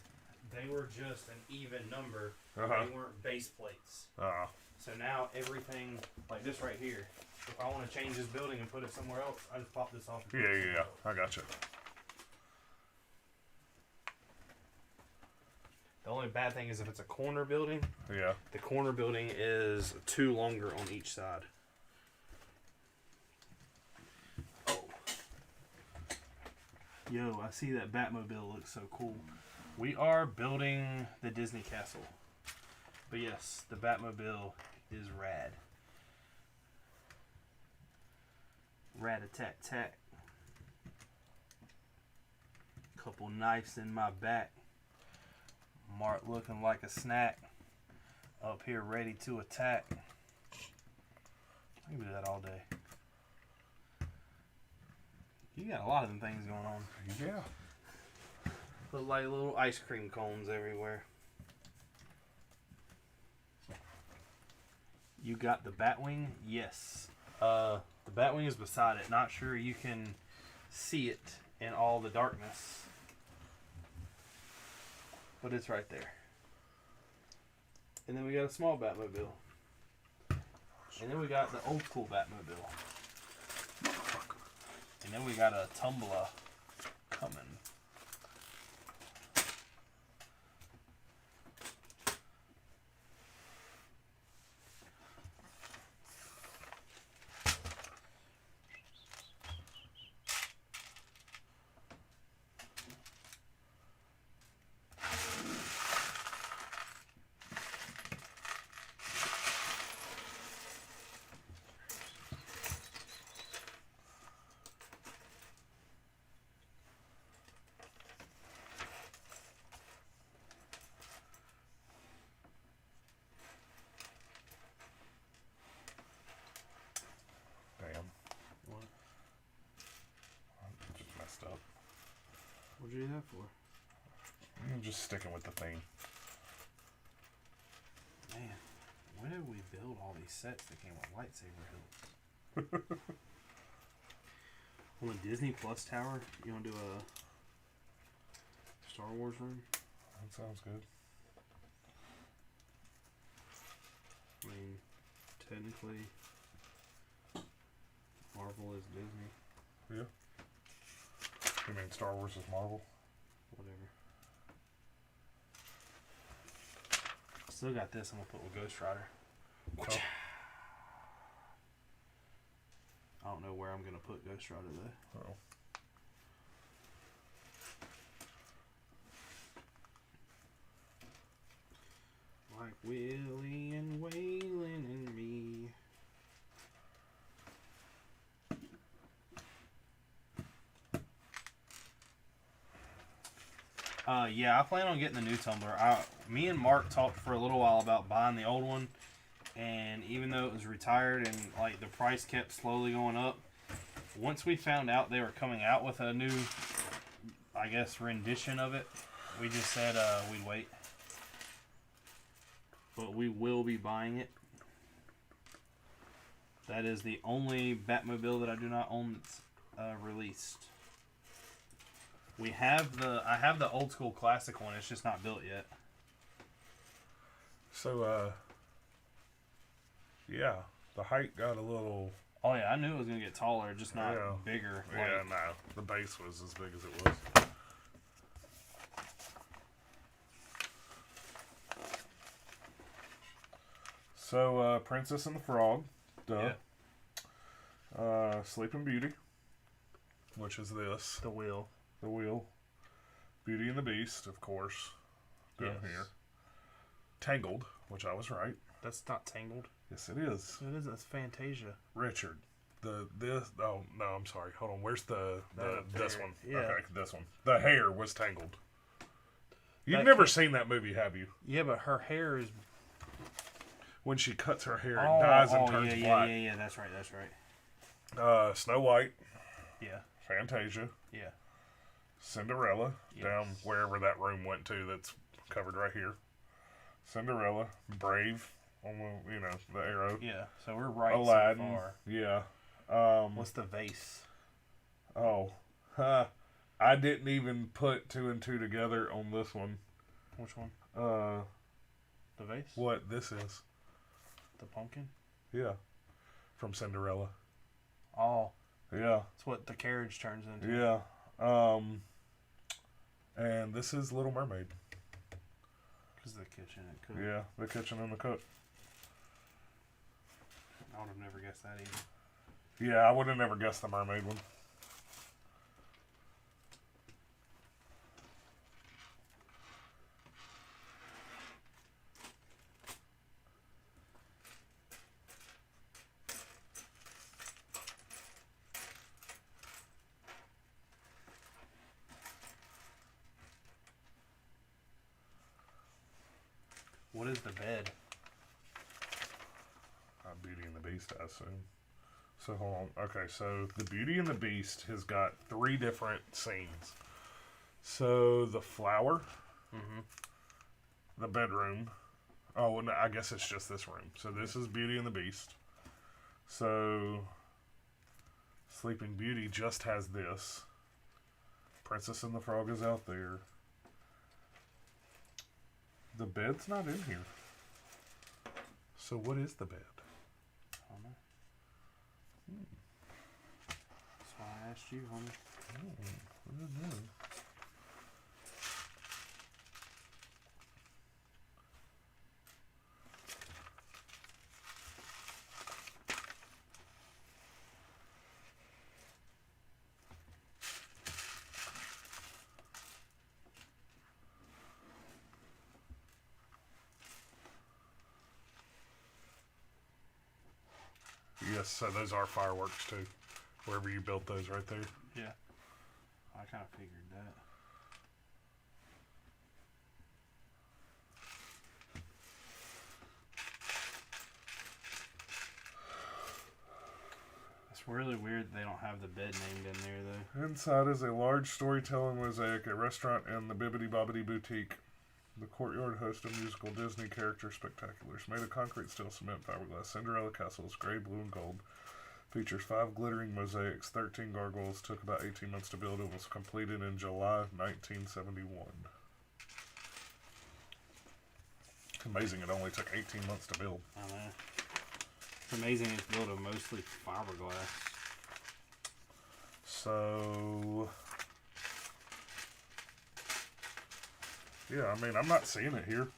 they were just an even number. Uh-huh. They weren't base plates. Uh, So now everything, like this right here, if I want to change this building and put it somewhere else, I just pop this off. And put it somewhere else. I got you. The only bad thing is if it's a corner building, Yeah. the corner building is 2 longer on each side. Oh. Yo, I see that Batmobile looks so cool. We are building the Disney Castle. But yes, the Batmobile is rad. Rat-a-tat-tat. Couple knives in my back. Mark looking like a snack. Up here ready to attack. I can do that all day. You got a lot of them things going on. Yeah. Look like little ice cream cones everywhere. You got the Batwing? Yes. The Batwing is beside it. Not sure you can see it in all the darkness. But it's right there. And then we got a small Batmobile. And then we got the old school Batmobile. And then we got a Tumbler coming. Damn. What? I just messed up. What'd you do that for? I'm just sticking with the theme. Man, when did we build all these sets that came with lightsaber hilts? On the Disney Plus tower, you want to do a Star Wars room? That sounds good. I mean, technically, Marvel is Disney. Yeah. You mean Star Wars is Marvel? Whatever. Still got this I'm going to put with Ghost Rider. Oh. I don't know where I'm going to put Ghost Rider though. Oh. Like Willie and Waylon and me. Yeah, I plan on getting the new tumbler. Me and Mark talked for a little while about buying the old one, and even though it was retired and like the price kept slowly going up, once we found out they were coming out with a new, I guess, rendition of it, we just said we'd wait. But we will be buying it. That is the only Batmobile that I do not own that's released. I have the old school classic one. It's just not built yet. So, yeah, the height got a little. Oh yeah, I knew it was gonna get taller, just not Yeah. bigger. Yeah, Like, no, the base was as big as it was. So, Princess and the Frog, duh. Yeah. Sleeping Beauty, which is this. The wheel. The Wheel. Beauty and the Beast, of course. down Yes. here. Tangled, which I was right. That's not Tangled. Yes, it is. It is. That's Fantasia. Richard. Oh no, I'm sorry. Hold on. Where's this there. one? Yeah. Okay, this one. The hair was tangled. You've That never can't- seen that movie, have you? Yeah, but her hair is. When she cuts her hair, it dyes and turns black. Yeah. That's right. Snow White, Yeah. Fantasia, Yeah. Cinderella, Yes. down wherever that room went to. That's covered right here. Cinderella, Brave, on the arrow. Yeah. So we're right Aladdin, so far. yeah. What's the vase? I didn't even put 2 and 2 together on this one. Which one? The vase? What this is? The pumpkin? Yeah, from Cinderella. Oh, Yeah, that's what the carriage turns into. yeah. And this is Little Mermaid. Because the kitchen. It could. Yeah, the kitchen and the cook. I would have never guessed that either. Yeah, I would have never guessed the mermaid one. What is the bed? Beauty and the Beast, I assume. So hold on. Okay, so the Beauty and the Beast has got 3 different scenes. So the flower, the bedroom. Oh, no, I guess it's just this room. So this is Beauty and the Beast. So Sleeping Beauty just has this. Princess and the Frog is out there. The bed's not in here. So what is the bed? I don't know. That's why I asked you, homie. I don't know. Yes, so those are fireworks too. Wherever you built those right there. Yeah. I kind of figured that. It's really weird they don't have the bed named in there, though. Inside is a large storytelling mosaic, a restaurant, and the Bibbidi Bobbidi Boutique. The courtyard hosts a musical Disney character spectaculars made of concrete, steel, cement, fiberglass. Cinderella Castles, gray, blue, and gold. Features 5 glittering mosaics, 13 gargoyles. Took about 18 months to build. It was completed in July 1971. It's amazing it only took 18 months to build. I know. It's amazing it's built of mostly fiberglass. So, yeah, I mean, I'm not seeing it here.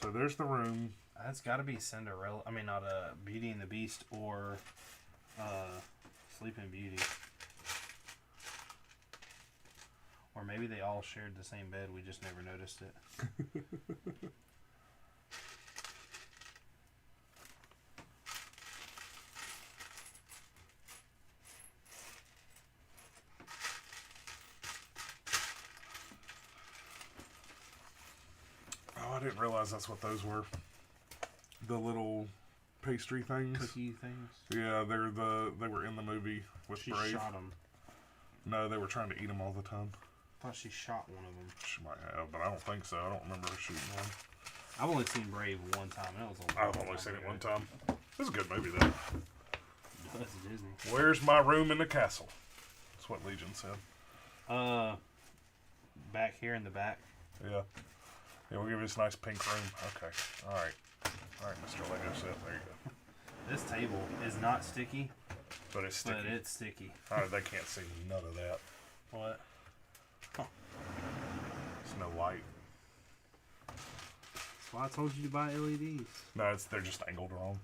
So there's the room. That's got to be Cinderella. I mean, not Beauty and the Beast or Sleeping Beauty. Or maybe they all shared the same bed. We just never noticed it. Oh, I didn't realize that's what those were. The little pastry things. Cookie things. Yeah, they were in the movie with She Brave. shot them. No, they were trying to eat them all the time. I thought she shot one of them. She might have, but I don't think so. I don't remember her shooting one. I've only seen Brave one time, and it was a long I've only time seen it ago. one time. It's a good movie though. That's Disney. Where's my room in the castle? That's what Legion said. Back here in the back. Yeah. Yeah, we'll give you this nice pink room. Okay. All right. All right, Mr. Lego set. There you go. This table is not sticky, But it's sticky. but it's sticky. All right, they can't see none of that. What? It's no light. That's why I told you to buy LEDs. No, they're just angled wrong.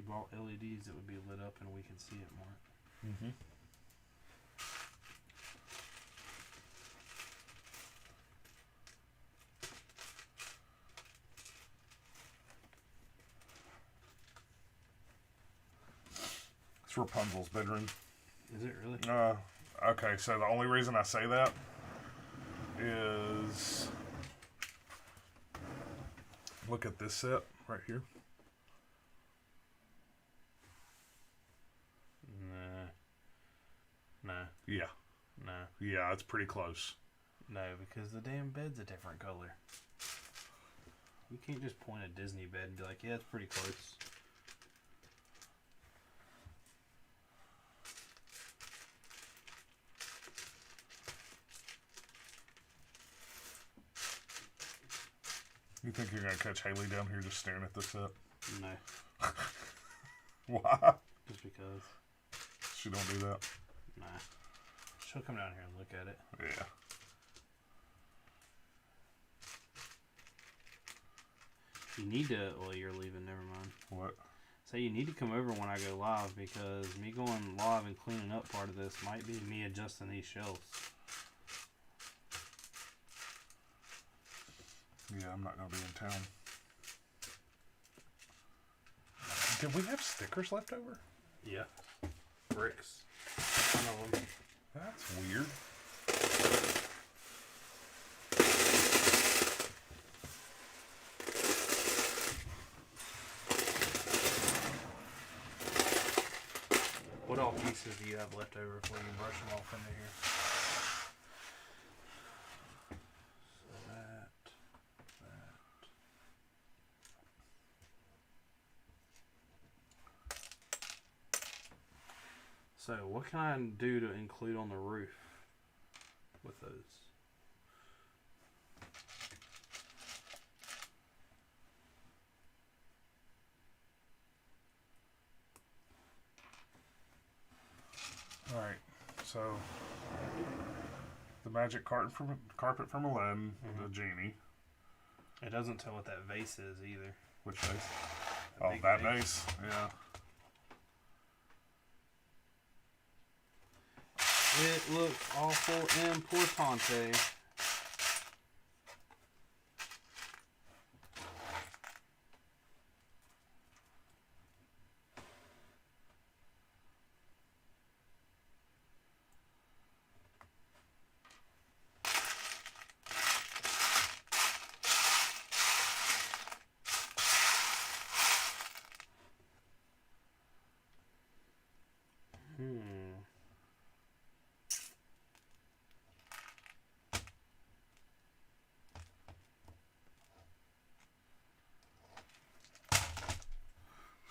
bought LEDs that would be lit up and we could see it more. Mm-hmm. It's Rapunzel's bedroom. Is it really? Okay, so the only reason I say that is look at this set right here. Nah. Yeah. Nah. Yeah, it's pretty close. No, because the damn bed's a different color. You can't just point a Disney bed and be like, yeah, it's pretty close. You think you're going to catch Haley down here just staring at this set? No. Why? Just because. She don't do that? Nah. She'll come down here and look at it. Yeah. You need to... Well, you're leaving. Never mind. What? So you need to come over when I go live, because me going live and cleaning up part of this might be me adjusting these shelves. Yeah, I'm not going to be in town. Did we have stickers left over? Yeah. Bricks. One of them. That's weird. What all pieces do you have left over before you brush them off into here? So that. So what can I do to include on the roof with those? Alright, so the magic carpet from Aladdin, the genie. It doesn't tell what that vase is either. Which vase? The Oh, big that vase. vase? Yeah. It looks awful importante.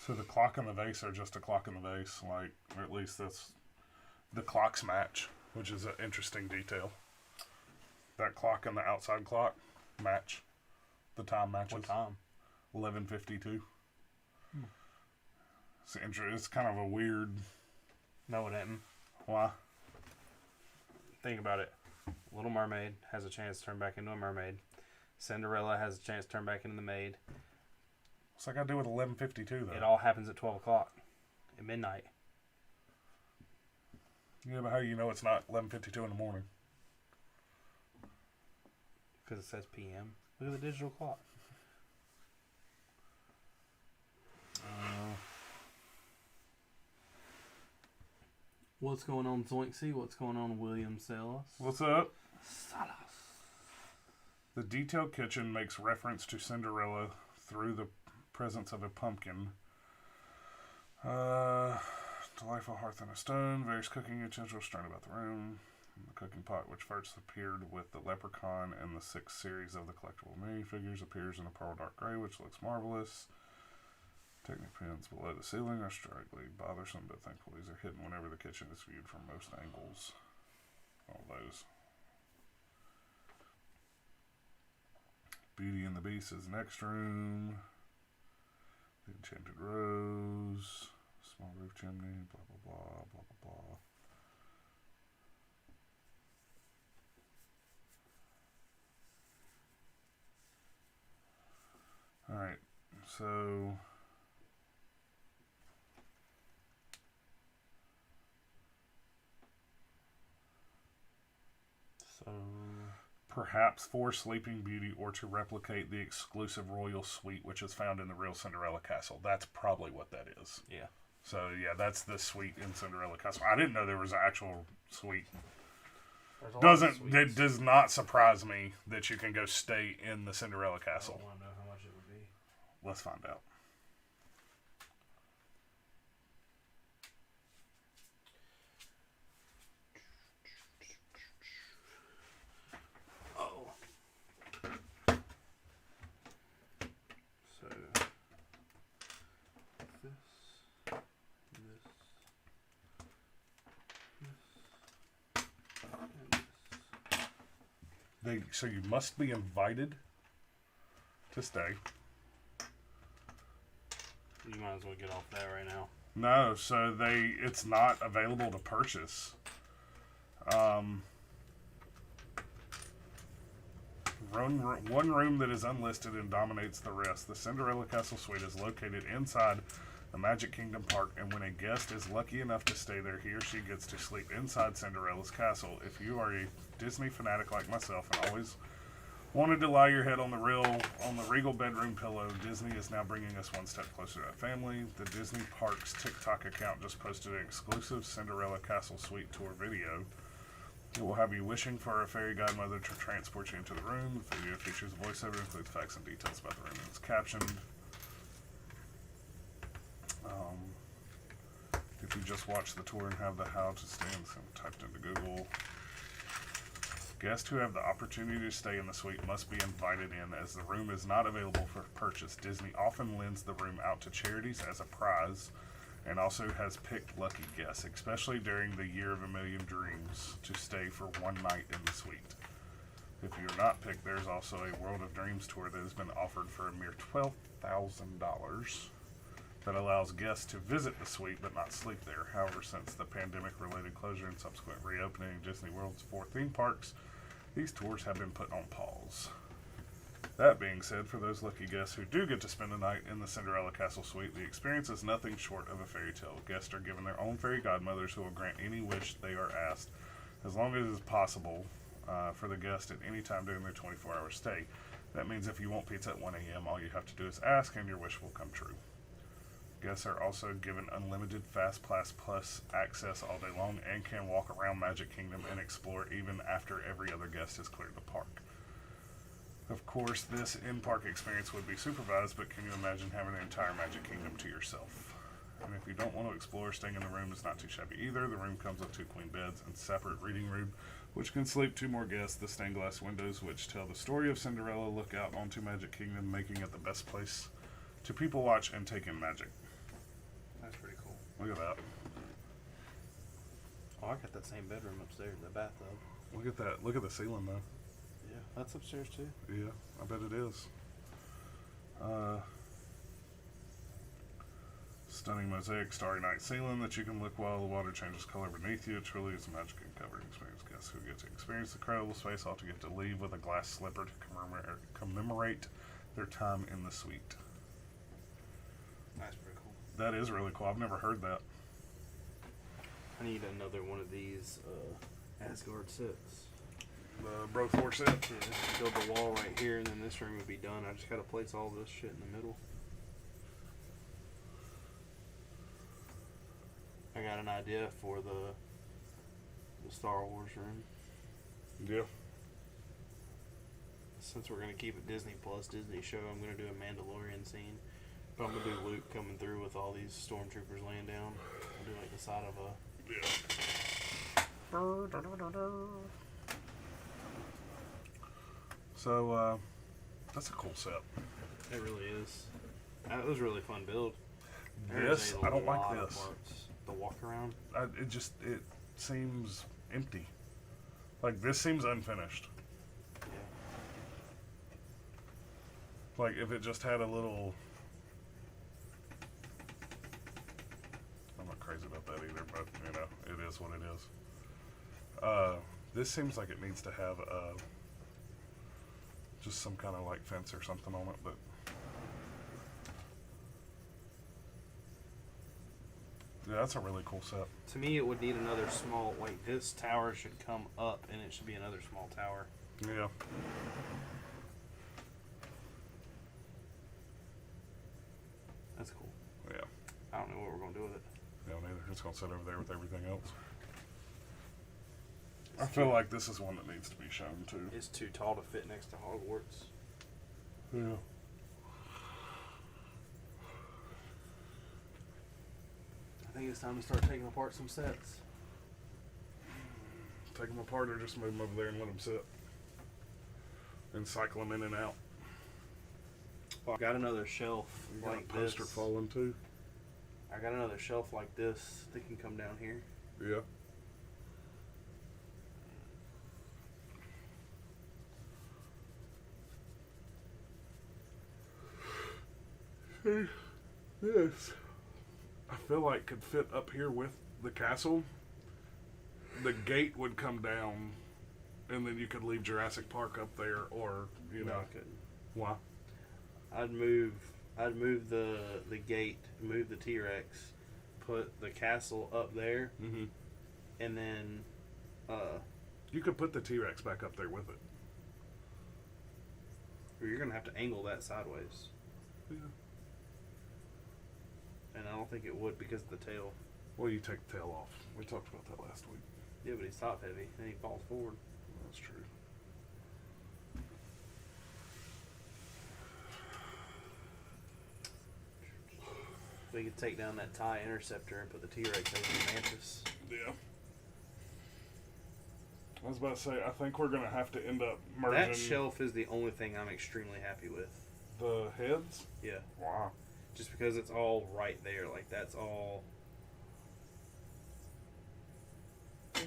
So the clock and the vase are just a clock in the vase, like, or at least that's the clocks match, which is an interesting detail. That clock and the outside clock match. The time matches. What time? 11:52. It's kind of a weird. No, it ain't. Why? Think about it. Little Mermaid has a chance to turn back into a mermaid. Cinderella has a chance to turn back into the maid. What's that got to do with 11:52 though? It all happens at 12 o'clock at midnight. Yeah, but how do you know it's not 11:52 in the morning? Because it says PM. Look at the digital clock. What's going on, Zoinksy? What's going on, William Salas? What's up? Salas. The detailed kitchen makes reference to Cinderella through the presence of a pumpkin. Delightful hearth and a stone, various cooking utensils strewn about the room. The cooking pot, which first appeared with the leprechaun in the 6th series of the collectible minifigures, appears in a pearl dark gray, which looks marvelous. Technic pins below the ceiling are strikingly bothersome, but thankfully these are hidden whenever the kitchen is viewed from most angles. All those. Beauty and the Beast is next room. The Enchanted Rose. Small roof chimney. Blah, blah, blah, blah, blah, blah. Alright, so Perhaps for Sleeping Beauty or to replicate the exclusive royal suite which is found in the real Cinderella Castle. That's probably what that is. Yeah. So, yeah, that's the suite in Cinderella Castle. I didn't know there was an actual suite. It does not surprise me that you can go stay in the Cinderella Castle. I want to know how much it would be. Let's find out. Oh. So So you must be invited to stay. You might as well get off that right now. No, so it's not available to purchase. One room that is unlisted and dominates the rest. The Cinderella Castle Suite is located inside the Magic Kingdom Park, and when a guest is lucky enough to stay there, he or she gets to sleep inside Cinderella's castle. If you are a Disney fanatic like myself and always wanted to lie your head on the regal bedroom pillow, Disney is now bringing us one step closer to that family. The Disney Parks TikTok account just posted an exclusive Cinderella Castle Suite tour video. It will have you wishing for a fairy godmother to transport you into the room. The video features a voiceover, includes facts and details about the room, and it's captioned. If you just watch the tour and have the how to stay in the typed into Google. Guests who have the opportunity to stay in the suite must be invited in, as the room is not available for purchase. Disney often lends the room out to charities as a prize, and also has picked lucky guests, especially during the Year of a Million Dreams, to stay for one night in the suite. If you're not picked, there's also a World of Dreams tour that has been offered for a mere $12,000 that allows guests to visit the suite but not sleep there. However, since the pandemic-related closure and subsequent reopening of Disney World's 4 theme parks, these tours have been put on pause. That being said, for those lucky guests who do get to spend a night in the Cinderella Castle Suite, the experience is nothing short of a fairy tale. Guests are given their own fairy godmothers who will grant any wish they are asked, as long as it is possible for the guest at any time during their 24-hour stay. That means if you want pizza at 1 a.m., all you have to do is ask and your wish will come true. Guests are also given unlimited Fast Pass Plus access all day long and can walk around Magic Kingdom and explore even after every other guest has cleared the park. Of course, this in-park experience would be supervised, but can you imagine having the entire Magic Kingdom to yourself? And if you don't want to explore, staying in the room is not too shabby either. The room comes with 2 queen beds and separate reading room, which can sleep 2 more guests. The stained glass windows, which tell the story of Cinderella, look out onto Magic Kingdom, making it the best place to people watch and take in magic. That's pretty cool. Look at that. Oh, I got that same bedroom upstairs, the bathtub. Look at that. Look at the ceiling, though. Yeah, that's upstairs too. Yeah, I bet it is. Stunning mosaic starry night ceiling that you can look while the water changes color beneath you. It truly is a magic and covered experience. Guests who get to experience the incredible space ought to get to leave with a glass slipper to commemorate their time in the suite. That's pretty cool. That is really cool. I've never heard that. I need another one of these Asgard sets. The Bro 4 set. Yeah, build the wall right here, and then this room would be done. I just gotta place all this shit in the middle. I got an idea for the Star Wars room. Yeah. Since we're gonna keep it Disney Plus, Disney show, I'm gonna do a Mandalorian scene. But I'm gonna do Luke coming through with all these stormtroopers laying down. I'll do like the side of a. So, that's a cool set. It really is. That was a really fun build. This, I don't like lot of this. parts. The walk around. It seems empty. Like, this seems unfinished. Yeah. Like, if it just had a little... I'm not crazy about that either, but, you know, it is what it is. This seems like it needs to have just some kind of, like, fence or something on it, but... Yeah, that's a really cool set. To me, it would need another small. Like this tower should come up, and it should be another small tower. Yeah. That's cool. Yeah. I don't know what we're gonna do with it. Yeah, neither. It's going to sit over there with everything else. I feel like this is one that needs to be shown too. It's too tall to fit next to Hogwarts. Yeah. I think it's time to start taking apart some sets. Take them apart or just move them over there and let them sit. And cycle them in and out. Well, I got another shelf You got like a poster this. falling too. I got another shelf like this that can come down here. Yeah. Yes. I feel like could fit up here with the castle. The gate would come down, and then you could leave Jurassic Park up there, or you know, No, I couldn't. why? I'd move the gate, move the T-Rex, put the castle up there, Mm-hmm. and then You could put the T-Rex back up there with it. you're gonna have to angle that sideways. Yeah. And I don't think it would because of the tail. Well, you take the tail off. We talked about that last week. Yeah, but he's top heavy and he falls forward. That's true. We could take down that TIE Interceptor and put the T-Rex over the Mantis. Yeah. I was about to say, I think we're going to have to end up merging That shelf is the only thing I'm extremely happy with. the heads. Yeah. Wow. Just because it's all right there. Like, that's all. I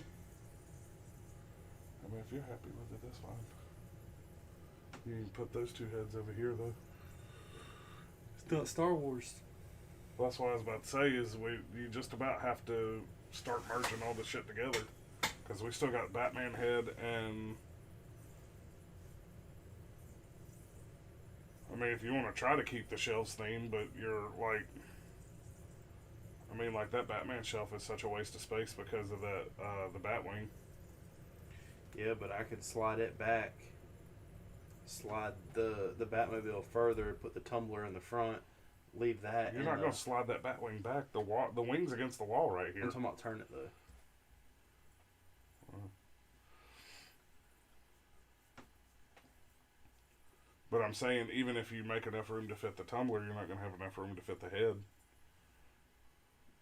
mean, if you're happy with it, that's fine. You can put those two heads over here, though. It's not Star Wars. Well, that's what I was about to say, is you just about have to start merging all this shit together. Because we still got Batman head and... I mean, if you want to try to keep the shelves theme, but you're like... I mean, like, that Batman shelf is such a waste of space because of that, the Batwing. Yeah, but I could slide it back. Slide the Batmobile further, put the tumbler in the front, leave that. You're not going to slide that Batwing back. The wing's against the wall right here. I'm talking about turn it, though. But I'm saying, even if you make enough room to fit the tumbler, you're not going to have enough room to fit the head.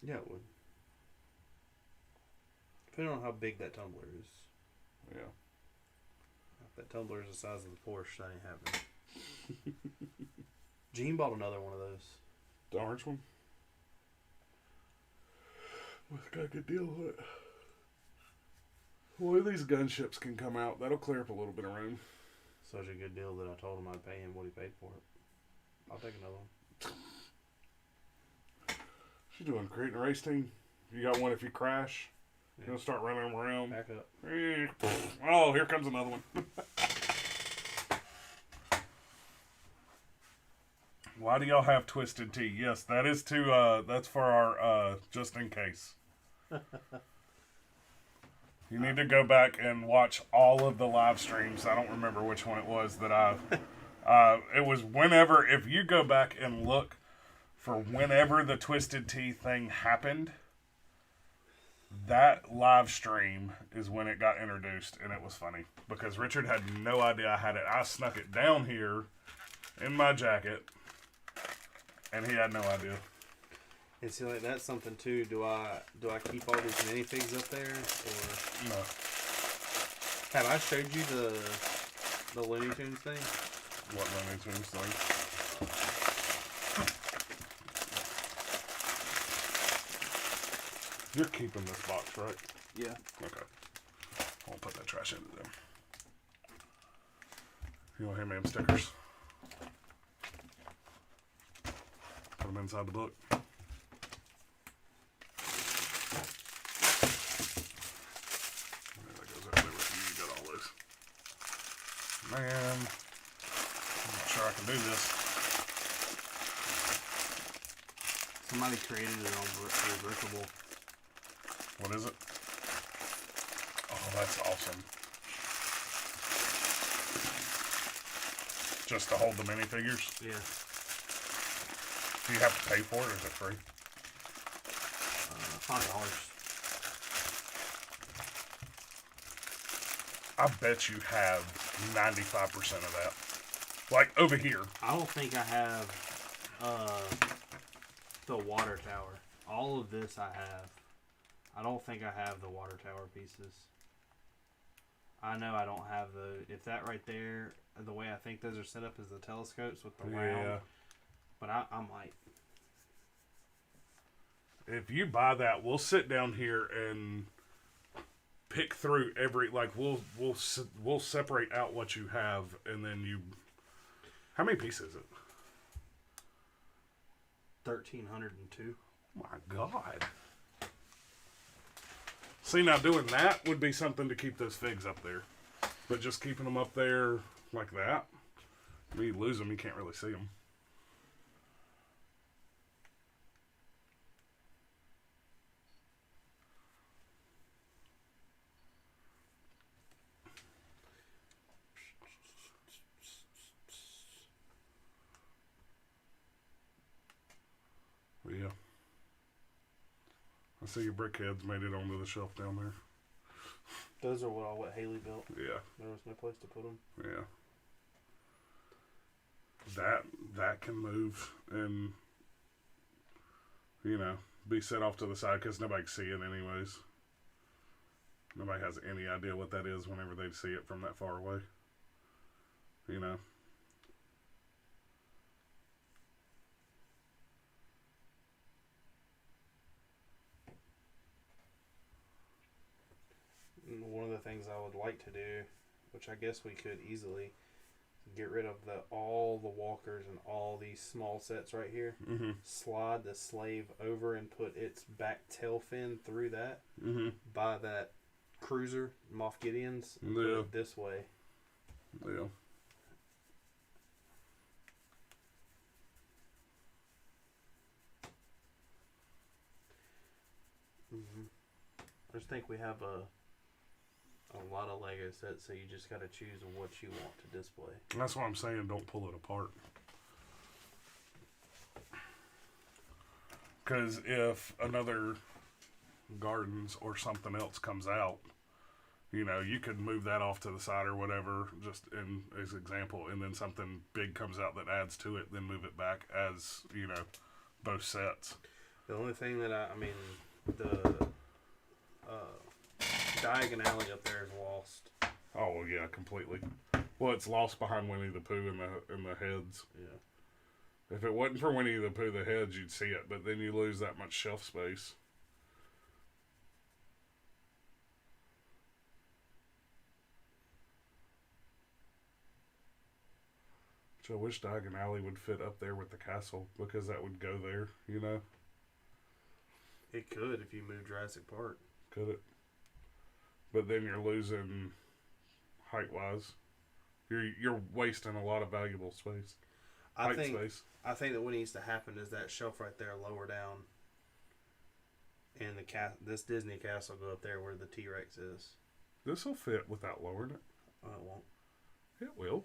Yeah, it would. Depending on how big that tumbler is. Yeah. If that tumbler is the size of the Porsche, that ain't happening. Gene bought another one of those. The orange one? Well, it's got a good deal on it. Well, these gunships can come out. That'll clear up a little bit of room. Such a good deal that I told him I'd pay him what he paid for it. I'll take another one. She's doing creating a race team. You got one if you crash. You're going to start running them around. Back up. Oh, here comes another one. Why do y'all have Twisted Tea? Yes, that is that's for our, just in case. You need to go back and watch all of the live streams. I don't remember which one it was that it was whenever, if you go back and look for whenever the Twisted Tea thing happened, that live stream is when it got introduced, and it was funny because Richard had no idea I had it. I snuck it down here in my jacket, and he had no idea. And see, like, that's something too. Do I keep all these minifigs up there, or No. have I showed you the Looney Tunes thing? What Looney Tunes thing? You're keeping this box, right? Yeah. Okay. I'll put that trash into them. You want to hand me them stickers? Put them inside the book. That goes over there with you. You got all those. Man, I'm not sure I can do this. Somebody created it on Brickable. What is it? Oh, that's awesome. Just to hold the minifigures? Yeah. Do you have to pay for it, or is it free? $5. I bet you have 95% of that. Like, over here. I don't think I have the water tower. All of this I have. I don't think I have the water tower pieces. I know I don't have the... If that right there, the way I think those are set up is the telescopes with the round. But I might. If you buy that, we'll sit down here and pick through every... Like, we'll separate out what you have, and then you... How many pieces is it? 1,302. Oh my God. See, now doing that would be something to keep those figs up there. But just keeping them up there like that, when you lose them, you can't really see them. But yeah. I see your brickheads made it onto the shelf down there. Those are what Haley built. Yeah. There was no place to put them. Yeah. That can move and, you know, be set off to the side because nobody can see it anyways. Nobody has any idea what that is whenever they see it from that far away. You know. One of the things I would like to do, which I guess we could easily, get rid of all the walkers and all these small sets right here. Mm-hmm. Slide the slave over and put its back tail fin through that. Mm-hmm. By that cruiser, Moff Gideon's. And Yeah. put it this way. Yeah. Mm-hmm. I just think we have a lot of Lego sets, so you just got to choose what you want to display. That's why I'm saying don't pull it apart. Because if another Gardens or something else comes out, you know, you could move that off to the side or whatever, just in as example, and then something big comes out that adds to it, then move it back as, you know, both sets. The only thing that I mean, the Diagon Alley up there is lost. Oh well, yeah, completely. Well, it's lost behind Winnie the Pooh and the heads. Yeah. If it wasn't for Winnie the Pooh, the heads, you'd see it, but then you lose that much shelf space. So I wish Diagon Alley would fit up there with the castle, because that would go there, you know? It could if you move Jurassic Park. Could it? But then you're losing height-wise. You're wasting a lot of valuable space. I think that what needs to happen is that shelf right there lower down, and this Disney castle go up there where the T-Rex is. This will fit without lowering it. It won't. It will.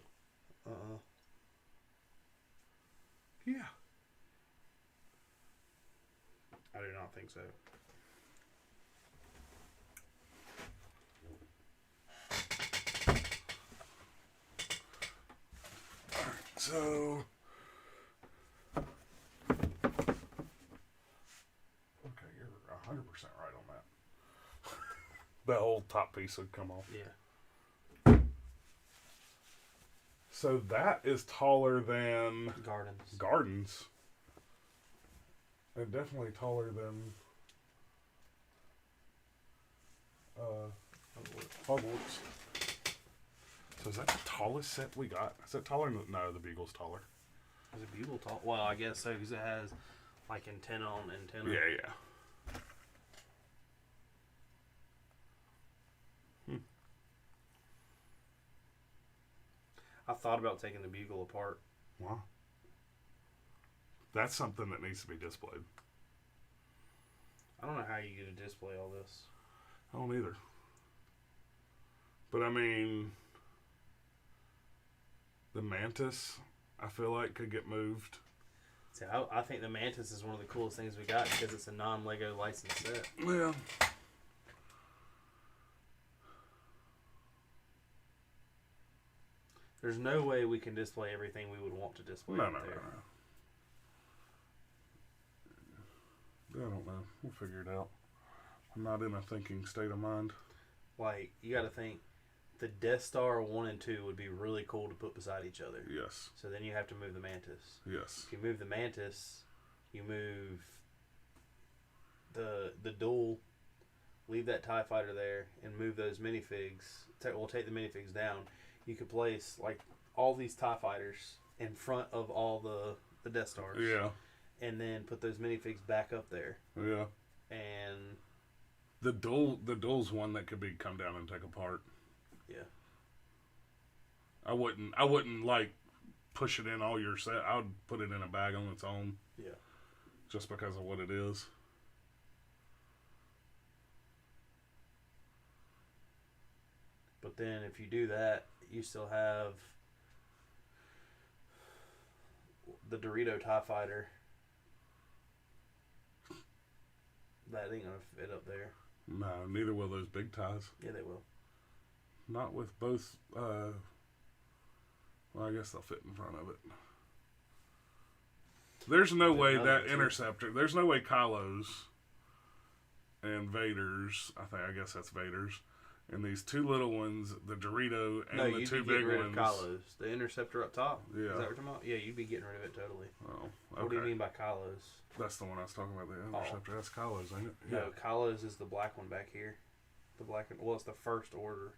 Yeah. I do not think so. So, okay, you're 100% right on that. That whole top piece would come off. Yeah. So that is taller than Gardens. And definitely taller than Hogwarts. So is that the tallest set we got? Is it taller than... No, the Beagle's taller. Is a Bugle tall? Well, I guess so, because it has like antenna on antenna. Yeah. I thought about taking the Bugle apart. Wow. That's something that needs to be displayed. I don't know how you get to display all this. I don't either. But I mean, the Mantis, I feel like, could get moved. See, I think the Mantis is one of the coolest things we got because it's a non-Lego licensed set. Yeah. There's no way we can display everything we would want to display. No. I don't know. We'll figure it out. I'm not in a thinking state of mind. Like, you got to think, the Death Star 1 and 2 would be really cool to put beside each other. Yes. So then you have to move the Mantis. Yes. If you move the Mantis, you move the duel, leave that TIE fighter there, and move those minifigs. We'll take the minifigs down. You could place, like, all these TIE fighters in front of all the Death Stars. Yeah. And then put those minifigs back up there. Yeah. And the duel's one that could be come down and take apart. Yeah. I wouldn't like push it in all your set. I would put it in a bag on its own. Yeah. Just because of what it is. But then if you do that, you still have the Dorito TIE Fighter. That ain't gonna fit up there. No, neither will those big ties. Yeah, they will. Not with both. Well, I guess they'll fit in front of it. There's no way that Interceptor. There's no way Kylo's and Vader's. I guess that's Vader's. And these two little ones, the Dorito and the two big rid ones. of Kylo's. The Interceptor up top. Yeah. Is that what you're talking about? Yeah, you'd be getting rid of it totally. Oh, okay. What do you mean by Kylo's? That's the one I was talking about. The Interceptor. That's Kylo's, ain't it? No, Kylo's is the black one back here. The black one. Well, it's the first order.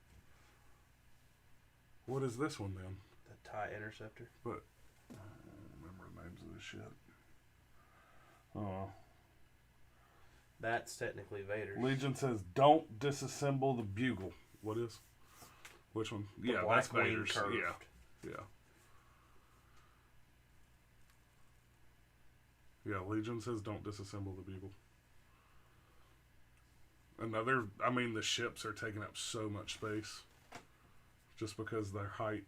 What is this one then? The TIE Interceptor. But I don't remember the names of this shit. Oh. That's technically Vader's. Legion says, "Don't disassemble the bugle." What is? Which one? The Yeah, black that's Vader's. wing curved. Yeah. Yeah, Legion says, "Don't disassemble the bugle." The ships are taking up so much space just because of their height.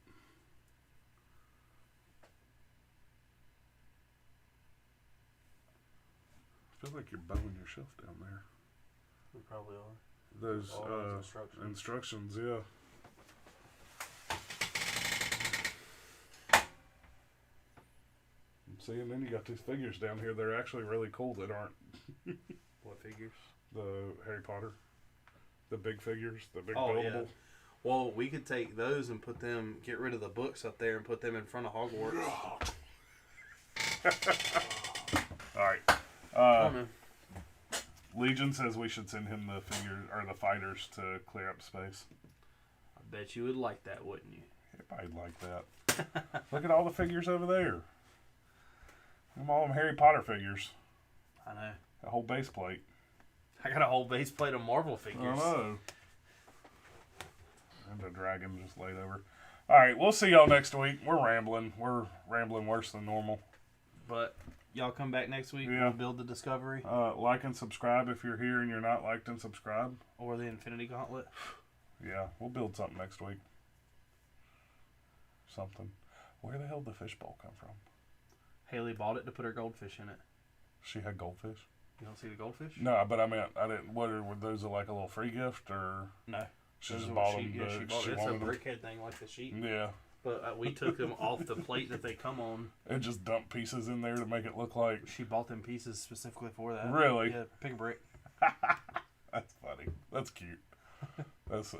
I feel like you're bowing your shelf down there. We probably are. Those All those instructions, yeah. See, and then you got these figures down here. They're actually really cool that aren't What figures? the Harry Potter. The big figures, the big Oh, buildable. yeah. Well, we could take those and put them, get rid of the books up there and put them in front of Hogwarts. Alright. Oh, man. Legion says we should send him the figures or the fighters to clear up space. I bet you would like that, wouldn't you? Everybody'd like that. Look at all the figures over there. All them Harry Potter figures. I know. A whole base plate. I got a whole base plate of Marvel figures. I know. And a dragon just laid over. Alright, we'll see y'all next week. We're rambling. We're rambling worse than normal. But y'all come back next week. Yeah. We'll build the Discovery. Like and subscribe if you're here and you're not liked and subscribe. Or the Infinity Gauntlet. Yeah, we'll build something next week. Something. Where the hell did the fishbowl come from? Haley bought it to put her goldfish in it. She had goldfish? You don't see the goldfish? No, but I didn't. Were those like a little free gift or? No. She Those just are bought what them. she bought it. It's a brickhead thing like the sheet. Yeah. But we took them off the plate that they come on. And just dumped pieces in there to make it look like. She bought them pieces specifically for that. Really? Yeah, pick a brick. That's funny. That's cute. That's